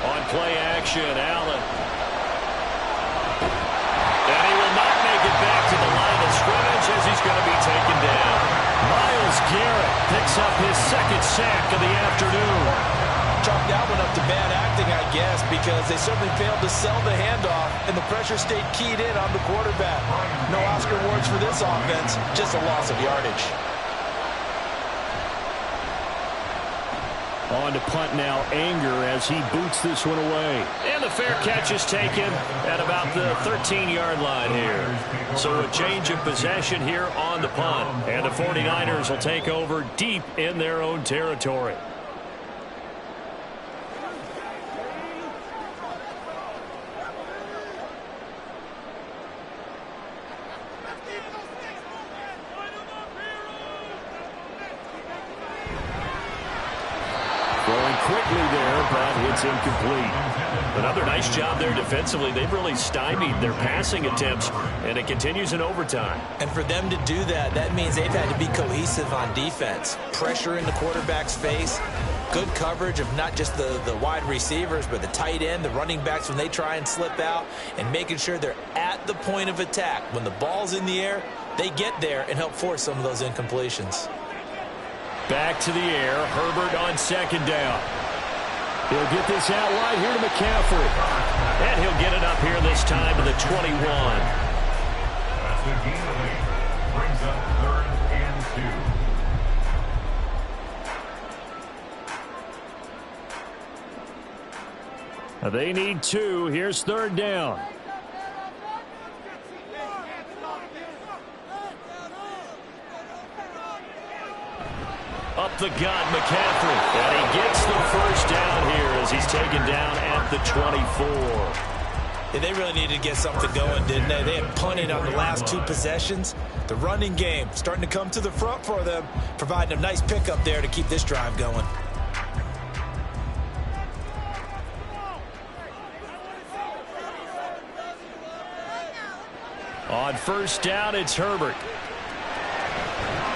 On play action, Allen. And he will not make it back to the line of scrimmage as he's going to be taken down. Myles Garrett picks up his 2nd sack of the afternoon. Chalk that one up to bad acting, I guess, because they certainly failed to sell the handoff, and the pressure stayed keyed in on the quarterback. No Oscar awards for this offense, just a loss of yardage. On to punt now, Anger, as he boots this one away. And the fair catch is taken at about the 13-yard line here. So a change of possession here on the punt. And the 49ers will take over deep in their own territory. Going quickly there. but it's incomplete. Another nice job there defensively. They've really stymied their passing attempts, and it continues in overtime. And for them to do that, that means they've had to be cohesive on defense. Pressure in the quarterback's face, good coverage of not just the wide receivers, but the tight end, the running backs when they try and slip out, and making sure they're at the point of attack. When the ball's in the air, they get there and help force some of those incompletions. Back to the air. Herbert on second down. He'll get this out wide here to McCaffrey. And he'll get it up here this time to the 21. That's the gain of 8. Brings up 3rd and 2. They need 2. Here's 3rd down. Up the gut, McCaffrey. And he gets the first down here as he's taken down at the 24. Yeah, they really needed to get something going, didn't they? They had punted on the last 2 possessions. The running game starting to come to the front for them, providing a nice pickup there to keep this drive going. On first down, it's Herbert.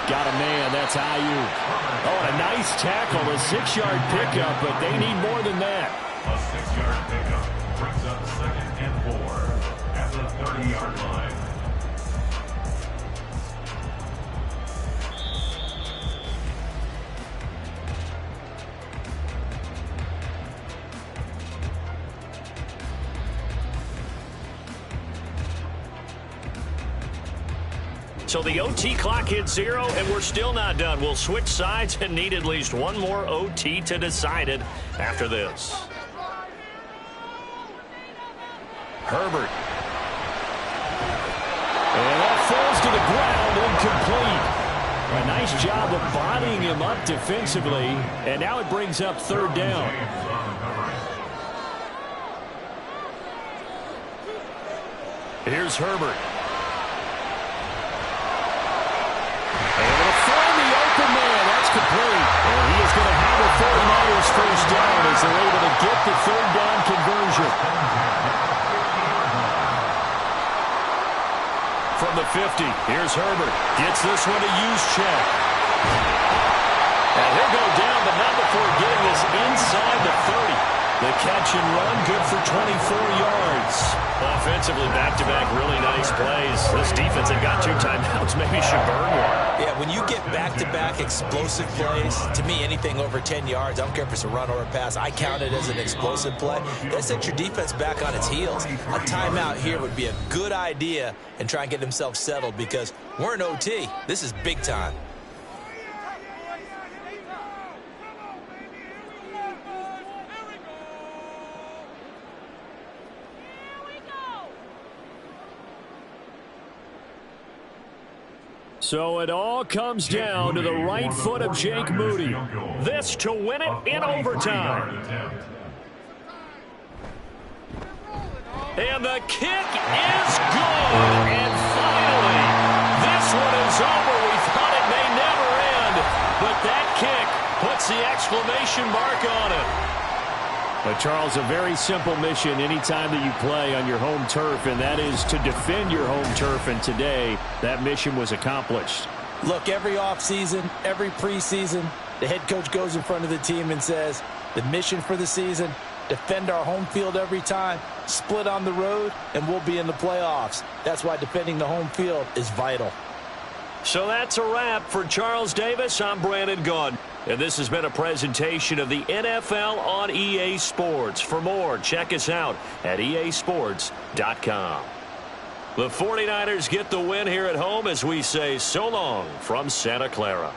Got a man, that's Ayuk. Oh, a nice tackle, a 6-yard pickup, but they need more than that. A 6-yard pickup brings up 2nd and 4 at the 30-yard line. So the OT clock hits 0, and we're still not done. We'll switch sides and need at least one more OT to decide it after this. Herbert. And that falls to the ground, incomplete. A nice job of bodying him up defensively, and now it brings up 3rd down. Here's Herbert. Complete. And he is going to have a 49ers first down as they're able to get the 3rd down conversion. From the 50, here's Herbert. Gets this one to Juszczyk. And he'll go down, but not before getting this inside the 30. The catch and run, good for 24 yards. Offensively, back-to-back, really nice plays. This defense, they've got 2 timeouts, maybe should burn one. Yeah, when you get back-to-back explosive plays, to me, anything over 10 yards, I don't care if it's a run or a pass, I count it as an explosive play. That sets your defense back on its heels. A timeout here would be a good idea and try and get themselves settled because we're in OT. This is big time. So it all comes down to the right foot of Jake Moody. This to win it in overtime. And the kick is good. And finally, this one is over. We thought it may never end. But that kick puts the exclamation mark on it. But, Charles, a very simple mission anytime that you play on your home turf, and that is to defend your home turf. And today, that mission was accomplished. Look, every offseason, every preseason, the head coach goes in front of the team and says, the mission for the season, defend our home field every time, split on the road, and we'll be in the playoffs. That's why defending the home field is vital. So that's a wrap for Charles Davis. I'm Brandon Gaudin. And this has been a presentation of the NFL on EA Sports. For more, check us out at easports.com. The 49ers get the win here at home as we say so long from Santa Clara.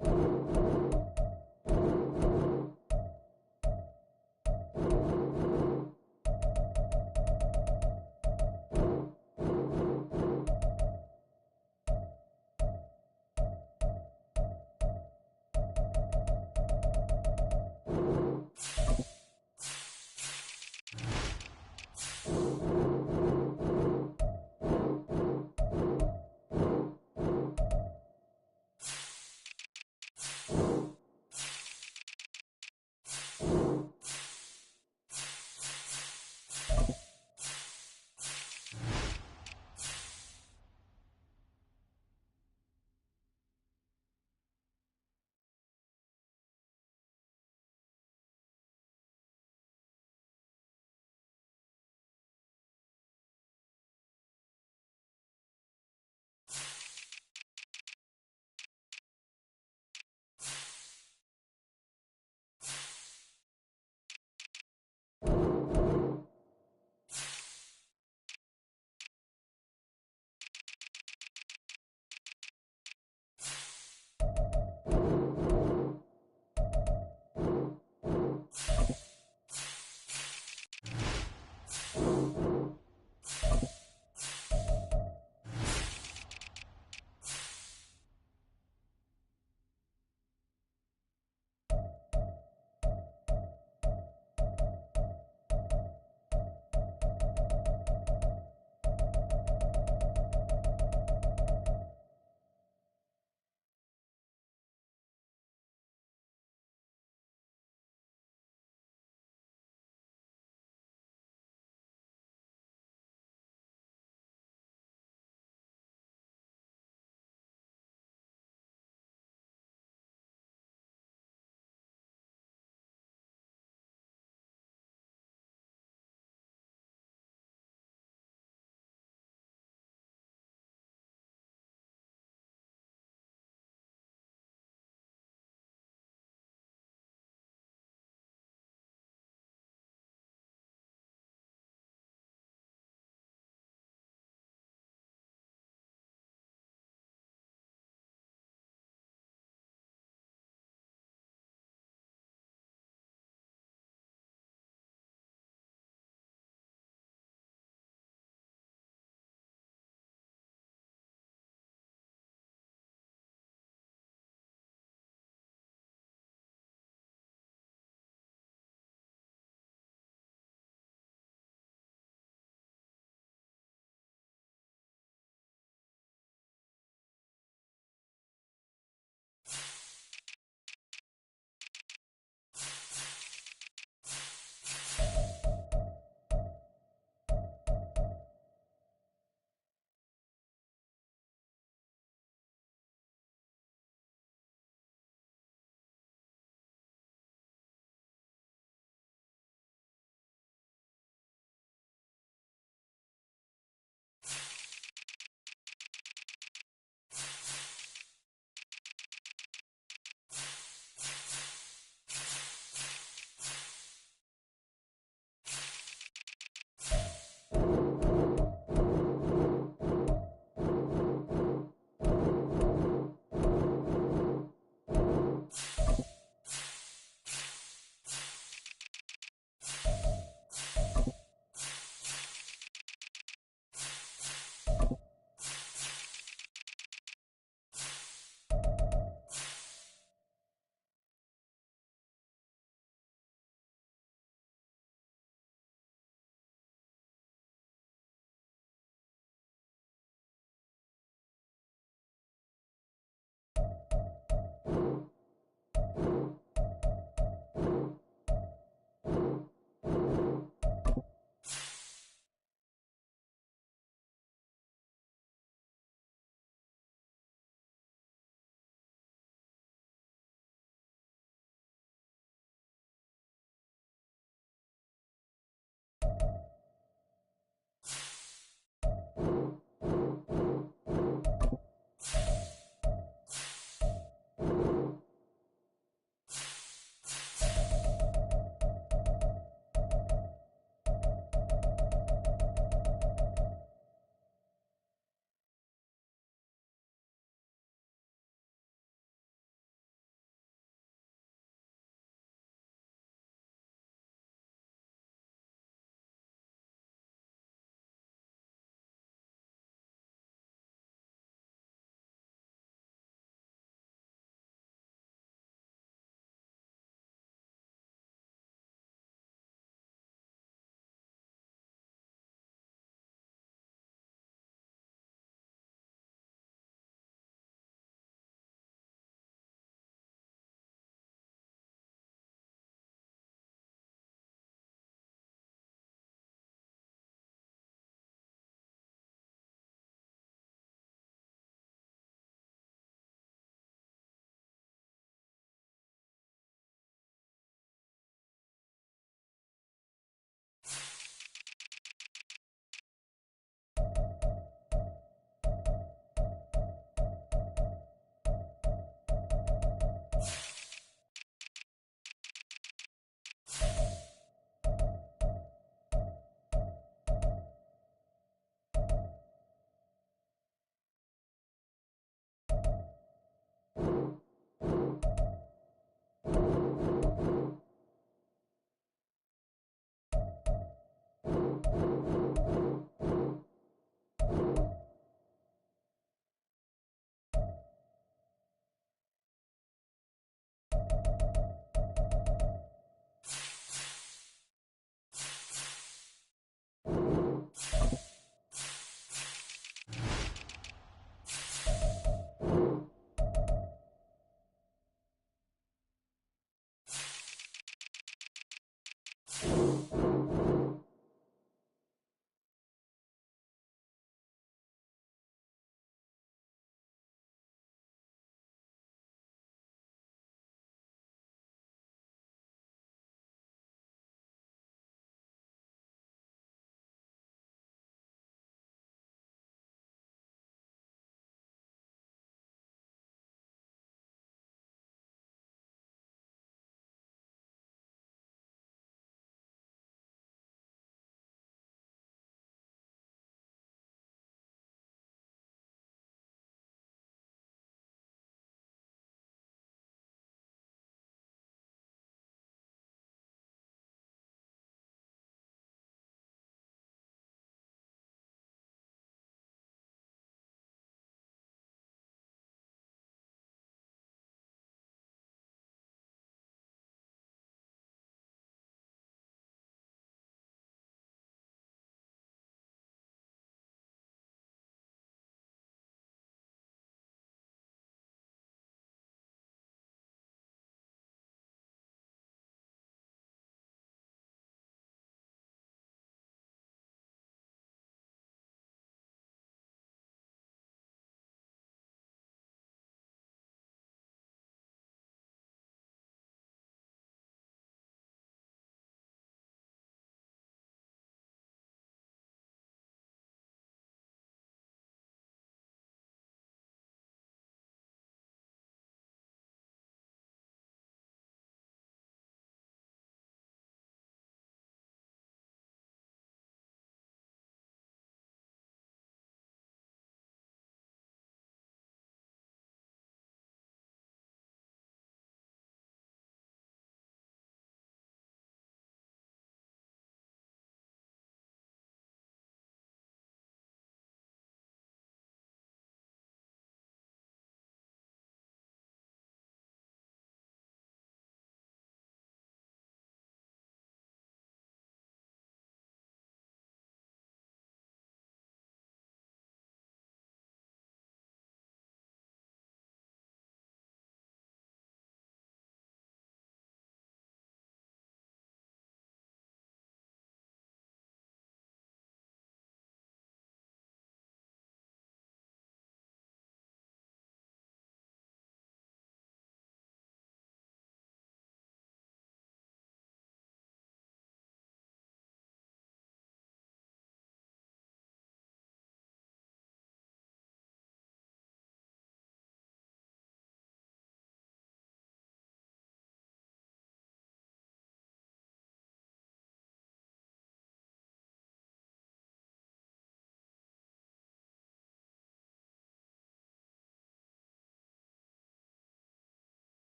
You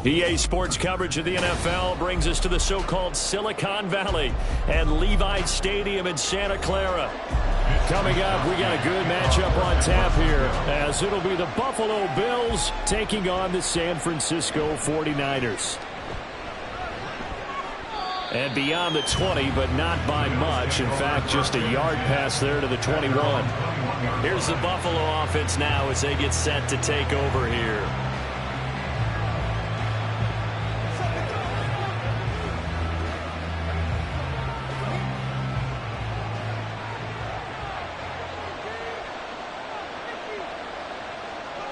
EA Sports coverage of the NFL brings us to the so-called Silicon Valley and Levi Stadium in Santa Clara. Coming up, we got a good matchup on tap here, as it'll be the Buffalo Bills taking on the San Francisco 49ers. And beyond the 20, but not by much. In fact, just a yard pass there to the 21. Here's the Buffalo offense now as they get set to take over here.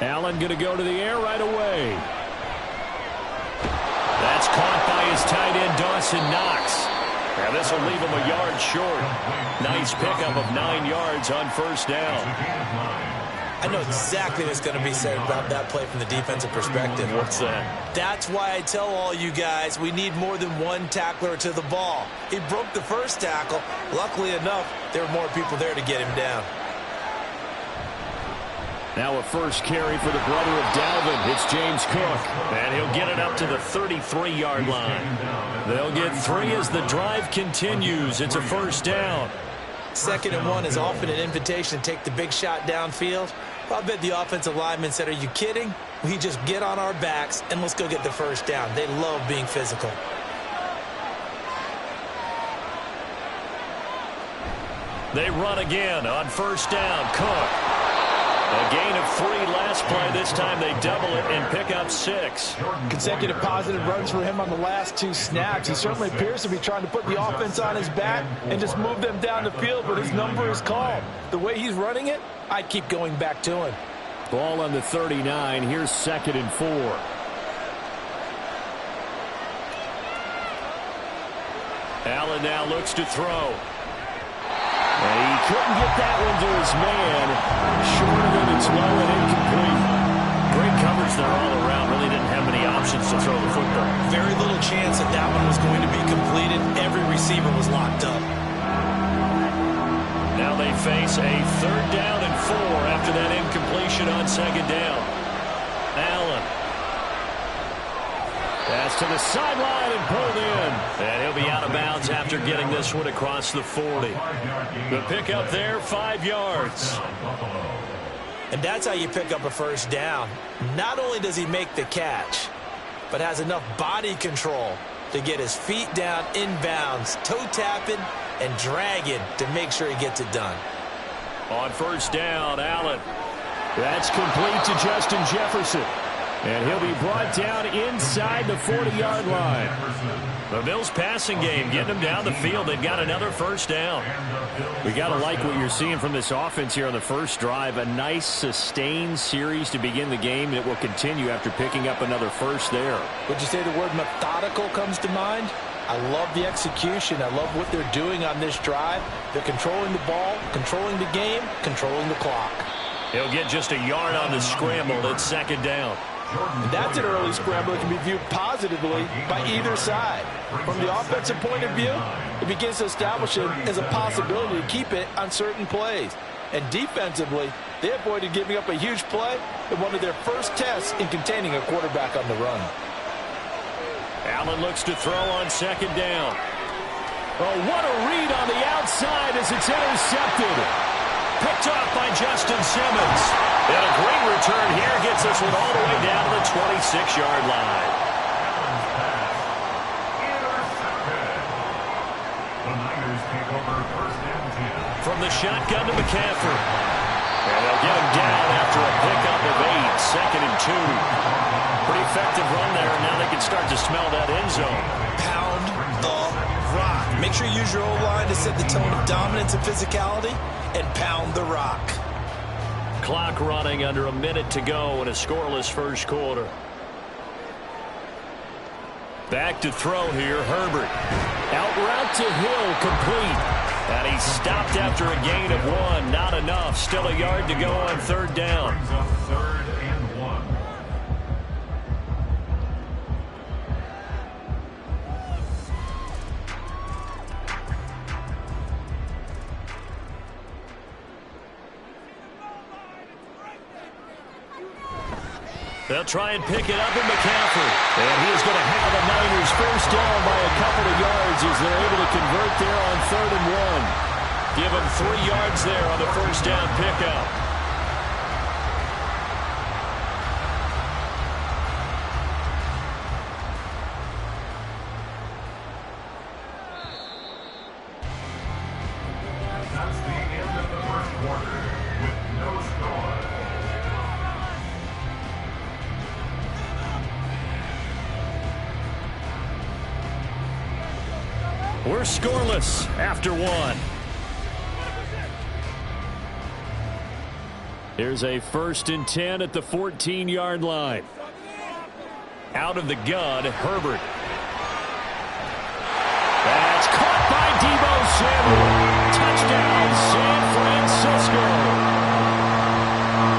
Allen going to go to the air right away. That's caught by his tight end, Dawson Knox. Now this will leave him a yard short. Nice pickup of 9 yards on first down. I know exactly what's going to be said about that play from the defensive perspective. What's that? That's why I tell all you guys we need more than one tackler to the ball. He broke the first tackle. Luckily enough, there were more people there to get him down. Now a first carry for the brother of Dalvin. It's James Cook. And he'll get it up to the 33-yard line. They'll get 3 as the drive continues. It's a first down. 2nd and 1 is often an invitation to take the big shot downfield. I bet the offensive lineman said, are you kidding? We just get on our backs and let's go get the first down. They love being physical. They run again on first down. Cook. A gain of 3 last play. This time they double it and pick up 6. Consecutive positive runs for him on the last 2 snaps. He certainly appears to be trying to put the offense on his back and just move them down the field, but his number is called. The way he's running it, I'd keep going back to him. Ball on the 39. Here's 2nd and 4. Allen now looks to throw. And he couldn't get that one to his man. Short of it, it's low and incomplete. Great coverage there all around. Really didn't have many options to throw the football. Very little chance that that one was going to be completed. Every receiver was locked up. Now they face a 3rd down and 4 after that incompletion on 2nd down. Allen. Pass to the sideline and pulled in. And he'll be out of bounds after getting this one across the 40. The pickup there, 5 yards. And that's how you pick up a first down. Not only does he make the catch, but has enough body control to get his feet down inbounds, toe tapping and dragging to make sure he gets it done. On first down, Allen. That's complete to Justin Jefferson. And he'll be brought down inside the 40-yard line. The Bills passing game getting them down the field. They've got another first down. We got to like what you're seeing from this offense here on the first drive. A nice sustained series to begin the game that will continue after picking up another first there. Would you say the word methodical comes to mind? I love the execution. I love what they're doing on this drive. They're controlling the ball, controlling the game, controlling the clock. He'll get just a yard on the scramble. It's second down. And that's an early scramble that can be viewed positively by either side. From the offensive point of view, it begins to establish it as a possibility to keep it on certain plays. And defensively, they avoided giving up a huge play in one of their first tests in containing a quarterback on the run. Allen looks to throw on second down. Oh, what a read on the outside as it's intercepted. Picked off by Justin Simmons. And a great return here gets us one all the way down to the 26-yard line. The Niners take over first and 10. From the shotgun to McCaffrey. And they'll get him down after a pickup of 8, second and 2. Pretty effective run there, and now they can start to smell that end zone. Pound the rock. Make sure you use your O-line to set the tone of dominance and physicality, and pound the rock. Clock running under a minute to go in a scoreless first quarter. Back to throw here, Herbert. Out route to Hill, complete. And he stopped after a gain of 1. Not enough. Still a yard to go on third down. Brings up third and 1. They'll try and pick it up in McCaffrey. And he is going to have the Niners first down by a couple of yards as they're able to convert there on third and 1. Give him 3 yards there on the first down pickup. That's the end of the first quarter with no score. We're scoreless after 1. Here's a first and 10 at the 14-yard line. Out of the gun, Herbert. That's caught by Deebo Samuel. Touchdown, San Francisco.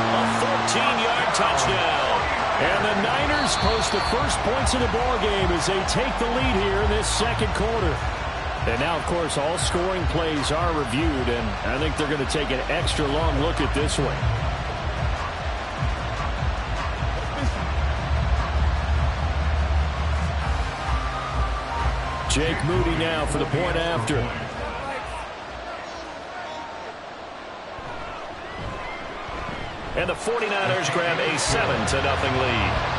A 14-yard touchdown. And the Niners post the first points of the ballgame as they take the lead here in this second quarter. And now, of course, all scoring plays are reviewed, and I think they're going to take an extra long look at this one. Jake Moody now for the point after. And the 49ers grab a 7-0 lead.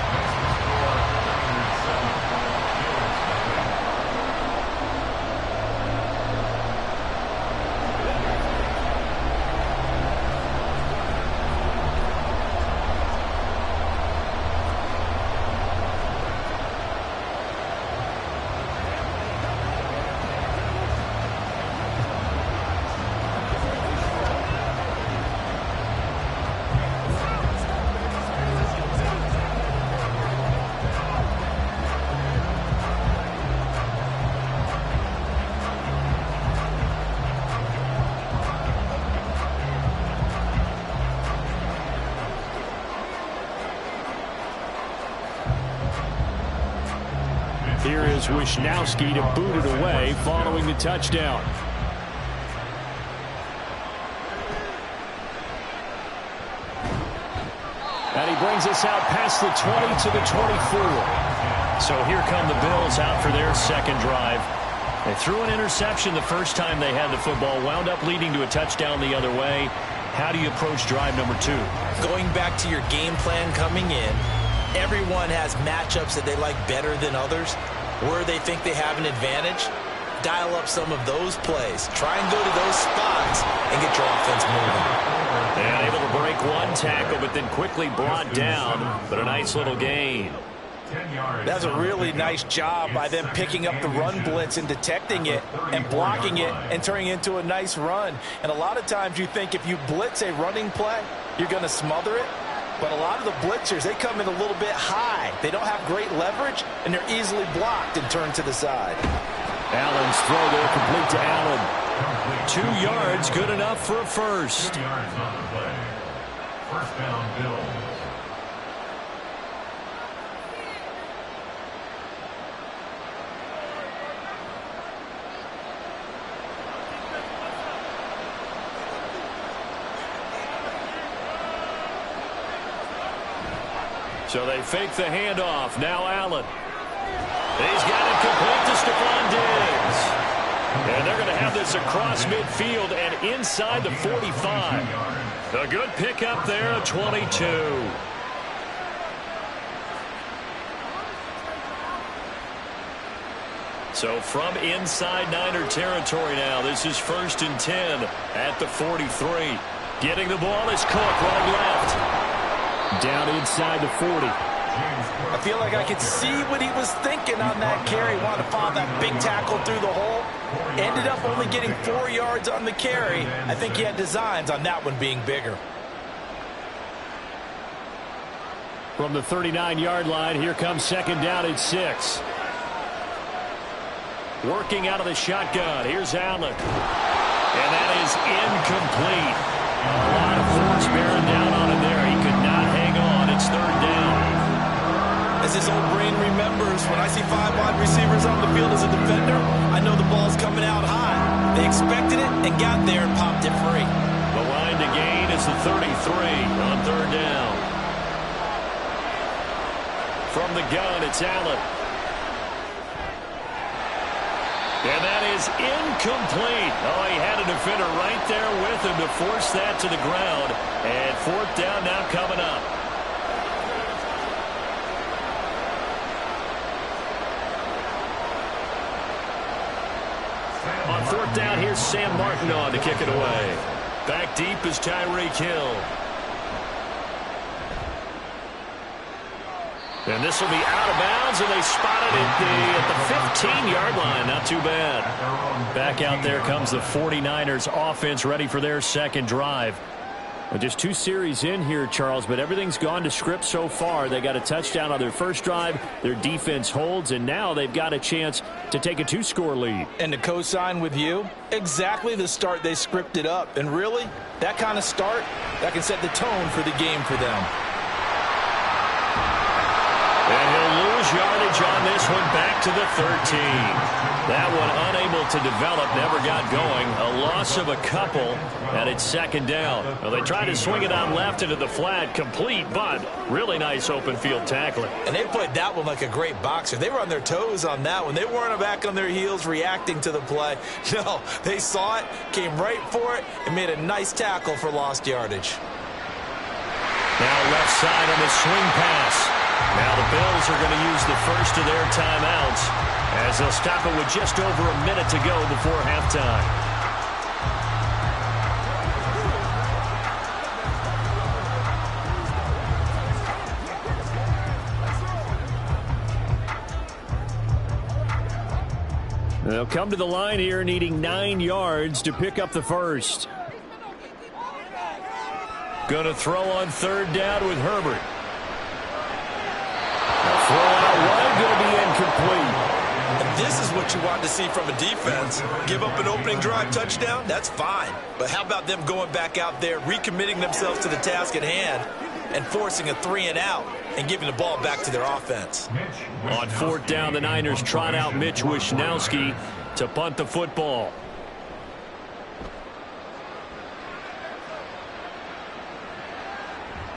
Here is Wisnowski to boot it away following the touchdown. And he brings us out past the 20 to the 24. So here come the Bills out for their second drive. They threw an interception the first time they had the football, wound up leading to a touchdown the other way. How do you approach drive number 2? Going back to your game plan coming in, everyone has matchups that they like better than others, where they think they have an advantage. dial up some of those plays. Try and go to those spots and get your offense moving. And able to break one tackle, but then quickly brought down. But a nice little gain. That's a really nice job by them picking up the run blitz and detecting it and blocking it and turning it into a nice run. And a lot of times you think if you blitz a running play, you're going to smother it. But a lot of the blitzers, they come in a little bit high. They don't have great leverage, and they're easily blocked and turned to the side. Allen's throw there complete to Allen. 2 yards, good enough for a first. 2 yards on the play. First down, Bills. So they fake the handoff. Now Allen. He's got it complete to Stephon Diggs. And they're going to have this across midfield and inside the 45. A good pickup there at 22. So from inside Niner territory now, this is 1st and 10 at the 43. Getting the ball is Cook running left. Down inside the 40. I feel like I could see what he was thinking on that carry. Wanted to follow that big tackle through the hole. Ended up only getting 4 yards on the carry. I think he had designs on that one being bigger. From the 39-yard line, here comes 2nd down at 6. Working out of the shotgun. Here's Allen. And that is incomplete. A lot of force bearing down on him there. He could not hang on. It's 3rd down. As his old brain remembers, when I see 5 wide receivers on the field as a defender, I know the ball's coming out high. They expected it and got there and popped it free. The line to gain is the 33 on 3rd down. From the gun, it's Allen. And that is incomplete. Oh, he had a defender right there with him to force that to the ground. And 4th down now coming up. On 4th down, here's Sam Martin on to kick it away. Back deep is Tyreek Hill. And this will be out of bounds, and they spotted it at the 15-yard line. Not too bad. Back out there comes the 49ers offense ready for their 2nd drive. Well, just 2 series in here, Charles, but everything's gone to script so far. They got a touchdown on their first drive. Their defense holds, and now they've got a chance to take a 2-score lead. And to co-sign with you, exactly the start they scripted up. And really, that kind of start, that can set the tone for the game for them. And he'll lose yardage on this one back to the 13. That one unable to develop, never got going. A loss of a couple, and it's 2nd down. Well, they tried to swing it out left into the flat, complete, but really nice open field tackling. And they played that one like a great boxer. They were on their toes on that one. They weren't back on their heels reacting to the play. No, they saw it, came right for it, and made a nice tackle for lost yardage. Now left side on the swing pass. Now the Bills are going to use the first of their timeouts as they'll stop it with just over a minute to go before halftime. They'll come to the line here needing 9 yards to pick up the first. Going to throw on 3rd down with Herbert. Throw out wide, going to be incomplete. And this is what you want to see from a defense. Give up an opening drive touchdown, that's fine. But how about them going back out there, recommitting themselves to the task at hand, and forcing a 3-and-out and giving the ball back to their offense. On 4th down, the Niners trot out Mitch Wishnowsky to punt the football.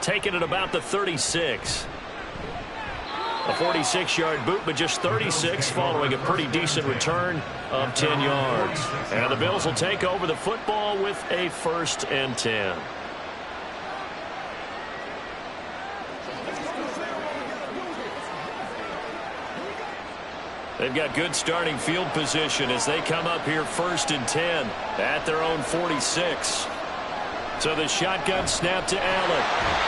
Taking it about the 36. A 46-yard boot, but just 36 following a pretty decent return of 10 yards. And the Bills will take over the football with a 1st and 10. They've got good starting field position as they come up here 1st and 10 at their own 46. So the shotgun snap to Allen.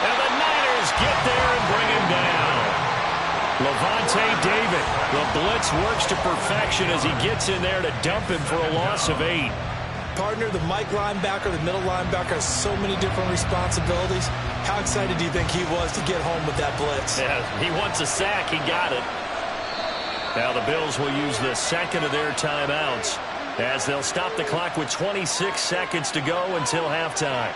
And the Niners get there and bring him down. Lavonte David. The blitz works to perfection as he gets in there to dump him for a loss of 8. Partner, the Mike linebacker, the middle linebacker has so many different responsibilities. How excited do you think he was to get home with that blitz? Yeah, he wants a sack. He got it. Now the Bills will use the second of their timeouts as they'll stop the clock with 26 seconds to go until halftime.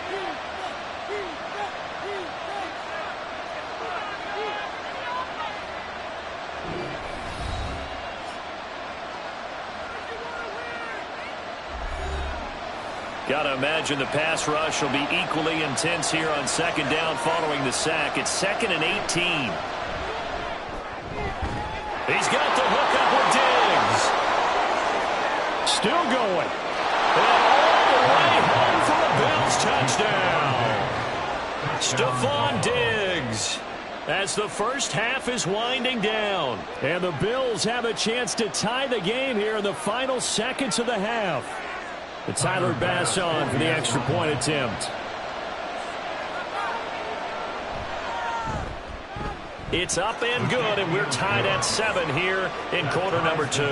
Got to imagine the pass rush will be equally intense here on 2nd down following the sack. It's 2nd and 18. He's got the hook up with Diggs. Still going. And all the way home for a Bills touchdown. Stephon Diggs. As the first half is winding down. And the Bills have a chance to tie the game here in the final seconds of the half. The Tyler Bass on for the extra point attempt. It's up and good, and we're tied at 7 here in quarter number 2.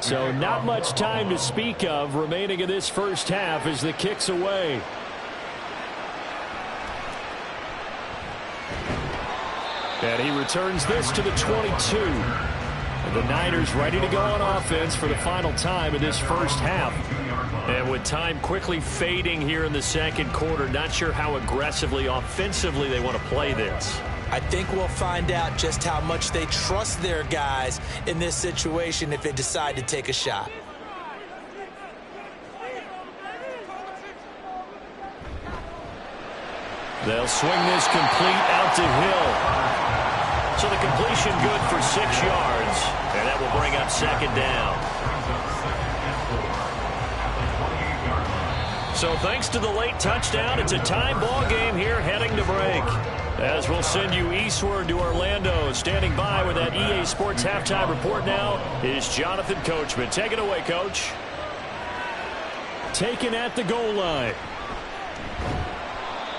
So not much time to speak of remaining in this first half as the kick's away. And he returns this to the 22. And the Niners ready to go on offense for the final time in this first half. And with time quickly fading here in the second quarter, not sure how aggressively, offensively they want to play this. I think we'll find out just how much they trust their guys in this situation if they decide to take a shot. They'll swing this complete out to Hill. So the completion good for 6 yards. And that will bring up 2nd down. So thanks to the late touchdown, it's a tie ball game here heading to break. As we'll send you eastward to Orlando. Standing by with that EA Sports Halftime Report now is Jonathan Coachman. Take it away, Coach. Taken at the goal line.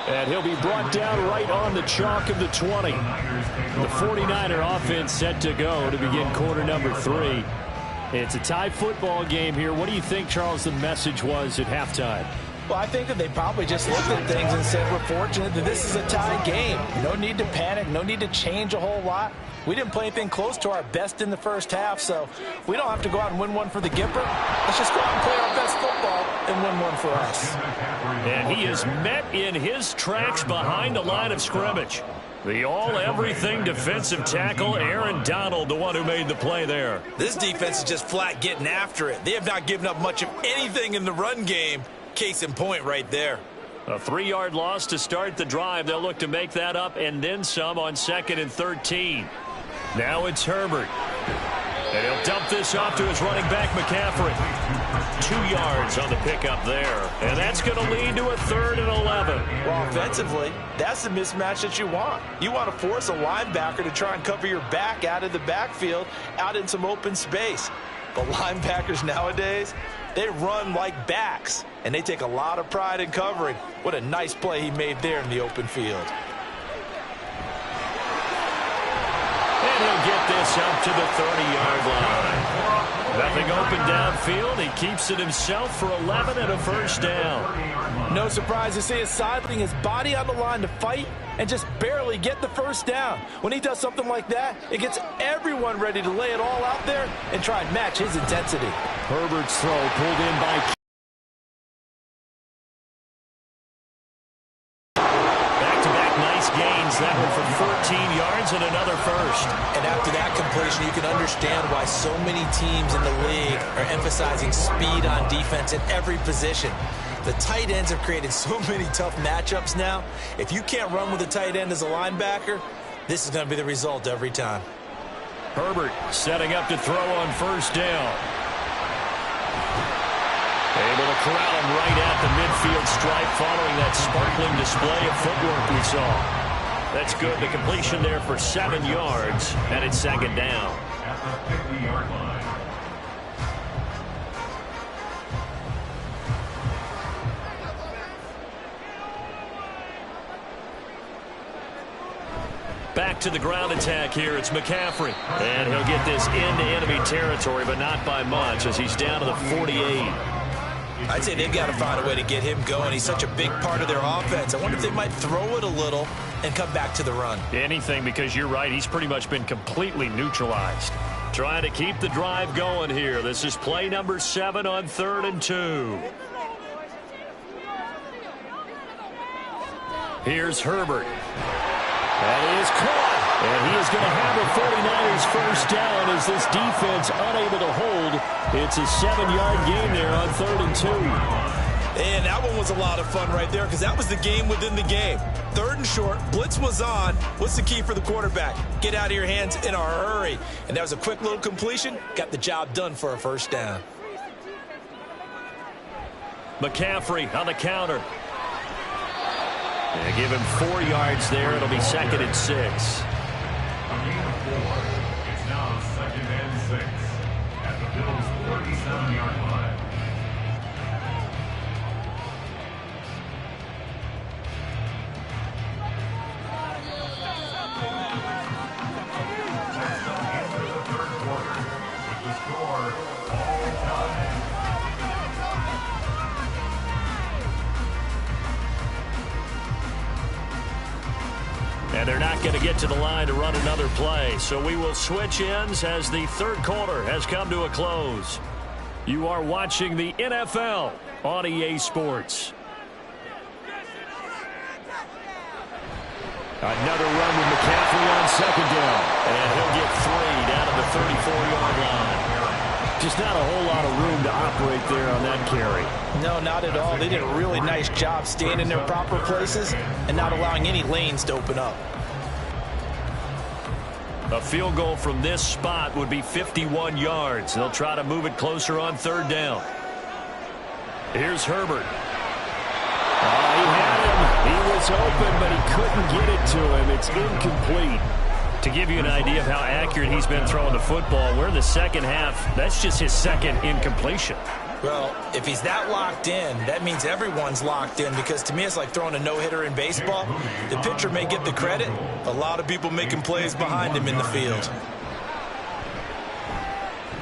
And he'll be brought down right on the chalk of the 20. The 49er offense set to go to begin quarter number 3. It's a tie football game here. What do you think, Charles, the message was at halftime? Well, I think that they probably just looked at things and said, we're fortunate that this is a tie game. No need to panic. No need to change a whole lot. We didn't play anything close to our best in the first half, so we don't have to go out and win one for the Gipper. Let's just go out and play our best football and win one for us. And he is met in his tracks behind the line of scrimmage. The all-everything defensive tackle, Aaron Donald, the one who made the play there. This defense is just flat getting after it. They have not given up much of anything in the run game. Case in point right there. A 3-yard loss to start the drive. They'll look to make that up and then some on 2nd and 13. Now it's Herbert. And he'll dump this off to his running back, McCaffrey. 2 yards on the pickup there. And that's going to lead to a 3rd and 11. Well, offensively, that's the mismatch that you want. You want to force a linebacker to try and cover your back out of the backfield, out in some open space. But linebackers nowadays, they run like backs, and they take a lot of pride in covering. What a nice play he made there in the open field. And he'll get this up to the 30-yard line. Nothing open downfield. He keeps it himself for 11 and a first down. No surprise to see his sidling his body on the line to fight and just barely get the first down. When he does something like that, it gets everyone ready to lay it all out there and try and match his intensity. Herbert's throw pulled in by gains. That one for 14 yards and another first. And after that completion, you can understand why so many teams in the league are emphasizing speed on defense at every position. The tight ends have created so many tough matchups now. If you can't run with a tight end as a linebacker, this is going to be the result every time. Herbert setting up to throw on first down. Able to corral him right at the midfield stripe following that sparkling display of footwork we saw. That's good. The completion there for 7 yards, and it's second down. At the 50-yard line. Back to the ground attack here. It's McCaffrey. And he'll get this into enemy territory, but not by much as he's down to the 48. I'd say they've got to find a way to get him going. He's such a big part of their offense. I wonder if they might throw it a little and come back to the run. Anything, because you're right. He's pretty much been completely neutralized. Trying to keep the drive going here. This is play number 7 on 3rd and 2. Here's Herbert. That is caught. And he is going to have the 49ers first down as this defense unable to hold. It's a 7-yard gain there on 3rd and 2. And that one was a lot of fun right there because that was the game within the game. 3rd and short, blitz was on. What's the key for the quarterback? Get out of your hands in a hurry. And that was a quick little completion. Got the job done for a first down. McCaffrey on the counter. They give him 4 yards there. It'll be 2nd and 6. A gain of 4. It's now 2nd and 6 at the Bills' 37-yard line. Into the 3rd quarter with the score all time. And they're not going to get to the line to run another play. So we will switch ends as the 3rd quarter has come to a close. You are watching the NFL on EA Sports. Another run with McCaffrey on 2nd down. And he'll get 3 down to the 34-yard line. Just not a whole lot of room to operate there on that carry. No, not at all. They did a really nice job staying in their proper places and not allowing any lanes to open up. A field goal from this spot would be 51 yards. They'll try to move it closer on 3rd down. Here's Herbert. He had him. He was open, but he couldn't get it to him. It's incomplete. To give you an idea of how accurate he's been throwing the football, we're in the second half. That's just his 2nd incompletion. Well, if he's that locked in, that means everyone's locked in because to me it's like throwing a no-hitter in baseball. The pitcher may get the credit. A lot of people making plays behind him in the field.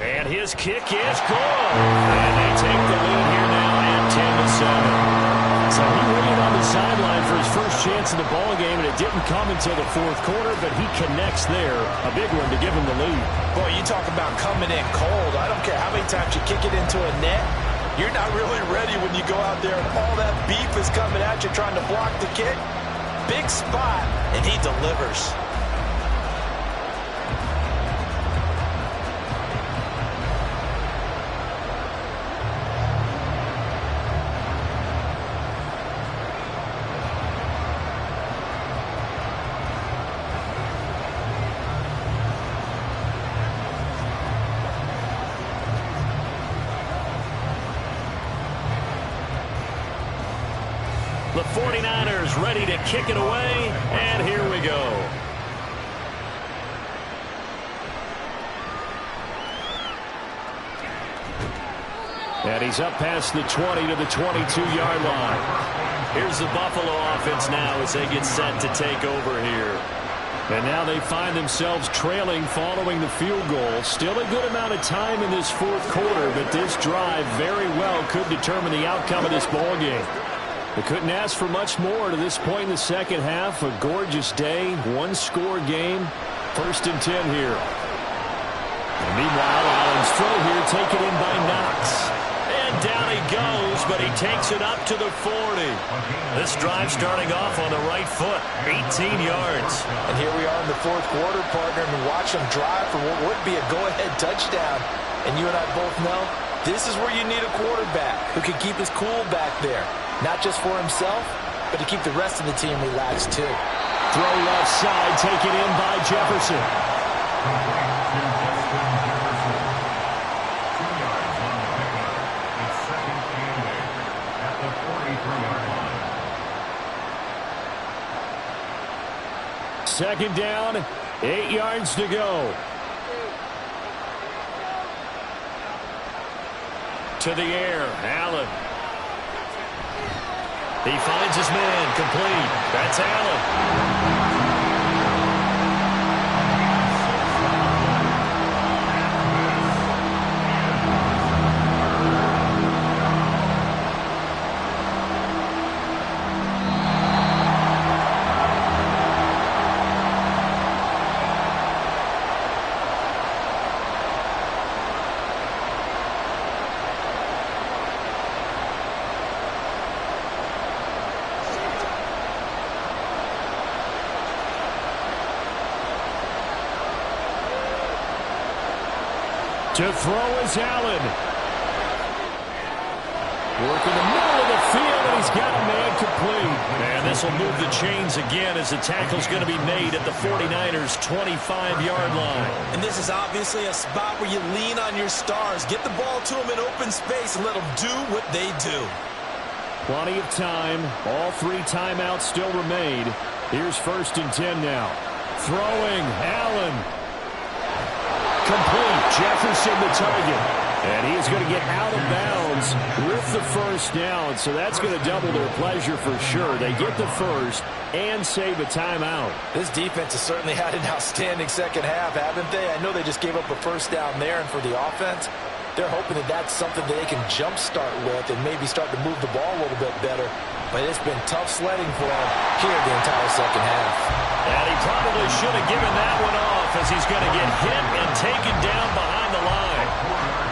And his kick is good. And they take the lead here now at 10-7. So he waited on the sideline for his first chance in the ball game, and it didn't come until the 4th quarter, but he connects there. A big one to give him the lead. Boy, you talk about coming in cold. I don't care how many times you kick it into a net. You're not really ready when you go out there and all that beef is coming at you trying to block the kick. Big spot, and he delivers. The 49ers ready to kick it away, and here we go. And he's up past the 20 to the 22-yard line. Here's the Buffalo offense now as they get set to take over here. And now they find themselves trailing following the field goal. Still a good amount of time in this fourth quarter, but this drive very well could determine the outcome of this ball game. They couldn't ask for much more to this point in the second half. A gorgeous day, one-score game. 1st and 10 here. And meanwhile, Allen's throw here taken in by Knox. And down he goes, but he takes it up to the 40. This drive starting off on the right foot, 18 yards. And here we are in the fourth quarter, partner, and watch them drive for what would be a go-ahead touchdown. And you and I both know this is where you need a quarterback who can keep his cool back there. Not just for himself, but to keep the rest of the team relaxed too. Throw left side, taken in by Jefferson. Second down, 8 yards to go. To the air, Allen. He finds his man, complete. That's Allen. To throw is Allen. Working the middle of the field, and he's got a man complete. And this will move the chains again as the tackle's going to be made at the 49ers' 25-yard line. And this is obviously a spot where you lean on your stars. Get the ball to them in open space and let them do what they do. Plenty of time. All 3 timeouts still remain. Here's 1st and 10 now. Throwing, Allen. Complete. Jefferson the target. And he is going to get out of bounds with the first down. So that's going to double their pleasure for sure. They get the first and save a timeout. This defense has certainly had an outstanding second half, haven't they? I know they just gave up a first down there, and for the offense, they're hoping that that's something that they can jumpstart with and maybe start to move the ball a little bit better. But it's been tough sledding for them here the entire second half. And he probably should have given that one off as he's going to get hit and taken down behind the line.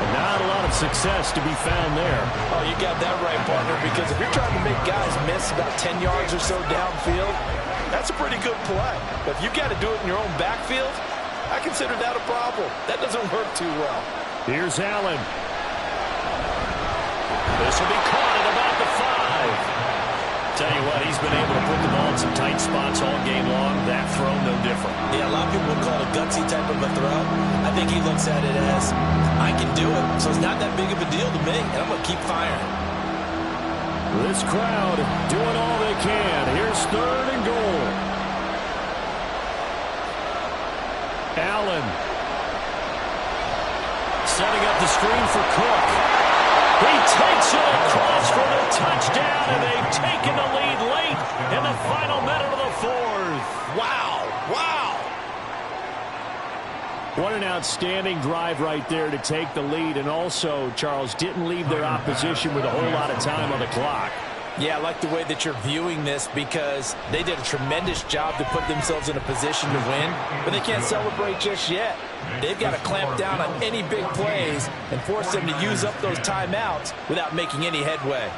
And not a lot of success to be found there. Oh, you got that right, partner, because if you're trying to make guys miss about 10 yards or so downfield, that's a pretty good play. But if you've got to do it in your own backfield, I consider that a problem. That doesn't work too well. Here's Allen. This will be caught at about the 5. Tell you what, he's been able to put the ball in some tight spots all game long. That throw, no different. Yeah, a lot of people would call it a gutsy type of a throw. I think he looks at it as, I can do it, so it's not that big of a deal to me, and I'm going to keep firing. This crowd doing all they can. Here's 3rd and goal. Allen. Setting up the screen for Cook. He takes it across for the touchdown, and they've taken the lead late in the final minute of the 4th. Wow, wow. What an outstanding drive right there to take the lead, and also, Charles, didn't leave their opposition with a whole lot of time on the clock. Yeah, I like the way that you're viewing this because they did a tremendous job to put themselves in a position to win, but they can't celebrate just yet. They've got to clamp down on any big plays and force them to use up those timeouts without making any headway.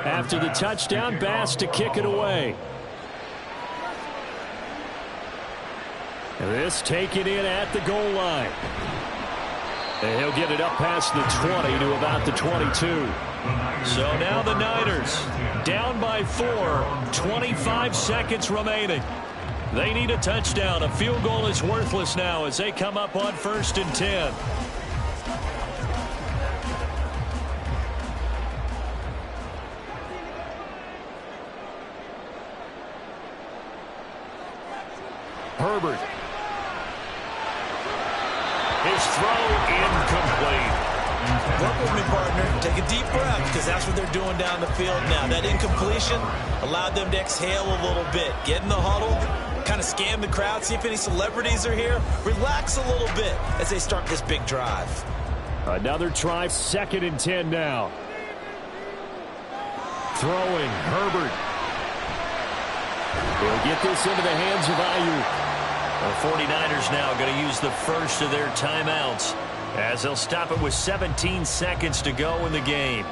After the touchdown, Bass to kick it away. And this taken in at the goal line. And he'll get it up past the 20 to about the 22. So now the Niners down by 4, 25 seconds remaining. They need a touchdown. A field goal is worthless now as they come up on 1st and 10. Herbert. His throw incomplete. Work with me, partner. Take a deep breath because that's what they're doing down the field now. That incompletion allowed them to exhale a little bit. Get in the huddle, kind of scan the crowd, see if any celebrities are here. Relax a little bit as they start this big drive. Another try, 2nd and 10 now. Throwing, Herbert. He'll get this into the hands of Ayuk. The 49ers now going to use the first of their timeouts as they'll stop it with 17 seconds to go in the game.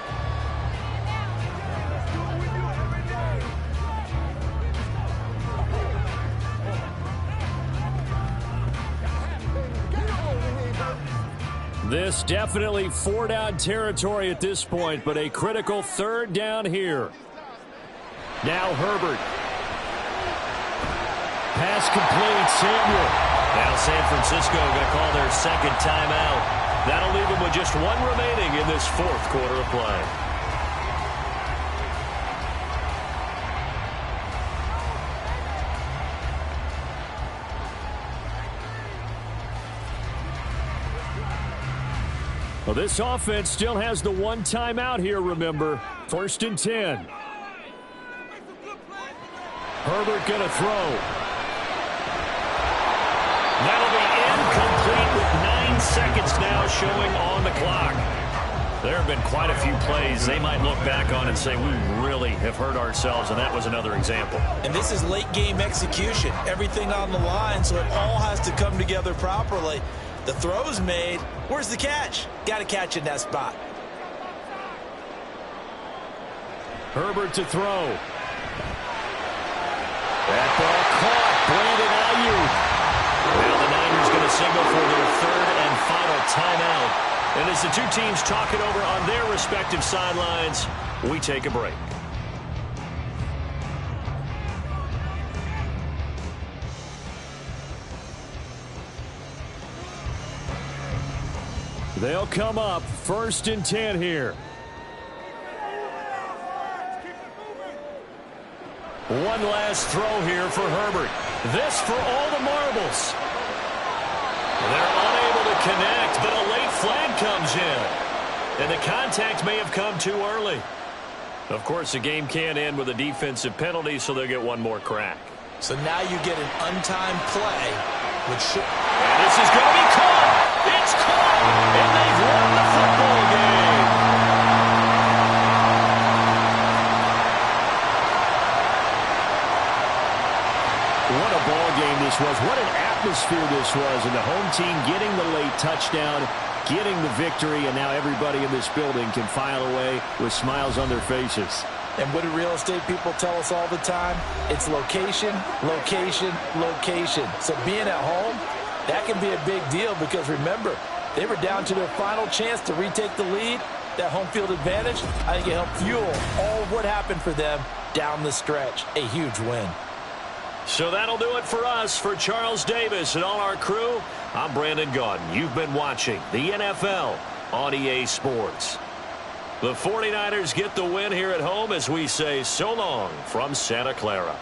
This definitely 4-down territory at this point, but a critical 3rd down here. Now Herbert. Pass complete, Samuel. Now San Francisco going to call their 2nd timeout. That'll leave them with just 1 remaining in this 4th quarter of play. Well, this offense still has the 1 timeout here, remember. 1st and 10. Herbert going to throw. That'll be incomplete with 9 seconds now showing on the clock. There have been quite a few plays they might look back on and say, we really have hurt ourselves, and that was another example. And this is late game execution. Everything on the line, so it all has to come together properly. The throw's made. Where's the catch? Got to catch in that spot. Herbert to throw. That ball caught. Brandon Ayuk. Well, the Niners going to signal for their 3rd and final timeout. And as the two teams talk it over on their respective sidelines, we take a break. They'll come up 1st and 10 here. One last throw here for Herbert. This for all the marbles. They're unable to connect, but a late flag comes in. And the contact may have come too early. Of course, the game can end with a defensive penalty, so they'll get 1 more crack. So now you get an untimed play, which should... And this is going to be caught. It's caught, and they've won the football game. What a ball game this was. What an atmosphere this was. And the home team getting the late touchdown, getting the victory, and now everybody in this building can file away with smiles on their faces. And what do real estate people tell us all the time? It's location, location, location. So being at home, that can be a big deal because, remember, they were down to their final chance to retake the lead. That home field advantage, I think it helped fuel all of what happened for them down the stretch. A huge win. So that'll do it for us. For Charles Davis and all our crew, I'm Brandon Gaudin. You've been watching the NFL on EA Sports. The 49ers get the win here at home as we say so long from Santa Clara.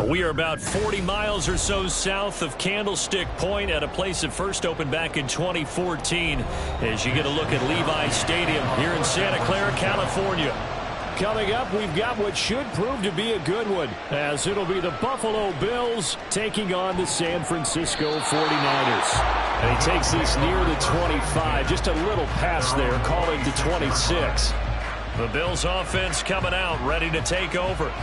We are about 40 miles or so south of Candlestick Point at a place that first opened back in 2014 as you get a look at Levi Stadium here in Santa Clara, California. Coming up, we've got what should prove to be a good one, as it'll be the Buffalo Bills taking on the San Francisco 49ers. And he takes this near the 25, just a little pass there, calling to 26. The Bills offense coming out, ready to take over.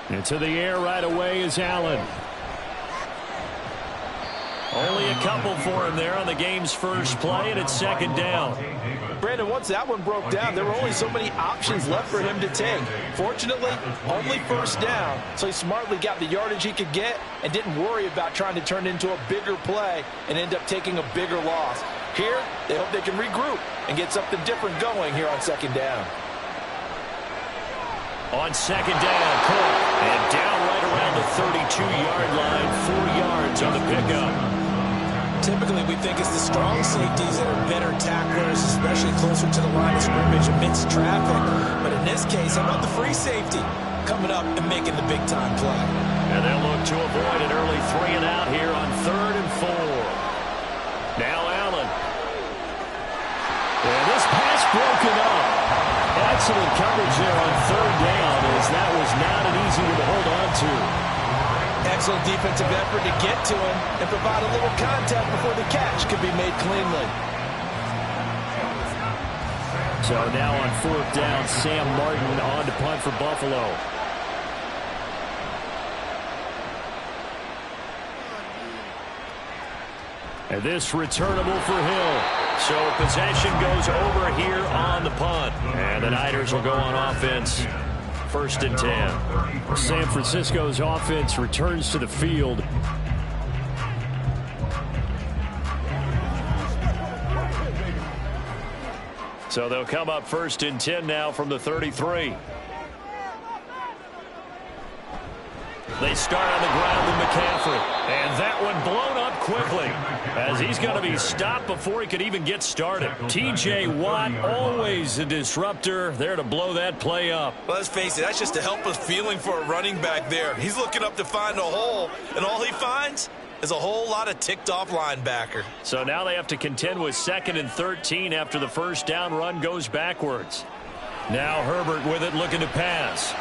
Into the air right away is Allen. Only a couple for him there on the game's first play, and it's second down. Brandon, once that one broke down, there were only so many options left for him to take. Fortunately, only first down, so he smartly got the yardage he could get and didn't worry about trying to turn it into a bigger play and end up taking a bigger loss. Here, they hope they can regroup and get something different going here on second down. On second down, Cook, and down right around the 32-yard line, 4 yards on the pickup. Typically, we think it's the strong safeties that are better tacklers, especially closer to the line of scrimmage amidst traffic. But in this case, how about the free safety coming up and making the big-time play? And they'll look to avoid an early 3 and out here on 3rd and 4. Now Allen. And this pass broken up. Excellent coverage there on 3rd down, as that was not an easy one to hold on to. Excellent defensive effort to get to him and provide a little contact before the catch could be made cleanly. So now on 4th down, Sam Martin on to punt for Buffalo. And this returnable for Hill. So possession goes over here on the punt. And the Niners will go on offense. 1st and 10. San Francisco's offense returns to the field. So they'll come up 1st and 10 now from the 33. They start on the ground with McCaffrey. And that one blown up quickly as he's going to be stopped before he could even get started. T.J. Watt, always a disruptor, there to blow that play up. Well, let's face it, that's just a helpless feeling for a running back there. He's looking up to find a hole, and all he finds is a whole lot of ticked-off linebacker. So now they have to contend with 2nd and 13 after the first down run goes backwards. Now Herbert with it, looking to pass.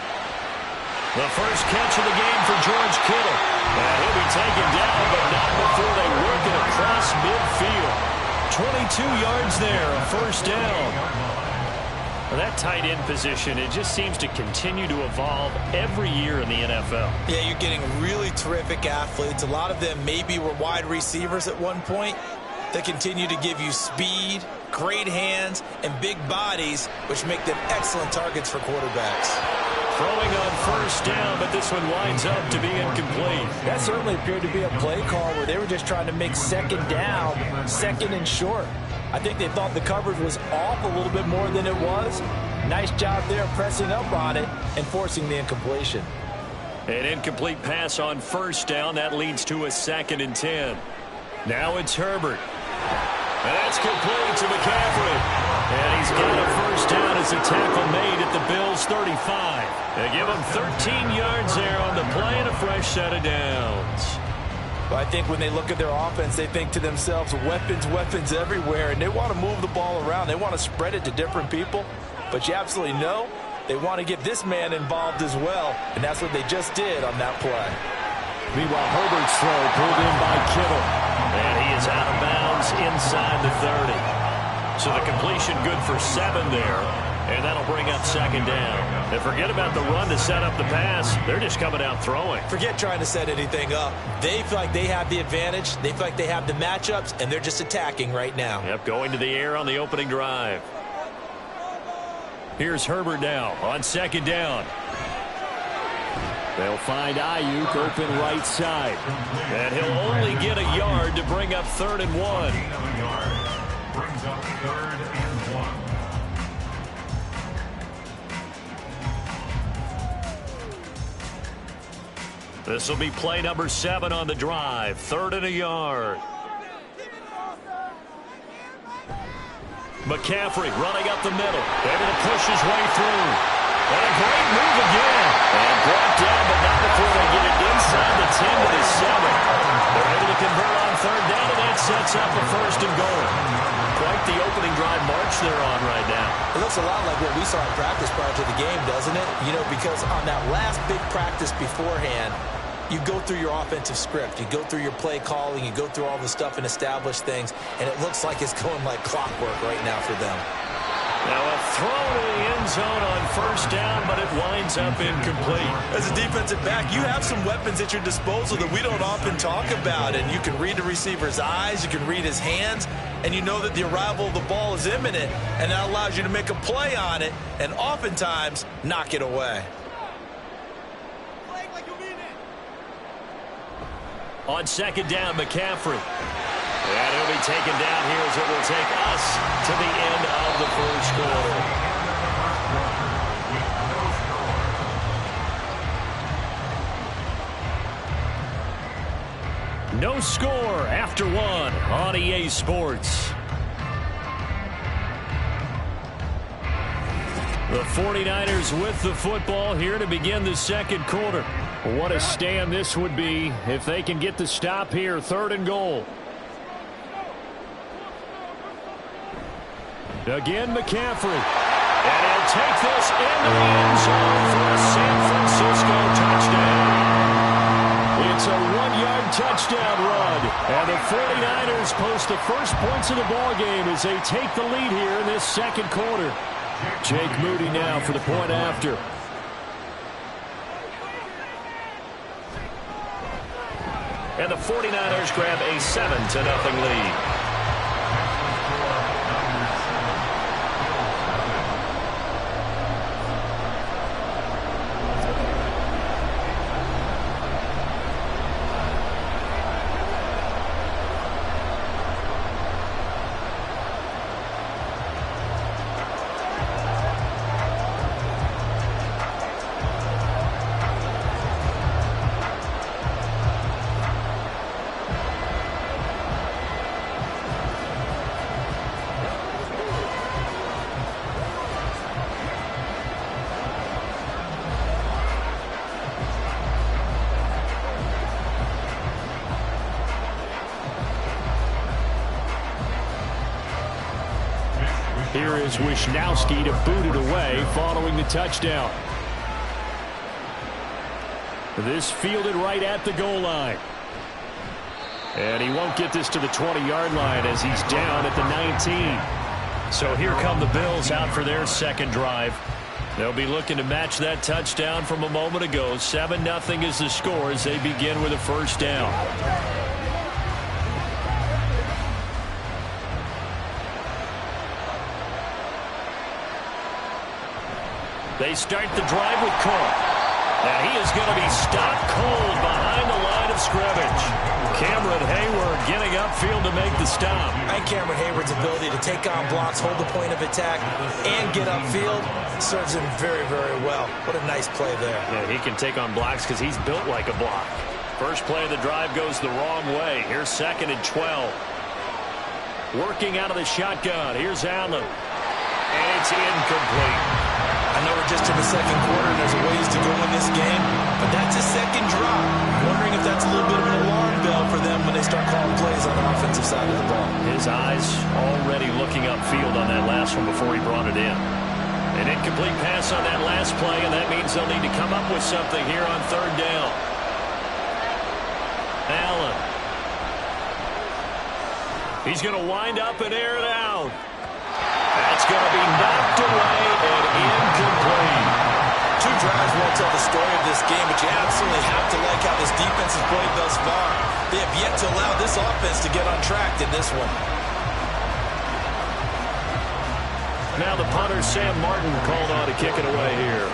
The first catch of the game for George Kittle. And he'll be taken down, but not before they work it across midfield. 22 yards there, a first down. Well, that tight end position, it just seems to continue to evolve every year in the NFL. Yeah, you're getting really terrific athletes. A lot of them maybe were wide receivers at one point. They continue to give you speed, great hands, and big bodies, which make them excellent targets for quarterbacks. Throwing on first down, but this one winds up to be incomplete. That certainly appeared to be a play call where they were just trying to make second down, 2nd and short. I think they thought the coverage was off a little bit more than it was. Nice job there pressing up on it and forcing the incompletion. An incomplete pass on first down. That leads to a 2nd and 10. Now it's Herbert. And that's complete to McCaffrey. And he's got a first down as a tackle made at the Bills' 35. They give him 13 yards there on the play and a fresh set of downs. Well, I think when they look at their offense, they think to themselves, weapons, weapons everywhere, and they want to move the ball around. They want to spread it to different people. But you absolutely know they want to get this man involved as well, and that's what they just did on that play. Meanwhile, Herbert's throw pulled in by Kittle. And he is out of bounds inside the 30. So the completion good for 7 there. And that'll bring up 2nd down. And forget about the run to set up the pass. They're just coming out throwing. Forget trying to set anything up. They feel like they have the advantage. They feel like they have the matchups, and they're just attacking right now. Yep, going to the air on the opening drive. Here's Herbert now on 2nd down. They'll find Ayuk open right side. And he'll only get a yard to bring up 3rd and 1. Brings up 3rd and 1. This will be play number 7 on the drive. 3rd and a yard. McCaffrey running up the middle. Able to push his way through. And a great move again. And brought down, but not before they get it inside the 10 to the 7. They're able to convert on 3rd down, and that sets up a 1st and goal. Quite the opening drive march they're on right now. It looks a lot like what we saw in practice prior to the game, doesn't it? You know, because on that last big practice beforehand, you go through your offensive script. You go through your play calling. You go through all the stuff and establish things. And it looks like it's going like clockwork right now for them. Now a throw to the end zone on 1st down, but it winds up incomplete. As a defensive back, you have some weapons at your disposal that we don't often talk about. And you can read the receiver's eyes. You can read his hands. And you know that the arrival of the ball is imminent. And that allows you to make a play on it and oftentimes knock it away. On 2nd down, McCaffrey. And he'll be taken down here as it will take us to the end of the 1st quarter. No score after 1 on EA Sports. The 49ers with the football here to begin the 2nd quarter. What a stand this would be if they can get the stop here. 3rd and goal. Again, McCaffrey. And he'll take this into the end zone for a San Francisco touchdown. It's a 1-yard touchdown run. And the 49ers post the first points of the ballgame as they take the lead here in this 2nd quarter. Jake Moody now for the point after. And the 49ers grab a 7-0 lead. Here is Wisnowski to boot it away following the touchdown. This fielded right at the goal line. And he won't get this to the 20-yard line as he's down at the 19. So here come the Bills out for their 2nd drive. They'll be looking to match that touchdown from a moment ago. 7-0 is the score as they begin with a 1st down. They start the drive with Cole. And he is going to be stopped cold behind the line of scrimmage. Cameron Hayward getting upfield to make the stop. And Cameron Hayward's ability to take on blocks, hold the point of attack, and get upfield serves him very, very well. What a nice play there. Yeah, he can take on blocks because he's built like a block. First play of the drive goes the wrong way. Here's 2nd and 12. Working out of the shotgun. Here's Allen. And it's incomplete. I know we're just in the 2nd quarter and there's a ways to go in this game, but that's his 2nd drop. Wondering if that's a little bit of an alarm bell for them when they start calling plays on the offensive side of the ball. His eyes already looking upfield on that last one before he brought it in. An incomplete pass on that last play, and that means they'll need to come up with something here on 3rd down. Allen. He's going to wind up and air it out. That's going to be knocked away and incomplete. 2 drives won't tell the story of this game, but you absolutely have to like how this defense has played thus far. They have yet to allow this offense to get on track in this one. Now the punter, Sam Martin, called on to kick it away here.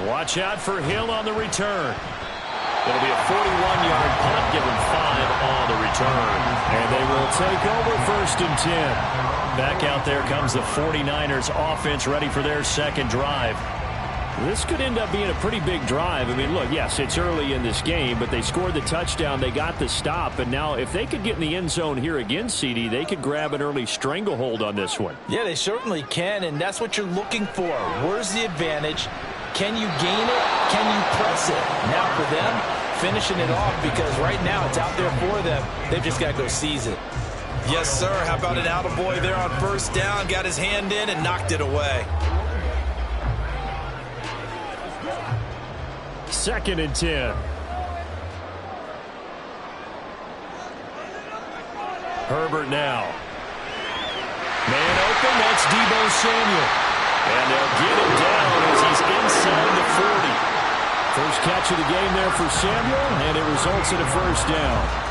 Watch out for Hill on the return. It'll be a 41-yard punt, give him 5 on the return. return. And they will take over 1st and 10. Back out there comes the 49ers offense ready for their second drive. This could end up being a pretty big drive. I mean, look, yes, it's early in this game, but they scored the touchdown. They got the stop. And now if they could get in the end zone here again, CD, they could grab an early stranglehold on this one. Yeah, they certainly can, and that's what you're looking for. Where's the advantage? Can you gain it? Can you press it? Now for them, finishing it off, because right now it's out there for them. They've just got to go seize it. Yes, sir. How about an attaboy there on 1st down? Got his hand in and knocked it away. 2nd and 10. Herbert now. Man open, that's Deebo Samuel. And they'll get him down as he's inside the 40. First catch of the game there for Samuel, and it results in a 1st down.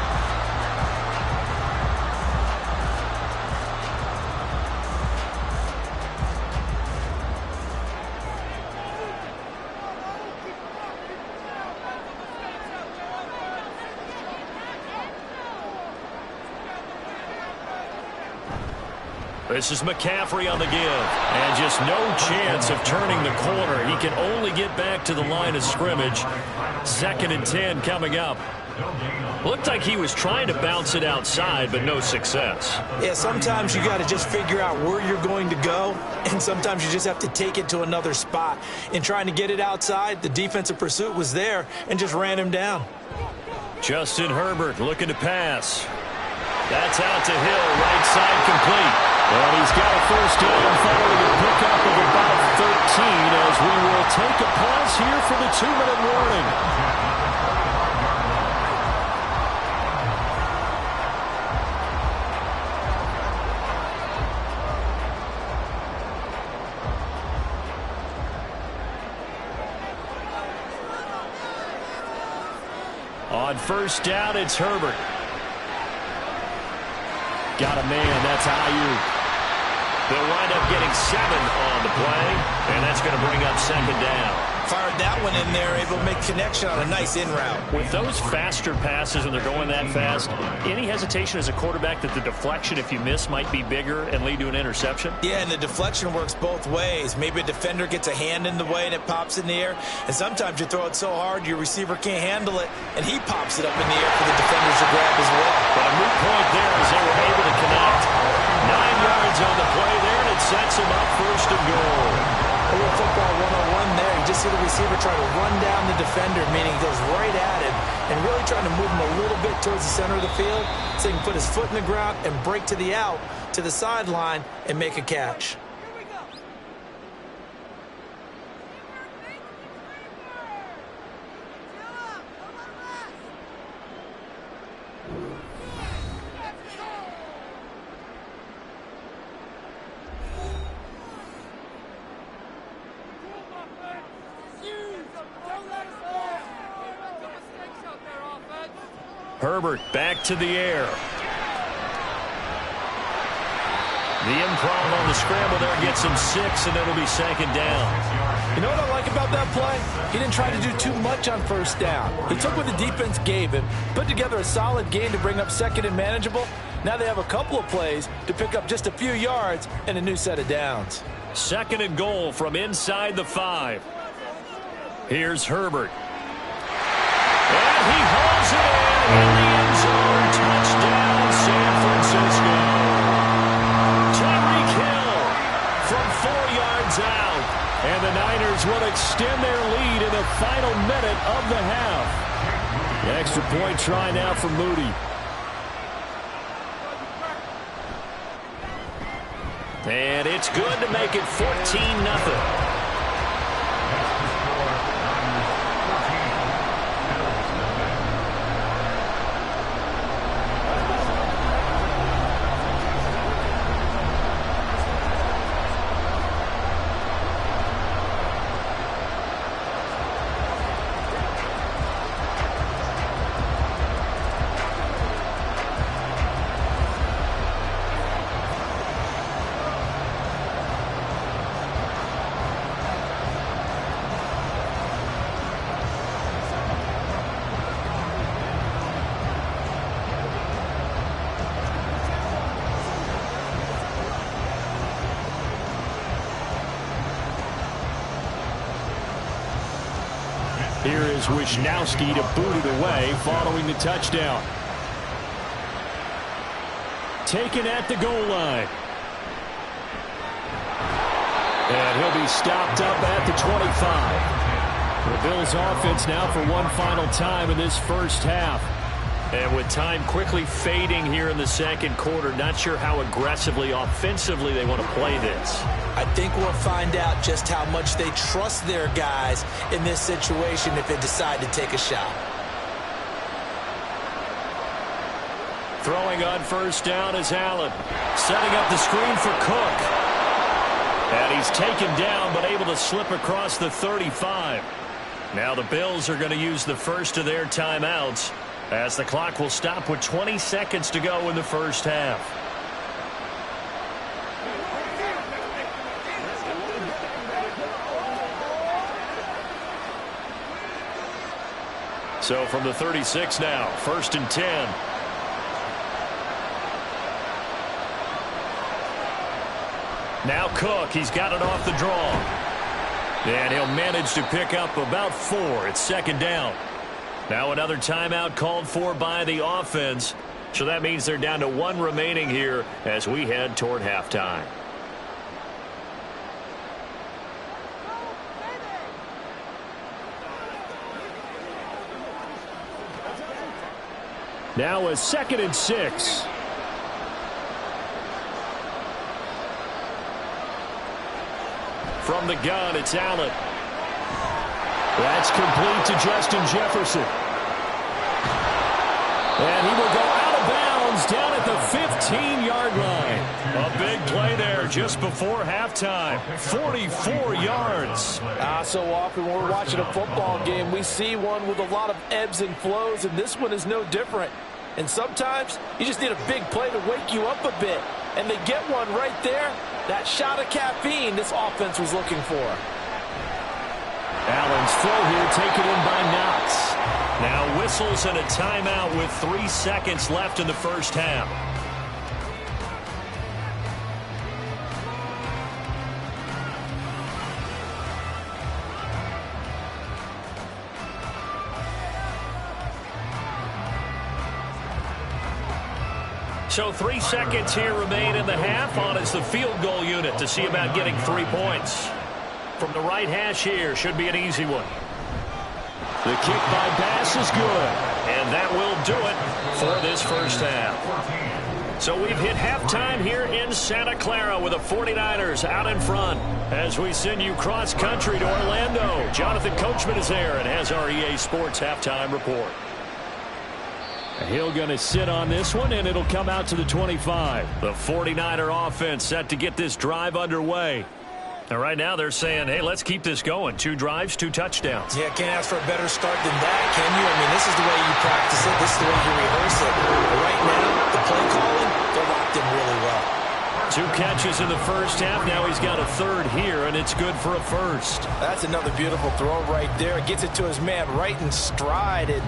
This is McCaffrey on the give. And just no chance of turning the corner. He can only get back to the line of scrimmage. 2nd and 10 coming up. Looked like he was trying to bounce it outside, but no success. Yeah, sometimes you got to just figure out where you're going to go, and sometimes you just have to take it to another spot. In trying to get it outside, the defensive pursuit was there and just ran him down. Justin Herbert looking to pass. That's out to Hill, right side complete. And he's got a 1st down following a pickup of about 13 as we will take a pause here for the 2-minute warning. On 1st down, it's Herbert. Got a man, that's Ayuk. They'll wind up getting 7 on the play, and that's going to bring up 2nd down. Fired that one in there, able to make connection on a nice in route. With those faster passes and they're going that fast, any hesitation as a quarterback that the deflection, if you miss, might be bigger and lead to an interception? Yeah, and the deflection works both ways. Maybe a defender gets a hand in the way and it pops in the air, and sometimes you throw it so hard your receiver can't handle it, and he pops it up in the air for the defenders to grab as well. But a moot point there as they were able to connect. 9 yards on the play there, and it sets him up 1st and goal. A little football 101 there. You just see the receiver try to run down the defender, meaning he goes right at him and really trying to move him a little bit towards the center of the field so he can put his foot in the ground and break to the out, to the sideline, and make a catch. Herbert back to the air. The improv on the scramble there gets him 6, and it'll be 2nd down. You know what I like about that play? He didn't try to do too much on 1st down. He took what the defense gave him, put together a solid game to bring up 2nd and manageable. Now they have a couple of plays to pick up just a few yards and a new set of downs. 2nd and goal from inside the 5. Here's Herbert. And he hauls it in the end zone. Touchdown, San Francisco. Tyreek Hill from 4 yards out. And the Niners will extend their lead in the final minute of the half. The extra point try now for Moody. And it's good to make it 14-0. Here is Wisnowski to boot it away following the touchdown. Taken at the goal line. And he'll be stopped up at the 25. The Bills offense now for one final time in this first half. And with time quickly fading here in the second quarter, not sure how aggressively, offensively they want to play this. I think we'll find out just how much they trust their guys in this situation if they decide to take a shot. Throwing on first down is Allen. Setting up the screen for Cook. And he's taken down but able to slip across the 35. Now the Bills are going to use the first of their timeouts as the clock will stop with 20 seconds to go in the first half. So from the 36 now, 1st and 10. Now Cook, he's got it off the draw. And he'll manage to pick up about 4. It's second down. Now another timeout called for by the offense. So that means they're down to 1 remaining here as we head toward halftime. Now a 2nd and 6. From the gun, it's Allen. That's complete to Justin Jefferson. And he will go out of bounds down at the 15-yard line. A big play there just before halftime. 44 yards. So often when we're watching a football game, we see one with a lot of ebbs and flows, and this one is no different. And sometimes you just need a big play to wake you up a bit. And they get one right there. That shot of caffeine this offense was looking for. Allen's throw here taken in by Knox. Now whistles and a timeout with 3 seconds left in the first half. So 3 seconds here remain in the half on as the field goal unit to see about getting 3 points. From the right hash here, should be an easy one. The kick by Bass is good. And that will do it for this first half. So we've hit halftime here in Santa Clara with the 49ers out in front. As we send you cross-country to Orlando, Jonathan Coachman is there and has our EA Sports halftime report. Hill going to sit on this one, and it'll come out to the 25. The 49er offense set to get this drive underway. And right now they're saying, hey, let's keep this going. 2 drives, 2 touchdowns. Yeah, can't ask for a better start than that, can you? I mean, this is the way you practice it. This is the way you rehearse it. But right now, the play calling, they're locked in really well. 2 catches in the first half. Now he's got a 3rd here, and it's good for a 1st. That's another beautiful throw right there. Gets it to his man right in stride. And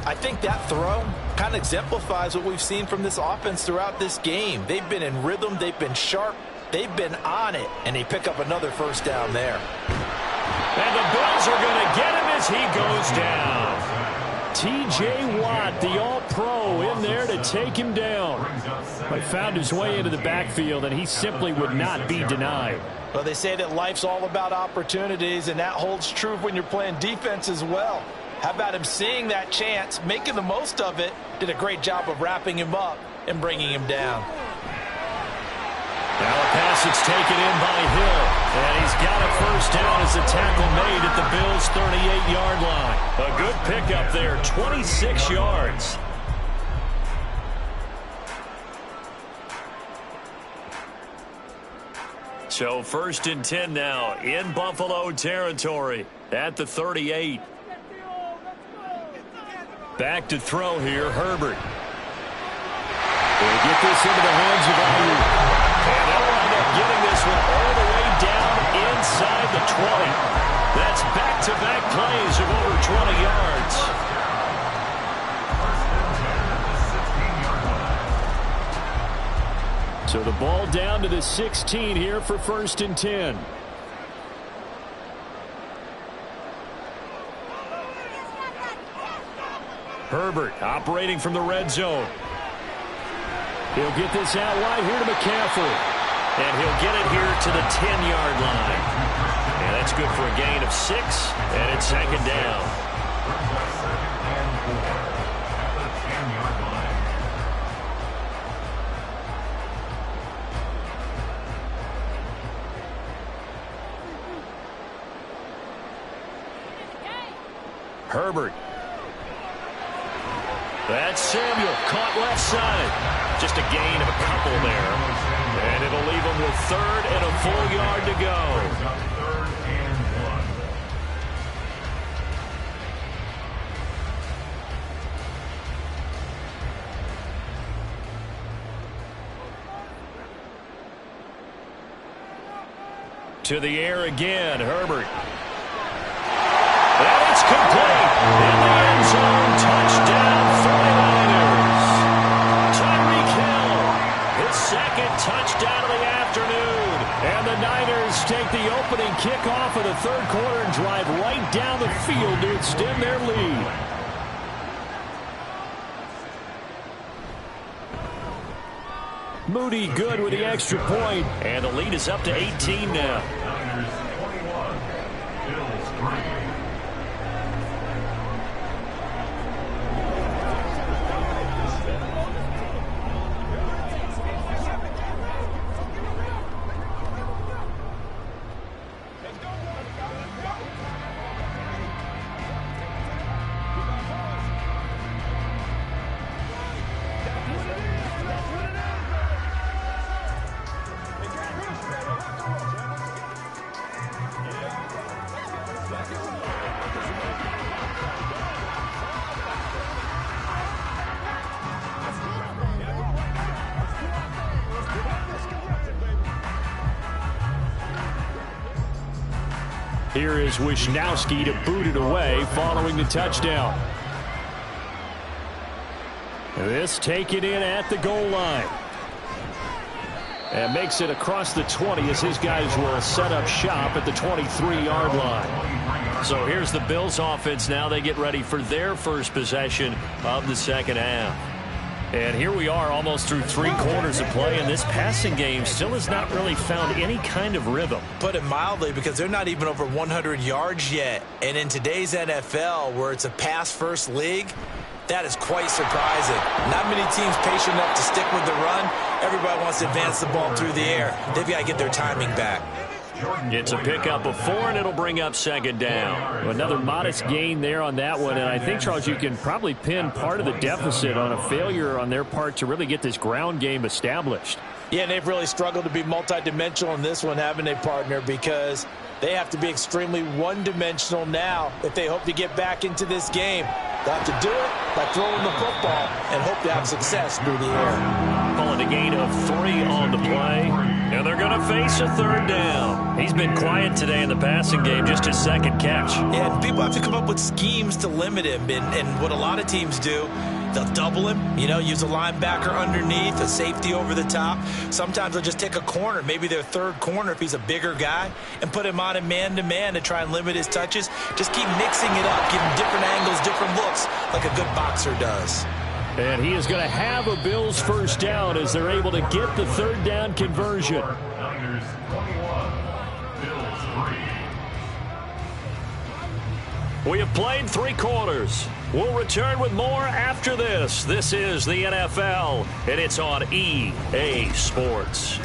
I think that throw kind of exemplifies what we've seen from this offense throughout this game. They've been in rhythm. They've been sharp. They've been on it. And they pick up another first down there. And the Bills are going to get him as he goes down. T.J. Watt, the all-pro, in there to take him down. But found his way into the backfield, and he simply would not be denied. Well, they say that life's all about opportunities, and that holds true when you're playing defense as well. How about him seeing that chance, making the most of it, did a great job of wrapping him up and bringing him down. Now a pass that's taken in by Hill. And he's got a first down as the tackle made at the Bills' 38-yard line. A good pickup there, 26 yards. So 1st and 10 now in Buffalo territory at the 38. Back to throw here, Herbert. They get this into the hands of Ayuk. And they'll wind up getting this one all the way down inside the 20. That's back-to-back plays of over 20 yards. So the ball down to the 16 here for 1st and 10. Herbert operating from the red zone. He'll get this out wide here to McCaffrey. And he'll get it here to the 10-yard line. And that's good for a gain of 6, and it's second down. Herbert. That's Samuel, caught left side. Just a gain of a couple there. And it'll leave him with 3rd and a full yard to go. 3rd and 1. To the air again, Herbert. And it's complete. In the end zone, touchdown 49ers. Tyreek Hill, his 2nd touchdown of the afternoon. And the Niners take the opening kickoff of the 3rd quarter and drive right down the field to extend their lead. Moody good with the extra point. And the lead is up to 18 now. Niners 21, Bills 3. Here is Wisnowski to boot it away following the touchdown. This taken in at the goal line. And makes it across the 20 as his guys will set up shop at the 23-yard line. So here's the Bills offense now. They get ready for their first possession of the second half. And here we are almost through 3 quarters of play, and this passing game still has not really found any kind of rhythm. Put it mildly, because they're not even over 100 yards yet. And in today's NFL, where it's a pass-first league, that is quite surprising. Not many teams patient enough to stick with the run. Everybody wants to advance the ball through the air. They've got to get their timing back. It's a pickup of 4, and it'll bring up second down. Well, another modest gain there on that one, and I think, Charles, you can probably pin part of the deficit on a failure on their part to really get this ground game established. Yeah, and they've really struggled to be multidimensional in this one, haven't they, partner? Because they have to be extremely one-dimensional now if they hope to get back into this game. They'll have to do it by throwing the football and hope to have success through the air. Calling a gain of 3 on the play. And they're going to face a 3rd down. He's been quiet today in the passing game, just his 2nd catch. Yeah, and people have to come up with schemes to limit him. And what a lot of teams do, they'll double him, use a linebacker underneath, a safety over the top. Sometimes they'll just take a corner, maybe their 3rd corner if he's a bigger guy, and put him on a man-to-man to try and limit his touches. Just keep mixing it up, give him different angles, different looks, like a good boxer does. And he is going to have a Bills first down as they're able to get the 3rd down conversion. Niners 21, Bills 3. We have played 3 quarters. We'll return with more after this. This is the NFL, and it's on EA Sports.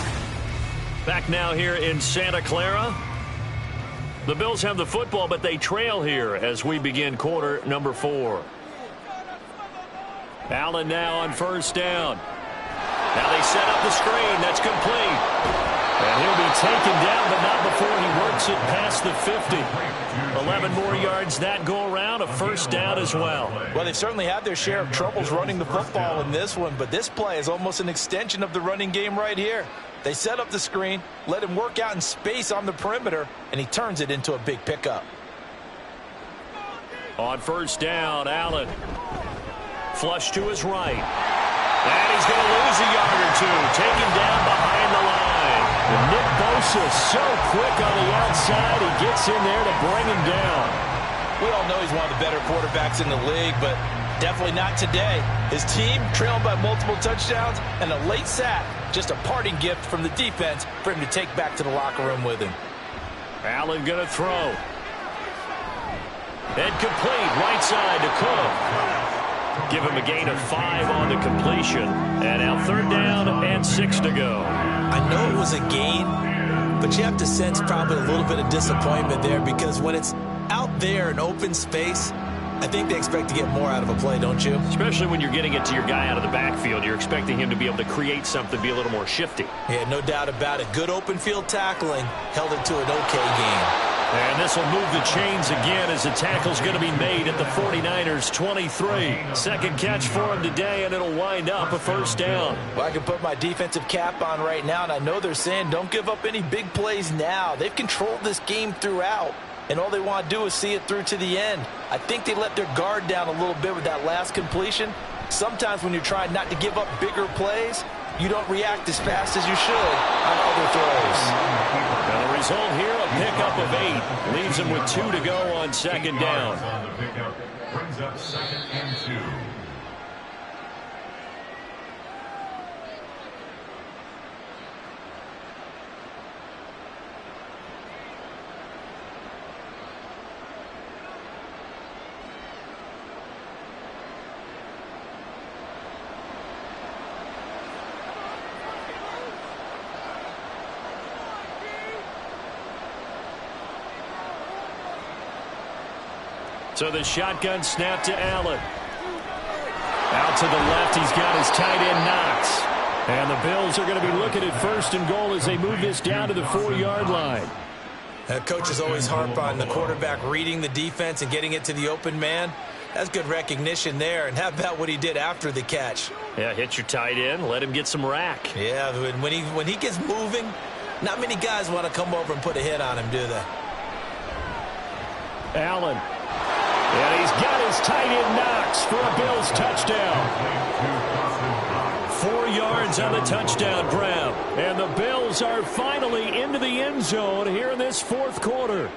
Back now here in Santa Clara. The Bills have the football, but they trail here as we begin quarter number 4. Allen now on first down. Now they set up the screen. That's complete. And he'll be taken down, but not before he works it past the 50. 11 more yards that go around, a first down as well. Well, they've certainly had their share of troubles running the football in this one, but this play is almost an extension of the running game right here. They set up the screen, let him work out in space on the perimeter, and he turns it into a big pickup. On first down, Allen. Flush to his right. And he's going to lose a yard or 2. Taken down behind the line. And Nick Bosa so quick on the outside. He gets in there to bring him down. We all know he's one of the better quarterbacks in the league, but Definitely not today. His team trailing by multiple touchdowns and a late sack. Just a parting gift from the defense for him to take back to the locker room with him. Allen going to throw. And complete, right side to Cook. Give him a gain of 5 on the completion. And now 3rd down and 6 to go. I know it was a gain, but you have to sense probably a little bit of disappointment there, because when it's out there in open space, I think they expect to get more out of a play, don't you? Especially when you're getting it to your guy out of the backfield. You're expecting him to be able to create something, be a little more shifty. Yeah, no doubt about it. Good open field tackling held it to an okay game. And this will move the chains again as the tackle's going to be made at the 49ers 23. Second catch for him today, and it'll wind up a 1st down. Well, I can put my defensive cap on right now, and I know they're saying don't give up any big plays now. They've controlled this game throughout, and all they want to do is see it through to the end. I think they let their guard down a little bit with that last completion. Sometimes when you're trying not to give up bigger plays, you don't react as fast as you should on other throws. And the result here, a pickup of 8. Leaves him with 2 to go on 2nd down. On the pickup, brings up 2nd and 2. So the shotgun snap to Allen. Out to the left, he's got his tight end Knox. And the Bills are going to be looking at 1st and goal as they move this down to the 4-yard line. Coaches always harp on the quarterback reading the defense and getting it to the open man. That's good recognition there. And how about what he did after the catch? Yeah, hit your tight end, let him get some rack. Yeah, when he gets moving, not many guys want to come over and put a hit on him, do they? Allen. And he's got his tight end Knox for a Bills touchdown. 4 yards on the touchdown grab. And the Bills are finally into the end zone here in this 4th quarter.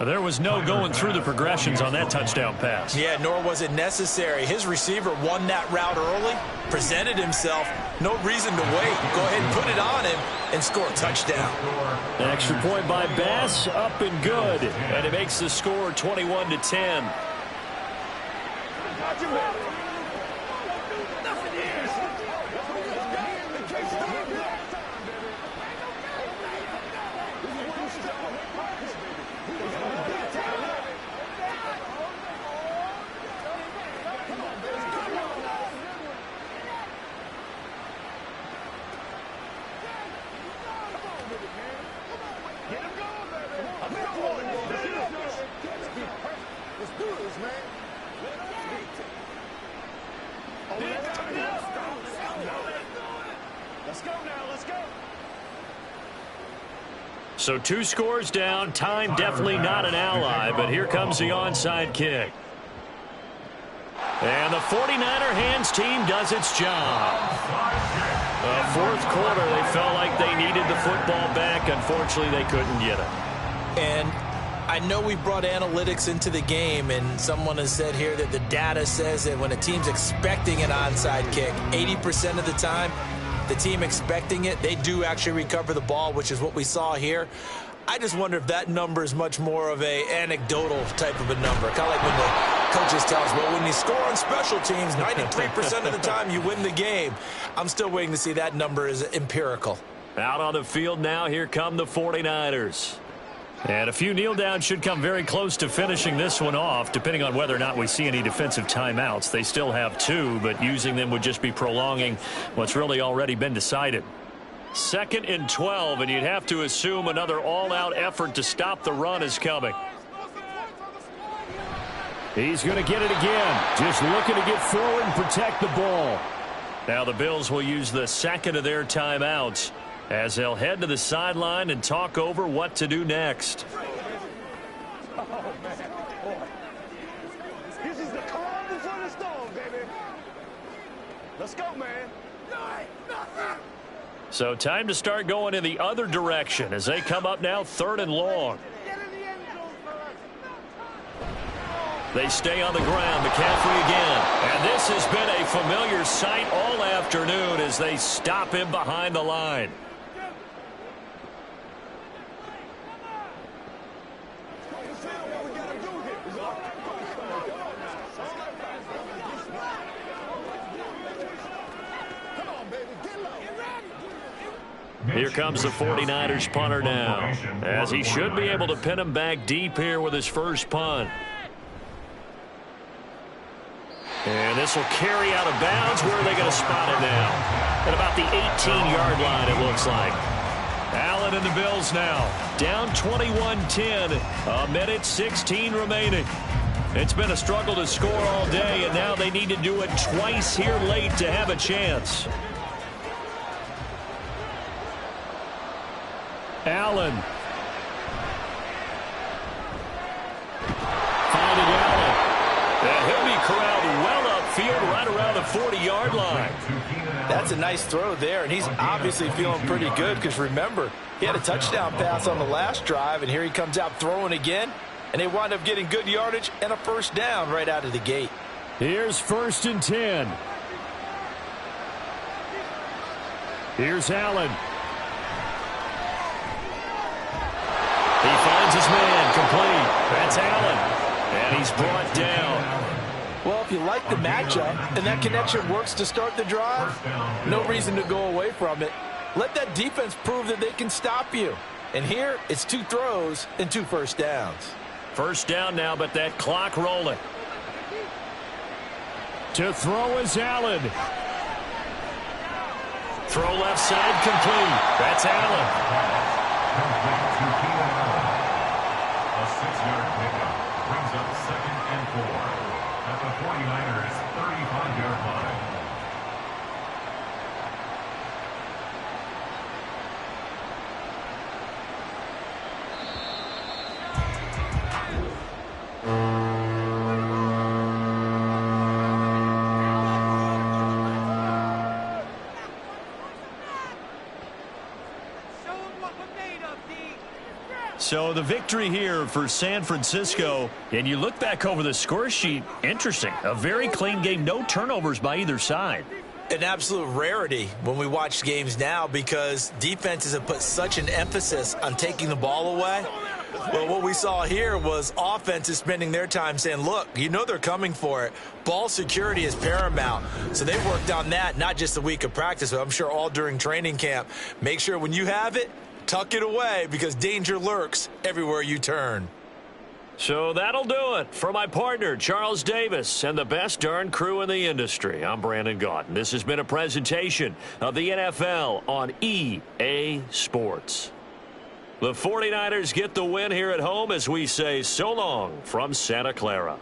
There was no going through the progressions on that touchdown pass. Yeah, nor was it necessary. His receiver won that route early, presented himself. No reason to wait. Go ahead and put it on him and score a touchdown. An extra point by Bass, up and good. And it makes the score 21-10. So 2 scores down. Time definitely not an ally, but here comes the onside kick. And the 49er hands team does its job. 4th quarter, they felt like they needed the football back. Unfortunately, they couldn't get it. And I know we brought analytics into the game, and someone has said here that the data says that when a team's expecting an onside kick, 80% of the time, the team expecting it, they do actually recover the ball, which is what we saw here. I just wonder if that number is much more of a anecdotal type of a number. Kind of like when the coaches tell us, well, when you score on special teams, 93% of the time you win the game. I'm still waiting to see that number is empirical. Out on the field now, here come the 49ers. And a few kneel downs should come very close to finishing this one off, depending on whether or not we see any defensive timeouts. They still have 2, but using them would just be prolonging what's really already been decided. 2nd and 12, and you'd have to assume another all-out effort to stop the run is coming. He's going to get it again, just looking to get forward and protect the ball. Now the Bills will use the 2nd of their timeouts as they'll head to the sideline and talk over what to do next. This is the calm before the storm, baby. Let's go, man. So time to start going in the other direction as they come up now 3rd and long. They stay on the ground. McCaffrey again. And this has been a familiar sight all afternoon as they stop him behind the line. Here comes the 49ers punter now, as he should be able to pin him back deep here with his first punt. And this will carry out of bounds. Where are they going to spot it now? At about the 18-yard line, it looks like. Allen and the Bills now, down 21-10, a minute 16 remaining. It's been a struggle to score all day, and now they need to do it twice here late to have a chance. Allen. Finding Allen. And he'll be corralled well upfield right around the 40-yard line. That's a nice throw there, and he's obviously feeling pretty good because, remember, he had a touchdown pass on the last drive, and here he comes out throwing again, and they wind up getting good yardage and a first down right out of the gate. Here's 1st and 10. Here's Allen. He finds his man complete. That's Allen. And he's brought down. Well, if you like the matchup and that connection works to start the drive, no reason to go away from it. Let that defense prove that they can stop you. And here, it's 2 throws and 2 first downs. First down now, but that clock rolling. To throw is Allen. Throw left side complete. That's Allen. A 6-yard pickup brings up 2nd and 4 at the 49ers' 35-yard line. So the victory here for San Francisco, and you look back over the score sheet, interesting. A very clean game, no turnovers by either side. An absolute rarity when we watch games now because defenses have put such an emphasis on taking the ball away. Well, what we saw here was offenses spending their time saying, look, you know they're coming for it. Ball security is paramount. So they worked on that, not just a week of practice, but I'm sure all during training camp. Make sure when you have it, tuck it away because danger lurks everywhere you turn. So that'll do it for my partner, Charles Davis, and the best darn crew in the industry. I'm Brandon Gaudin. This has been a presentation of the NFL on EA Sports. The 49ers get the win here at home as we say so long from Santa Clara.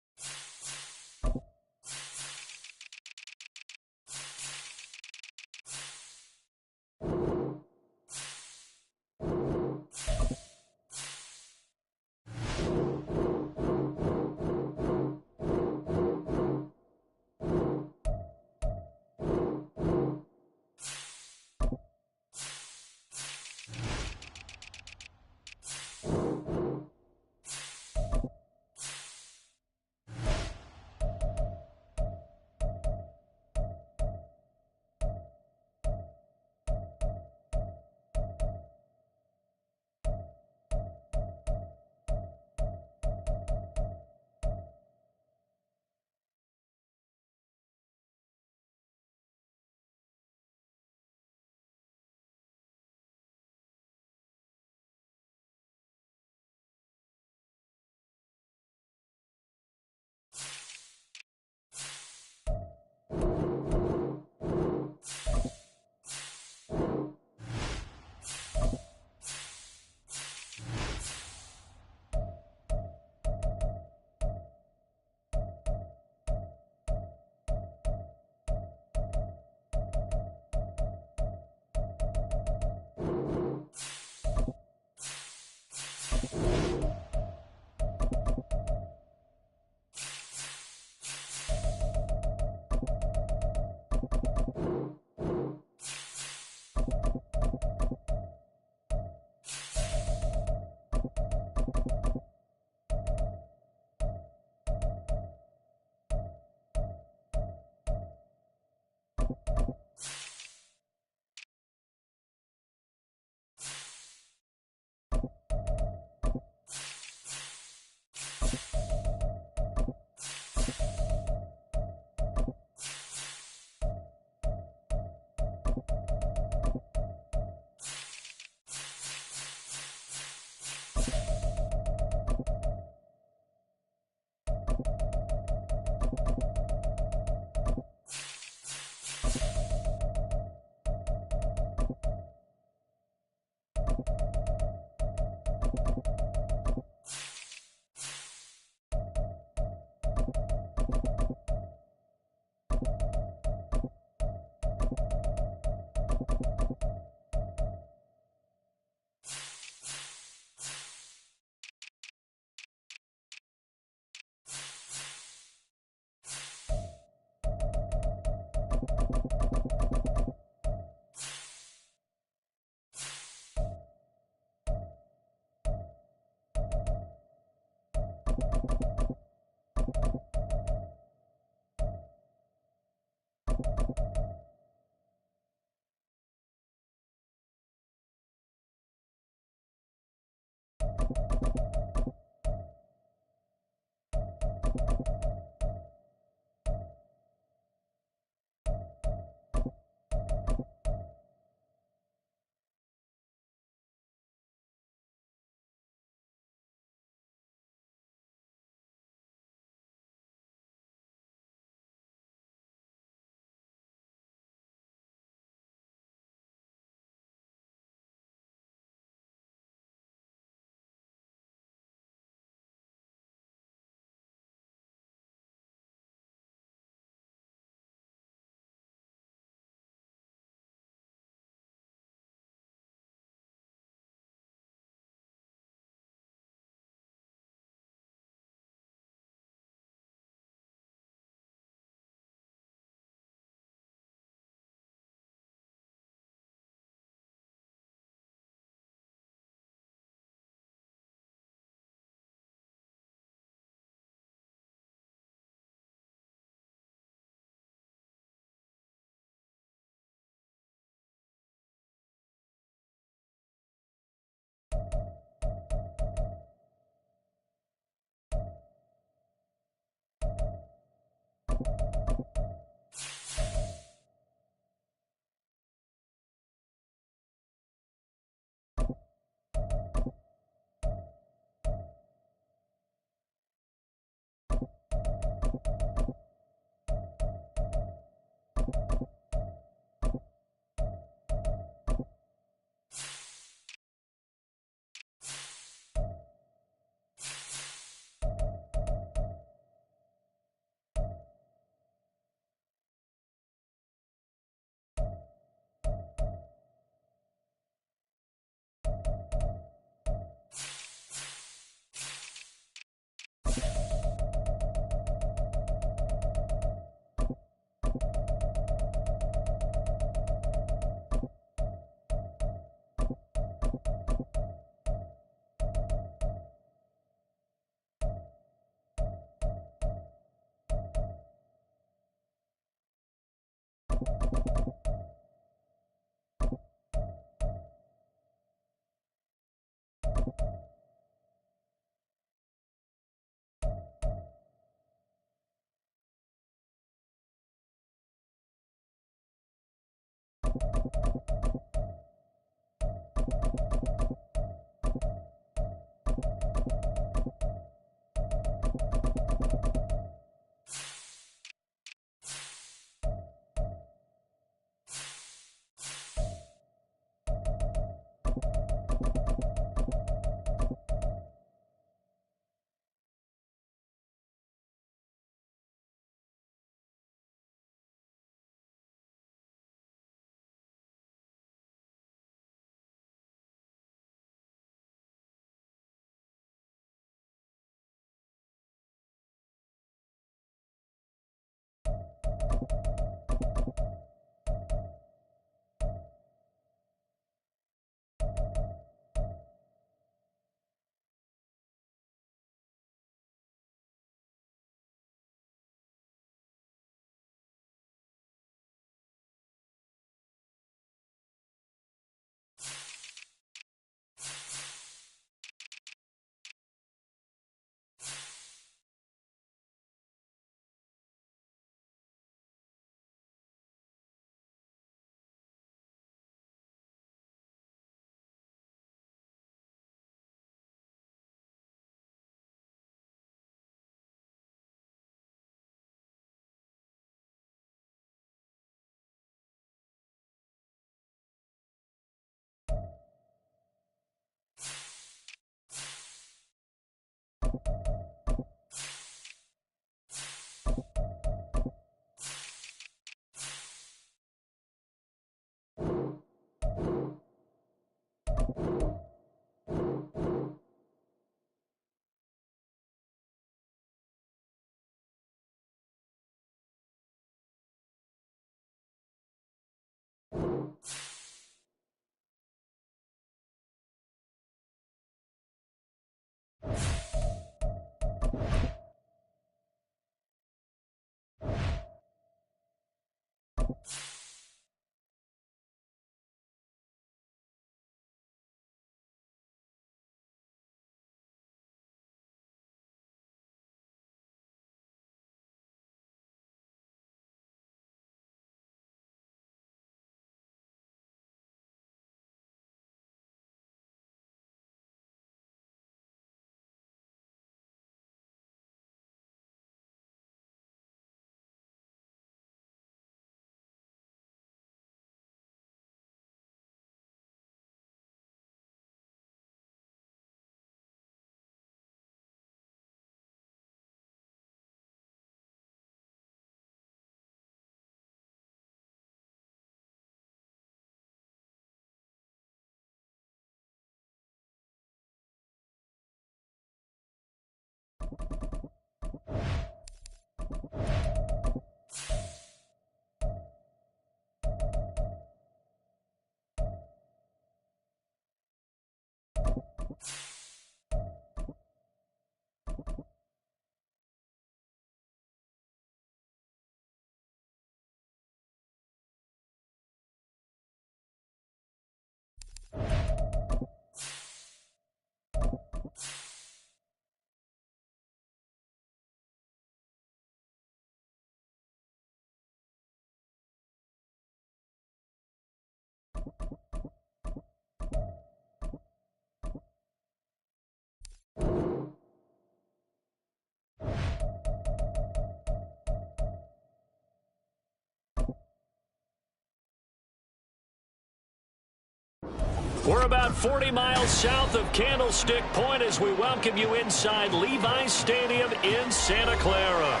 We're about 40 miles south of Candlestick Point as we welcome you inside Levi's Stadium in Santa Clara.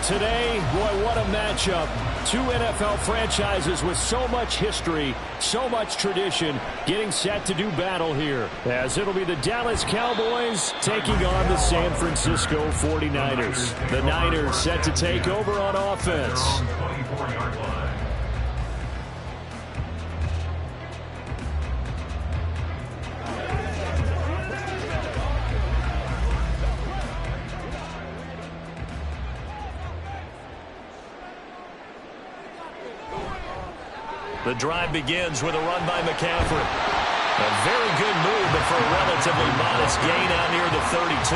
Today, boy, what a matchup. Two NFL franchises with so much history, so much tradition, getting set to do battle here. As it'll be the Dallas Cowboys taking on the San Francisco 49ers. The Niners set to take over on offense. The drive begins with a run by McCaffrey. A very good move, but for a relatively modest gain out near the 32.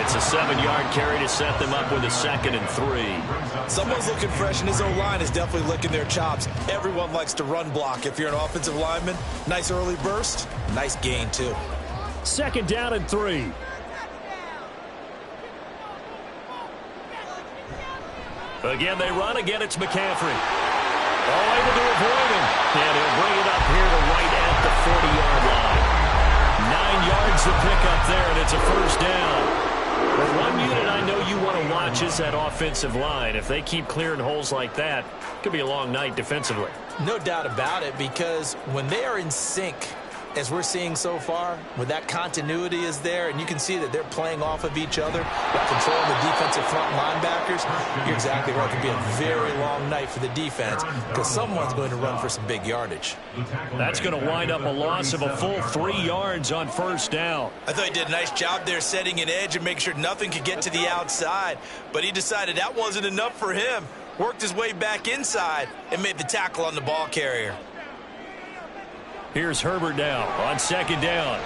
It's a 7-yard carry to set them up with a 2nd and 3. Someone's looking fresh, and his O-line is definitely licking their chops. Everyone likes to run block. If you're an offensive lineman, nice early burst, nice gain, too. 2nd down and 3. Again, they run. Again, it's McCaffrey. Oh, able to avoid him. And he'll bring it up here to right at the 40-yard line. 9 yards to pick up there, and it's a 1st down. But one unit I know you want to watch is that offensive line. If they keep clearing holes like that, it could be a long night defensively. No doubt about it, because when they are in sync, as we're seeing so far, when that continuity is there, and you can see that they're playing off of each other, controlling the defensive front linebackers, you're exactly right. It could be a very long night for the defense because someone's going to run for some big yardage. That's going to wind up a loss of a full 3 yards on 1st down. I thought he did a nice job there setting an edge and making sure nothing could get to the outside, but he decided that wasn't enough for him. Worked his way back inside and made the tackle on the ball carrier. Here's Herbert now on 2nd down.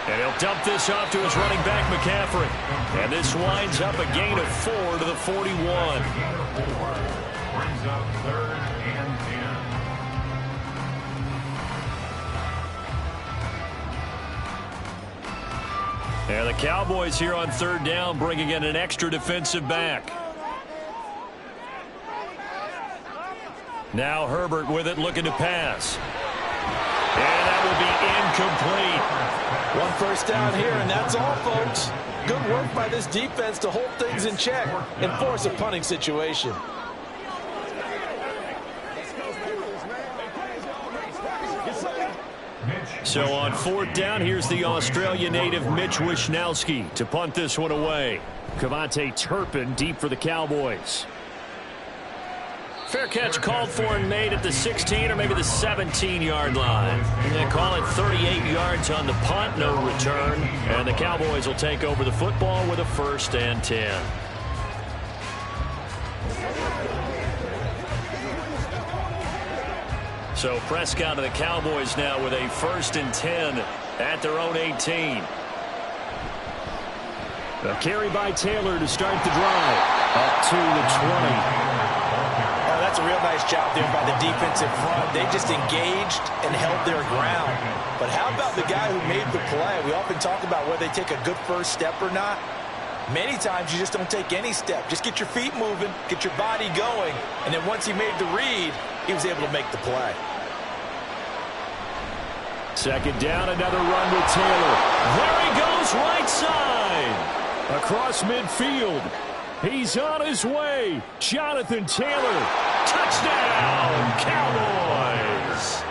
And he'll dump this off to his running back, McCaffrey. And this winds up a gain of 4 to the 41. Brings up 3rd and 10. And the Cowboys here on 3rd down, bringing in an extra defensive back. Now Herbert with it, looking to pass. And that will be incomplete. 1 first down here, and that's all, folks. Good work by this defense to hold things in check and force a punting situation. So on 4th down, here's the Australia native Mitch Wishnowsky to punt this one away. Kevontae Turpin deep for the Cowboys. Fair catch called for and made at the 16 or maybe the 17-yard line. And they call it 38 yards on the punt, no return. And the Cowboys will take over the football with a 1st and 10. So Prescott and the Cowboys now with a 1st and 10 at their own 18. A carry by Taylor to start the drive. Up to the 20. Oh, that's a real nice job there by the defensive front. They just engaged and held their ground. But how about the guy who made the play? We often talk about whether they take a good first step or not. Many times you just don't take any step. Just get your feet moving, get your body going, and then once he made the read, he was able to make the play. Second down, another run with Taylor. There he goes, right side. Across midfield. He's on his way. Jonathan Taylor. Touchdown, Cowboys.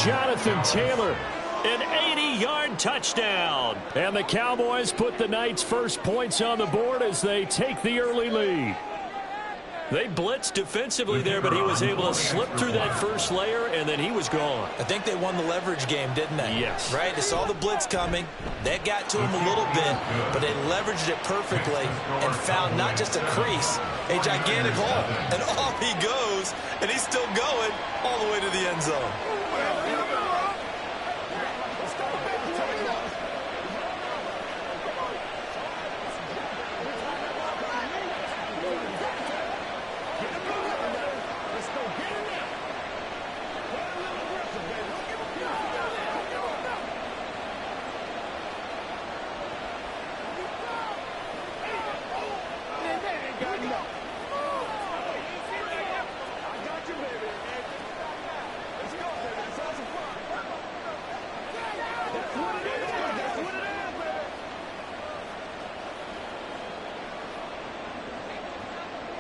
Jonathan Taylor. An 80-yard touchdown. And the Cowboys put the Knights' first points on the board as they take the early lead. They blitzed defensively there, but he was able to slip through that first layer, and then he was gone. I think they won the leverage game, didn't they? Yes. Right? They saw the blitz coming. That got to him a little bit, but they leveraged it perfectly and found not just a crease, a gigantic hole. And off he goes, and he's still going all the way to the end zone.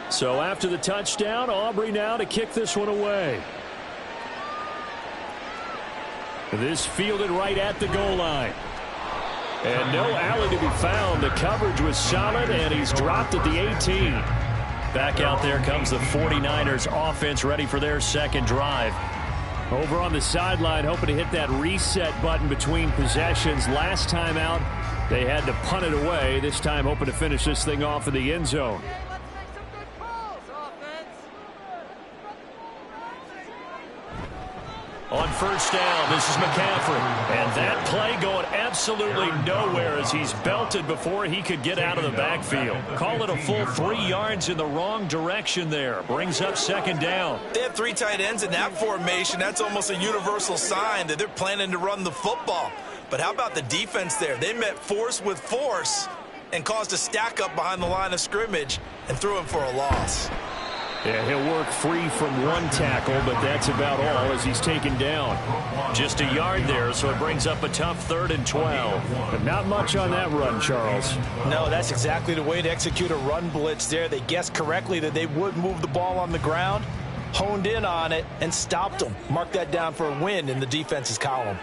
So after the touchdown, Aubrey now to kick this one away. This fielded right at the goal line. And no alley to be found. The coverage was solid, and he's dropped at the 18. Back out there comes the 49ers offense ready for their second drive. Over on the sideline, hoping to hit that reset button between possessions. Last time out, they had to punt it away. This time hoping to finish this thing off in the end zone. On first down, this is McCaffrey. And that play going absolutely nowhere as he's belted before he could get out of the backfield. Call it a full 3 yards in the wrong direction there. Brings up second down. They have 3 tight ends in that formation. That's almost a universal sign that they're planning to run the football. But how about the defense there? They met force with force and caused a stack up behind the line of scrimmage and threw him for a loss. Yeah, he'll work free from one tackle, but that's about all as he's taken down. Just a yard there, so it brings up a tough 3rd and 12. But not much on that run, Charles. No, that's exactly the way to execute a run blitz there. They guessed correctly that they would move the ball on the ground, honed in on it, and stopped them. Mark that down for a win in the defense's column.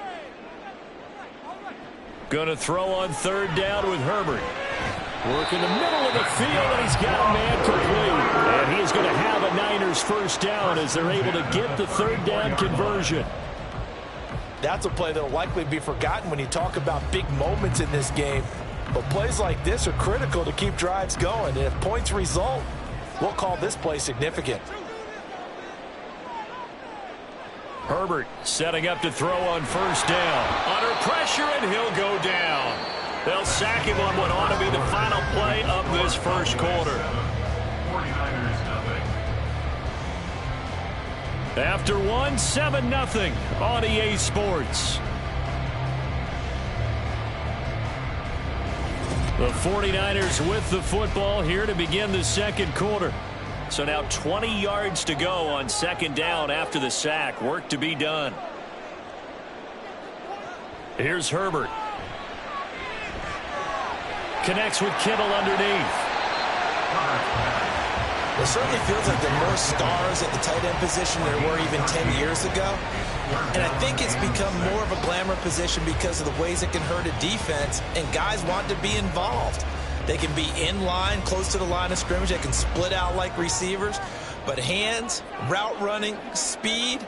Going to throw on 3rd down with Herbert. Work in the middle of the field, and he's got a man complete. And he is going to have a Niners first down as they're able to get the 3rd down conversion. That's a play that will likely be forgotten when you talk about big moments in this game. But plays like this are critical to keep drives going. And if points result, we'll call this play significant. Herbert setting up to throw on first down. Under pressure, and he'll go down. They'll sack him on what ought to be the final play of this first quarter. 49ers nothing. After 1, 7-0 on EA Sports. The 49ers with the football here to begin the second quarter. So now 20 yards to go on second down after the sack. Work to be done. Here's Herbert. Connects with Kittle underneath. It certainly feels like there are more stars at the tight end position than there were even 10 years ago. And I think it's become more of a glamour position because of the ways it can hurt a defense, and guys want to be involved. They can be in line, close to the line of scrimmage. They can split out like receivers. But hands, route running, speed,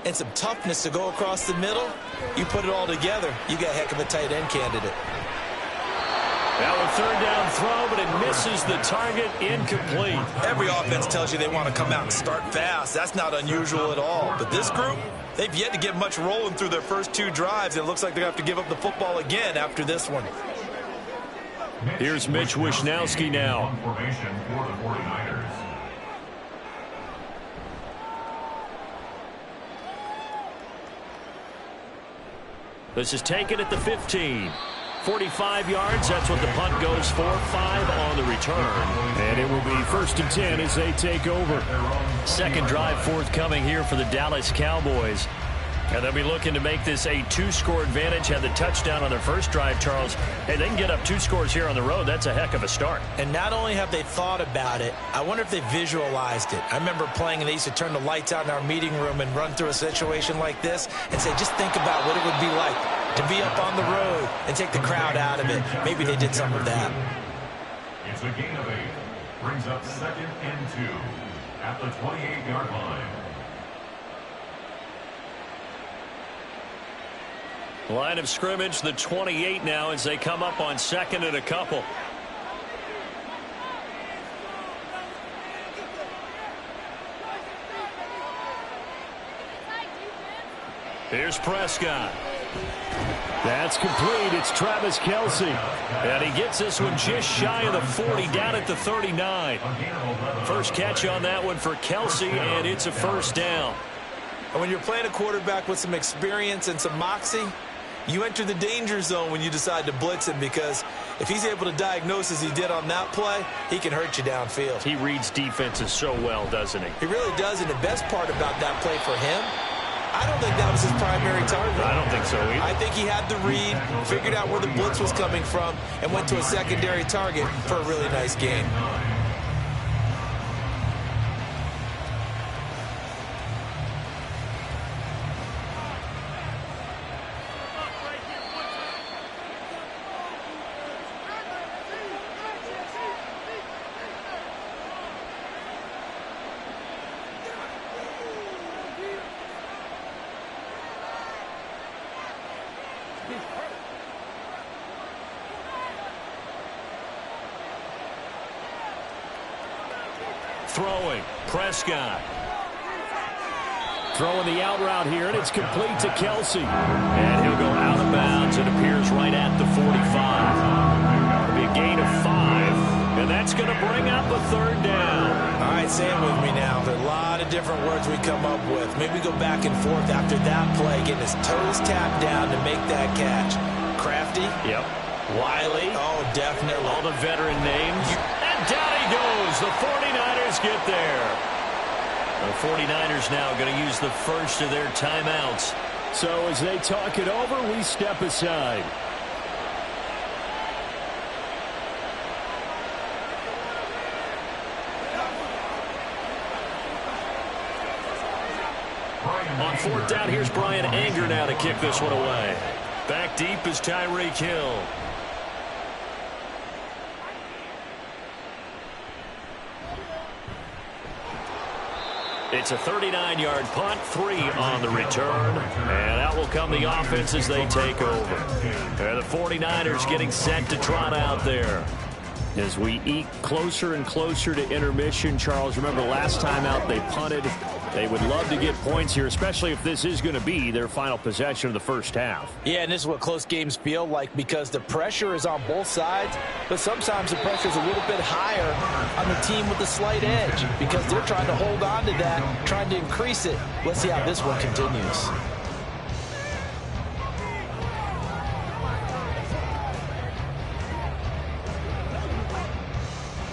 and some toughness to go across the middle, you put it all together, you got a heck of a tight end candidate. Now a third down throw, but it misses the target, incomplete. Every offense tells you they want to come out and start fast. That's not unusual at all. But this group, they've yet to get much rolling through their first 2 drives. It looks like they're going to have to give up the football again after this one. Here's Mitch Wishnowsky now. Formation for the 49ers. This is taken at the 15. 45 yards, that's what the punt goes for. 5 on the return. And it will be 1st and 10 as they take over. Second drive forthcoming here for the Dallas Cowboys. And they'll be looking to make this a 2-score advantage. Had the touchdown on their first drive, Charles. Hey, they can get up 2 scores here on the road. That's a heck of a start. And not only have they thought about it, I wonder if they visualized it. I remember playing and they used to turn the lights out in our meeting room and run through a situation like this and say, just think about what it would be like to be up on the road and take the crowd out of it. Maybe they did some of that. It's a gain of 8. Brings up 2nd and 2 at the 28-yard line. Line of scrimmage, the 28 now as they come up on 2nd and a couple. Here's Prescott. That's complete. It's Travis Kelce. And he gets this one just shy of the 40, down at the 39. First catch on that one for Kelce, and it's a first down. And when you're playing a quarterback with some experience and some moxie, you enter the danger zone when you decide to blitz him, because if he's able to diagnose as he did on that play, he can hurt you downfield. He reads defenses so well, doesn't he? He really does, and the best part about that play for him, I don't think that was his primary target. I don't think so either. I think he had the read, figured out where the blitz was coming from, and went to a secondary target for a really nice game. Throwing, Prescott. Throwing the out route here, and it's complete to Kelce. And he'll go out of bounds. It appears right at the 45. It'll be a gain of 5, and that's going to bring up a third down. All right, say it with me now. There are a lot of different words we come up with. Maybe go back and forth after that play, getting his toes tapped down to make that catch. Crafty? Yep. Wiley? Oh, definitely. All the veteran names. And down he goes. The 49ers get there. The 49ers now going to use the first of their timeouts. So as they talk it over, we step aside. On 4th down, here's Brian Anger now to kick this one away. Back deep is Tyreek Hill. It's a 39-yard punt, 3 on the return. And out will come the offense as they take over. And the 49ers getting set to trot out there. As we eke closer and closer to intermission, Charles, remember last time out they punted. They would love to get points here, especially if this is going to be their final possession of the first half. Yeah, and this is what close games feel like, because the pressure is on both sides, but sometimes the pressure is a little bit higher on the team with the slight edge, because they're trying to hold on to that, trying to increase it. Let's see how this one continues.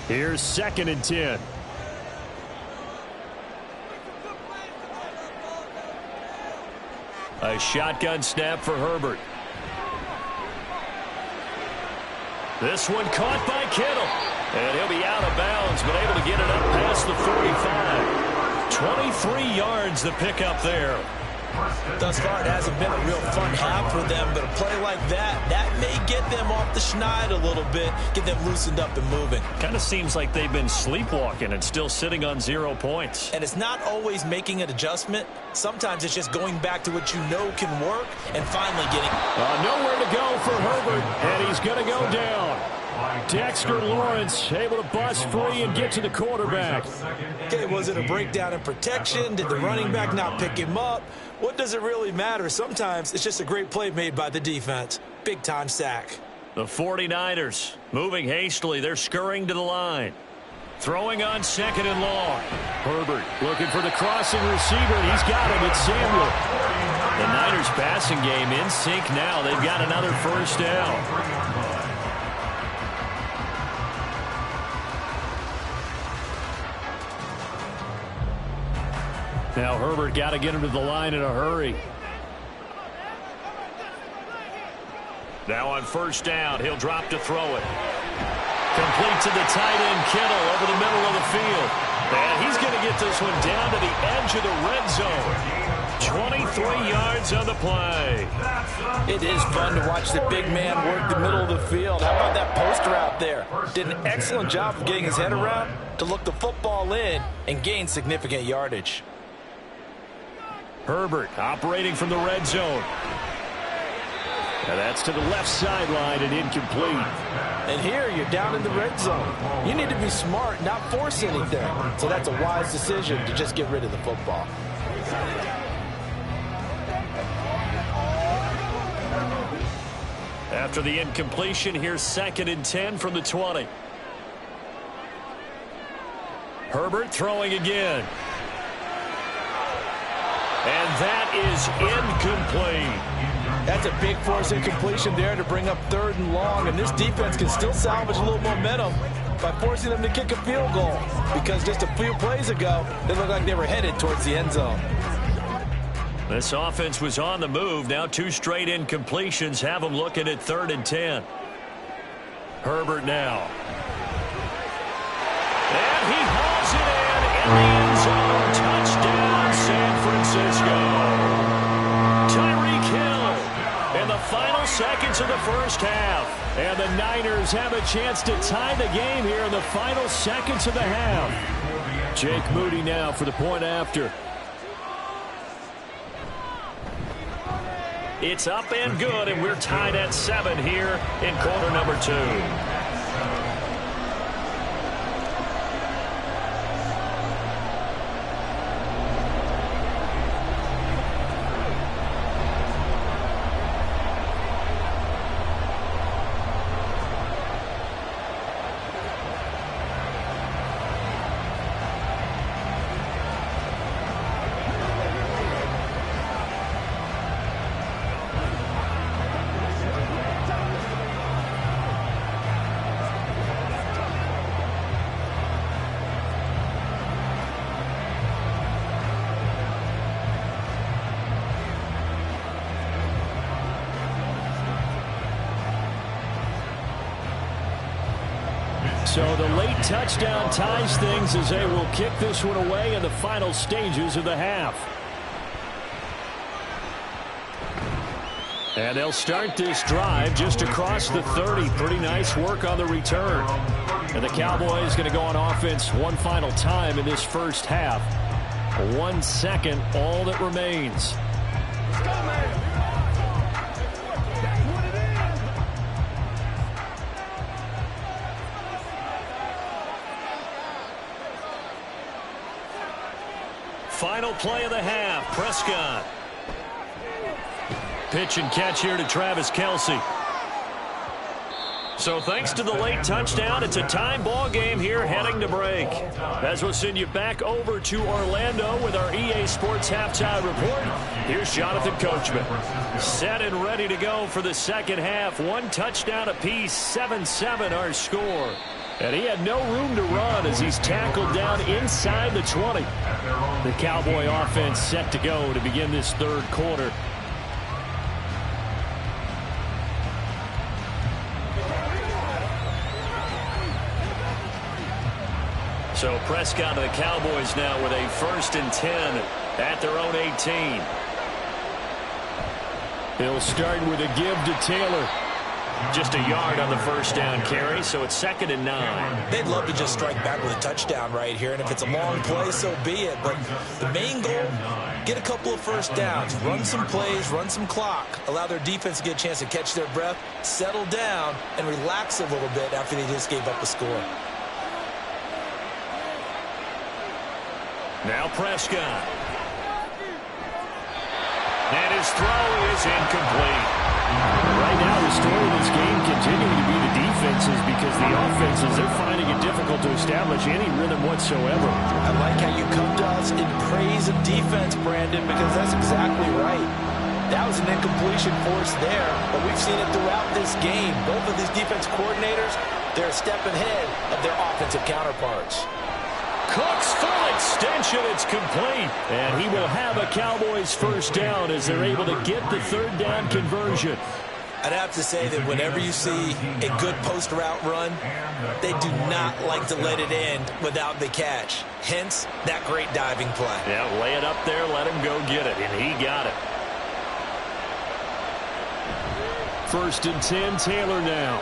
Here's 2nd and 10. A shotgun snap for Herbert. This one caught by Kittle. And he'll be out of bounds, but able to get it up past the 45. 23 yards the pickup there. Thus far, it hasn't been a real fun half for them, but a play like that may get them off the schneid a little bit, get them loosened up and moving. Kind of seems like they've been sleepwalking and still sitting on 0 points. And it's not always making an adjustment. Sometimes it's just going back to what you know can work and finally getting... Nowhere to go for Herbert, and he's going to go down. Dexter Lawrence able to bust free and get to the quarterback. Okay, was it a breakdown in protection? Did the running back not pick him up? What does it really matter? Sometimes it's just a great play made by the defense. Big-time sack. The 49ers moving hastily. They're scurrying to the line. Throwing on second and long. Herbert looking for the crossing receiver, and he's got him. It's Samuel. The Niners passing game in sync now. They've got another first down. Now Herbert got to get him to the line in a hurry. Now on first down, he'll drop to throw it. Complete to the tight end, Kittle, over the middle of the field. And he's going to get this one down to the edge of the red zone. 23 yards on the play. It is fun to watch the big man work the middle of the field. How about that poster out there? Did an excellent job of getting his head around to look the football in and gain significant yardage. Herbert operating from the red zone. Now that's to the left sideline and incomplete. And here you're down in the red zone. You need to be smart, not force anything. So that's a wise decision to just get rid of the football. After the incompletion, here's 2nd and 10 from the 20. Herbert throwing again. And that is incomplete. That's a big force incompletion there to bring up 3rd and long, and this defense can still salvage a little momentum by forcing them to kick a field goal, because just a few plays ago, they looked like they were headed towards the end zone. This offense was on the move. Now 2 straight incompletions have them looking at 3rd and 10. Herbert now. And he hauls it in the end zone. Touchdown, San Francisco. Tyreek Hill in the final seconds of the first half. And the Niners have a chance to tie the game here in the final seconds of the half. Jake Moody now for the point after. It's up and good, and we're tied at 7 here in quarter number 2. So the late touchdown ties things as they will kick this one away in the final stages of the half. And they'll start this drive just across the 30. Pretty nice work on the return. And the Cowboys going to go on offense one final time in this first half. 1 second, all that remains. Let's go, man. Final play of the half. Prescott. Pitch and catch here to Travis Kelce. So thanks to the late touchdown, it's a time ball game here heading to break. As we'll send you back over to Orlando with our EA Sports Halftime Report, here's Jonathan Coachman. Set and ready to go for the second half. 1 touchdown apiece, 7-7 our score. And he had no room to run as he's tackled down inside the 20. The Cowboy offense set to go to begin this third quarter. So Prescott of the Cowboys now with a 1st and 10 at their own 18. He'll start with a give to Taylor. Just a yard on the first down carry, so it's 2nd and 9. They'd love to just strike back with a touchdown right here, and if it's a long play, so be it. But the main goal, get a couple of first downs, run some plays, run some clock, allow their defense to get a chance to catch their breath, settle down, and relax a little bit after they just gave up a score. Now Prescott. And his throw is incomplete. Right now, the story of this game continuing to be the defenses, because the offenses, they're finding it difficult to establish any rhythm whatsoever. I like how you come to us in praise of defense, Brandon, because that's exactly right. That was an incompletion force there, but we've seen it throughout this game. Both of these defense coordinators, they're a step ahead of their offensive counterparts. Cook's full extension, it's complete. And he will have a Cowboys first down as they're able to get the third down conversion. I'd have to say that whenever you see a good post route run, they do not like to let it end without the catch. Hence, that great diving play. Yeah, lay it up there, let him go get it, and he got it. 1st and 10, Taylor now.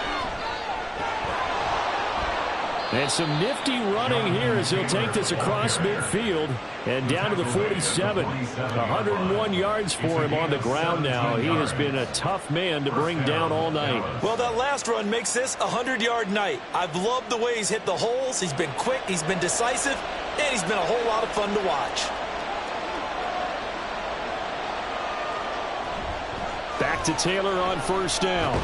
And some nifty running here as he'll take this across midfield and down to the 47. 101 yards for him on the ground now. He has been a tough man to bring down all night. Well, that last run makes this a 100-yard night. I've loved the way he's hit the holes. He's been quick, he's been decisive, and he's been a whole lot of fun to watch. Back to Taylor on 1st down.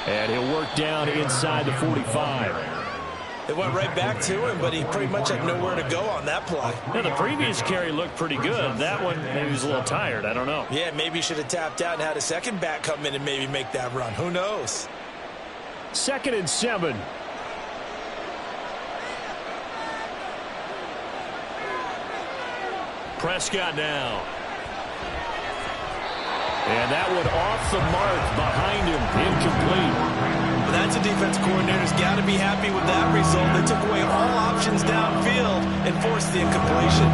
And he'll work down inside the 45. It went right back to him, but he pretty much had nowhere to go on that play. Yeah, the previous carry looked pretty good. That one, maybe he was a little tired. I don't know. Yeah, maybe he should have tapped out and had a second back come in and maybe make that run. Who knows? 2nd and 7. Prescott now. And that one off the mark behind him, incomplete. Well, that's a defense coordinator's got to be happy with that result. They took away all options downfield and forced the incompletion.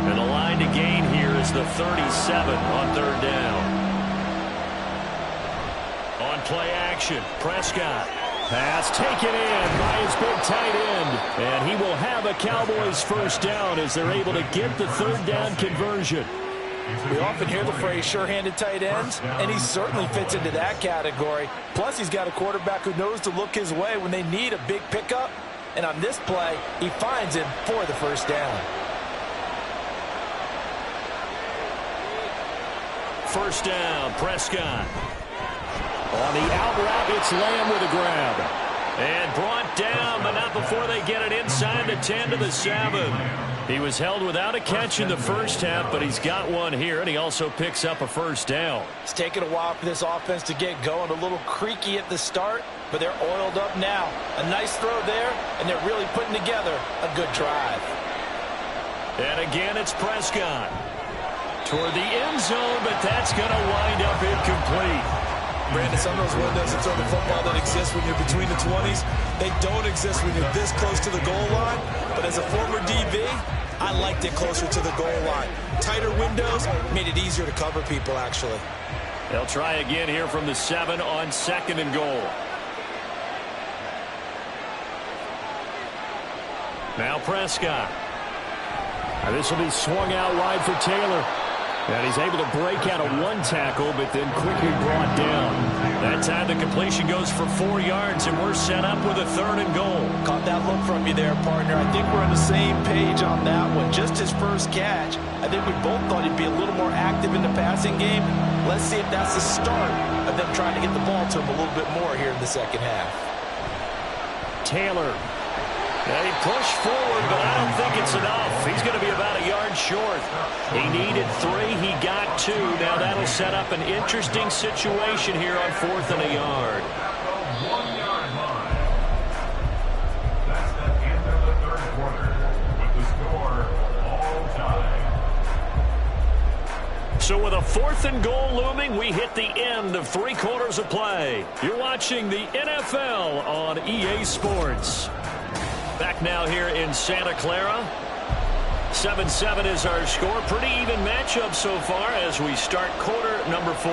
And the line to gain here is the 37 on 3rd down. On play action, Prescott. Pass taken in by his big tight end. And he will have a Cowboys first down as they're able to get the 3rd down conversion. We often hear the phrase sure-handed tight ends, and he certainly fits into that category. Plus, he's got a quarterback who knows to look his way when they need a big pickup. And on this play, he finds him for the first down. 1st down, Prescott. On the out route, it's Lamb with a grab. And brought down, but not before they get it inside the 10 to the 7. He was held without a catch in the first half, but he's got one here, and he also picks up a first down. It's taken a while for this offense to get going. A little creaky at the start, but they're oiled up now. A nice throw there, and they're really putting together a good drive. And again, it's Prescott. Toward the end zone, but that's going to wind up incomplete. Brandon, some of those windows in the football that exist when you're between the 20s, they don't exist when you're this close to the goal line. But as a former DB, I liked it closer to the goal line. Tighter windows made it easier to cover people, actually. They'll try again here from the 7 on 2nd and goal. Now Prescott. Now this will be swung out wide for Taylor. And he's able to break out of one tackle, but then quickly brought down. That time the completion goes for 4 yards, and we're set up with a 3rd and goal. Caught that look from you there, partner. I think we're on the same page on that one. Just his first catch. I think we both thought he'd be a little more active in the passing game. Let's see if that's the start of them trying to get the ball to him a little bit more here in the second half. Taylor. Yeah, he pushed forward, but I don't think it's enough. He's going to be about a yard short. He needed 3. He got 2. Now that'll set up an interesting situation here on 4th and a yard. 1 yard line. That's the end of the 3rd quarter with the score all tied. So with a 4th and goal looming, we hit the end of 3 quarters of play. You're watching the NFL on EA Sports. Back now here in Santa Clara. 7-7 is our score. Pretty even matchup so far as we start quarter number 4.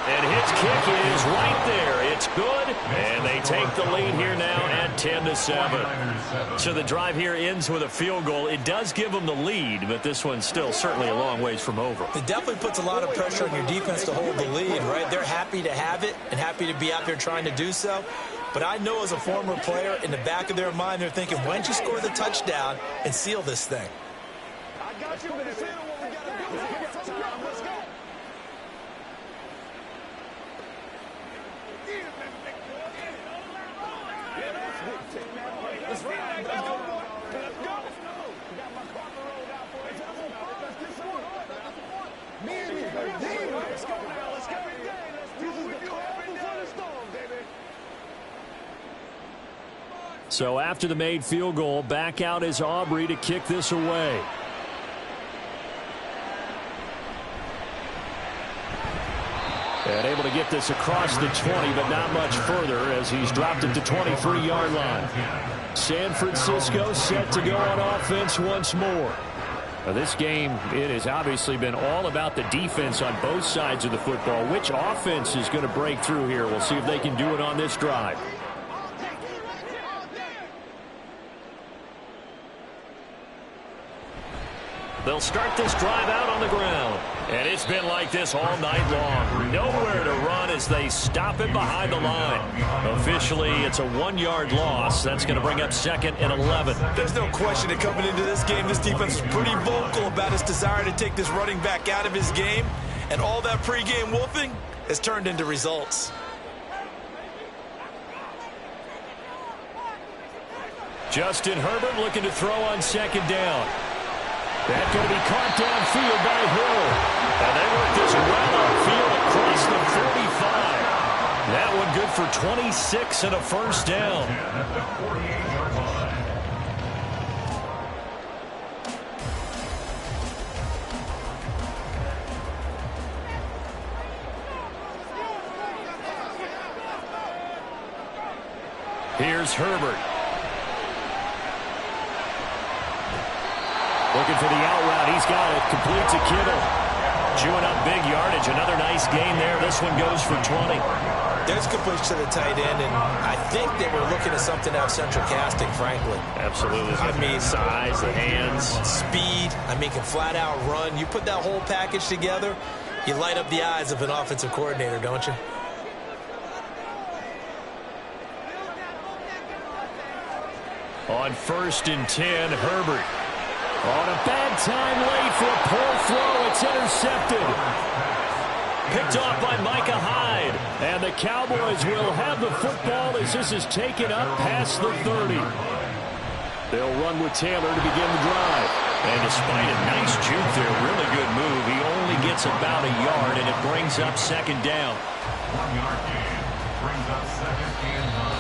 And his kick is right there. It's Good, and they take the lead here now at 10-7. So the drive here ends with a field goal. It does give them the lead, but this one's still certainly a long ways from over. It definitely puts a lot of pressure on your defense to hold the lead, right? They're happy to have it and happy to be out there trying to do so. But I know as a former player, in the back of their mind, they're thinking, why don't you score the touchdown and seal this thing? I got you, baby. Let's go. Let's ride. Let's go, boy. Let's go. Got my carpet rolled out for you. Let's get some more. Me and you, baby. Let's go now. Let's go. This is the calm before the storm, baby. So after the made field goal, back out is Aubrey to kick this away. And able to get this across the 20, but not much further as he's dropped it to 23-yard line. San Francisco set to go on offense once more. Now this game, it has obviously been all about the defense on both sides of the football. Which offense is going to break through here? We'll see if they can do it on this drive. They'll start this drive out on the ground. And it's been like this all night long. Nowhere to run as they stop it behind the line. Officially, it's a 1-yard loss. That's going to bring up 2nd and 11. There's no question that coming into this game, this defense is pretty vocal about its desire to take this running back out of his game. And all that pregame wolfing has turned into results. Justin Herbert looking to throw on 2nd down. That's going to be caught downfield by Hill. And they work this well upfield across the 45. That one good for 26 and a first down. Here's Herbert. Looking for the out route. He's got it. Complete to Kittle. Chewing up big yardage. Another nice gain there. This one goes for 20. There's completion to the tight end, and I think they were looking at something out of central casting, frankly. Absolutely. I mean, size, the hands. Speed. I mean, can flat out run. You put that whole package together, you light up the eyes of an offensive coordinator, don't you? On 1st and 10, Herbert. On a bad time late for a poor throw. It's intercepted. Picked off by Micah Hyde. And the Cowboys will have the football as this is taken up past the 30. They'll run with Taylor to begin the drive. And despite a nice juke there, really good move, he only gets about a yard, and it brings up 2nd down. 1-yard gain brings up 2nd and 9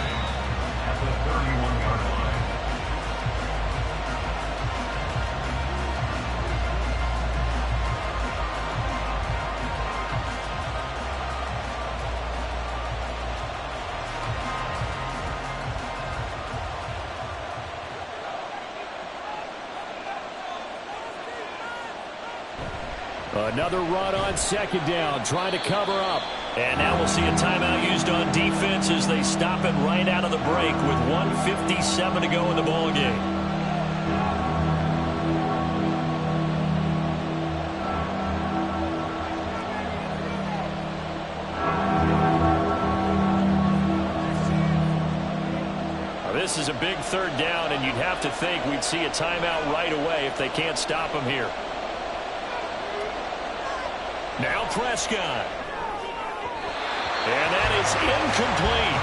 at the 31-yard line. Another run on 2nd down, trying to cover up. And now we'll see a timeout used on defense as they stop it right out of the break with 1:57 to go in the ballgame. This is a big 3rd down, and you'd have to think we'd see a timeout right away if they can't stop him here. Now Prescott. And that is incomplete.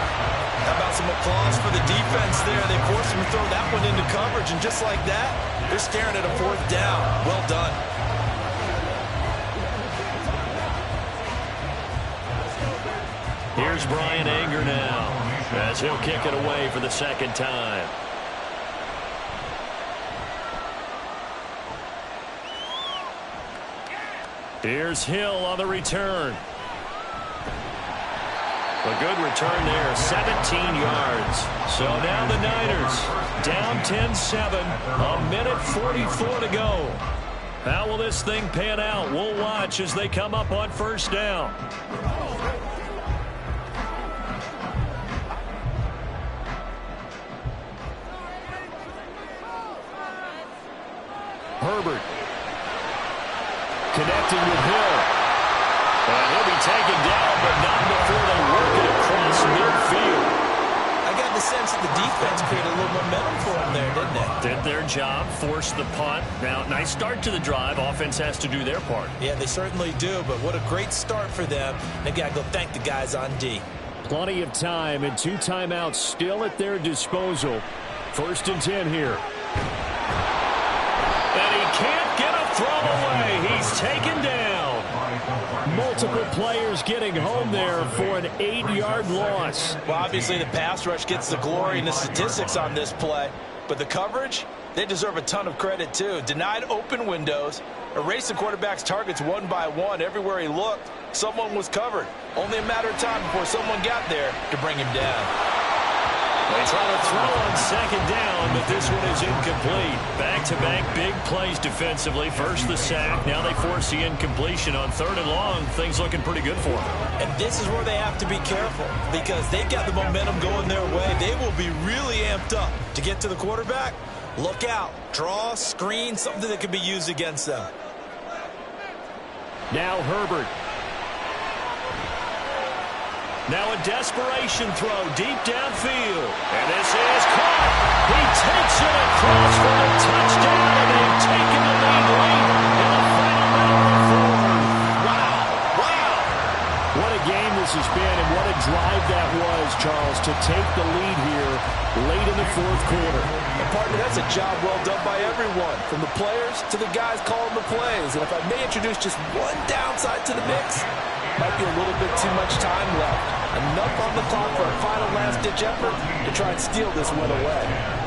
How about some applause for the defense there? They forced him to throw that one into coverage, and just like that, they're staring at a 4th down. Well done. Here's Brian Anger now as he'll kick it away for the 2nd time. Here's Hill on the return. A good return there, 17 yards. So now the Niners down 10-7, a minute 44 to go. How will this thing pan out? We'll watch as they come up on 1st down. Herbert. Connecting with Hill. And he'll be taken down, but not before they work it across midfield. I got the sense that the defense created a little momentum for them there, didn't they? Did their job, forced the punt. Now, nice start to the drive. Offense has to do their part. Yeah, they certainly do, but what a great start for them. They got to go thank the guys on D. Plenty of time and 2 timeouts still at their disposal. 1st and 10 here. And he can't get a throw away. He's taken down. Multiple players getting home there for an 8-yard loss. Well, obviously the pass rush gets the glory and the statistics on this play, but the coverage, they deserve a ton of credit too. Denied open windows, erased the quarterback's targets one by one. Everywhere he looked, someone was covered. Only a matter of time before someone got there to bring him down. They try to throw on 2nd down, but this one is incomplete. Back-to-back big plays defensively. First the sack, now they force the incompletion on 3rd and long. Things looking pretty good for them. And this is where they have to be careful because they've got the momentum going their way. They will be really amped up to get to the quarterback. Look out. Draw, screen, something that can be used against them. Now Herbert. Now a desperation throw deep downfield. And this is caught. He takes it across for a touchdown, and they've taken the lead late in the final minute of the 4th. Wow. Wow. What a game this has been, and what a drive that was, Charles, to take the lead here late in the 4th quarter. And partner, that's a job well done by everyone, from the players to the guys calling the plays. And if I may introduce just one downside to the mix, might be a little bit too much time left. Enough on the clock for a final last-ditch effort to try and steal this one away.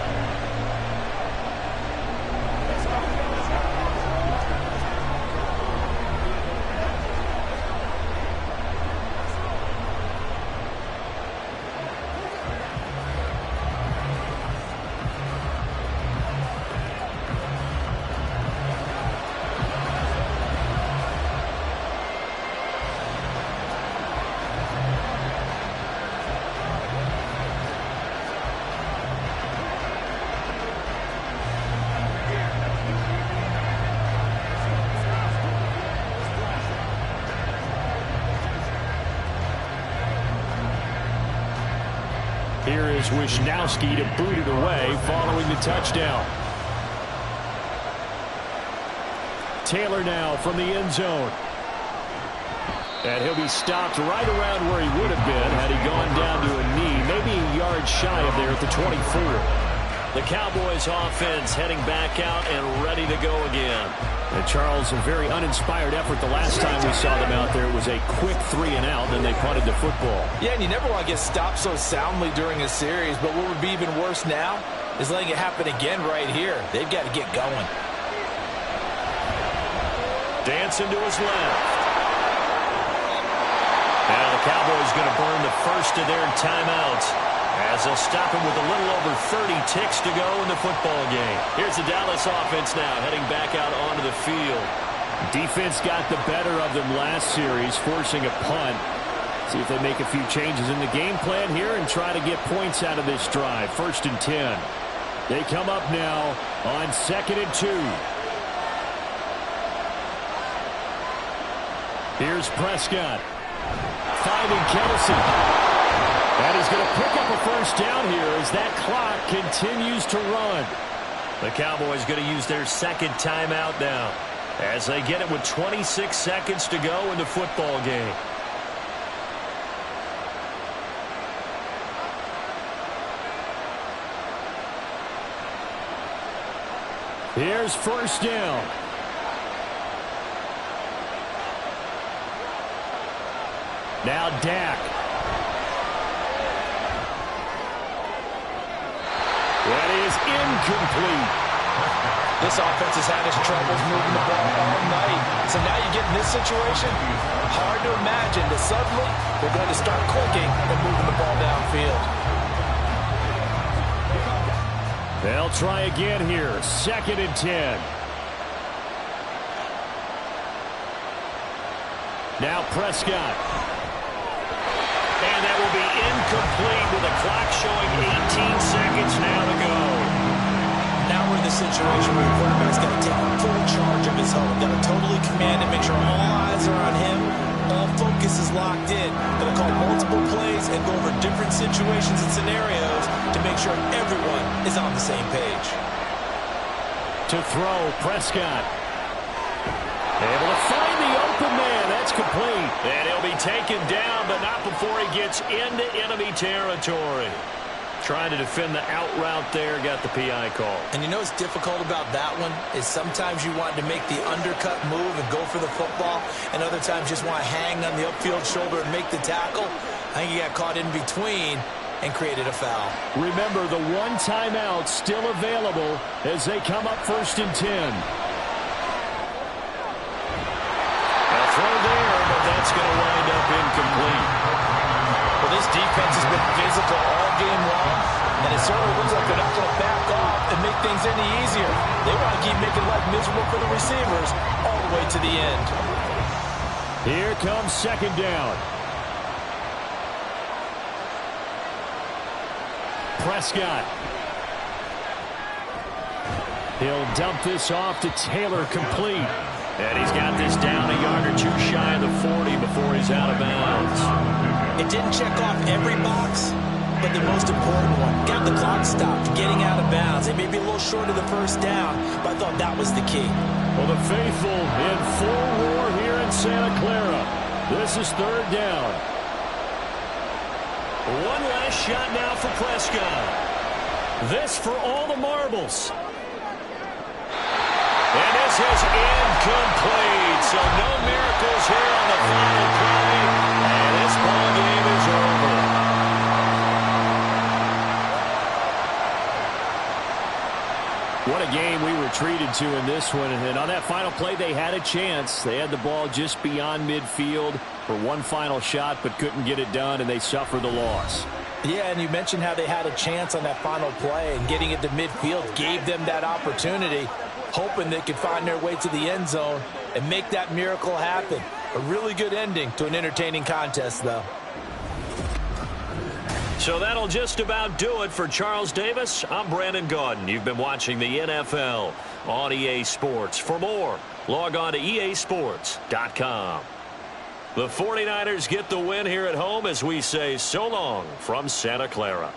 Here is Wisnowski to boot it away following the touchdown. Taylor now from the end zone. And he'll be stopped right around where he would have been had he gone down to a knee, maybe a yard shy of there at the 24. The Cowboys offense heading back out and ready to go again. And Charles, a very uninspired effort the last time we saw them out there. It was a quick 3-and-out, then they punted the football. Yeah, and you never want to get stopped so soundly during a series, but what would be even worse now is letting it happen again right here. They've got to get going. Dancing to his left. Now the Cowboys going to burn the first of their timeouts as they'll stop him with a little over 30 ticks to go in the football game. Here's the Dallas offense now heading back out onto the field. Defense got the better of them last series, forcing a punt. See if they make a few changes in the game plan here and try to get points out of this drive. 1st and 10. They come up now on 2nd and 2. Here's Prescott. Finding Kelsey. And he's going to pick up a first down here as that clock continues to run. The Cowboys going to use their second timeout now as they get it with 26 seconds to go in the football game. Here's first down. Now Dak. That is incomplete. This offense has had its troubles moving the ball all night. So now you get in this situation, hard to imagine that suddenly they're going to start clicking and moving the ball downfield. They'll try again here. 2nd and 10. Now Prescott. And that will be incomplete with the clock showing 18 seconds now to go. Now we're in the situation where your quarterback's got to take full charge of his home. Got to totally command it, make sure all eyes are on him. All focus is locked in. Got to call multiple plays and go over different situations and scenarios to make sure everyone is on the same page. To throw, Prescott. Able to find the open man. That's complete. And he'll be taken down, but not before he gets into enemy territory. Trying to defend the out route there, got the PI call. And you know what's difficult about that one is sometimes you want to make the undercut move and go for the football, and other times just want to hang on the upfield shoulder and make the tackle. I think he got caught in between and created a foul. Remember, the one timeout still available as they come up 1st and 10. Throw there, but that's going to wind up incomplete. Well, this defense has been physical all game long, and it certainly looks like they're not going to back off and make things any easier. They want to keep making life miserable for the receivers all the way to the end. Here comes 2nd down. Prescott. He'll dump this off to Taylor, complete. And he's got this down a yard or two shy of the 40 before he's out of bounds. It didn't check off every box, but the most important one. Got the clock stopped, getting out of bounds. It may be a little short of the 1st down, but I thought that was the key. Well, the faithful in full roar here in Santa Clara. This is 3rd down. One last shot now for Prescott. This for all the marbles. And this is incomplete. So no miracles here on the final play. And this ball game is over. What a game we were treated to in this one. And on that final play, they had a chance. They had the ball just beyond midfield for one final shot, but couldn't get it done, and they suffered the loss. Yeah, and you mentioned how they had a chance on that final play, and getting it to midfield gave them that opportunity, hoping they could find their way to the end zone and make that miracle happen. A really good ending to an entertaining contest, though. So that'll just about do it for Charles Davis. I'm Brandon Gaudin. You've been watching the NFL on EA Sports. For more, log on to easports.com. The 49ers get the win here at home as we say so long from Santa Clara.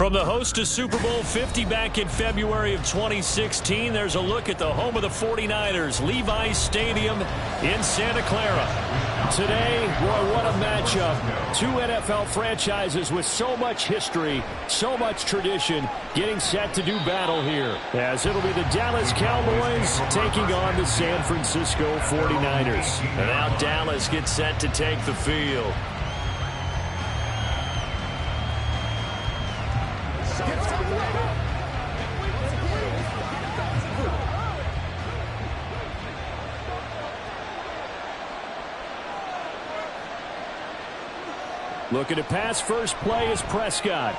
From the host to Super Bowl 50 back in February of 2016, there's a look at the home of the 49ers, Levi's Stadium in Santa Clara. Today, boy, what a matchup. Two NFL franchises with so much history, so much tradition, getting set to do battle here. As it'll be the Dallas Cowboys taking on the San Francisco 49ers. And now Dallas gets set to take the field. Looking to pass, first play is Prescott.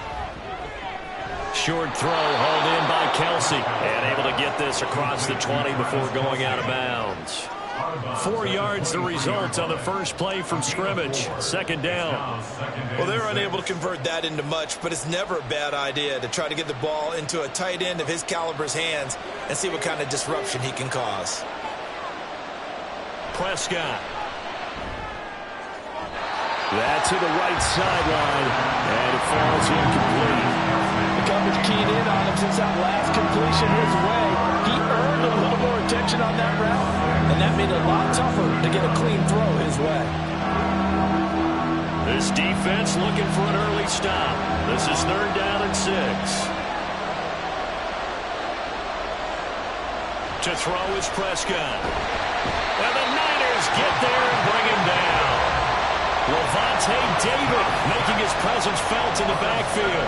Short throw hauled in by Kelsey. And able to get this across the 20 before going out of bounds. 4 yards the result on the first play from scrimmage. Second down. Well, they're unable to convert that into much, but it's never a bad idea to try to get the ball into a tight end of his caliber's hands and see what kind of disruption he can cause. Prescott. That to the right sideline, and it falls incomplete. The coverage keyed in on him since that last completion his way. He earned a little more attention on that route, and that made it a lot tougher to get a clean throw his way. This defense looking for an early stop. This is 3rd down and 6. To throw is Prescott. And the Niners get there and bring him down. Lavonte David making his presence felt in the backfield.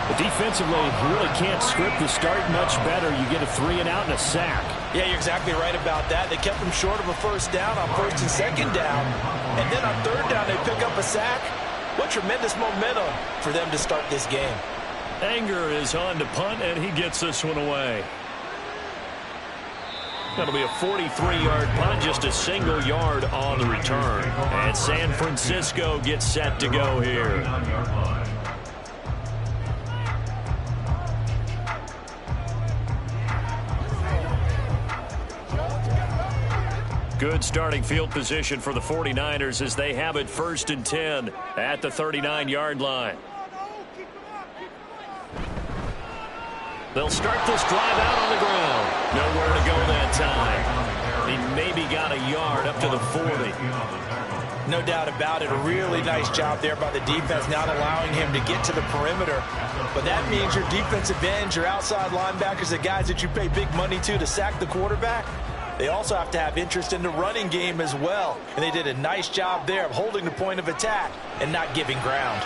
But defensively, you really can't script the start much better. You get a 3 and out and a sack. Yeah, you're exactly right about that. They kept him short of a first down on 1st and 2nd down. And then on 3rd down, they pick up a sack. What tremendous momentum for them to start this game. Anger is on to punt, and he gets this one away. That'll be a 43-yard punt, just a single yard on the return. And San Francisco gets set to go here. Good starting field position for the 49ers as they have it 1st and 10 at the 39-yard line. They'll start this drive out on the ground. Nowhere to go that time. He maybe got a yard up to the 40. No doubt about it. A really nice job there by the defense, not allowing him to get to the perimeter. But that means your defensive ends, your outside linebackers, the guys that you pay big money to sack the quarterback, they also have to have interest in the running game as well. And they did a nice job there of holding the point of attack and not giving ground.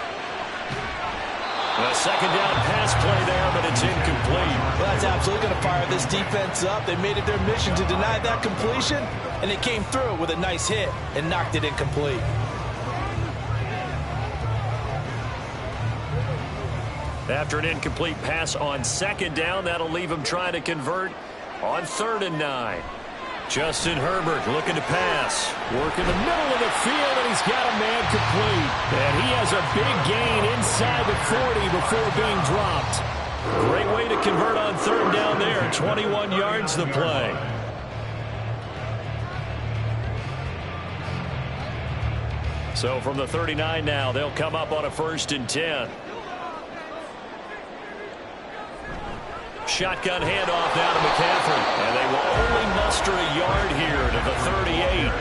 A second down pass play there, but it's incomplete. Well, that's absolutely going to fire this defense up. They made it their mission to deny that completion, and they came through with a nice hit and knocked it incomplete. After an incomplete pass on 2nd down, that'll leave him trying to convert on 3rd and 9. Justin Herbert looking to pass. Work in the middle of the field, and he's got a man complete. And he has a big gain inside the 40 before being dropped. Great way to convert on 3rd down there. 21 yards the play. So from the 39 now, they'll come up on a 1st and 10. Shotgun handoff down to McCaffrey. And they will only muster a yard here to the 38.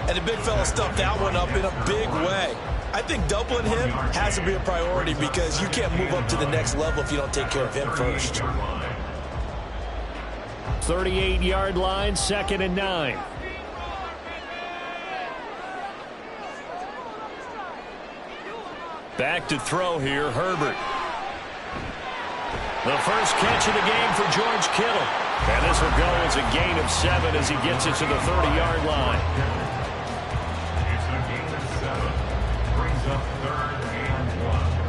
And the big fella stuffed that one up in a big way. I think doubling him has to be a priority because you can't move up to the next level if you don't take care of him first. 38-yard line, 2nd and 9. Back to throw here, Herbert. The first catch of the game for George Kittle. And this will go as a gain of 7 as he gets it to the 30-yard line. It's a gain of 7. Brings up 3rd and 1.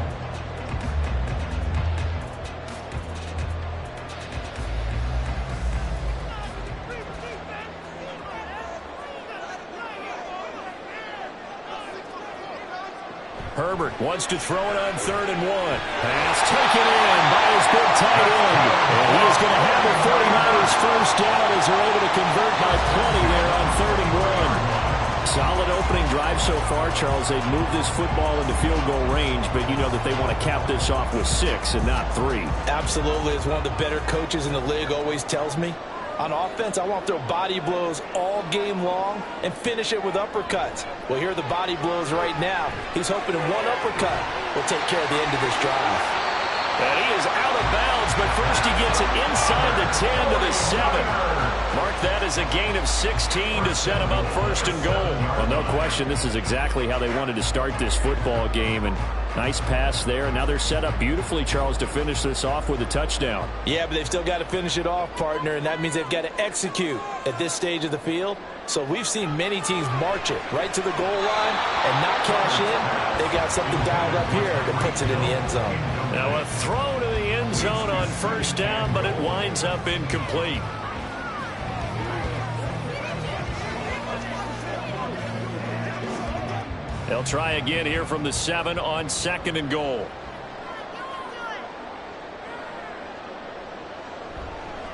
Herbert wants to throw it on 3rd and 1. Pass taken in by his big tight end. And he is going to have the 49ers first down as they're able to convert by 20 there on 3rd and 1. Solid opening drive so far, Charles, they've moved this football into field goal range, but you know that they want to cap this off with 6 and not 3. Absolutely. As one of the better coaches in the league always tells me, on offense, I want to throw body blows all game long and finish it with uppercuts. Well, here are the body blows right now. He's hoping one uppercut will take care of the end of this drive. And he is out of bounds, but first he gets it inside the 10 to the 7. Mark that as a gain of 16 to set him up first and goal. Well, no question, this is exactly how they wanted to start this football game. And nice pass there. And now they're set up beautifully, Charles, to finish this off with a touchdown. Yeah, but they've still got to finish it off, partner, and that means they've got to execute at this stage of the field. So we've seen many teams march it right to the goal line and not cash in. They got something dialed up here that puts it in the end zone. Now a throw to the end zone on first down, but it winds up incomplete. They'll try again here from the 7 on 2nd and goal.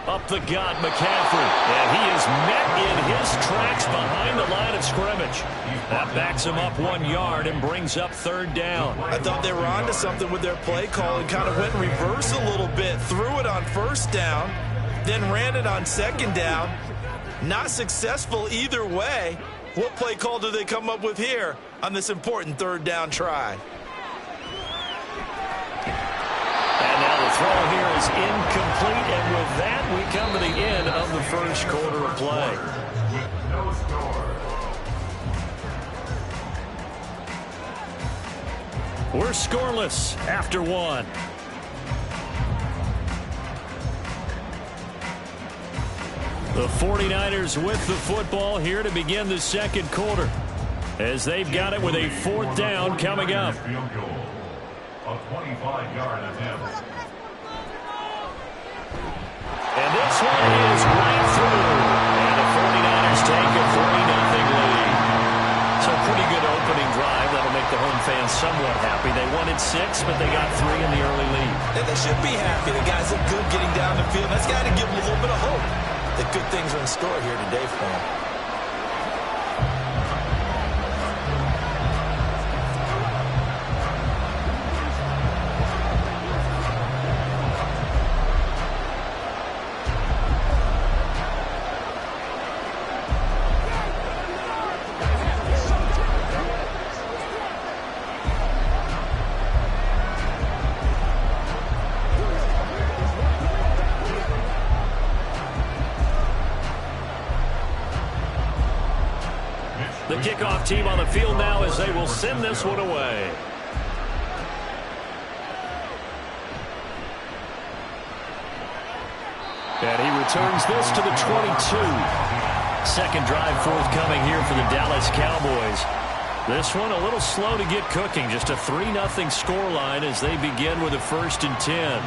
Up the gut, McCaffrey. And he is met in his tracks behind the line of scrimmage. That backs him up 1 yard and brings up 3rd down. I thought they were onto something with their play call and kind of went in reverse a little bit. Threw it on first down, then ran it on 2nd down. Not successful either way. What play call do they come up with here on this important 3rd down try? And now the throw here is incomplete, and with that we come to the end of the first quarter of play. With no score. We're scoreless after 1. The 49ers with the football here to begin the 2nd quarter, as they've got it with a 4th down coming up. Field goal. A 25-yard attempt. And this one is right through. And the 49ers take a 3-0 lead. So pretty good opening drive. That'll make the home fans somewhat happy. They wanted 6, but they got 3 in the early lead. And they should be happy. The guys look good getting down the field. That's got to give them a little bit of hope that good things are in store here today for them. The kickoff team on the field now as they will send this one away. And he returns this to the 22. 2nd drive forthcoming here for the Dallas Cowboys. This one a little slow to get cooking. Just a 3-0 scoreline as they begin with a 1st and 10.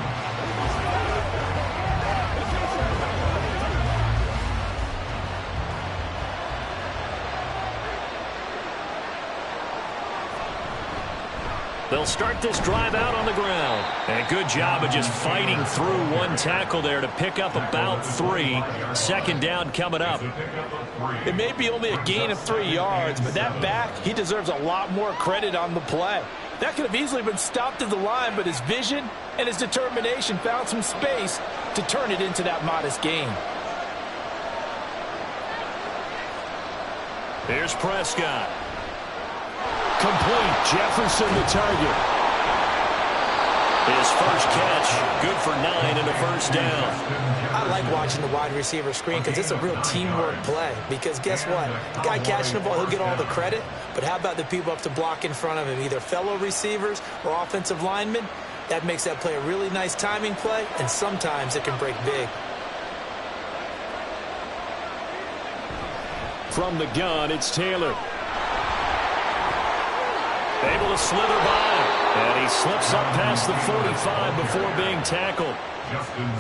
They'll start this drive out on the ground. And a good job of just fighting through one tackle there to pick up about 3. 2nd down coming up. It may be only a gain of 3 yards, but that back, he deserves a lot more credit on the play. That could have easily been stopped at the line, but his vision and his determination found some space to turn it into that modest gain. Here's Prescott. Complete. Jefferson the target. His first catch, good for 9 and a 1st down. I like watching the wide receiver screen because it's a real teamwork play. Because guess what? The guy catching the ball, he'll get all the credit. But how about the people up to block in front of him, either fellow receivers or offensive linemen? That makes that play a really nice timing play, and sometimes it can break big. From the gun, it's Taylor. Able to slither by, and he slips up past the 45 before being tackled.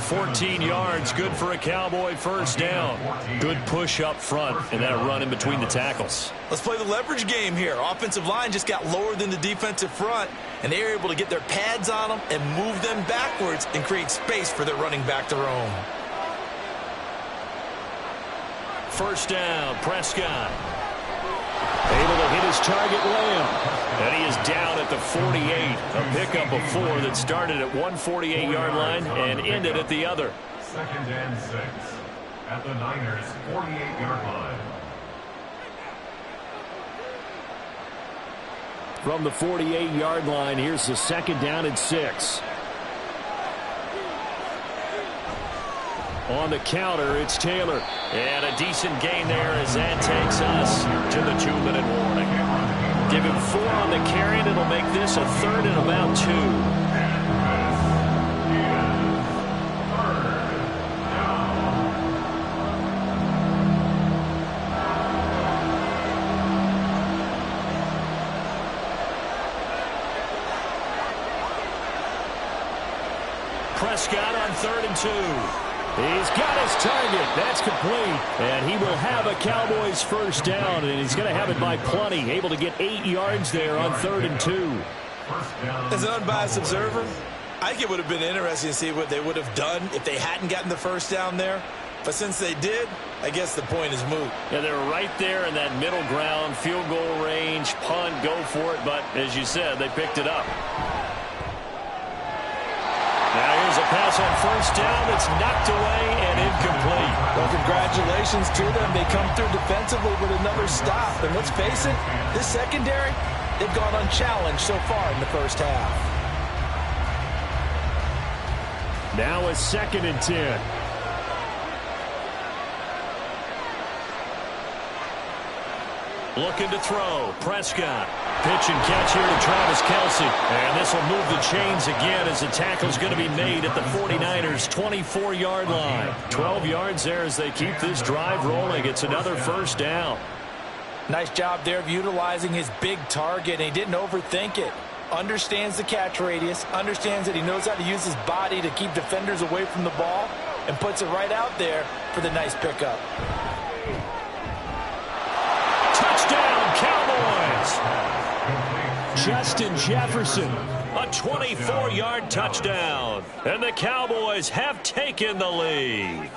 14 yards, good for a Cowboy 1st down. Good push up front, and then a run in between the tackles. Let's play the leverage game here. Offensive line just got lower than the defensive front, and they were able to get their pads on them and move them backwards and create space for their running back to roam. 1st down, Prescott. Able to hit his target Lamb. And he is down at the 48. A pickup of 4 that started at 148-yard line and ended at the other. 2nd and 6 at the Niners' 48-yard line. From the 48-yard line, here's the 2nd down and 6. On the counter, it's Taylor. And a decent gain there as that takes us to the 2-minute warning. Give him 4 on the carry, and it'll make this a 3rd and about 2. Prescott on 3rd and 2. He's got his target. That's complete. And he will have a Cowboys first down, and he's going to have it by plenty. Able to get 8 yards there on 3rd and 2. As an unbiased observer, I think it would have been interesting to see what they would have done if they hadn't gotten the first down there. But since they did, I guess the point is moot. Yeah, they're right there in that middle ground, field goal range, punt, go for it. But as you said, they picked it up. Now here's a pass on first down that's knocked away and incomplete. Well, congratulations to them. They come through defensively with another stop. And let's face it, this secondary, they've gone unchallenged so far in the first half. Now a 2nd and 10. Looking to throw. Prescott. Pitch and catch here to Travis Kelce. And this will move the chains again as the tackle's going to be made at the 49ers' 24-yard line. 12 yards there as they keep this drive rolling. It's another first down. Nice job there of utilizing his big target, and he didn't overthink it. Understands the catch radius, understands that he knows how to use his body to keep defenders away from the ball, and puts it right out there for the nice pickup. Touchdown, Cowboys! Justin Jefferson, a 24-yard touchdown. And the Cowboys have taken the lead.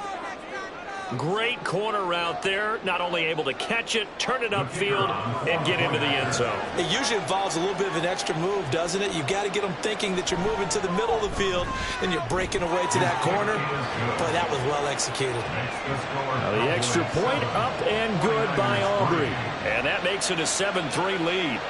Great corner route there. Not only able to catch it, turn it upfield, and get into the end zone. It usually involves a little bit of an extra move, doesn't it? You've got to get them thinking that you're moving to the middle of the field and you're breaking away to that corner. But that was well executed. Now the extra point up and good by Aubrey. And that makes it a 7-3 lead.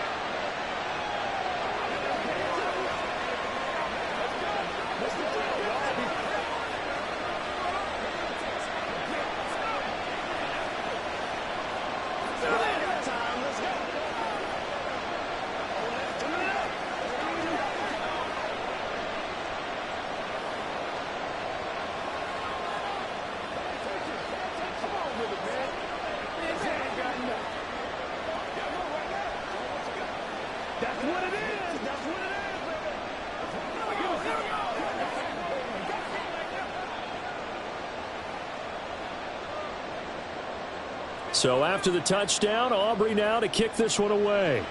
So after the touchdown, Aubrey now to kick this one away.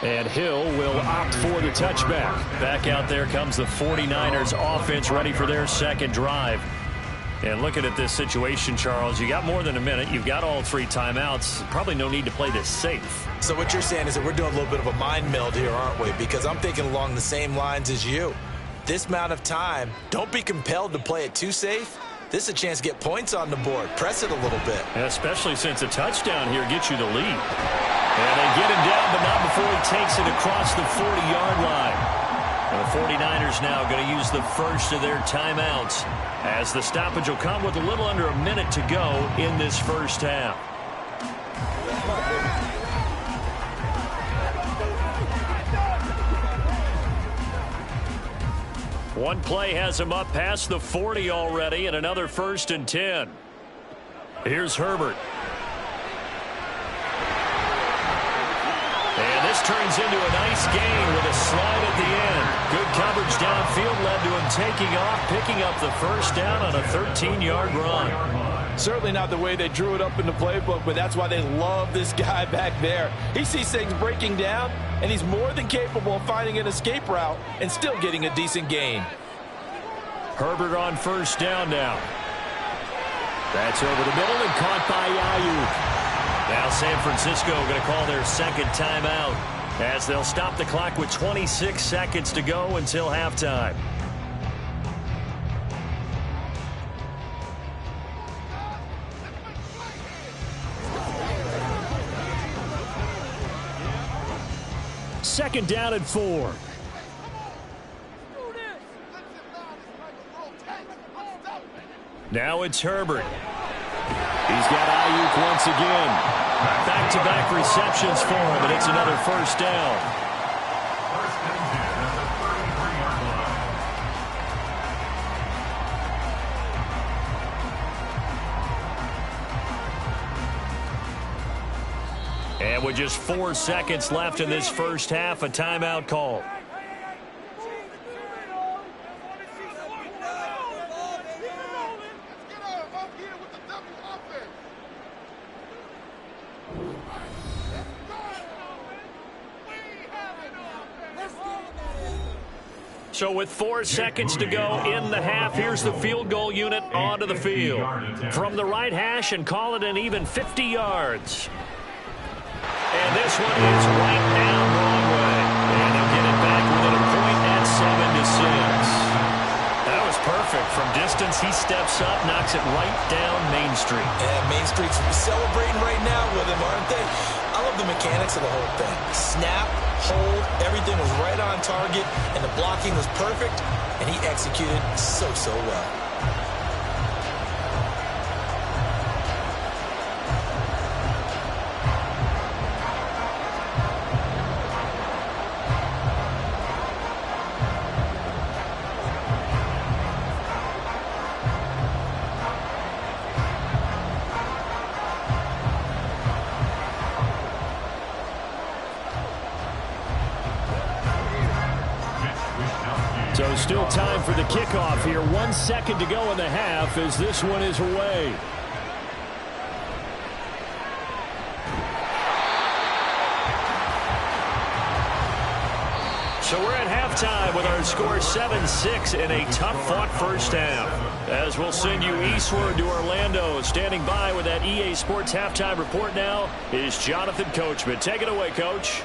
And Hill will opt for the touchback. Back out there comes the 49ers offense ready for their second drive. And looking at this situation, Charles, you got more than a minute. You've got all 3 timeouts. Probably no need to play this safe. So what you're saying is that we're doing a little bit of a mind meld here, aren't we? Because I'm thinking along the same lines as you. This amount of time, don't be compelled to play it too safe. This is a chance to get points on the board. Press it a little bit. And especially since a touchdown here gets you the lead. And they get him down, but not before he takes it across the 40-yard line. And the 49ers now going to use the first of their timeouts as the stoppage will come with a little under a minute to go in this first half. One play has him up past the 40 already, and another 1st and 10. Here's Herbert. And this turns into a nice gain with a slide at the end. Good coverage downfield led to him taking off, picking up the first down on a 13-yard run. Certainly not the way they drew it up in the playbook, but that's why they love this guy back there. He sees things breaking down, and he's more than capable of finding an escape route and still getting a decent gain. Herbert on first down now. That's over the middle and caught by Ayuk. Now San Francisco going to call their second timeout as they'll stop the clock with 26 seconds to go until halftime. Second down and 4. Now it's Herbert. He's got Ayuk once again. Back-to-back receptions for him, and it's another first down. First and 10 at the 33-yard line. And with just 4 seconds left in this first half, a timeout call. So with 4 seconds to go in the half, here's the field goal unit onto the field. From the right hash and call it an even 50 yards. And this one is right down Broadway. And they'll get it back within a point at 7-6. That was perfect. From distance, he steps up, knocks it right down Main Street. And Main Street's celebrating right now with him, aren't they? I love the mechanics of the whole thing. Snap, hold, everything was right on target, and the blocking was perfect, and he executed so well. So still time for the kickoff here. 1 second to go in the half as this one is away. So we're at halftime with our score 7-6 in a tough-fought first half. As we'll send you eastward to Orlando. Standing by with that EA Sports halftime report now is Jonathan Coachman. Take it away, Coach.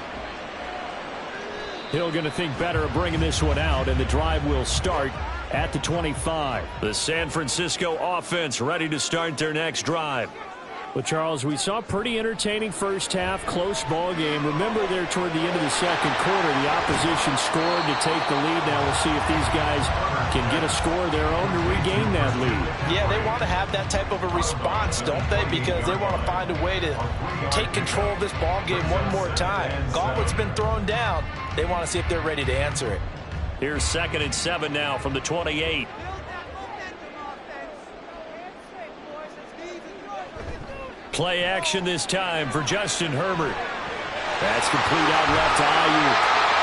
Hill going to think better of bringing this one out, and the drive will start at the 25. The San Francisco offense ready to start their next drive. Well, Charles, we saw a pretty entertaining first half, close ball game. Remember there toward the end of the second quarter, the opposition scored to take the lead. Now we'll see if these guys can get a score of their own to regain that lead. Yeah, they want to have that type of a response, don't they? Because they want to find a way to take control of this ball game one more time. Gauntlet's been thrown down. They want to see if they're ready to answer it. Here's 2nd and 7 now from the 28. Play action this time for Justin Herbert. That's complete out left to Ayuk.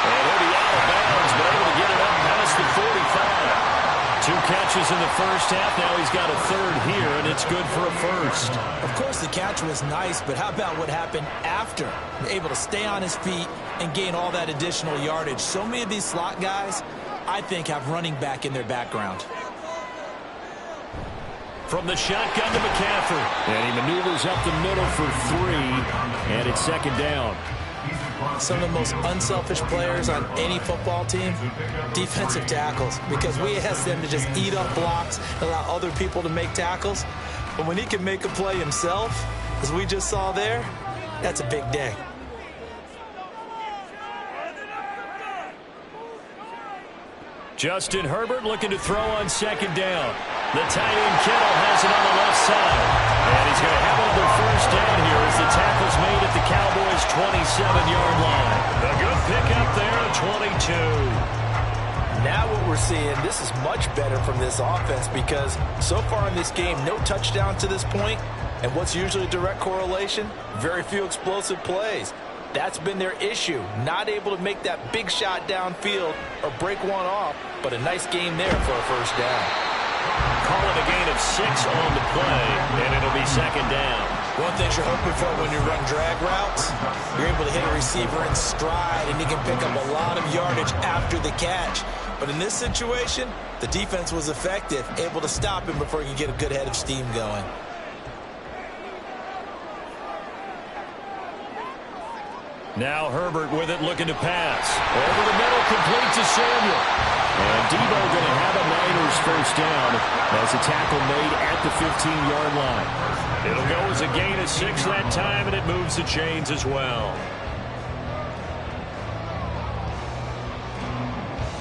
And he'll be out of bounds, but able to get it up past the 45. 2 catches in the first half. Now he's got a third here, and it's good for a first. Of course, the catch was nice, but how about what happened after? Able to stay on his feet and gain all that additional yardage. So many of these slot guys, I think, have running back in their background. From the shotgun to McCaffrey. And he maneuvers up the middle for 3, and it's 2nd down. Some of the most unselfish players on any football team, defensive tackles, because we ask them to just eat up blocks, allow other people to make tackles. But when he can make a play himself, as we just saw there, that's a big day. Justin Herbert looking to throw on 2nd down. The tight end Kittle has it on the left side. And he's going to have another first down here as the tackle's made at the Cowboys' 27-yard line. A good pickup there at 22. Now what we're seeing, this is much better from this offense because so far in this game, no touchdown to this point. And what's usually a direct correlation? Very few explosive plays. That's been their issue. Not able to make that big shot downfield or break one off, but a nice game there for a first down. Call it a gain of 6 on the play, and it'll be 2nd down. One thing you're hoping for when you run drag routes, you're able to hit a receiver in stride, and he can pick up a lot of yardage after the catch. But in this situation, the defense was effective, able to stop him before he could get a good head of steam going. Now Herbert with it, looking to pass. Over the middle, complete to Samuel. And Debo going to have a Niners first down as a tackle made at the 15-yard line. It'll go as a gain of 6 that time, and it moves the chains as well.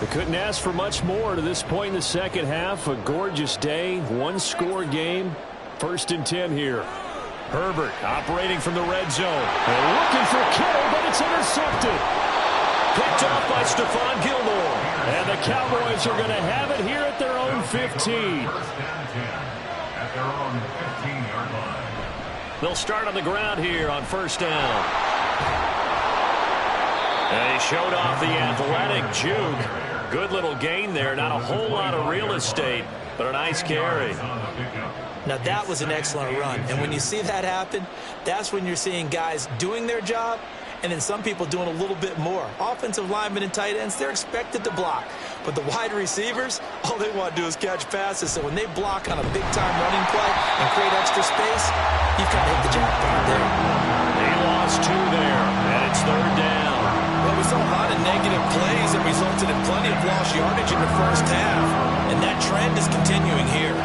They couldn't ask for much more to this point in the second half. A gorgeous day, one-score game. 1st and 10 here. Herbert operating from the red zone. They're looking for Kittle, but it's intercepted. Picked off by Stephon Gilmore. And the Cowboys are going to have it here at their own 15. 1st and 10 at their own 15-yard line. They'll start on the ground here on 1st down. And he showed off the athletic juke. Good little gain there. Not a whole lot of real estate, but a nice carry. Now, that was an excellent run. And when you see that happen, that's when you're seeing guys doing their job and then some people doing a little bit more. Offensive linemen and tight ends, they're expected to block. But the wide receivers, all they want to do is catch passes. So when they block on a big-time running play and create extra space, you've kind of hit the jackpot there. They lost 2 there, and it's 3rd down. Well, we saw a lot of negative plays that resulted in plenty of lost yardage in the first half. And that trend is continuing here.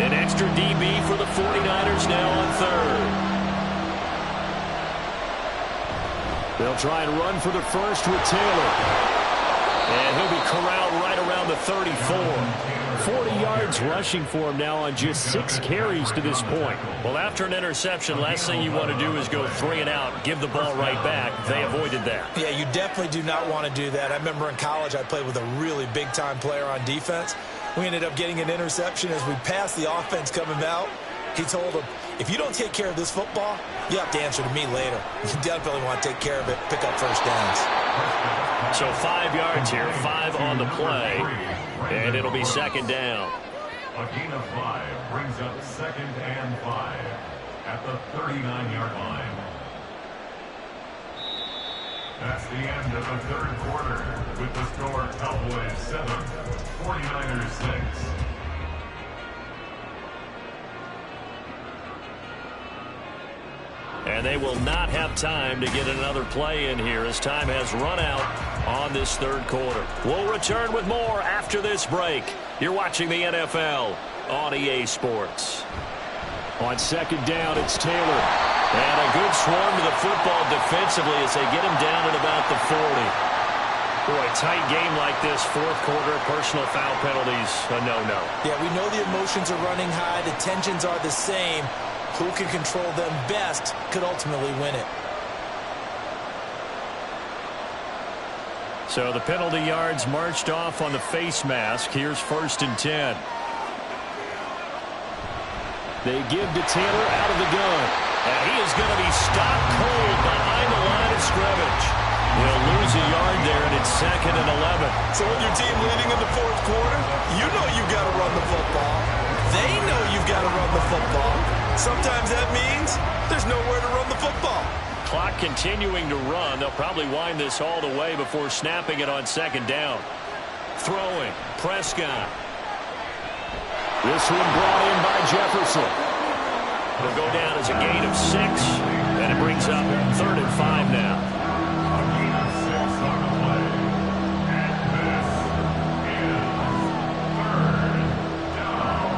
An extra DB for the 49ers now on 3rd. They'll try and run for the first with Taylor. And he'll be corralled right around the 34. 40 yards rushing for him now on just 6 carries to this point. Well, after an interception, last thing you want to do is go 3 and out, give the ball right back. They avoided that. Yeah, you definitely do not want to do that. I remember in college I played with a really big-time player on defense. We ended up getting an interception as we passed the offense coming out. He told him, if you don't take care of this football, you have to answer to me later. You definitely want to take care of it, pick up first downs. So 5 yards here, 5 on the play, and it'll be 2nd down. A gain of 5 brings up 2nd and 5 at the 39-yard line. That's the end of the 3rd quarter with the score Cowboys 7, 49ers 6. And they will not have time to get another play in here as time has run out on this 3rd quarter. We'll return with more after this break. You're watching the NFL on EA Sports. On 2nd down, it's Taylor. And a good swarm to the football defensively as they get him down at about the 40. Boy, a tight game like this, 4th quarter, personal foul penalties, a no-no. Yeah, we know the emotions are running high. The tensions are the same. Who can control them best could ultimately win it. So the penalty yards marched off on the face mask. Here's 1st and 10. They give to Taylor out of the gun. And he is going to be stopped cold behind the line of scrimmage. He'll lose a yard there, and it's 2nd and 11. So when your team leading in the 4th quarter, you know you've got to run the football. They know you've got to run the football. Sometimes that means there's nowhere to run the football. Clock continuing to run. They'll probably wind this all the way before snapping it on 2nd down. Throwing, Prescott. This one brought in by Jefferson. It'll go down as a gain of 6, and it brings up 3rd and 5 now. A gain of 6 on the play. And this is 3rd down.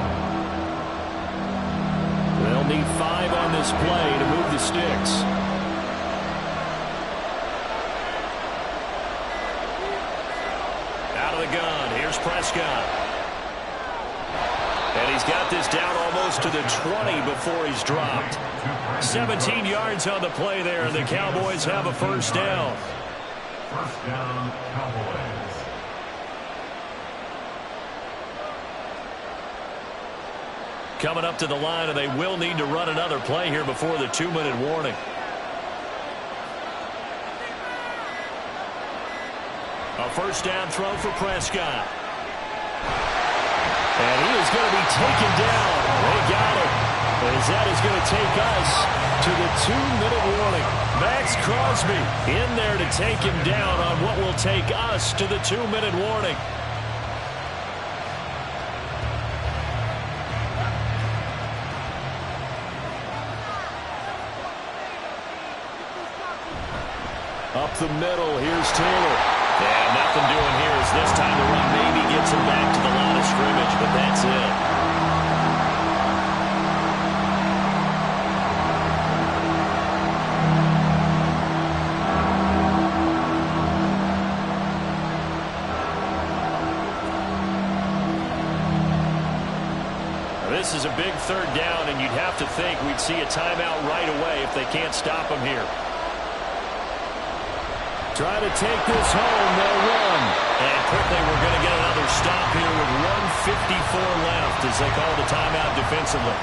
They'll need 5 on this play to move the sticks. Out of the gun, here's Prescott. And he's got this down almost to the 20 before he's dropped. 17 yards on the play there, and the Cowboys have a 1st down. 1st down, Cowboys. Coming up to the line, and they will need to run another play here before the 2-minute warning. A 1st down throw for Prescott. And he is going to be taken down. They got him. As that is going to take us to the 2-minute warning. Maxx Crosby in there to take him down on what will take us to the 2-minute warning. Up the middle, here's Taylor. And nothing doing here as this time the run maybe gets him back to the line of scrimmage, but that's it. This is a big third down, and you'd have to think we'd see a timeout right away if they can't stop him here. Try to take this home, they'll run. And quickly we're going to get another stop here with 1:54 left as they call the timeout defensively.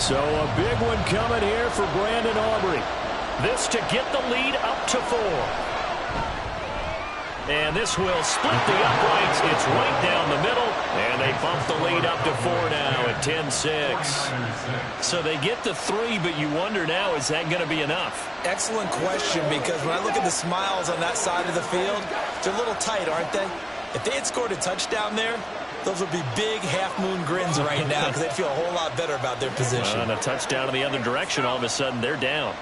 So a big one coming here for Brandon Aubrey. This to get the lead up to 4. And this will split the uprights. It's right down the middle. And they bump the lead up to 4 now at 10-6. So they get the 3, but you wonder now, is that going to be enough? Excellent question, because when I look at the smiles on that side of the field, they're a little tight, aren't they? If they had scored a touchdown there, those would be big half-moon grins right now because they'd feel a whole lot better about their position. And a touchdown in the other direction, all of a sudden, they're down.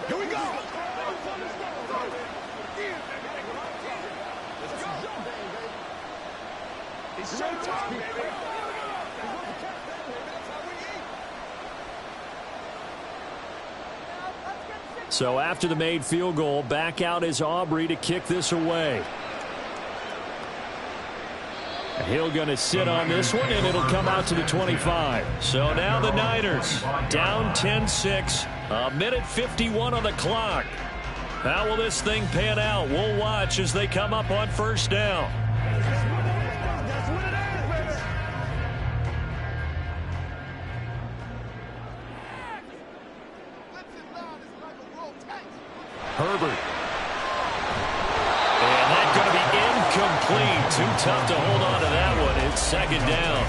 Here we go. It's showtime, baby. So after the made field goal, back out is Aubrey to kick this away. He'll going to sit on this one, and it'll come out to the 25. So now the Niners down 10-6, a minute 51 on the clock. How will this thing pan out? We'll watch as they come up on first down. Herbert. And that's going to be incomplete. Too tough to hold on to that one. It's second down.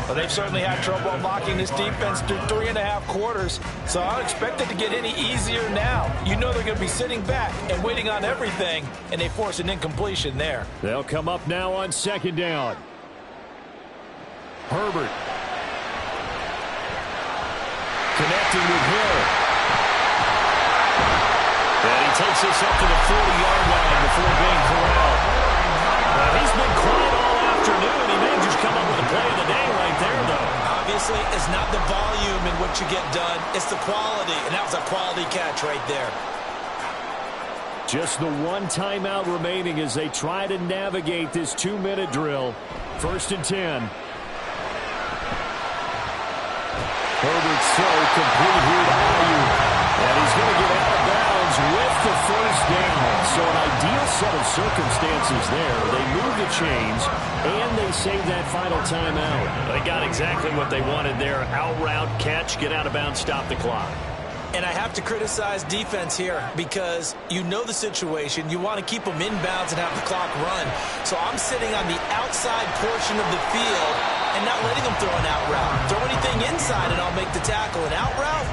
Well, they've certainly had trouble unlocking this defense through 3.5 quarters, so I don't expect it to get any easier now. You know they're going to be sitting back and waiting on everything, and they force an incompletion there. They'll come up now on second down. Herbert. Connecting with Hill. And he takes this up to the 40-yard line before being corralled. He's been quiet all afternoon. He may just come up with a play of the day right there, though. Obviously, it's not the volume in what you get done. It's the quality, and that was a quality catch right there. Just the one timeout remaining as they try to navigate this 2-minute drill. 1st and 10. Herbert's throw complete here to Ayuk. And he's going to get out of bounds with the first down. So an ideal set of circumstances there. They move the chains, and they save that final timeout. They got exactly what they wanted there. Out route, catch, get out of bounds, stop the clock. And I have to criticize defense here because you know the situation. You want to keep them inbounds and have the clock run. So I'm sitting on the outside portion of the field and not letting them throw an out route. Throw anything inside and I'll make the tackle. An out route?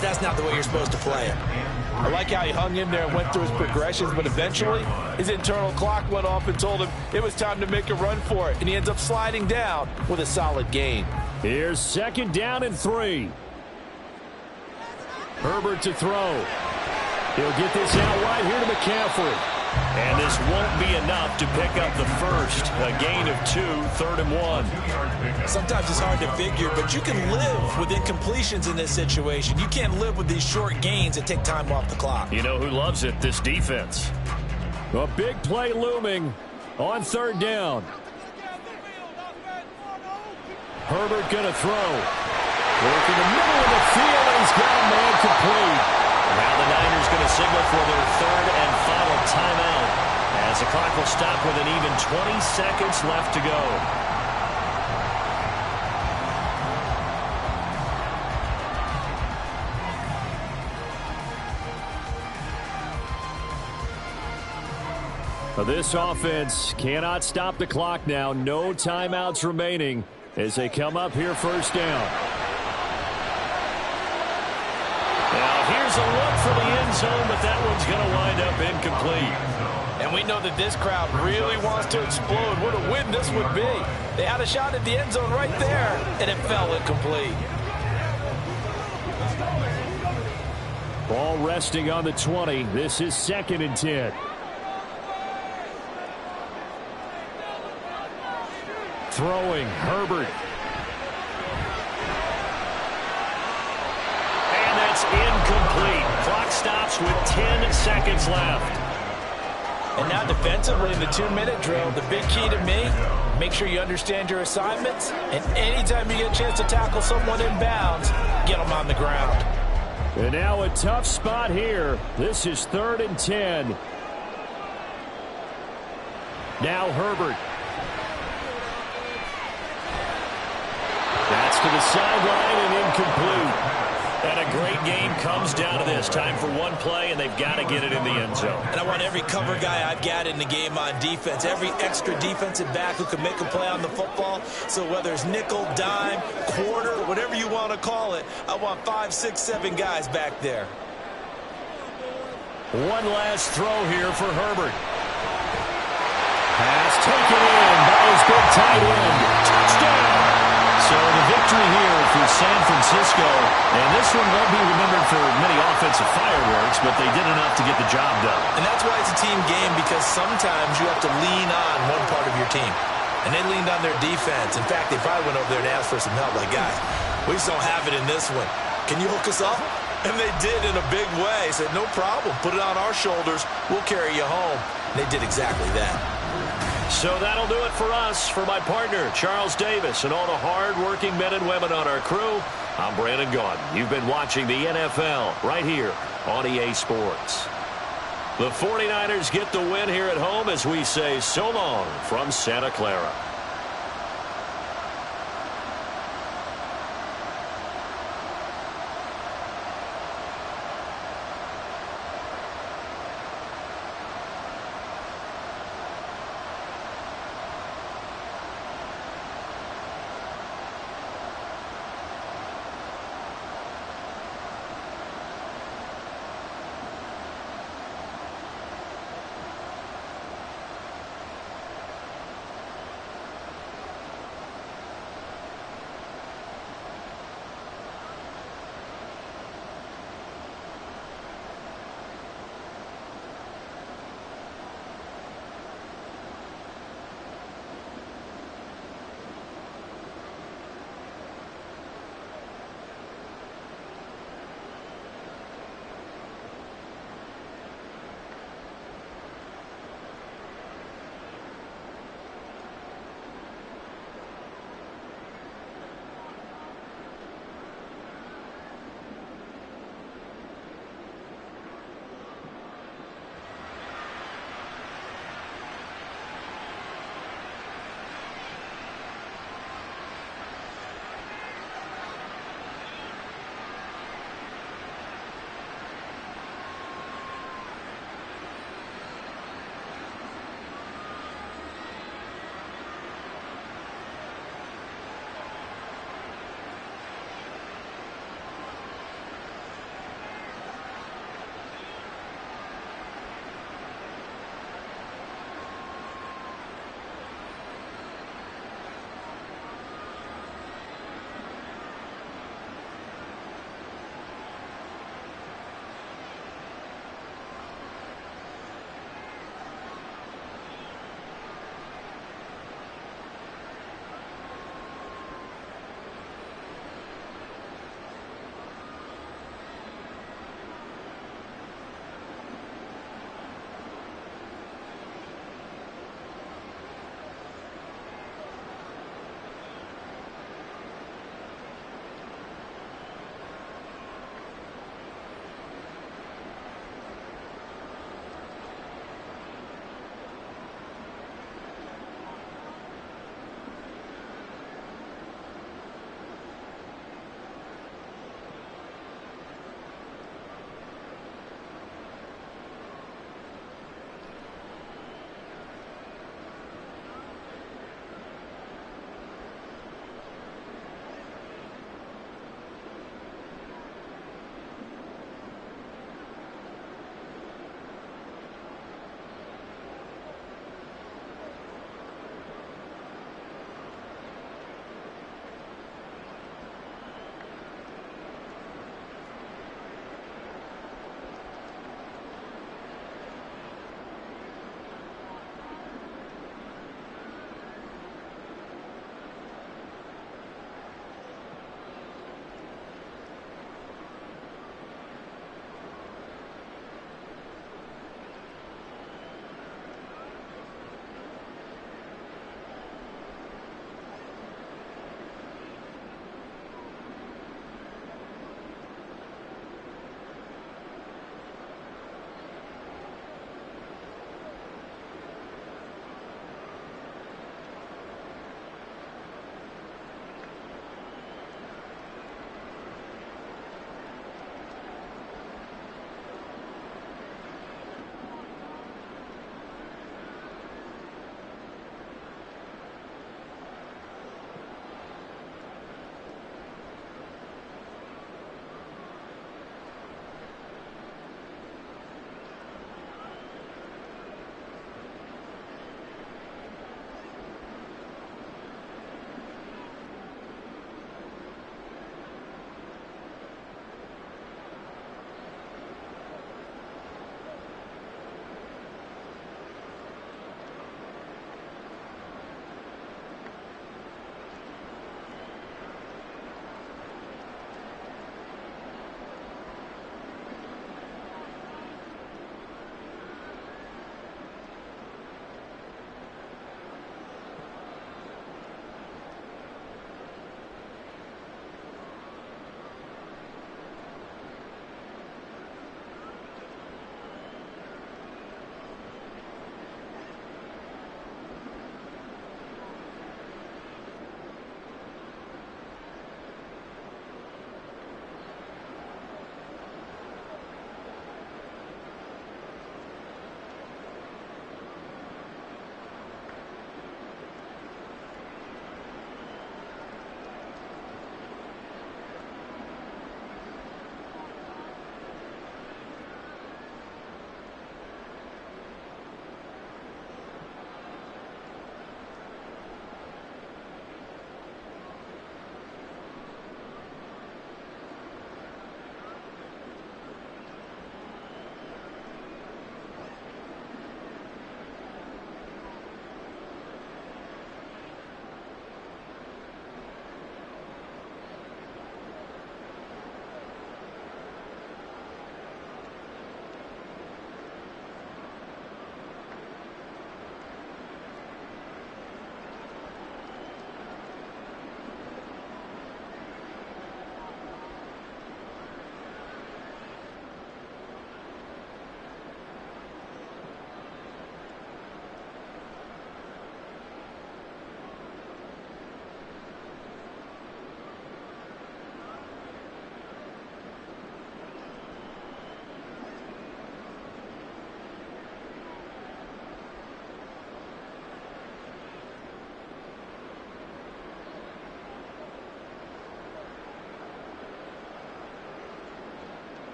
That's not the way you're supposed to play it. I like how he hung in there and went through his progressions, but eventually his internal clock went off and told him it was time to make a run for it, and he ends up sliding down with a solid gain. Here's second down and 3. Herbert to throw. He'll get this out right here to McCaffrey. And this won't be enough to pick up the first. A gain of 2, 3rd and 1. Sometimes it's hard to figure, but you can live with incompletions in this situation. You can't live with these short gains that take time off the clock. You know who loves it? This defense. A big play looming on 3rd down. Herbert going to throw. Work in the middle of the field, and he's got a man complete. Now the Niners going to signal for their 3rd and final timeout as the clock will stop with an even 20 seconds left to go. This offense cannot stop the clock now. No timeouts remaining as they come up here first down. Now here's a look for the end zone, but that one's going to wind up incomplete. And we know that this crowd really wants to explode. What a win this would be. They had a shot at the end zone right there, and it fell incomplete. Ball resting on the 20. This is 2nd and 10. Throwing, Herbert. And that's incomplete. Clock stops with 10 seconds left. And now defensively in the 2-minute drill, the big key to me, make sure you understand your assignments, and anytime you get a chance to tackle someone in bounds, get them on the ground. And now a tough spot here. This is 3rd and 10. Now Herbert. That's to the sideline and incomplete. And a great game comes down to this. Time for one play, and they've got to get it in the end zone. And I want every cover guy I've got in the game on defense, every extra defensive back who can make a play on the football. So whether it's nickel, dime, quarter, whatever you want to call it, I want 5, 6, 7 guys back there. One last throw here for Herbert. Pass taken in by his big tight end. Touchdown! So the victory here for San Francisco, and this one won't be remembered for many offensive fireworks, but they did enough to get the job done. And that's why it's a team game, because sometimes you have to lean on one part of your team. And they leaned on their defense. In fact, they probably went over there and asked for some help. Like, guys, we just don't have it in this one. Can you hook us up? And they did in a big way. Said, no problem. Put it on our shoulders. We'll carry you home. And they did exactly that. So that'll do it for us. For my partner, Charles Davis, and all the hard-working men and women on our crew, I'm Brandon Gaudin. You've been watching the NFL right here on EA Sports. The 49ers get the win here at home as we say so long from Santa Clara.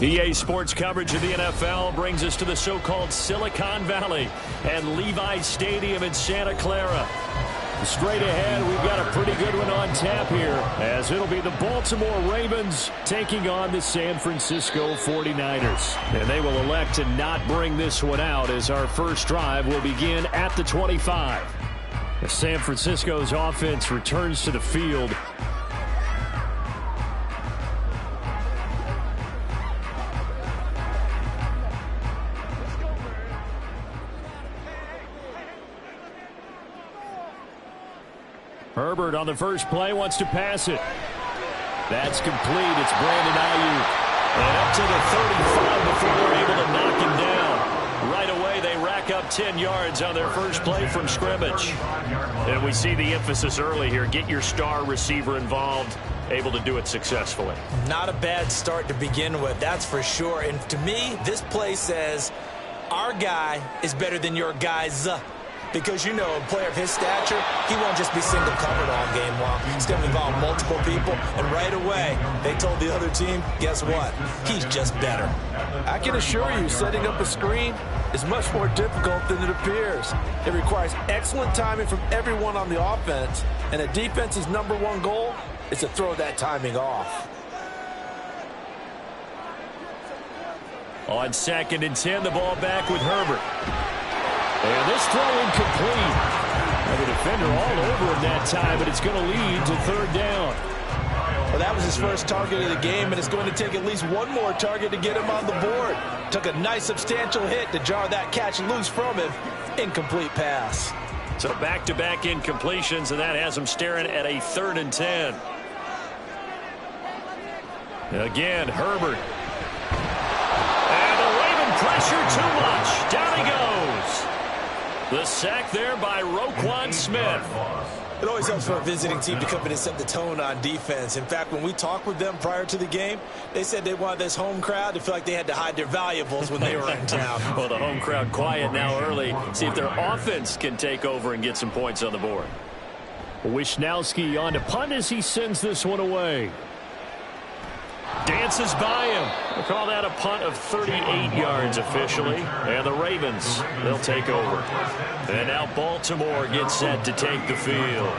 EA Sports coverage of the NFL brings us to the so-called Silicon Valley and Levi Stadium in Santa Clara. Straight ahead, we've got a pretty good one on tap here, as it'll be the Baltimore Ravens taking on the San Francisco 49ers. And they will elect to not bring this one out, as our first drive will begin at the 25. As San Francisco's offense returns to the field. Herbert on the first play wants to pass it. That's complete. It's Brandon Ayuk. And up to the 35 before they're able to knock him down. Right away, they rack up 10 yards on their first play from scrimmage. And we see the emphasis early here. Get your star receiver involved. Able to do it successfully. Not a bad start to begin with, that's for sure. And to me, this play says our guy is better than your guys. Because, you know, a player of his stature, he won't just be single covered all game long. He's going to involve multiple people, and right away, they told the other team, guess what? He's just better. I can assure you, setting up a screen is much more difficult than it appears. It requires excellent timing from everyone on the offense, and a defense's #1 goal is to throw that timing off. On 2nd and 10, the ball back with Herbert. And this throw incomplete. And the defender all over him that time, but it's going to lead to 3rd down. Well, that was his first target of the game, and it's going to take at least one more target to get him on the board. Took a nice substantial hit to jar that catch loose from him. Incomplete pass. So back-to-back incompletions, and that has him staring at a 3rd and 10. Again, Herbert. And the Raven pressure too much. Down he goes. The sack there by Roquan Smith. It always helps for a visiting team to come in and set the tone on defense. In fact, when we talked with them prior to the game, they said they wanted this home crowd to feel like they had to hide their valuables when they were in town. Well, the home crowd quiet now early. See if their offense can take over and get some points on the board. Wisnowski on to punt as he sends this one away. Dances by him. We'll call that a punt of 38 yards officially. And the Ravens, they'll take over. And now Baltimore gets set to take the field.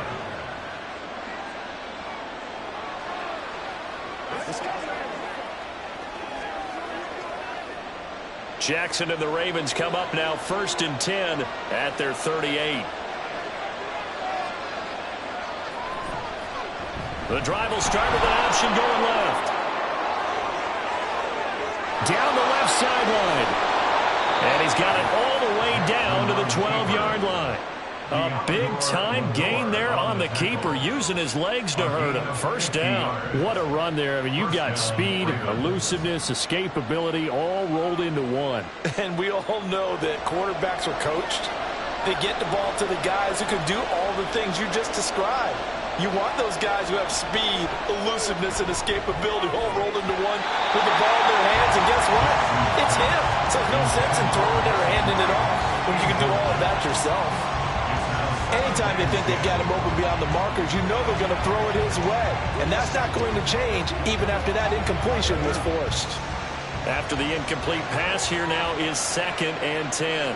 Jackson and the Ravens come up now 1st and 10 at their 38. The drive will start with an option going left. Down the left sideline. And he's got it all the way down to the 12-yard line. A big-time gain there on the keeper, using his legs to hurt him. First down. What a run there. I mean, you got speed, elusiveness, escapability, all rolled into one. And we all know that quarterbacks are coached. They get the ball to the guys who can do all the things you just described. You want those guys who have speed, elusiveness, and escapability all rolled into one with the ball in their hands. And guess what? It's him. So there's no sense in throwing it or handing it off when you can do all of that yourself. Anytime they think they've got him open beyond the markers, you know they're going to throw it his way. And that's not going to change even after that incompletion was forced. After the incomplete pass, here now is 2nd and 10.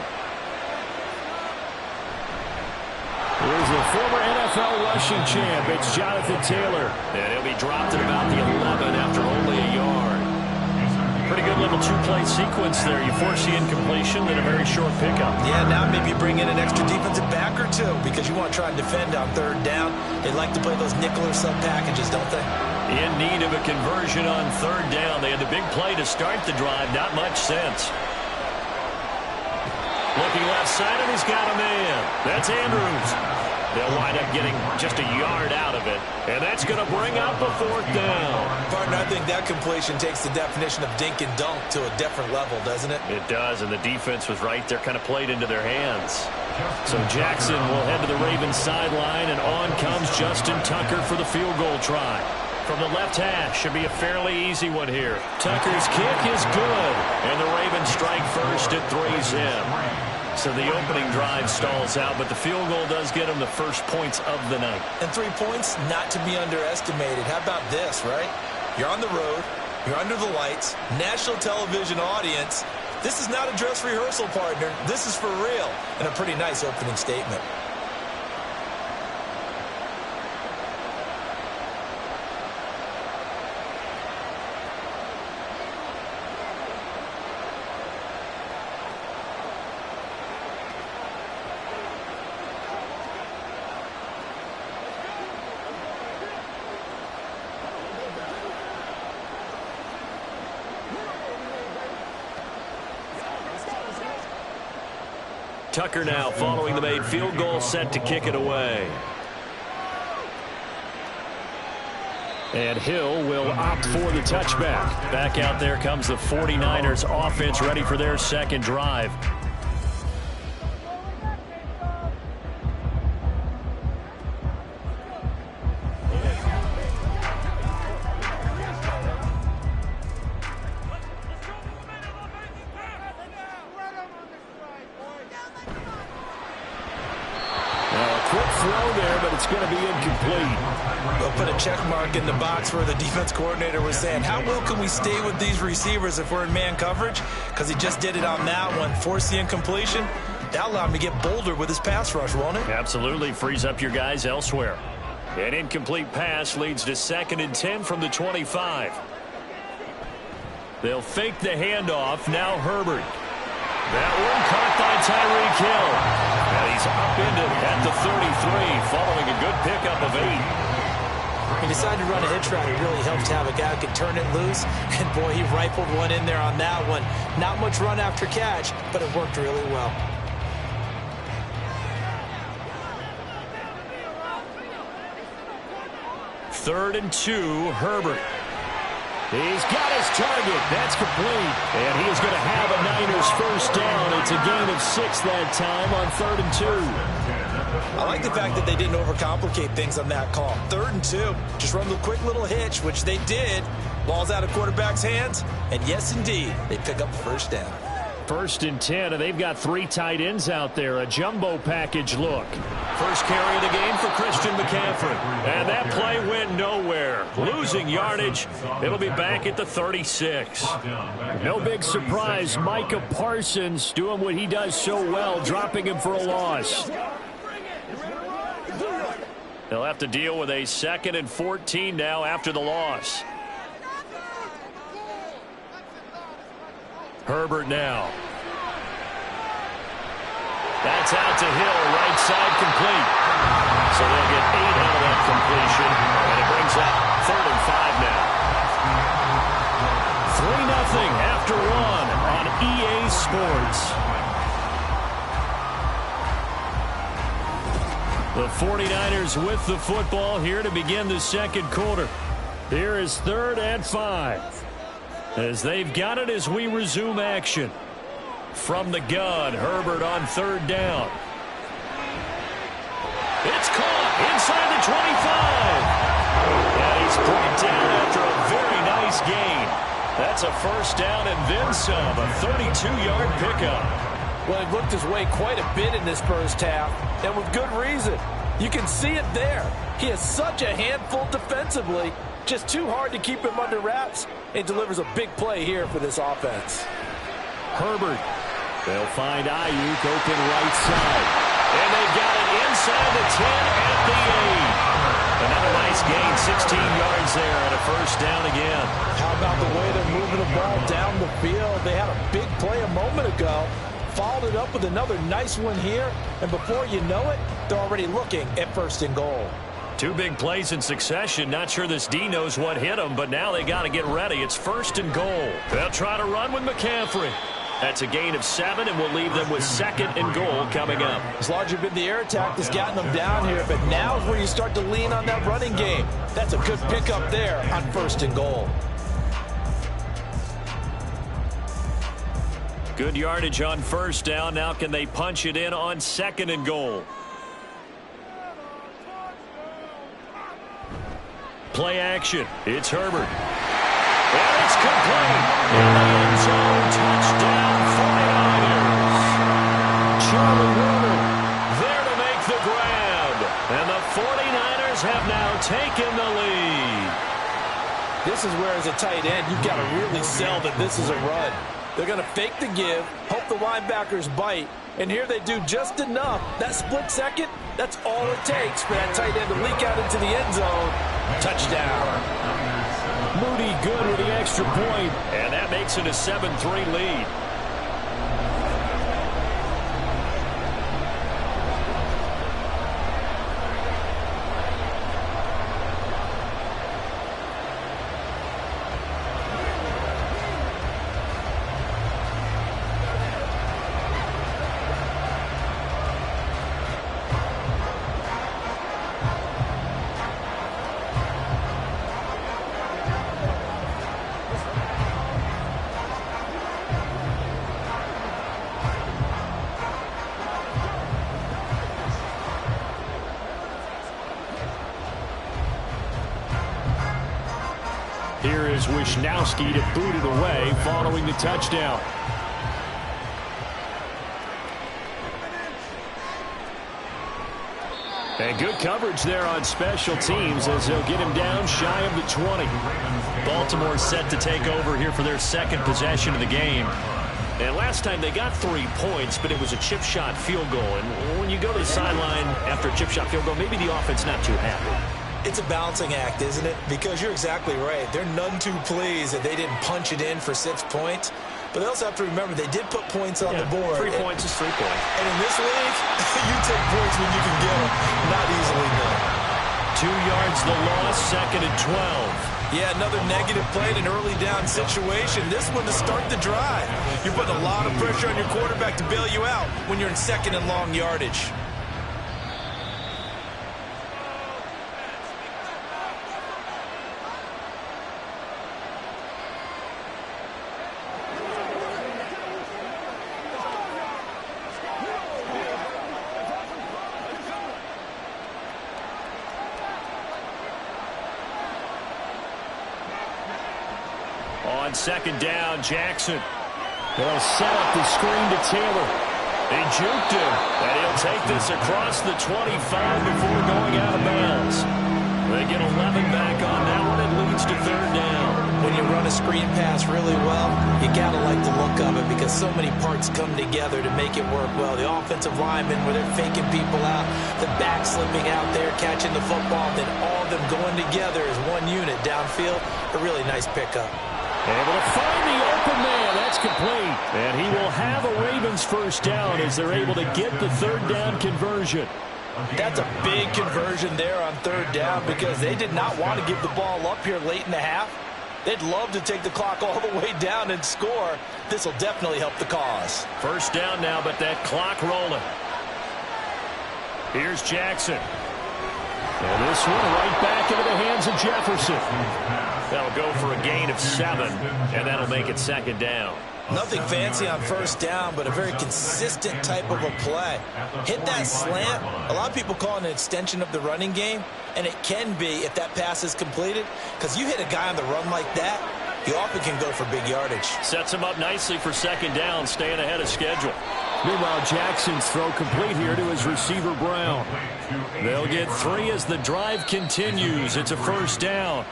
Here's the former NFL rushing champ. It's Jonathan Taylor. And he'll be dropped at about the 11 after only a yard. Pretty good little two-play sequence there. You force the incompletion, then a very short pickup. Yeah, now maybe you bring in an extra defensive back or two because you want to try and defend on 3rd down. They like to play those nickel or sub packages, don't they? In need of a conversion on 3rd down. They had the big play to start the drive. Not much sense. Looking left side, and he's got a man. That's Andrews. They'll wind up getting just a yard out of it. And that's going to bring up a 4th down. Partner, I think that completion takes the definition of dink and dunk to a different level, doesn't it? It does, and the defense was right there, kind of played into their hands. So Jackson will head to the Ravens sideline, and on comes Justin Tucker for the field goal try. From the left hash, should be a fairly easy one here. Tucker's kick is good, and the Ravens strike first at 3's in. So the opening drive stalls out, but the field goal does get them the first points of the night. And 3 points, not to be underestimated. How about this, right? You're on the road, you're under the lights, national television audience. This is not a dress rehearsal, partner. This is for real, and a pretty nice opening statement. Tucker now following the made field goal, set to kick it away. And Hill will opt for the touchback. Back out there comes the 49ers offense, ready for their second drive. It's going to be incomplete. We'll put a check mark in the box where the defense coordinator was saying, how well can we stay with these receivers if we're in man coverage? Because he just did it on that one. Force the incompletion. That allowed him to get bolder with his pass rush, won't it? Absolutely. Frees up your guys elsewhere. An incomplete pass leads to 2nd and 10 from the 25. They'll fake the handoff. Now Herbert. That one caught by Tyreek Hill. And he's upended at the 33 following a good pickup of 8. He decided to run a hitch route. It really helped to have a guy who could turn it loose. And, boy, he rifled one in there on that one. Not much run after catch, but it worked really well. Third and 2, Herbert. He's got his target. That's complete. And he is going to have a Niners first down. It's a gain of 6 that time on 3rd and 2. I like the fact that they didn't overcomplicate things on that call. 3rd and 2. Just run the quick little hitch, which they did. Ball's out of quarterback's hands. And yes, indeed, they pick up the first down. 1st and 10, and they've got 3 tight ends out there. A jumbo package look. First carry of the game for Christian McCaffrey. And that play went nowhere. Losing yardage. It'll be back at the 36. No big surprise. Micah Parsons doing what he does so well, dropping him for a loss. They'll have to deal with a 2nd and 14 now after the loss. Herbert now. That's out to Hill, right side complete. So they'll get 8 out of that completion, and it brings up 3rd and 5 now. 3-0 after 1 on EA Sports. The 49ers with the football here to begin the second quarter. Here is 3rd and 5. As they've got it as we resume action. From the gun, Herbert on 3rd down. It's caught inside the 25. And he's brought down after a very nice gain. That's a first down and then some, a 32-yard pickup. Well, he looked his way quite a bit in this first half, and with good reason. You can see it there. He is such a handful defensively. Just too hard to keep him under wraps. It delivers a big play here for this offense. Herbert. They'll find Ayuk open right side. And they've got it inside the 10 at the 8. Another nice gain, 16 yards there and a first down again. How about the way they're moving the ball down the field? They had a big play a moment ago. Followed it up with another nice one here. And before you know it, they're already looking at 1st and goal. 2 big plays in succession. Not sure this D knows what hit them, but now they got to get ready. It's 1st and goal. They'll try to run with McCaffrey. That's a gain of 7, and we'll leave them with 2nd and goal coming up. It's largely been the air attack that's gotten them down here, but now is where you start to lean on that running game. That's a good pickup there on 1st and goal. Good yardage on 1st down. Now can they punch it in on 2nd and goal? Play action. It's Herbert. And it's complete. In the end zone, touchdown 49ers. Charlie Warner there to make the grab. And the 49ers have now taken the lead. This is where, as a tight end, you've got to really sell that this is a run. They're going to fake the give, hope the linebackers bite, and here they do just enough. That split second, that's all it takes for that tight end to leak out into the end zone. Touchdown. Moody good with the extra point, and that makes it a 7-3 lead. Here is Wisnowski to boot it away following the touchdown. And good coverage there on special teams as they'll get him down shy of the 20. Baltimore set to take over here for their 2nd possession of the game. And last time they got 3 points, but it was a chip shot field goal. And when you go to the sideline after a chip shot field goal, maybe the offense not too happy. It's a balancing act, isn't it? Because you're exactly right. They're none too pleased that they didn't punch it in for 6 points. But they also have to remember they did put points on the board. 3 points is 3 points. And in this league, you take points when you can get them, not easily done. 2 yards the loss, 2nd and 12. Yeah, another negative play in an early down situation. This one to start the drive. You're putting a lot of pressure on your quarterback to bail you out when you're in 2nd and long yardage. On 2nd down, Jackson. They'll set up the screen to Taylor. They juked him, and he'll take this across the 25 before going out of bounds. They get 11 back on that one. It leads to 3rd down. When you run a screen pass really well, you got to like the look of it because so many parts come together to make it work well. The offensive linemen, where they're faking people out, the back slipping out there, catching the football, then all of them going together as one unit downfield. A really nice pickup. Able to find the open man. That's complete. And he will have a Ravens 1st down as they're able to get the 3rd down conversion. That's a big conversion there on 3rd down because they did not want to give the ball up here late in the half. They'd love to take the clock all the way down and score. This will definitely help the cause. 1st down now, but that clock rolling. Here's Jackson. And this one right back into the hands of Jefferson. That'll go for a gain of 7, and that'll make it 2nd down. Nothing fancy on 1st down, but a very consistent type of a play. Hit that slant. A lot of people call it an extension of the running game, and it can be if that pass is completed, because you hit a guy on the run like that, you often can go for big yardage. Sets him up nicely for 2nd down, staying ahead of schedule. Meanwhile, Jackson's throw complete here to his receiver, Brown. They'll get 3 as the drive continues. It's a 1st down.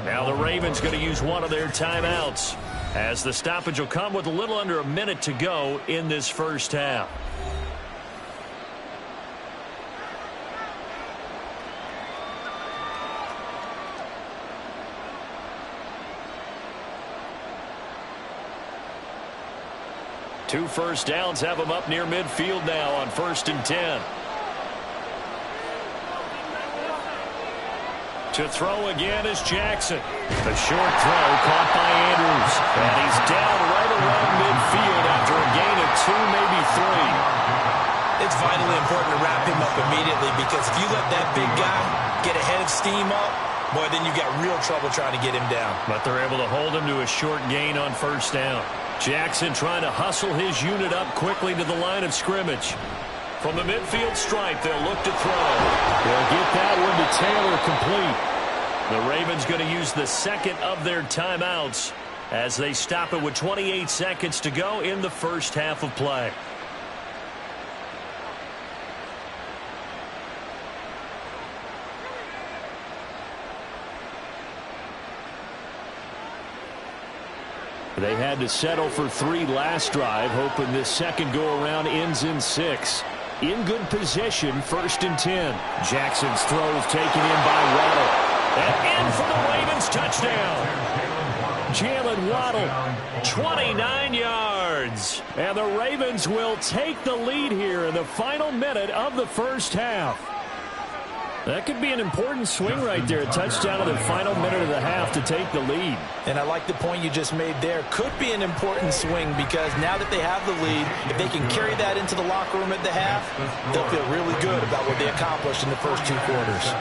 Now the Ravens going to use one of their timeouts, as the stoppage will come with a little under a minute to go in this 1st half. Two 1st downs have them up near midfield now on 1st and 10. To throw again is Jackson. A short throw caught by Andrews. And he's down right around midfield after a gain of 2, maybe 3. It's vitally important to wrap him up immediately because if you let that big guy get a head of steam up, boy, then you got real trouble trying to get him down. But they're able to hold him to a short gain on 1st down. Jackson trying to hustle his unit up quickly to the line of scrimmage. From the midfield stripe, they'll look to throw. They'll get that one to Taylor, complete. The Ravens going to use the 2nd of their timeouts as they stop it with 28 seconds to go in the 1st half of play. They had to settle for 3 last drive, hoping this 2nd go-around ends in 6. In good position, 1st and 10. Jackson's throw is taken in by Waddle. And in for the Ravens touchdown. Jalen Waddle, 29 yards. And the Ravens will take the lead here in the final minute of the 1st half. That could be an important swing right there. A touchdown in the final minute of the half to take the lead. And I like the point you just made there. Could be an important swing because now that they have the lead, if they can carry that into the locker room at the half, they'll feel really good about what they accomplished in the first 2 quarters.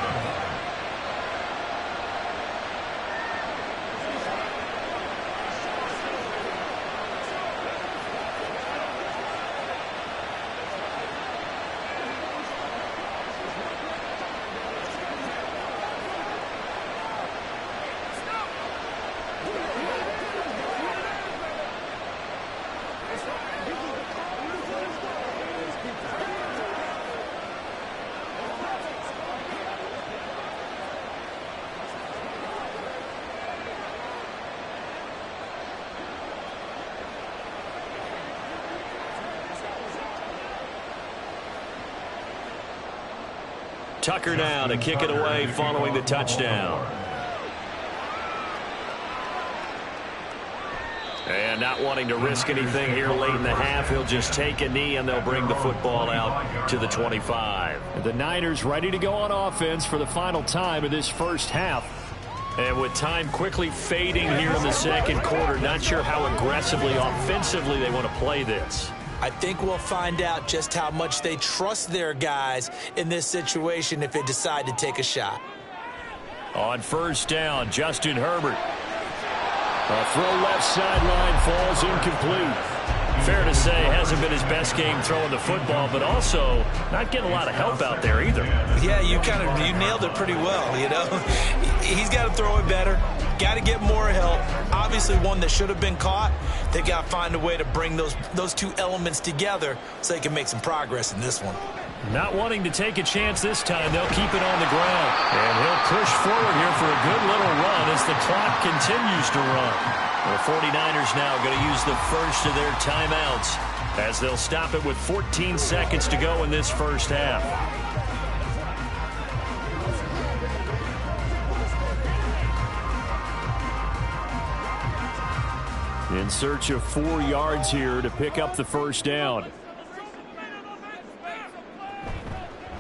Tucker now to kick it away following the touchdown. And not wanting to risk anything here late in the half, he'll just take a knee, and they'll bring the football out to the 25. The Niners ready to go on offense for the final time of this first half. And with time quickly fading here in the second quarter, not sure how aggressively, offensively they want to play this. I think we'll find out just how much they trust their guys in this situation if they decide to take a shot. On first down, Justin Herbert. A throw left sideline falls incomplete. Fair to say, hasn't been his best game throwing the football, but also not getting a lot of help out there either. Yeah, you nailed it pretty well, you know. He's got to throw it better. Got to get more help. Obviously one that should have been caught. They've got to find a way to bring those two elements together so they can make some progress in this one. Not wanting to take a chance this time, they'll keep it on the ground. And he'll push forward here for a good little run as the clock continues to run. The 49ers now going to use the first of their timeouts as they'll stop it with 14 seconds to go in this first half. In search of 4 yards here to pick up the first down.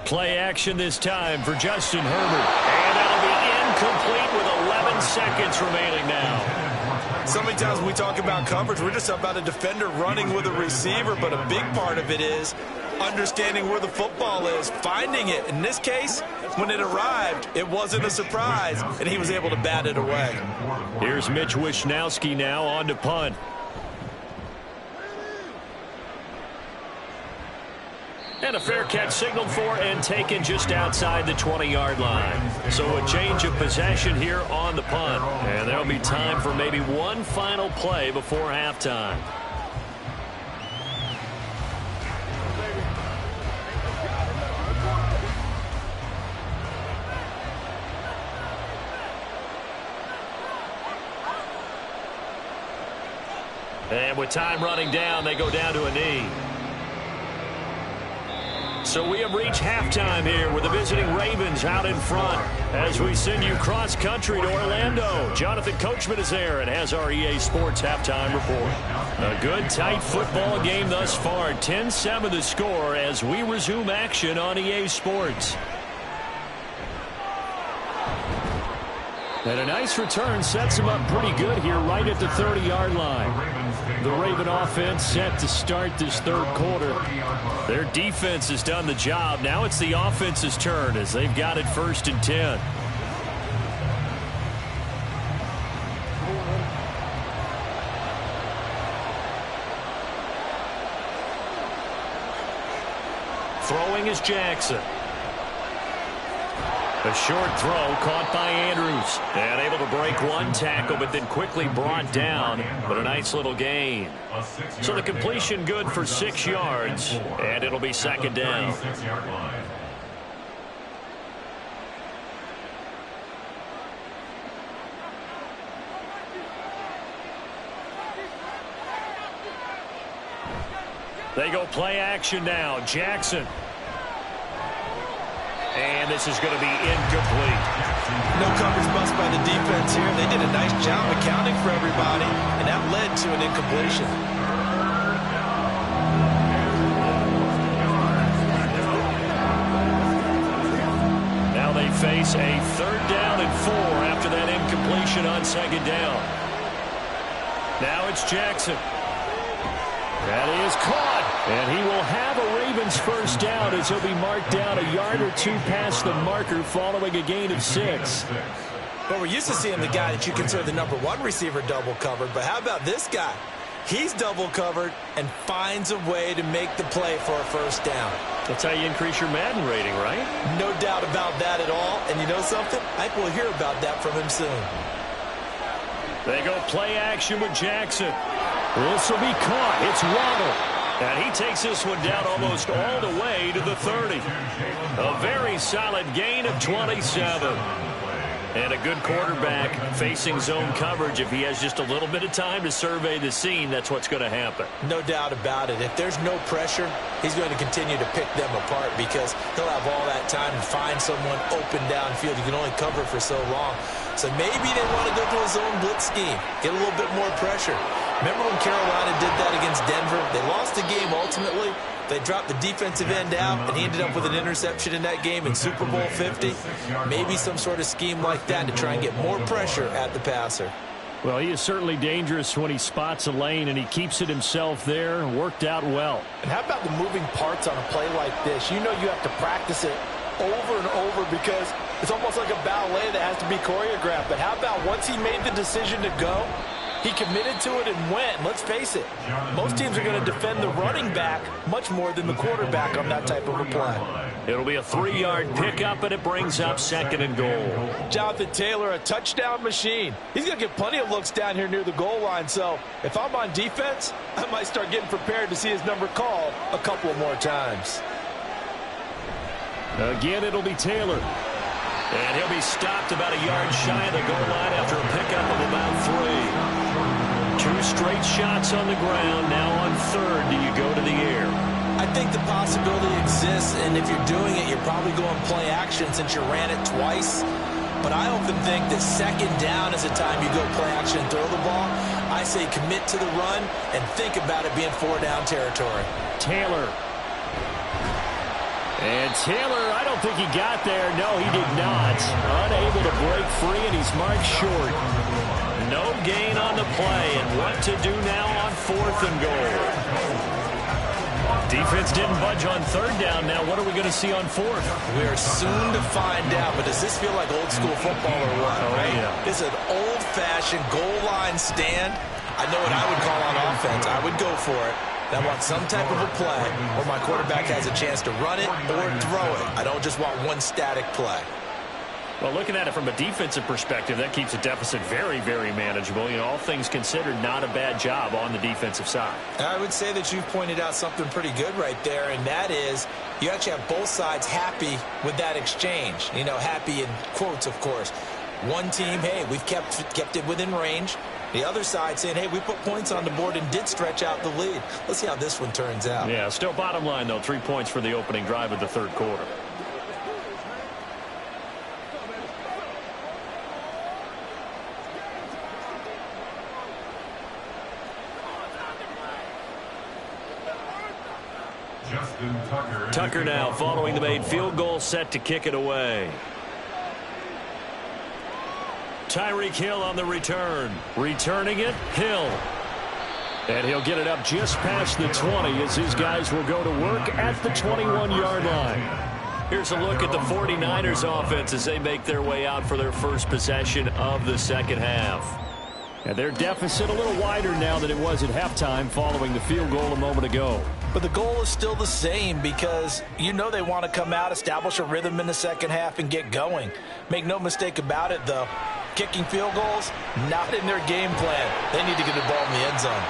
Play action this time for Justin Herbert. And that'll be incomplete with 11 seconds remaining now. So many times when we talk about coverage, we're just about a defender running with a receiver, but a big part of it is understanding where the football is, finding it. In this case, when it arrived, it wasn't a surprise, and he was able to bat it away. Here's Mitch Wishnowsky now on to punt. And a fair catch signaled for and taken just outside the 20-yard line. So a change of possession here on the punt. And there'll be time for maybe one final play before halftime. And with time running down, they go down to a knee. So we have reached halftime here with the visiting Ravens out in front as we send you cross-country to Orlando. Jonathan Coachman is there and has our EA Sports halftime report. A good, tight football game thus far. 10-7 the score as we resume action on EA Sports. And a nice return sets him up pretty good here right at the 30-yard line. The Raven offense set to start this third quarter. Their defense has done the job. Now it's the offense's turn as they've got it 1st and 10. Throwing is Jackson. A short throw caught by Andrews. And able to break one tackle, but then quickly brought down. But a nice little gain. So the completion good for 6 yards. And it'll be 2nd down. They go play action now. Jackson. And this is going to be incomplete. No coverage bust by the defense here. They did a nice job accounting for everybody, and that led to an incompletion. Now they face a 3rd down and 4 after that incompletion on 2nd down. Now it's Jackson. That is caught. And he will have a Ravens first down as he'll be marked down a yard or two past the marker following a gain of 6. Well, we're used to seeing the guy that you consider the #1 receiver double covered, but how about this guy? He's double covered and finds a way to make the play for a first down. That's how you increase your Madden rating, right? No doubt about that at all. And you know something? I think we'll hear about that from him soon. They go play action with Jackson. This will be caught. It's Waddle. And he takes this one down almost all the way to the 30. A very solid gain of 27. And a good quarterback facing zone coverage. If he has just a little bit of time to survey the scene, that's what's going to happen. No doubt about it. If there's no pressure, he's going to continue to pick them apart because he'll have all that time to find someone open downfield. You can only cover for so long. So maybe they want to go to a zone blitz scheme, get a little bit more pressure. Remember when Carolina did that against Denver? They lost the game ultimately. They dropped the defensive end out, and he ended up with an interception in that game in Super Bowl 50. Maybe some sort of scheme like that to try and get more pressure at the passer. Well, he is certainly dangerous when he spots a lane, and he keeps it himself there. Worked out well. And how about the moving parts on a play like this? You know you have to practice it over and over because it's almost like a ballet that has to be choreographed. But how about once he made the decision to go, he committed to it and went. And let's face it, most teams are going to defend the running back much more than the quarterback on that type of a play. It'll be a 3-yard pickup, and it brings up 2nd and goal. Jonathan Taylor, a touchdown machine. He's going to get plenty of looks down here near the goal line. So if I'm on defense, I might start getting prepared to see his number called a couple of more times. Again, it'll be Taylor. And he'll be stopped about a yard shy of the goal line after a pickup of about 3. 2 straight shots on the ground. Now on 3rd, do you go to the air? I think the possibility exists, and if you're doing it, you're probably going play action since you ran it twice. But I often think that 2nd down is the time you go play action and throw the ball. I say commit to the run and think about it being 4-down territory. Taylor. And Taylor, I don't think he got there. No, he did not. Unable to break free, and he's marked short. No gain on the play, and what to do now on 4th and goal. Defense didn't budge on 3rd down. Now what are we going to see on 4th? We are soon to find out, but does this feel like old school football or what? Right? Yeah. It's an old-fashioned goal line stand. I know what I would call on offense. I would go for it. I want some type of a play where my quarterback has a chance to run it or throw it. I don't just want one static play. Well, looking at it from a defensive perspective, that keeps a deficit very, very manageable. You know, all things considered, not a bad job on the defensive side. I would say that you've pointed out something pretty good right there, and that is you actually have both sides happy with that exchange. You know, happy in quotes, of course. One team, hey, we've kept it within range. The other side saying, hey, we put points on the board and did stretch out the lead. Let's see how this one turns out. Yeah, still bottom line, though, 3 points for the opening drive of the 3rd quarter. Justin Tucker. Tucker now following the made field goal, set to kick it away. Tyreek Hill on the return. Returning it, Hill. And he'll get it up just past the 20 as his guys will go to work at the 21-yard line. Here's a look at the 49ers offense as they make their way out for their first possession of the 2nd half. And their deficit a little wider now than it was at halftime following the field goal a moment ago. But the goal is still the same because you know they want to come out, establish a rhythm in the 2nd half, and get going. Make no mistake about it, though. Kicking field goals, not in their game plan. They need to get the ball in the end zone.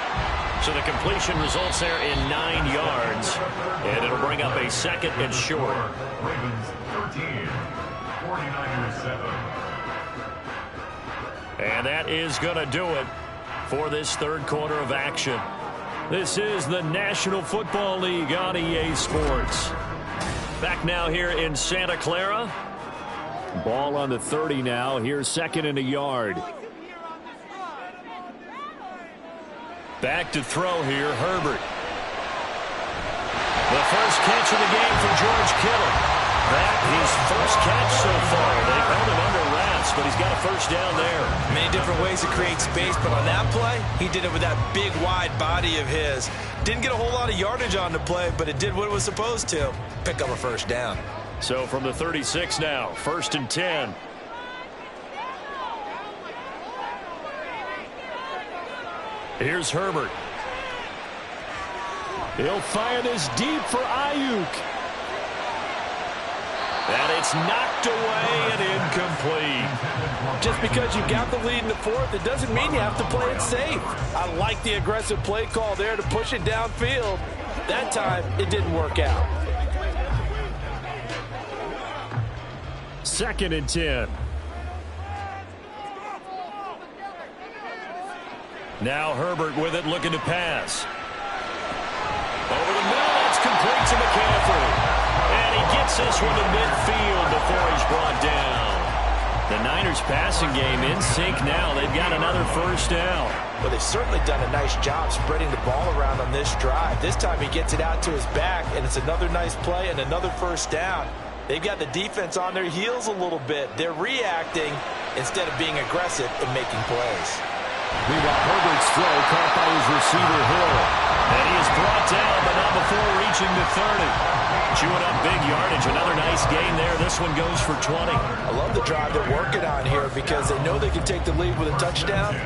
So the completion results there in 9 yards. And it'll bring up a 2nd and short. Ravens 13, 49ers 7. And that is going to do it for this 3rd quarter of action. This is the National Football League on EA Sports. Back now here in Santa Clara. Ball on the 30 now. Here's 2nd and a yard. Back to throw here, Herbert. The first catch of the game for George Kittle. That his first catch so far. They've held him under wraps, but he's got a first down there. Many different ways to create space, but on that play, he did it with that big, wide body of his. Didn't get a whole lot of yardage on the play, but it did what it was supposed to. Pick up a first down. So from the 36 now, 1st and 10. Here's Herbert. He'll fire this deep for Ayuk. And it's knocked away and incomplete. Just because you got the lead in the 4th, it doesn't mean you have to play it safe. I like the aggressive play call there to push it downfield. That time, it didn't work out. 2nd and 10. Now Herbert with it, looking to pass. Over the middle, that's complete to McCaffrey. And he gets this one to midfield before he's brought down. The Niners passing game in sync now. They've got another first down. Well, they've certainly done a nice job spreading the ball around on this drive. This time he gets it out to his back, and it's another nice play and another first down. They've got the defense on their heels a little bit. They're reacting instead of being aggressive and making plays. Meanwhile, Herbert's throw caught by his receiver, Hill. And he is brought down, but not before reaching the 30. Chewing up big yardage. Another nice gain there. This one goes for 20. I love the drive they're working on here because they know they can take the lead with a touchdown.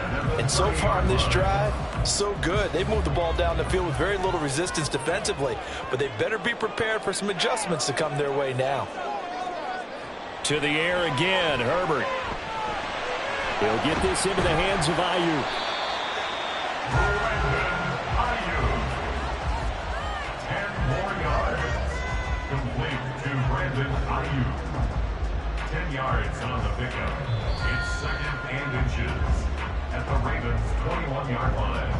And so far on this drive, so good. They've moved the ball down the field with very little resistance defensively. But they better be prepared for some adjustments to come their way now. To the air again, Herbert. He'll get this into the hands of Ayuk. Ayuk. 10 more yards. Complete to Brandon Ayuk. 10 yards on the pickup. It's 2nd and inches at the Ravens' 21-yard line.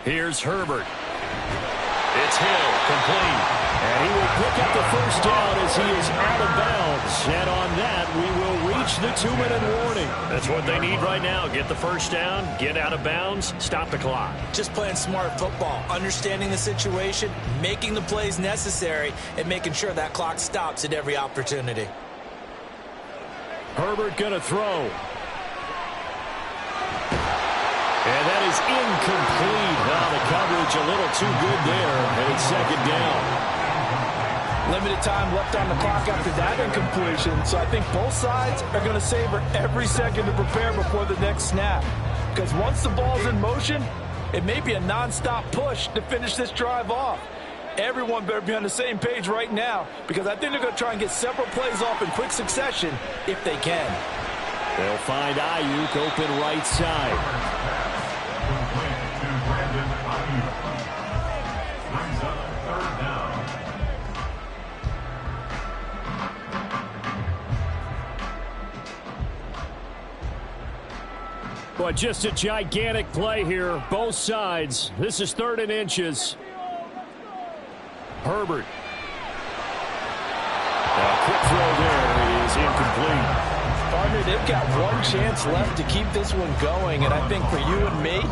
Here's Herbert. It's Hill, complete. And he will pick up the first down as he is out of bounds. And on that, we will reach the 2-minute warning. That's what they need right now. Get the first down, get out of bounds, stop the clock. Just playing smart football, understanding the situation, making the plays necessary, and making sure that clock stops at every opportunity. Herbert going to throw. And that is incomplete. Well, the coverage a little too good there, and it's 2nd down. Limited time left on the clock after that incompletion, so I think both sides are going to savor every second to prepare before the next snap. Because once the ball's in motion, it may be a non-stop push to finish this drive off. Everyone better be on the same page right now, because I think they're going to try and get several plays off in quick succession if they can. They'll find Ayuk open right side. Complete to Brandon Ayuk. Brings up 3rd down. But just a gigantic play here, both sides. This is 3rd and inches. Herbert. A quick throw there is incomplete. Partner, they've got one chance left to keep this one going, and I think for you and me,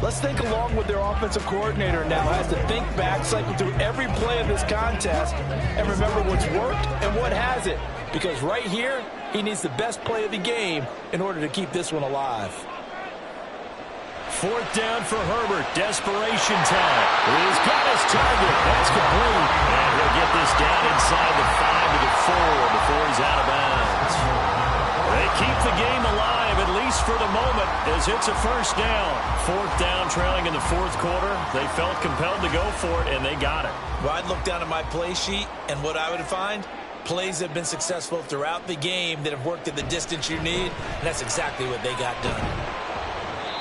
let's think along with their offensive coordinator now has to think back, cycle through every play of this contest, and remember what's worked and what hasn't. Because right here, he needs the best play of the game in order to keep this one alive. 4th down for Herbert. Desperation time. He's got his target. That's complete. And he'll get this down inside the 5 to the 4 before he's out of bounds. They keep the game alive, at least for the moment, as it's a first down. 4th down, trailing in the 4th quarter. They felt compelled to go for it, and they got it. Well, I'd look down at my play sheet, and what I would find, plays have been successful throughout the game that have worked at the distance you need, and that's exactly what they got done.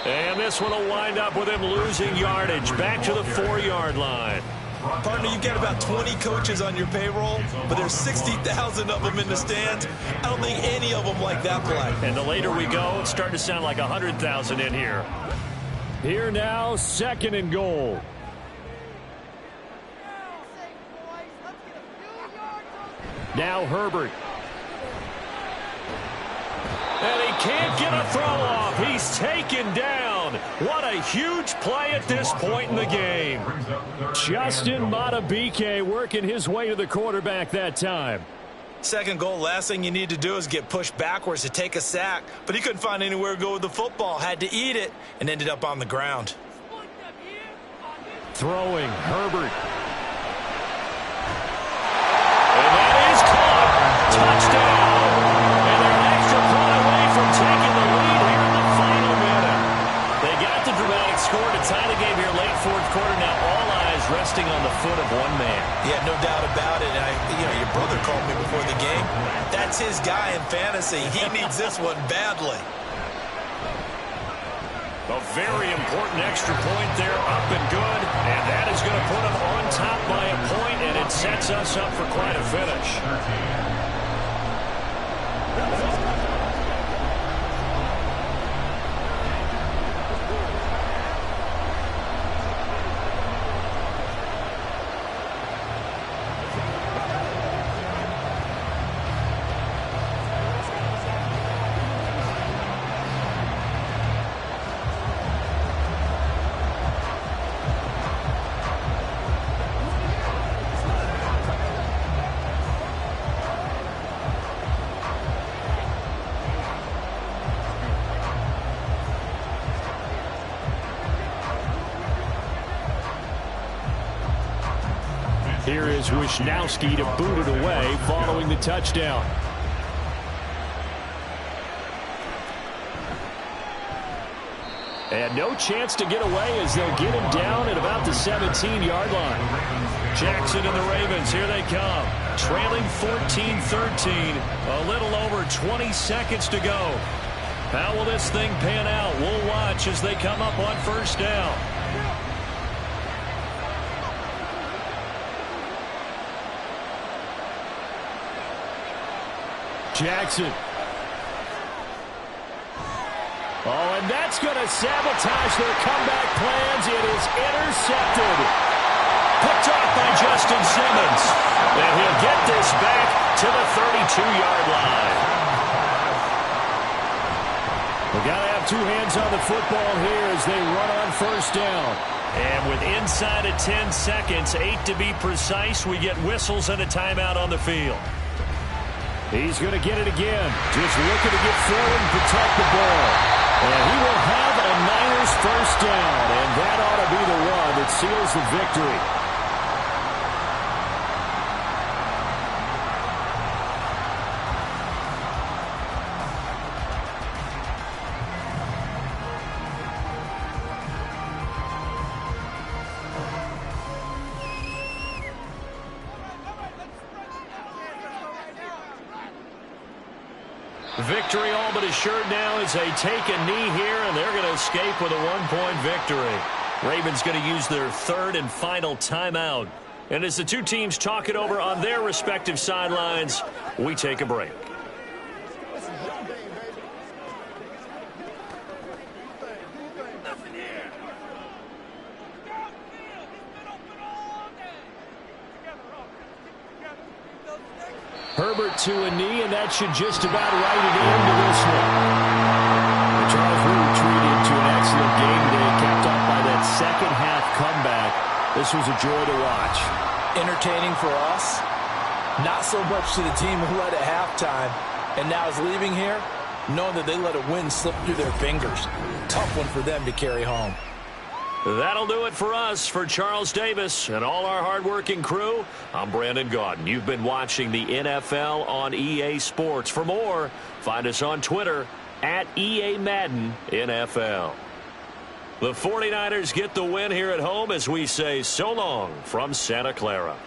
And this one will wind up with him losing yardage back to the 4-yard line. Partner, you've got about 20 coaches on your payroll, but there's 60,000 of them in the stands. I don't think any of them like that play. And the later we go, it's starting to sound like 100,000 in here. Here now, 2nd and goal. Now Herbert. And he can't get a throw off. He's taken down. What a huge play at this point in the game. Justin Madubuike working his way to the quarterback that time. 2nd goal, last thing you need to do is get pushed backwards to take a sack. But he couldn't find anywhere to go with the football. Had to eat it and ended up on the ground. Throwing, Herbert. And that is caught. Touchdown. And they're an extra point away from taking the lead here in the final minute. They got the dramatic score to tie the game here late 4th quarter. Now all eyes resting on the foot of one man. Yeah, no doubt about it. Your brother called me before the game. That's his guy in fantasy. He needs this one badly. A very important extra point there, up and good. And that is going to put them on top by a point, and it sets us up for quite a finish. Here is Wisnowski to boot it away following the touchdown. And no chance to get away as they'll get him down at about the 17-yard line. Jackson and the Ravens, here they come. Trailing 14-13. A little over 20 seconds to go. How will this thing pan out? We'll watch as they come up on first down. Jackson. Oh, and that's going to sabotage their comeback plans. It is intercepted. Picked off by Justin Simmons. And he'll get this back to the 32-yard line. We've got to have two hands on the football here as they run on first down. And with inside of 10 seconds, 8 to be precise, we get whistles and a timeout on the field. He's going to get it again. Just looking to get forward and protect the ball. And he will have a Niners first down. And that ought to be the one that seals the victory. Victory all but assured now as they take a knee here, and they're going to escape with a one-point victory. Ravens going to use their third and final timeout. And as the two teams talk it over on their respective sidelines, we take a break. Herbert to a knee, and that should just about write it into this one. Charles, we retreated to an excellent game today, capped off by that second-half comeback. This was a joy to watch. Entertaining for us, not so much to the team who led at halftime and now is leaving here, knowing that they let a win slip through their fingers. Tough one for them to carry home. That'll do it for us. For Charles Davis and all our hardworking crew, I'm Brandon Gaudin. You've been watching the NFL on EA Sports. For more, find us on Twitter at EA Madden NFL. The 49ers get the win here at home as we say so long from Santa Clara.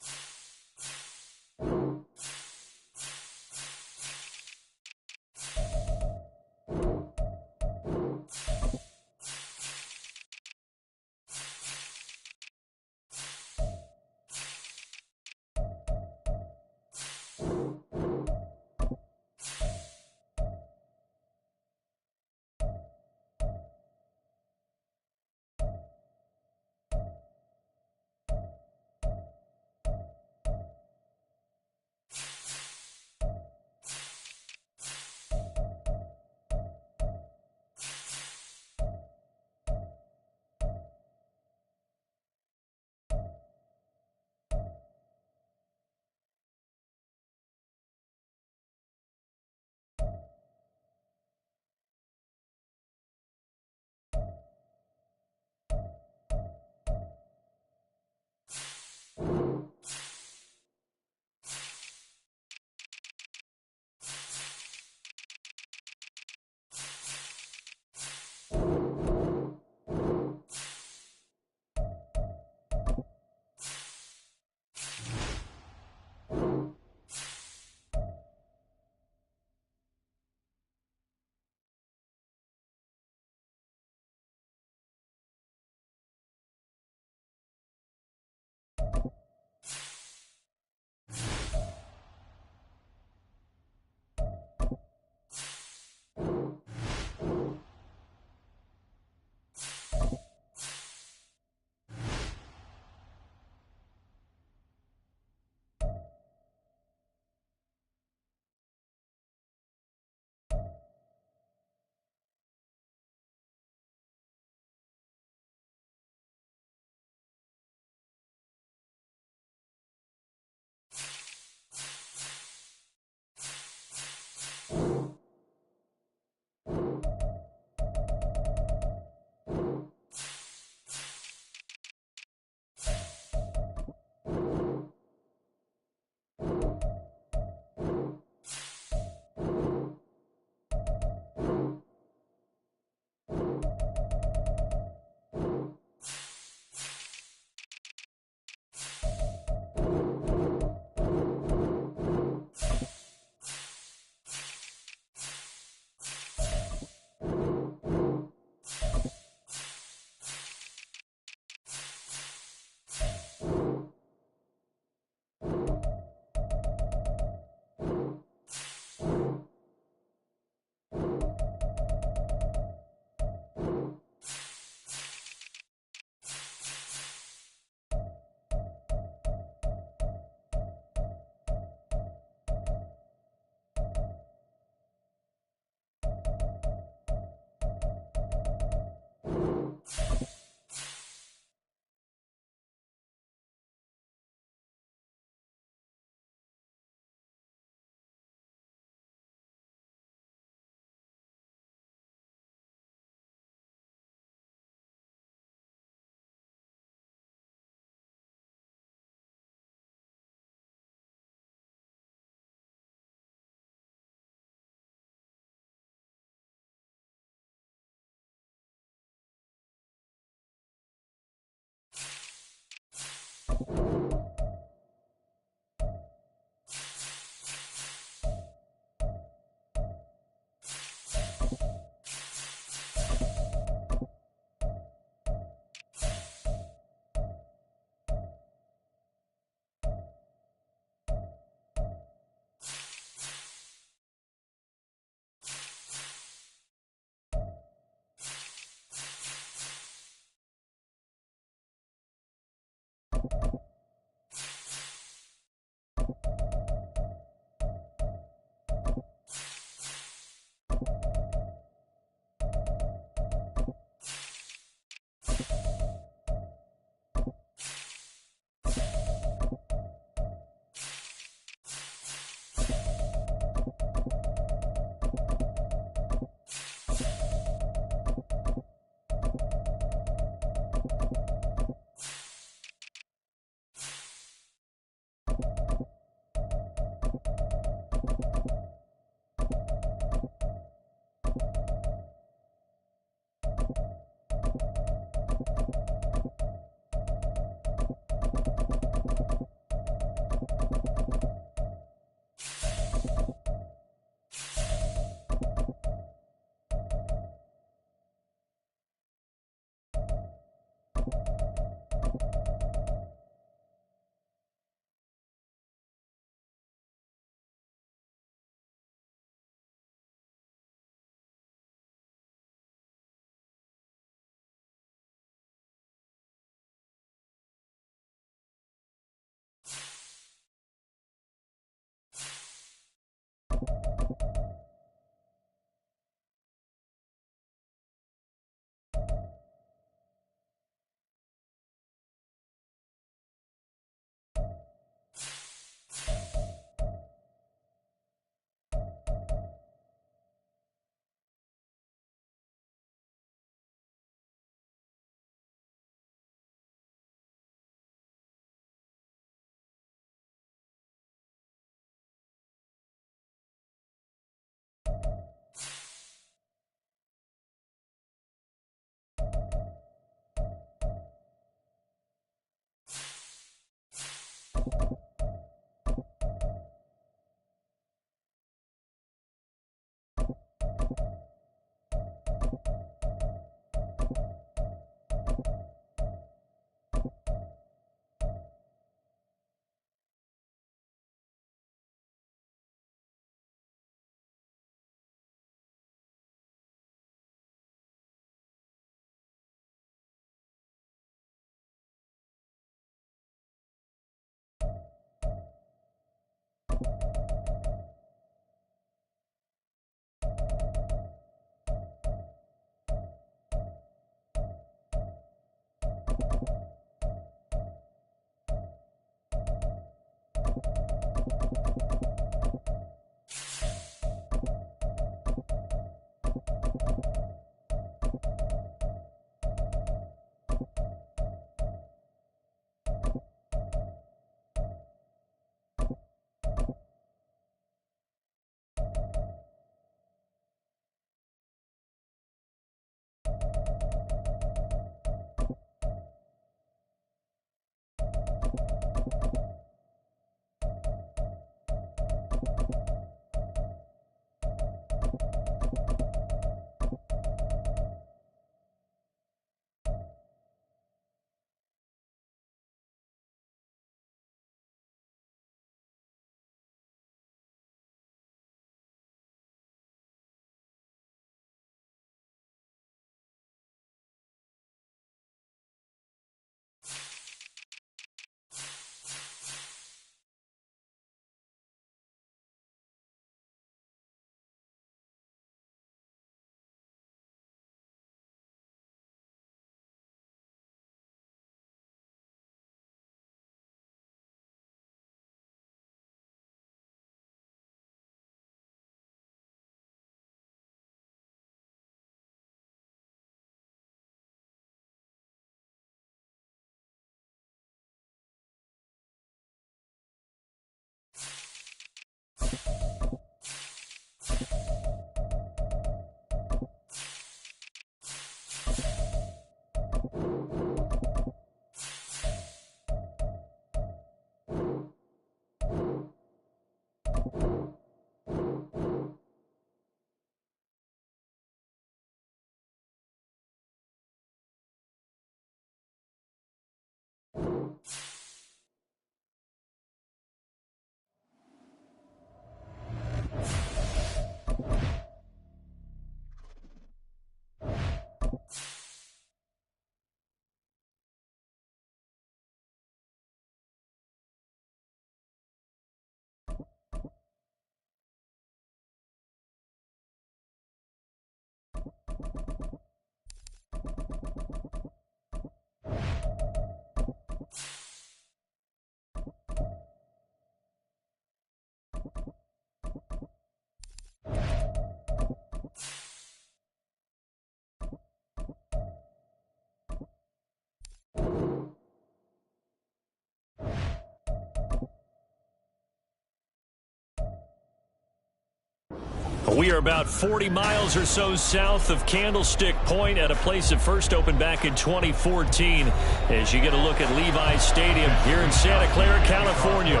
We are about 40 miles or so south of Candlestick Point at a place that first opened back in 2014 as you get a look at Levi's Stadium here in Santa Clara, California.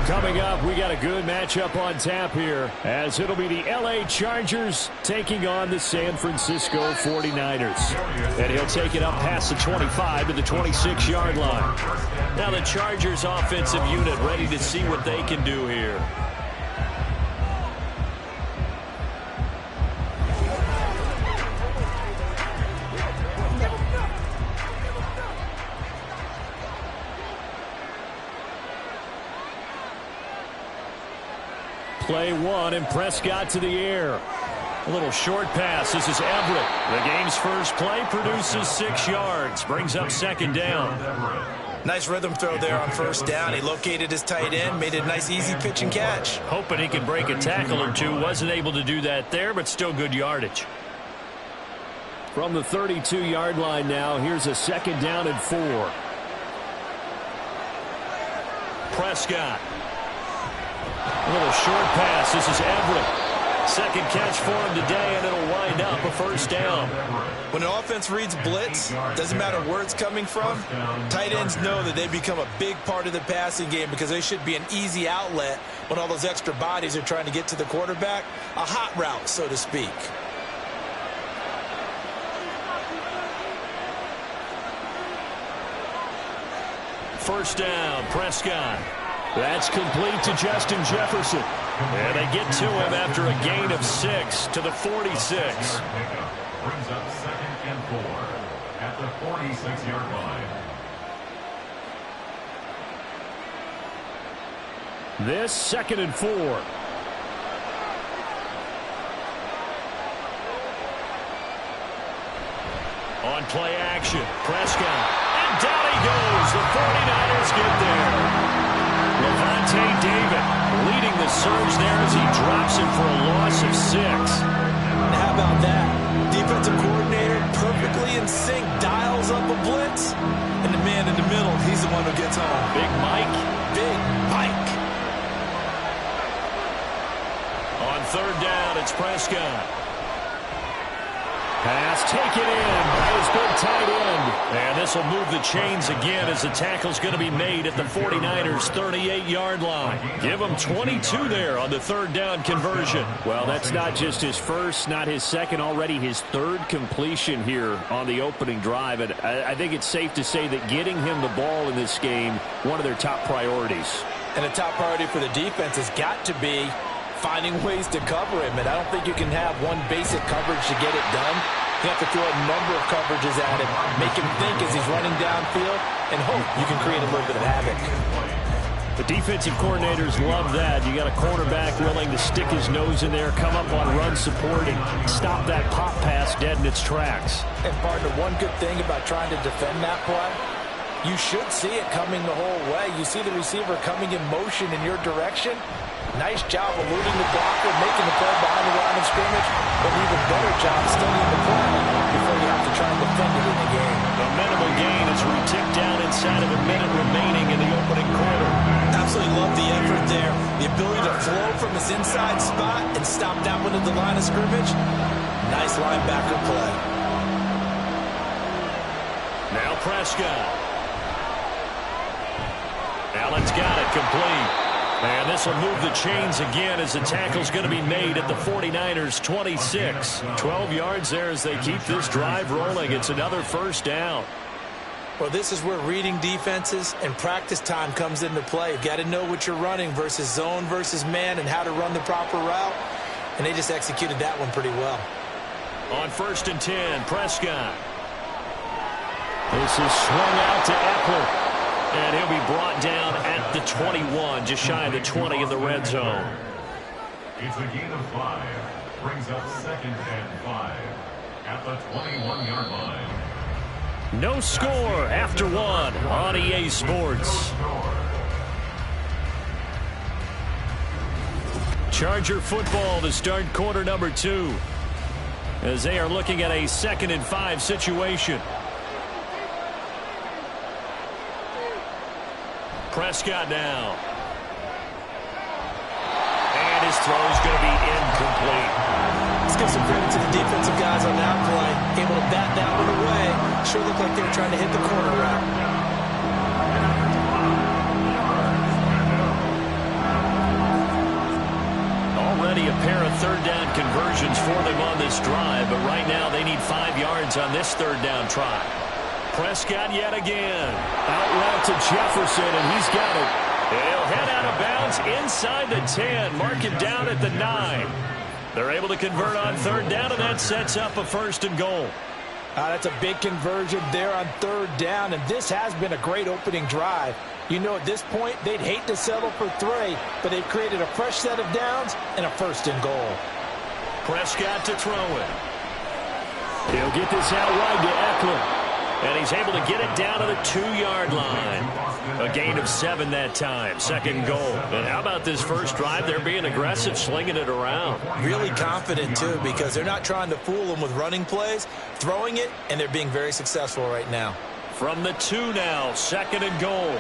Coming up, we got a good matchup on tap here as it'll be the LA Chargers taking on the San Francisco 49ers. And he'll take it up past the 25 to the 26-yard line. Now the Chargers offensive unit ready to see what they can do here. Play one, and Prescott to the air. A little short pass. This is Everett. The game's first play produces 6 yards. Brings up second down. Nice rhythm throw there on first down. He located his tight end, made it a nice easy pitch and catch. Hoping he can break a tackle or two. Wasn't able to do that there, but still good yardage. From the 32-yard line now, here's a second down and 4. Prescott. A little short pass. This is Everett. Second catch for him today, and it'll wind up a first down. When an offense reads blitz, doesn't matter where it's coming from, tight ends know that they become a big part of the passing game because they should be an easy outlet when all those extra bodies are trying to get to the quarterback. A hot route, so to speak. First down, Prescott. That's complete to Justin Jefferson. And they get to him after a gain of 6 to the 46. Brings up second and 4 at the 46-yard line. This second and 4. On play action, Prescott. And down he goes. The 49ers get there. Levante David leading the surge there as he drops him for a loss of 6. How about that? Defensive coordinator perfectly in sync, dials up a blitz, and the man in the middle, he's the one who gets home. Big Mike. Big Mike. On third down, it's Prescott. Pass taken in by his big tight end. And this will move the chains again as the tackle's going to be made at the 49ers' 38-yard line. Give him 22 there on the third down conversion. Well, that's not just his first, not his second, already his third completion here on the opening drive. And I think it's safe to say that getting him the ball in this game, one of their top priorities. And the top priority for the defense has got to be finding ways to cover him, and I don't think you can have one basic coverage to get it done. You have to throw a number of coverages at him, make him think as he's running downfield, and hope you can create a little bit of havoc. The defensive coordinators love that. You got a cornerback willing to stick his nose in there, come up on run support, and stop that pop pass dead in its tracks. And partner, one good thing about trying to defend that play, you should see it coming the whole way. You see the receiver coming in motion in your direction. Nice job eluding the blocker, making the play behind the line of scrimmage, but an even better job studying the play before you have to try and defend it in the game. The minimal gain as we tick down inside of a minute remaining in the opening quarter. Absolutely love the effort there. The ability to flow from his inside spot and stop that one at the line of scrimmage. Nice linebacker play. Now Prescott. Allen's got it complete. And this will move the chains again as the tackle's going to be made at the 49ers' 26. 12 yards there as they keep this drive rolling. It's another first down. Well, this is where reading defenses and practice time comes into play. You've got to know what you're running versus zone versus man and how to run the proper route. And they just executed that one pretty well. On 1st and 10, Prescott. This is swung out to Eckler. And he'll be brought down at the 21, just shy of the 20 in the red zone. It's a gain of 5. Brings up second and 5 at the 21-yard line. No score after 1 on EA Sports. Charger football to start quarter number 2 as they are looking at a 2nd and 5 situation. Prescott now. And this throw is going to be incomplete. Let's give some credit to the defensive guys on that play. Able to bat that one away. Sure looked like they were trying to hit the corner route. Already a pair of third down conversions for them on this drive, but right now they need 5 yards on this third down try. Prescott yet again. Out route to Jefferson, and he's got it. He'll head out of bounds inside the 10. Mark him down at the 9. They're able to convert on third down, and that sets up a 1st and goal. That's a big conversion there on third down, and this has been a great opening drive. You know, at this point, they'd hate to settle for 3, but they've created a fresh set of downs and a 1st and goal. Prescott to throw it. He'll get this out wide to Eckler. And he's able to get it down to the 2-yard line. A gain of 7 that time. 2nd goal. And how about this first drive? They're being aggressive, slinging it around. Really confident, too, because they're not trying to fool them with running plays, throwing it, and they're being very successful right now. From the 2 now, 2nd and goal.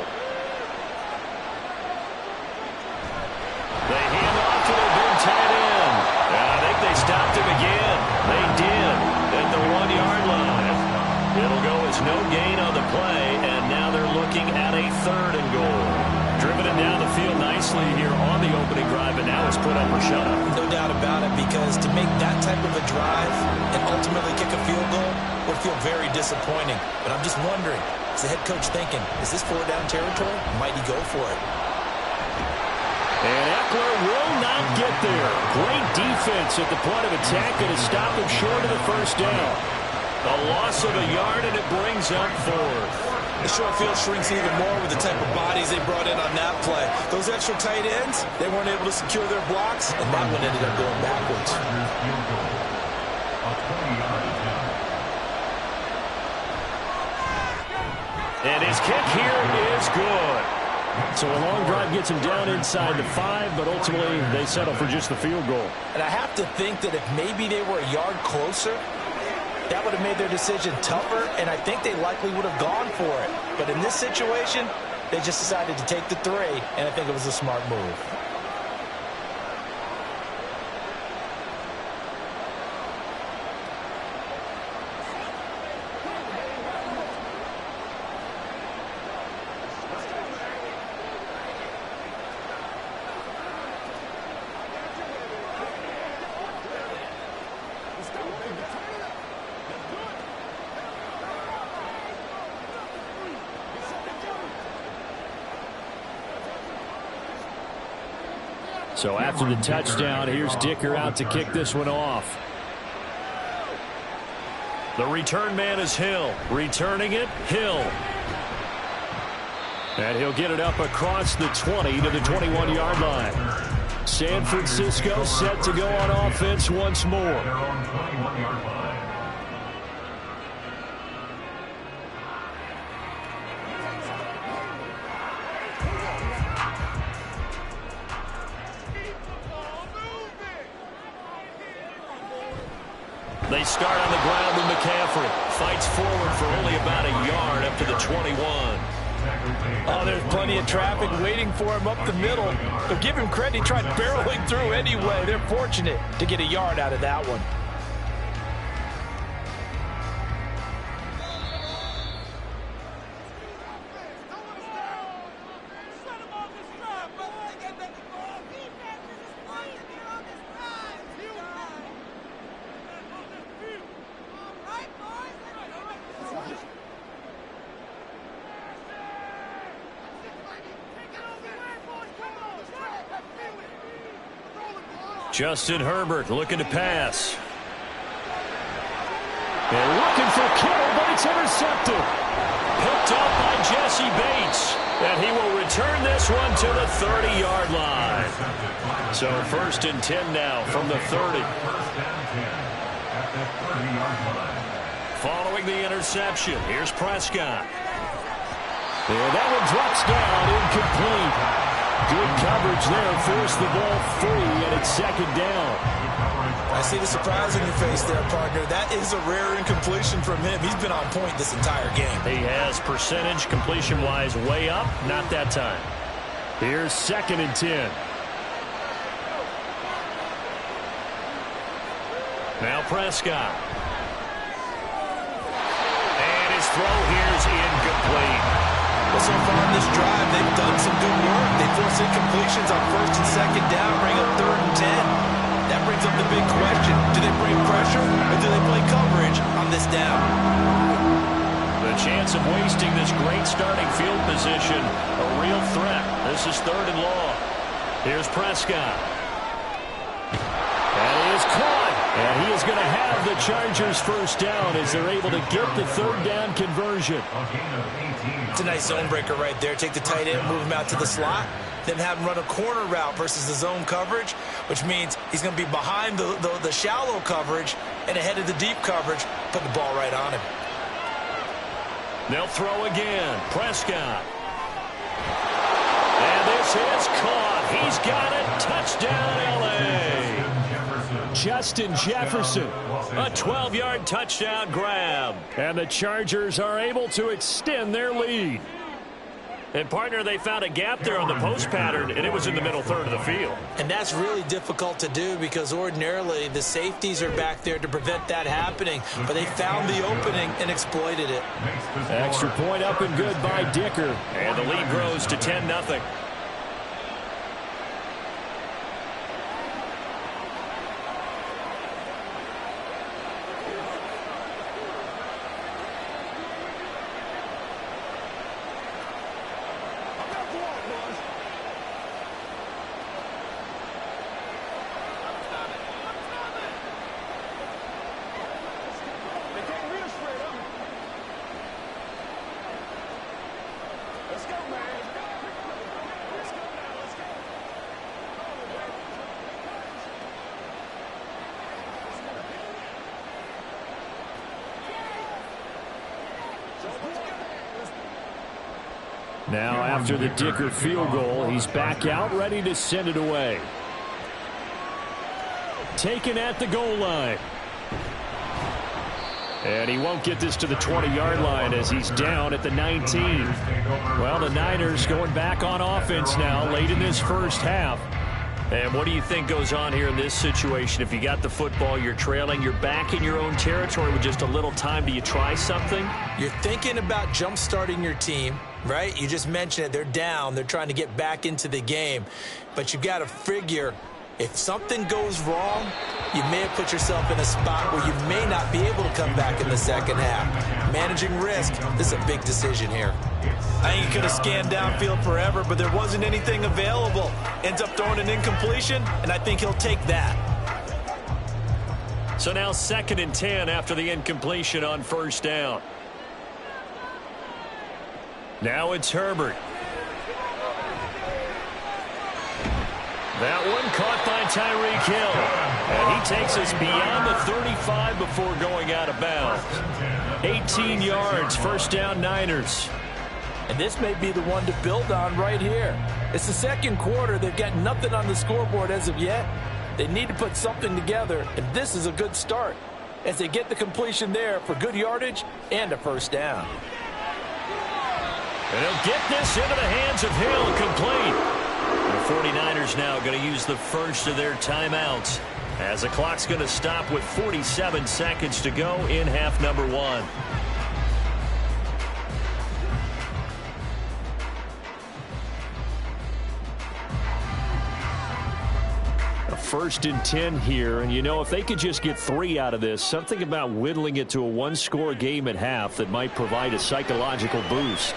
They hand off to their big tight end. And I think they stopped him again. They did at the 1-yard line. It'll go as no gain on the play, and now they're looking at a 3rd and goal. Driven it down the field nicely here on the opening drive, and now it's put up or shut up. No doubt about it, because to make that type of a drive and ultimately kick a field goal would feel very disappointing. But I'm just wondering, is the head coach thinking, is this 4-down territory? Might he go for it? And Eckler will not get there. Great defense at the point of attack, and to stop him short of the 1st down. A loss of a yard, and it brings up 4th. The short field shrinks even more with the type of bodies they brought in on that play. Those extra tight ends, they weren't able to secure their blocks, and that one ended up going backwards. And his kick here is good. So a long drive gets him down inside the 5, but ultimately they settle for just the field goal. And I have to think that if maybe they were a yard closer, that would have made their decision tougher, and I think they likely would have gone for it. But in this situation, they just decided to take the 3, and I think it was a smart move. So after the touchdown, here's Dicker out to kick this one off. The return man is Hill. Returning it, Hill. And he'll get it up across the 20 to the 21-yard line. San Francisco set to go on offense once more. They start on the ground with McCaffrey. Fights forward for only about a yard up to the 21. Oh, there's plenty of traffic waiting for him up the middle. But give him credit, he tried barreling through anyway. They're fortunate to get a yard out of that one. Justin Herbert looking to pass. They're looking for Kittle, but it's intercepted. Picked up by Jesse Bates. And he will return this one to the 30-yard line. So 1st and 10 now from the 30. Following the interception, here's Prescott. And that one drops down, incomplete. Good coverage there, forced the ball free, and it's 2nd down. I see the surprise in your face there, partner. That is a rare incompletion from him. He's been on point this entire game. He has percentage completion-wise way up, not that time. Here's 2nd and 10. Now Prescott. And his throw here is incomplete. Well, so far in this drive, they've done some good work. They force incompletions on first and second down, bring up 3rd and 10. That brings up the big question. Do they bring pressure or do they play coverage on this down? The chance of wasting this great starting field position, a real threat. This is 3rd and long. Here's Prescott. And he is caught. And he is going to have the Chargers first down as they're able to get the 3rd down conversion. It's a nice zone breaker right there. Take the tight end, move him out to the slot, then have him run a corner route versus the zone coverage, which means he's going to be behind the shallow coverage and ahead of the deep coverage, put the ball right on him. They'll throw again. Prescott. And this is caught. He's got it. Touchdown, L.A. Justin Jefferson, a 12-yard touchdown grab. And the Chargers are able to extend their lead. And, partner, they found a gap there on the post pattern, and it was in the middle third of the field. And that's really difficult to do because ordinarily the safeties are back there to prevent that happening. But they found the opening and exploited it. Extra point up and good by Dicker. And the lead grows to 10-0. Now, after the Dicker field goal, he's back out, ready to send it away. Taken at the goal line. And he won't get this to the 20-yard line as he's down at the 19. Well, the Niners going back on offense now late in this first half. And what do you think goes on here in this situation? If you got the football, you're trailing, you're back in your own territory with just a little time. Do you try something? You're thinking about jump-starting your team, right? You just mentioned it. They're down. They're trying to get back into the game. But you got to figure if something goes wrong, you may have put yourself in a spot where you may not be able to come back in the second half. Managing risk, this is a big decision here. I think he could have scanned downfield forever, but there wasn't anything available. Ends up throwing an incompletion, and I think he'll take that. So now 2nd and 10 after the incompletion on first down. Now it's Herbert. That one caught by Tyreek Hill. And he takes us beyond the 35 before going out of bounds. 18 yards, first down Niners. And this may be the one to build on right here. It's the second quarter. They've got nothing on the scoreboard as of yet. They need to put something together, and this is a good start as they get the completion there for good yardage and a first down. And he'll get this into the hands of Hill, complete. The 49ers now going to use the first of their timeouts as the clock's going to stop with 47 seconds to go in half number 1. A 1st and 10 here, and you know, if they could just get 3 out of this, something about whittling it to a one-score game at half that might provide a psychological boost.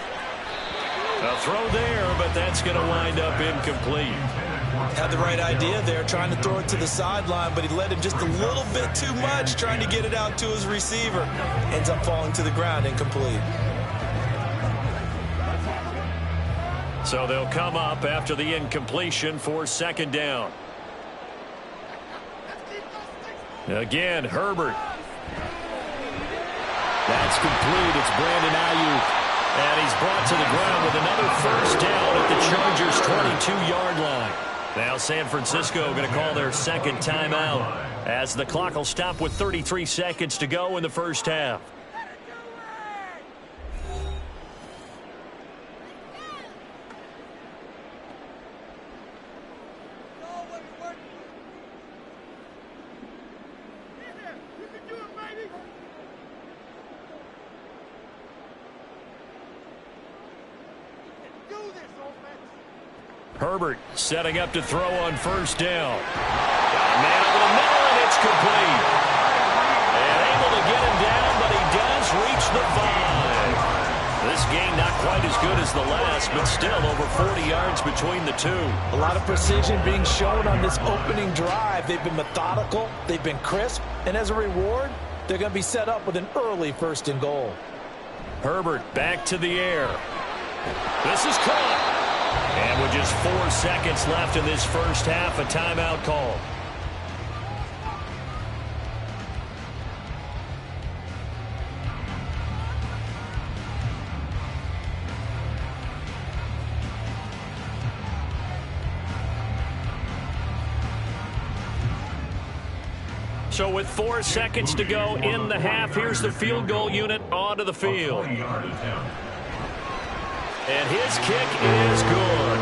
A throw there, but that's going to wind up incomplete. Had the right idea there, trying to throw it to the sideline, but he led him just a little bit too much, trying to get it out to his receiver. Ends up falling to the ground, incomplete. So they'll come up after the incompletion for 2nd down. Again, Herbert. That's complete. It's Brandon Ayuk. And he's brought to the ground with another first down at the Chargers' 22-yard line. Now San Francisco going to call their 2nd timeout as the clock will stop with 33 seconds to go in the first half. Herbert setting up to throw on first down. Got a man over the middle, and it's complete. And able to get him down, but he does reach the 5. This game not quite as good as the last, but still over 40 yards between the two. A lot of precision being shown on this opening drive. They've been methodical, they've been crisp, and as a reward, they're going to be set up with an early 1st and goal. Herbert back to the air. This is caught. And with just 4 seconds left in this first half, a timeout call. So with 4 seconds to go in the half, here's the field goal unit onto the field. And his kick is good.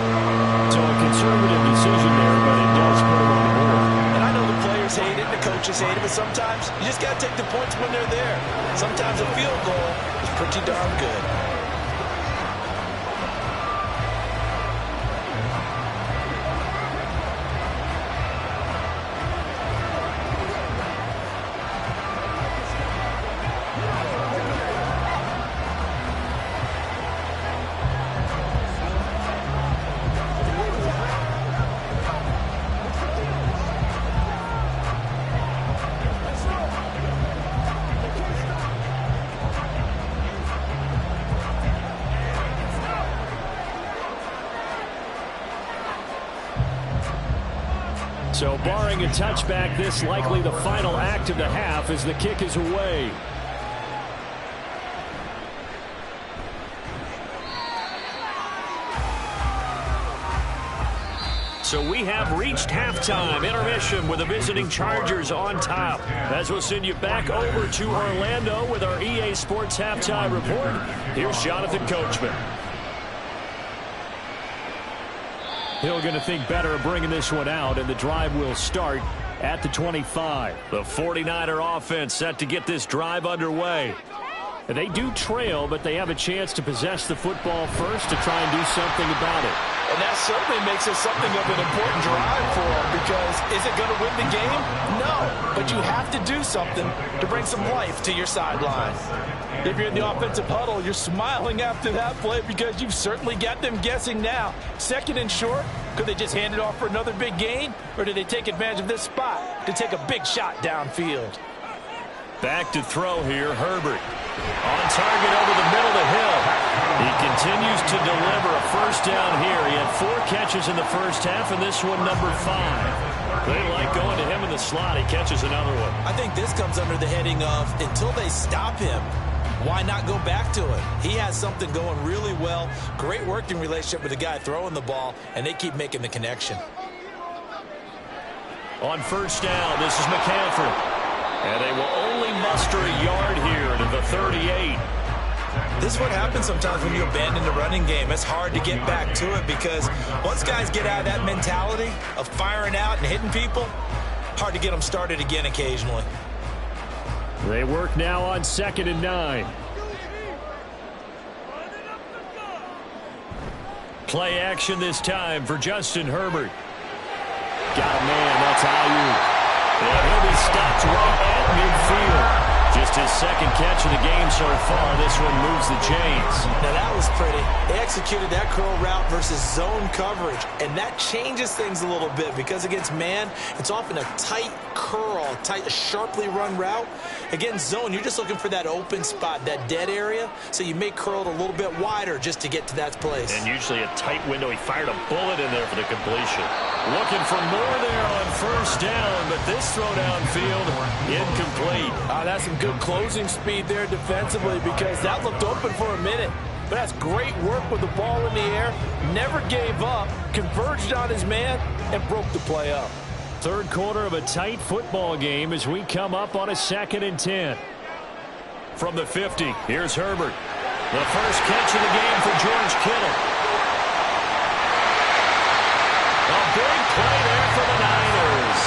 So a conservative decision there, but it does put him on the board. And I know the players hate it, the coaches hate it, but sometimes you just got to take the points when they're there. Sometimes a field goal is pretty darn good. So barring a touchback, this likely the final act of the half as the kick is away. So we have reached halftime. Intermission with the visiting Chargers on top. As we'll send you back over to Orlando with our EA Sports Halftime Report. Here's Jonathan Coachman. Hill going to think better of bringing this one out, and the drive will start at the 25. The 49er offense set to get this drive underway. They do trail, but they have a chance to possess the football first to try and do something about it. And that certainly makes it something of an important drive for them, because is it going to win the game? No, but you have to do something to bring some life to your sideline. If you're in the offensive huddle, you're smiling after that play because you've certainly got them guessing now. 2nd and short, could they just hand it off for another big gain, or do they take advantage of this spot to take a big shot downfield? Back to throw here, Herbert. On target over the middle to Hill. He continues to deliver a first down here. He had 4 catches in the first half, and this one number 5. They like going to him in the slot. He catches another one. I think this comes under the heading of until they stop him, why not go back to it? He has something going really well. Great working relationship with the guy throwing the ball, and they keep making the connection. On first down, this is McCaffrey. And they will only muster a yard here to the 38. This is what happens sometimes when you abandon the running game. It's hard to get back to it because once guys get out of that mentality of firing out and hitting people, hard to get them started again occasionally. They work now on 2nd and 9. Play action this time for Justin Herbert. Got a man, that's Ayuk. And he'll be stopped right at midfield. Just his 2nd catch of the game so far. This one moves the chains. Now that was pretty. They executed that curl route versus zone coverage, and that changes things a little bit because against man, it's often a tight curl, tight, sharply run route. Against zone, you're just looking for that open spot, that dead area, so you may curl it a little bit wider just to get to that place. And usually a tight window. He fired a bullet in there for the completion. Looking for more there on first down, but this throw downfield incomplete. That's some good closing speed there defensively because that looked open for a minute. But that's great work with the ball in the air. Never gave up, converged on his man, and broke the play up. 3rd quarter of a tight football game as we come up on a 2nd and 10. From the 50, here's Herbert. The first catch of the game for George Kittle. A big play there for the Niners.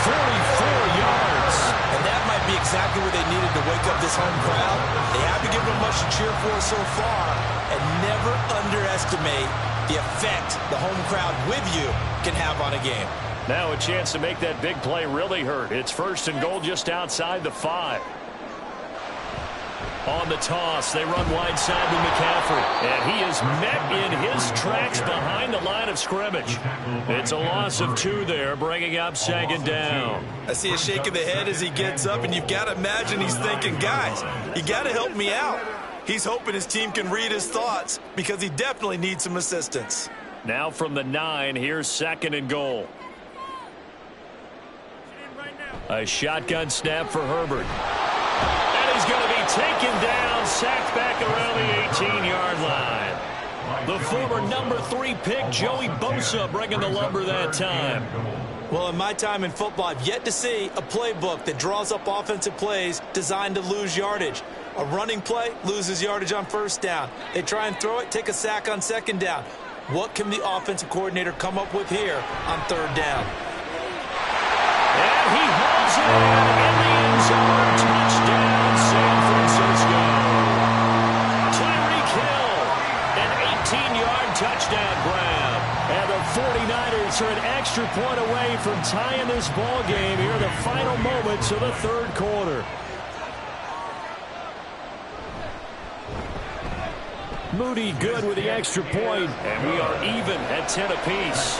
44 yards. And that might be exactly where they needed to wake up this home crowd. They haven't given them much to cheer for so far, and never underestimate underestimate the effect the home crowd with you can have on a game. Now a chance to make that big play really hurt. It's 1st and goal just outside the 5. On the toss, they run wide side to McCaffrey. And he is met in his tracks behind the line of scrimmage. It's a loss of 2 there, bringing up 2nd down. I see a shake of the head as he gets up, and you've got to imagine he's thinking, guys, you got to help me out. He's hoping his team can read his thoughts because he definitely needs some assistance. Now from the 9, here's 2nd and goal. A shotgun snap for Herbert. And he's going to be taken down, sacked back around the 18-yard line. The former number 3 pick, Joey Bosa, bringing the lumber that time. Well, in my time in football, I've yet to see a playbook that draws up offensive plays designed to lose yardage. A running play loses yardage on 1st down. They try and throw it, take a sack on 2nd down. What can the offensive coordinator come up with here on 3rd down? And he hauls it in the end zone. Touchdown, San Francisco. Tyreek Hill, an 18-yard touchdown grab. And the 49ers are an extra point away from tying this ball game here in the final moments of the 3rd quarter. Moody good with the extra point, and we are even at 10 apiece.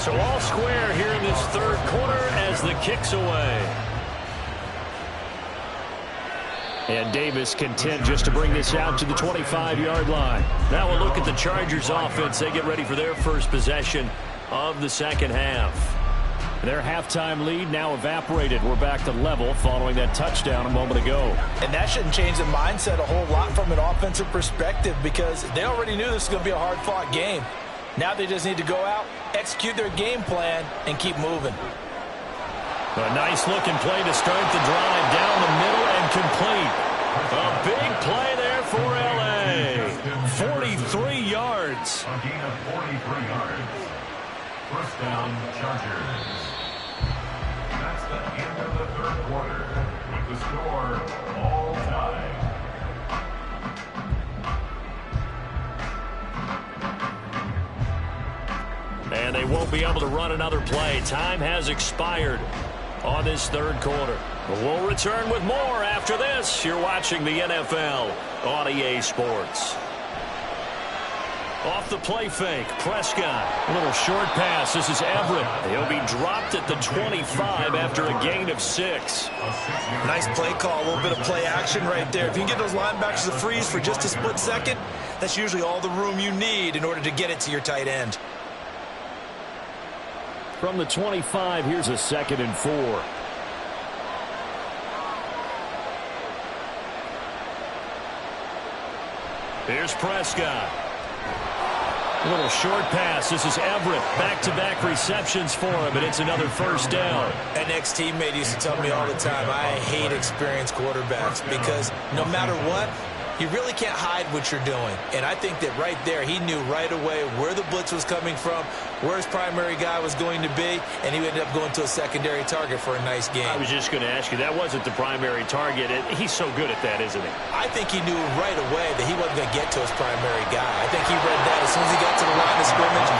So all square here in this 3rd quarter as the kick's away. And Davis content just to bring this out to the 25-yard line. Now we'll look at the Chargers offense. They get ready for their first possession of the 2nd half. Their halftime lead now evaporated. We're back to level following that touchdown a moment ago. And that shouldn't change the mindset a whole lot from an offensive perspective because they already knew this was going to be a hard-fought game. Now they just need to go out, execute their game plan, and keep moving. A nice-looking play to start the drive down the middle and complete. A big play there for L.A. 43 yards. A gain of 43 yards. 1st down, Chargers. That's the end of the 3rd quarter with the score all tied. And they won't be able to run another play. Time has expired on this 3rd quarter. But we'll return with more after this. You're watching the NFL on EA Sports. Off the play fake, Prescott. A little short pass. This is Everett. He'll be dropped at the 25 after a gain of 6. Nice play call, a little bit of play action right there. If you can get those linebackers to freeze for just a split second, that's usually all the room you need in order to get it to your tight end. From the 25, here's a 2nd and 4. Here's Prescott. A little short pass. This is Everett. Back-to-back receptions for him, and it's another 1st down. An ex-teammate used to tell me all the time, I hate experienced quarterbacks because no matter what, you really can't hide what you're doing. And I think that right there, he knew right away where the blitz was coming from, where his primary guy was going to be, and he ended up going to a secondary target for a nice game. I was just going to ask you, that wasn't the primary target. He's so good at that, isn't he? I think he knew right away that he wasn't going to get to his primary guy. I think he read that as soon as he got to the line of scrimmage,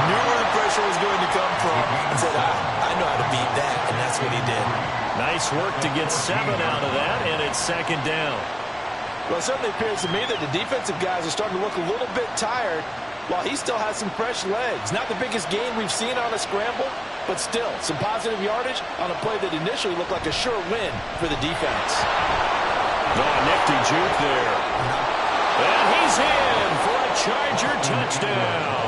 knew where the pressure was going to come from, and said, I know how to beat that, and that's what he did. Nice work to get 7 out of that, and it's 2nd down. Well, it certainly appears to me that the defensive guys are starting to look a little bit tired while he still has some fresh legs. Not the biggest gain we've seen on a scramble, but still some positive yardage on a play that initially looked like a sure win for the defense. Oh, nifty juke there. And he's in for a Charger touchdown.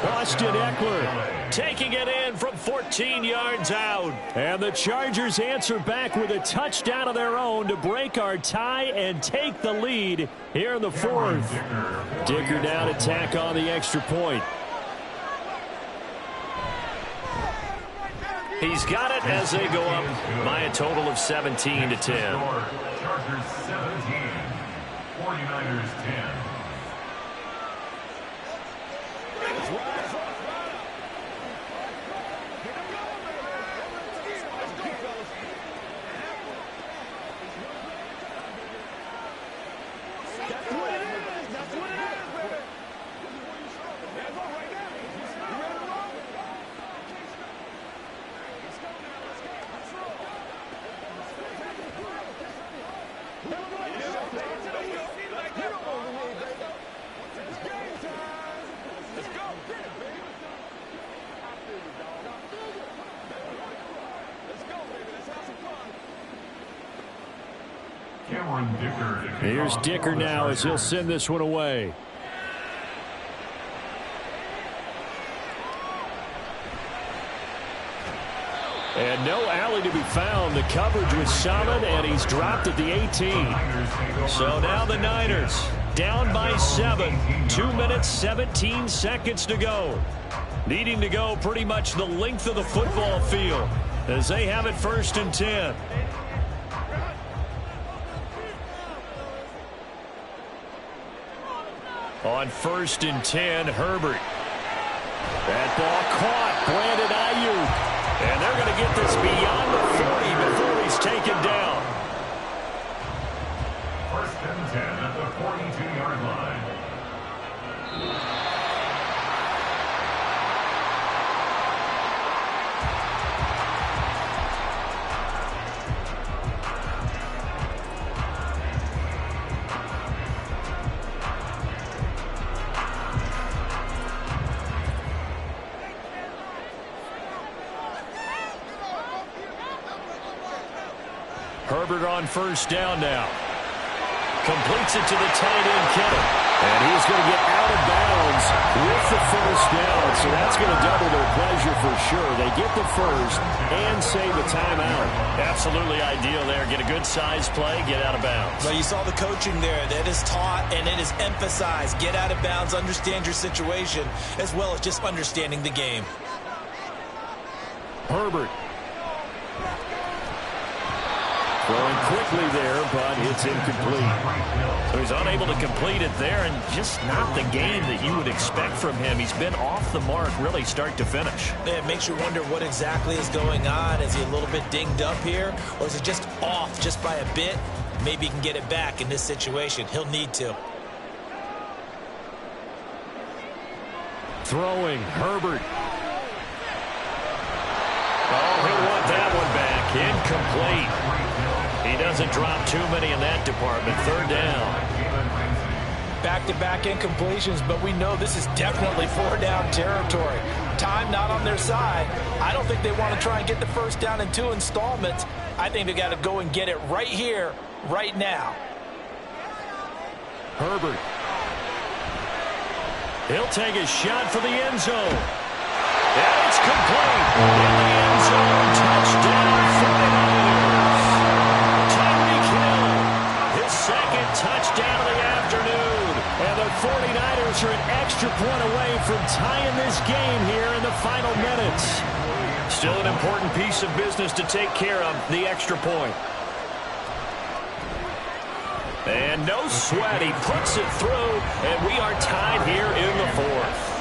Austin Eckler taking it in from 14 yards out. And the Chargers answer back with a touchdown of their own to break our tie and take the lead here in the fourth. Dicker down to tack on the extra point. He's got it as they go up by a total of 17-10. Chargers 17, 49ers 10. Here's Dicker now as he'll send this one away. And no alley to be found. The coverage was solid, and he's dropped at the 18. So now the Niners down by 7. 2 minutes, 17 seconds to go. Needing to go pretty much the length of the football field as they have it 1st and 10. On 1st and 10, Herbert. That ball caught. Brandon Ayuk. And they're going to get this beyond the 40 before he's taken down. 1st and 10 at the 42-yard line. Herbert on 1st down now. Completes it to the tight end, Kittle. And he's going to get out of bounds with the 1st down. So that's going to double their pleasure for sure. They get the 1st and save a timeout. Absolutely ideal there. Get a good size play, get out of bounds. Well, you saw the coaching there. That is taught and it is emphasized. Get out of bounds, understand your situation, as well as just understanding the game. Herbert. Throwing quickly there, but it's incomplete. So he's unable to complete it there, and just not the game that you would expect from him. He's been off the mark really start to finish. It makes you wonder what exactly is going on. Is he a little bit dinged up here, or is it just off just by a bit? Maybe he can get it back in this situation. He'll need to. Throwing, Herbert. Oh, he'll want that one back. Incomplete. He doesn't drop too many in that department. 3rd down. Back-to-back incompletions, but we know this is definitely 4-down territory. Time not on their side. I don't think they want to try and get the 1st down in 2 installments. I think they got to go and get it right here, right now. Herbert. He'll take a shot for the end zone. And it's complete. In the end zone, touchdown 49ers. Tyreek Hill, his 2nd touchdown of the afternoon. And the 49ers are an extra point away from tying this game here in the final minutes. Still an important piece of business to take care of, the extra point. And no sweat, he puts it through, and we are tied here in the 4th.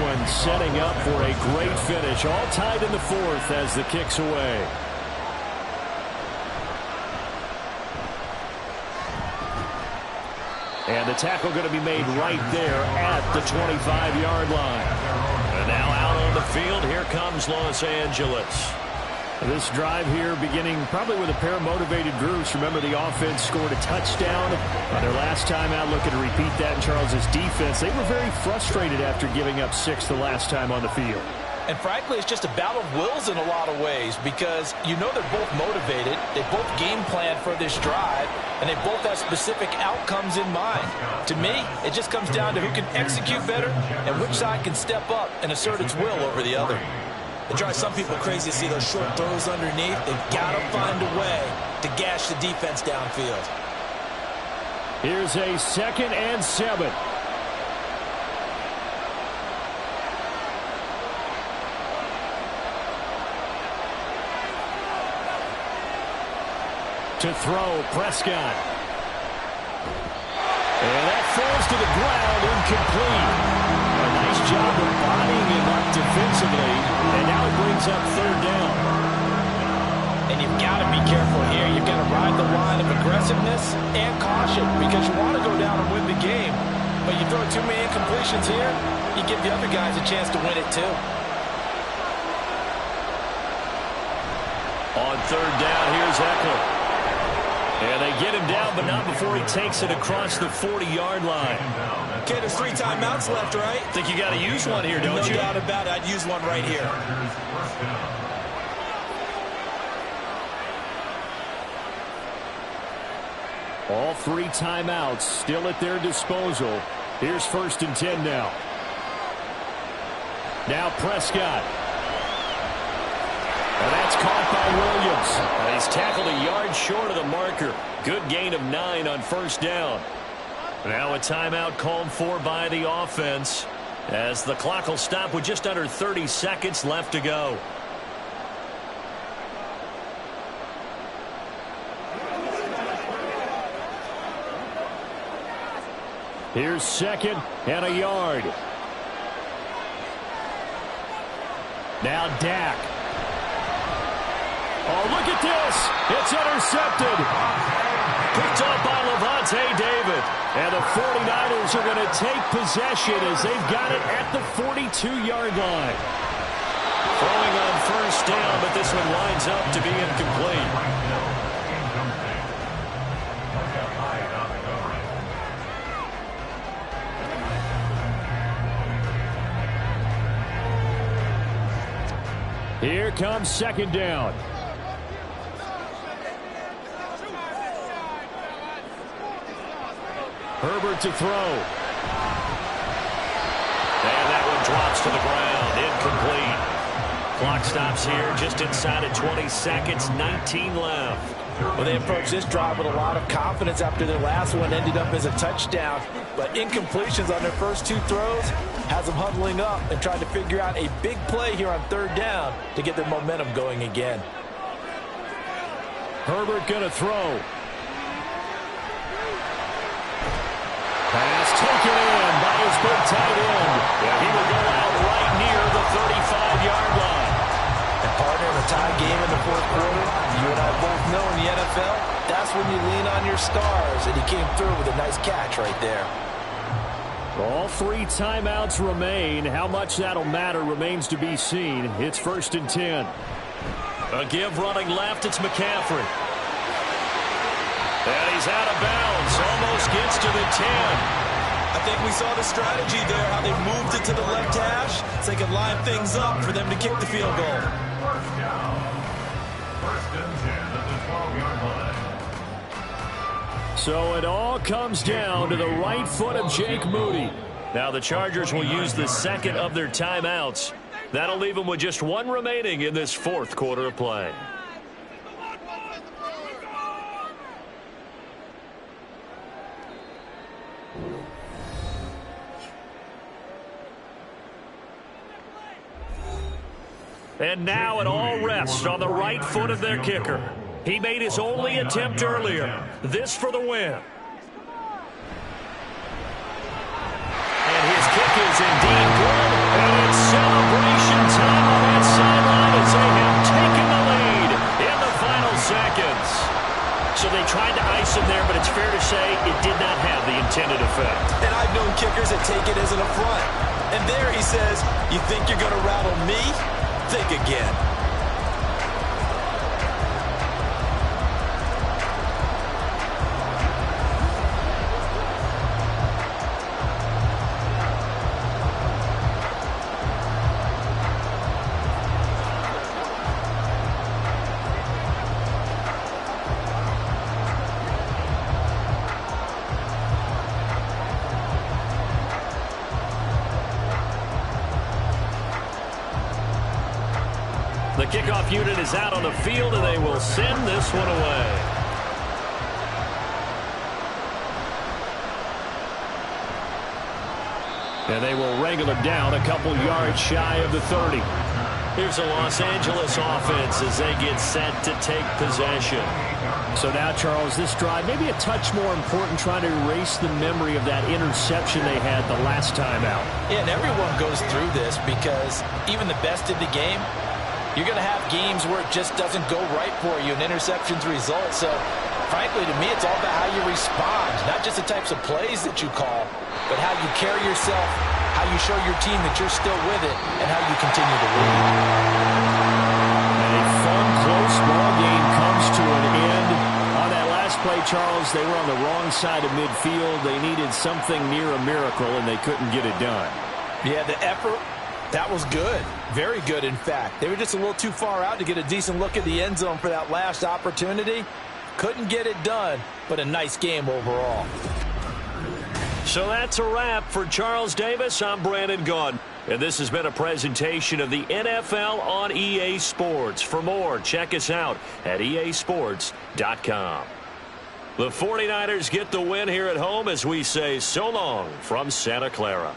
one setting up for a great finish. All tied in the fourth as the kick's away. And the tackle going to be made right there at the 25-yard line. And now out on the field, here comes Los Angeles. This drive here beginning probably with a pair of motivated groups. Remember, the offense scored a touchdown on their last time out. Looking to repeat that in Charles's defense. They were very frustrated after giving up 6 the last time on the field. And frankly, it's just a battle of wills in a lot of ways because you know they're both motivated. They both game plan for this drive, and they both have specific outcomes in mind. To me, it just comes down to who can execute better and which side can step up and assert its will over the other. It drives some people crazy to see those short throws underneath. They've got to find a way to gash the defense downfield. Here's a 2nd and 7. To throw, Prescott. And that falls to the ground, incomplete. A nice job of bodying him up defensively, and now it brings up 3rd down. And you've got to be careful here. You've got to ride the line of aggressiveness and caution because you want to go down and win the game. But you throw too many incompletions here, you give the other guys a chance to win it too. On 3rd down, here's Eckler. And they get him down, but not before he takes it across the 40-yard line. Okay, there's 3 timeouts left, right? Think you got to use one here, don't you? No doubt about it. I'd use one right here. All 3 timeouts still at their disposal. Here's 1st and 10 now. Now Prescott. And that's caught by Williams. And he's tackled a yard short of the marker. Good gain of 9 on 1st down. Now a timeout called for by the offense as the clock will stop with just under 30 seconds left to go. Here's 2nd and a yard. Now Dak. Oh, look at this. It's intercepted. Picked up by Lavonte David. And the 49ers are going to take possession as they've got it at the 42-yard line. Throwing on 1st down, but this one lines up to be incomplete. Here comes 2nd down. Herbert to throw. And that one drops to the ground. Incomplete. Clock stops here just inside of 20 seconds. 19 left. Well, they approached this drive with a lot of confidence after their last one ended up as a touchdown. But incompletions on their first 2 throws has them huddling up and trying to figure out a big play here on 3rd down to get their momentum going again. Herbert going to throw. Pass taken in by his big tight end. Yeah, he will go out right near the 35-yard line. And partner, in a tie game in the 4th quarter, you and I both know in the NFL, that's when you lean on your stars, and he came through with a nice catch right there. All 3 timeouts remain. How much that'll matter remains to be seen. It's 1st and 10. A give running left. It's McCaffrey. And he's out of bounds. Almost gets to the 10. I think we saw the strategy there, how they moved it to the left hash so they could line things up for them to kick the field goal. 1st down. 1st and 10 at the 12-yard line. So it all comes down to the right foot of Jake Moody. Now the Chargers will use the 2nd of their timeouts. That'll leave them with just 1 remaining in this 4th quarter of play. And now it all rests on the right foot of their kicker. He made his only attempt earlier. This for the win. And his kick is indeed good. And says, you think you're going to rattle me? Think again. The kickoff unit is out on the field, and they will send this one away. And they will wrangle him down a couple yards shy of the 30. Here's a Los Angeles offense as they get set to take possession. So now, Charles, this drive maybe a touch more important, trying to erase the memory of that interception they had the last time out. Yeah, and everyone goes through this because even the best in the game, you're going to have games where it just doesn't go right for you, and interceptions result. So, frankly, to me, it's all about how you respond, not just the types of plays that you call, but how you carry yourself, how you show your team that you're still with it, and how you continue to lead. And a fun, close ball game comes to an end. On that last play, Charles, they were on the wrong side of midfield. They needed something near a miracle, and they couldn't get it done. Yeah, the effort, that was good. Very good, in fact. They were just a little too far out to get a decent look at the end zone for that last opportunity. Couldn't get it done, but a nice game overall. So that's a wrap for Charles Davis. I'm Brandon Gaudin, and this has been a presentation of the NFL on EA Sports. For more, check us out at easports.com. The 49ers get the win here at home as we say so long from Santa Clara.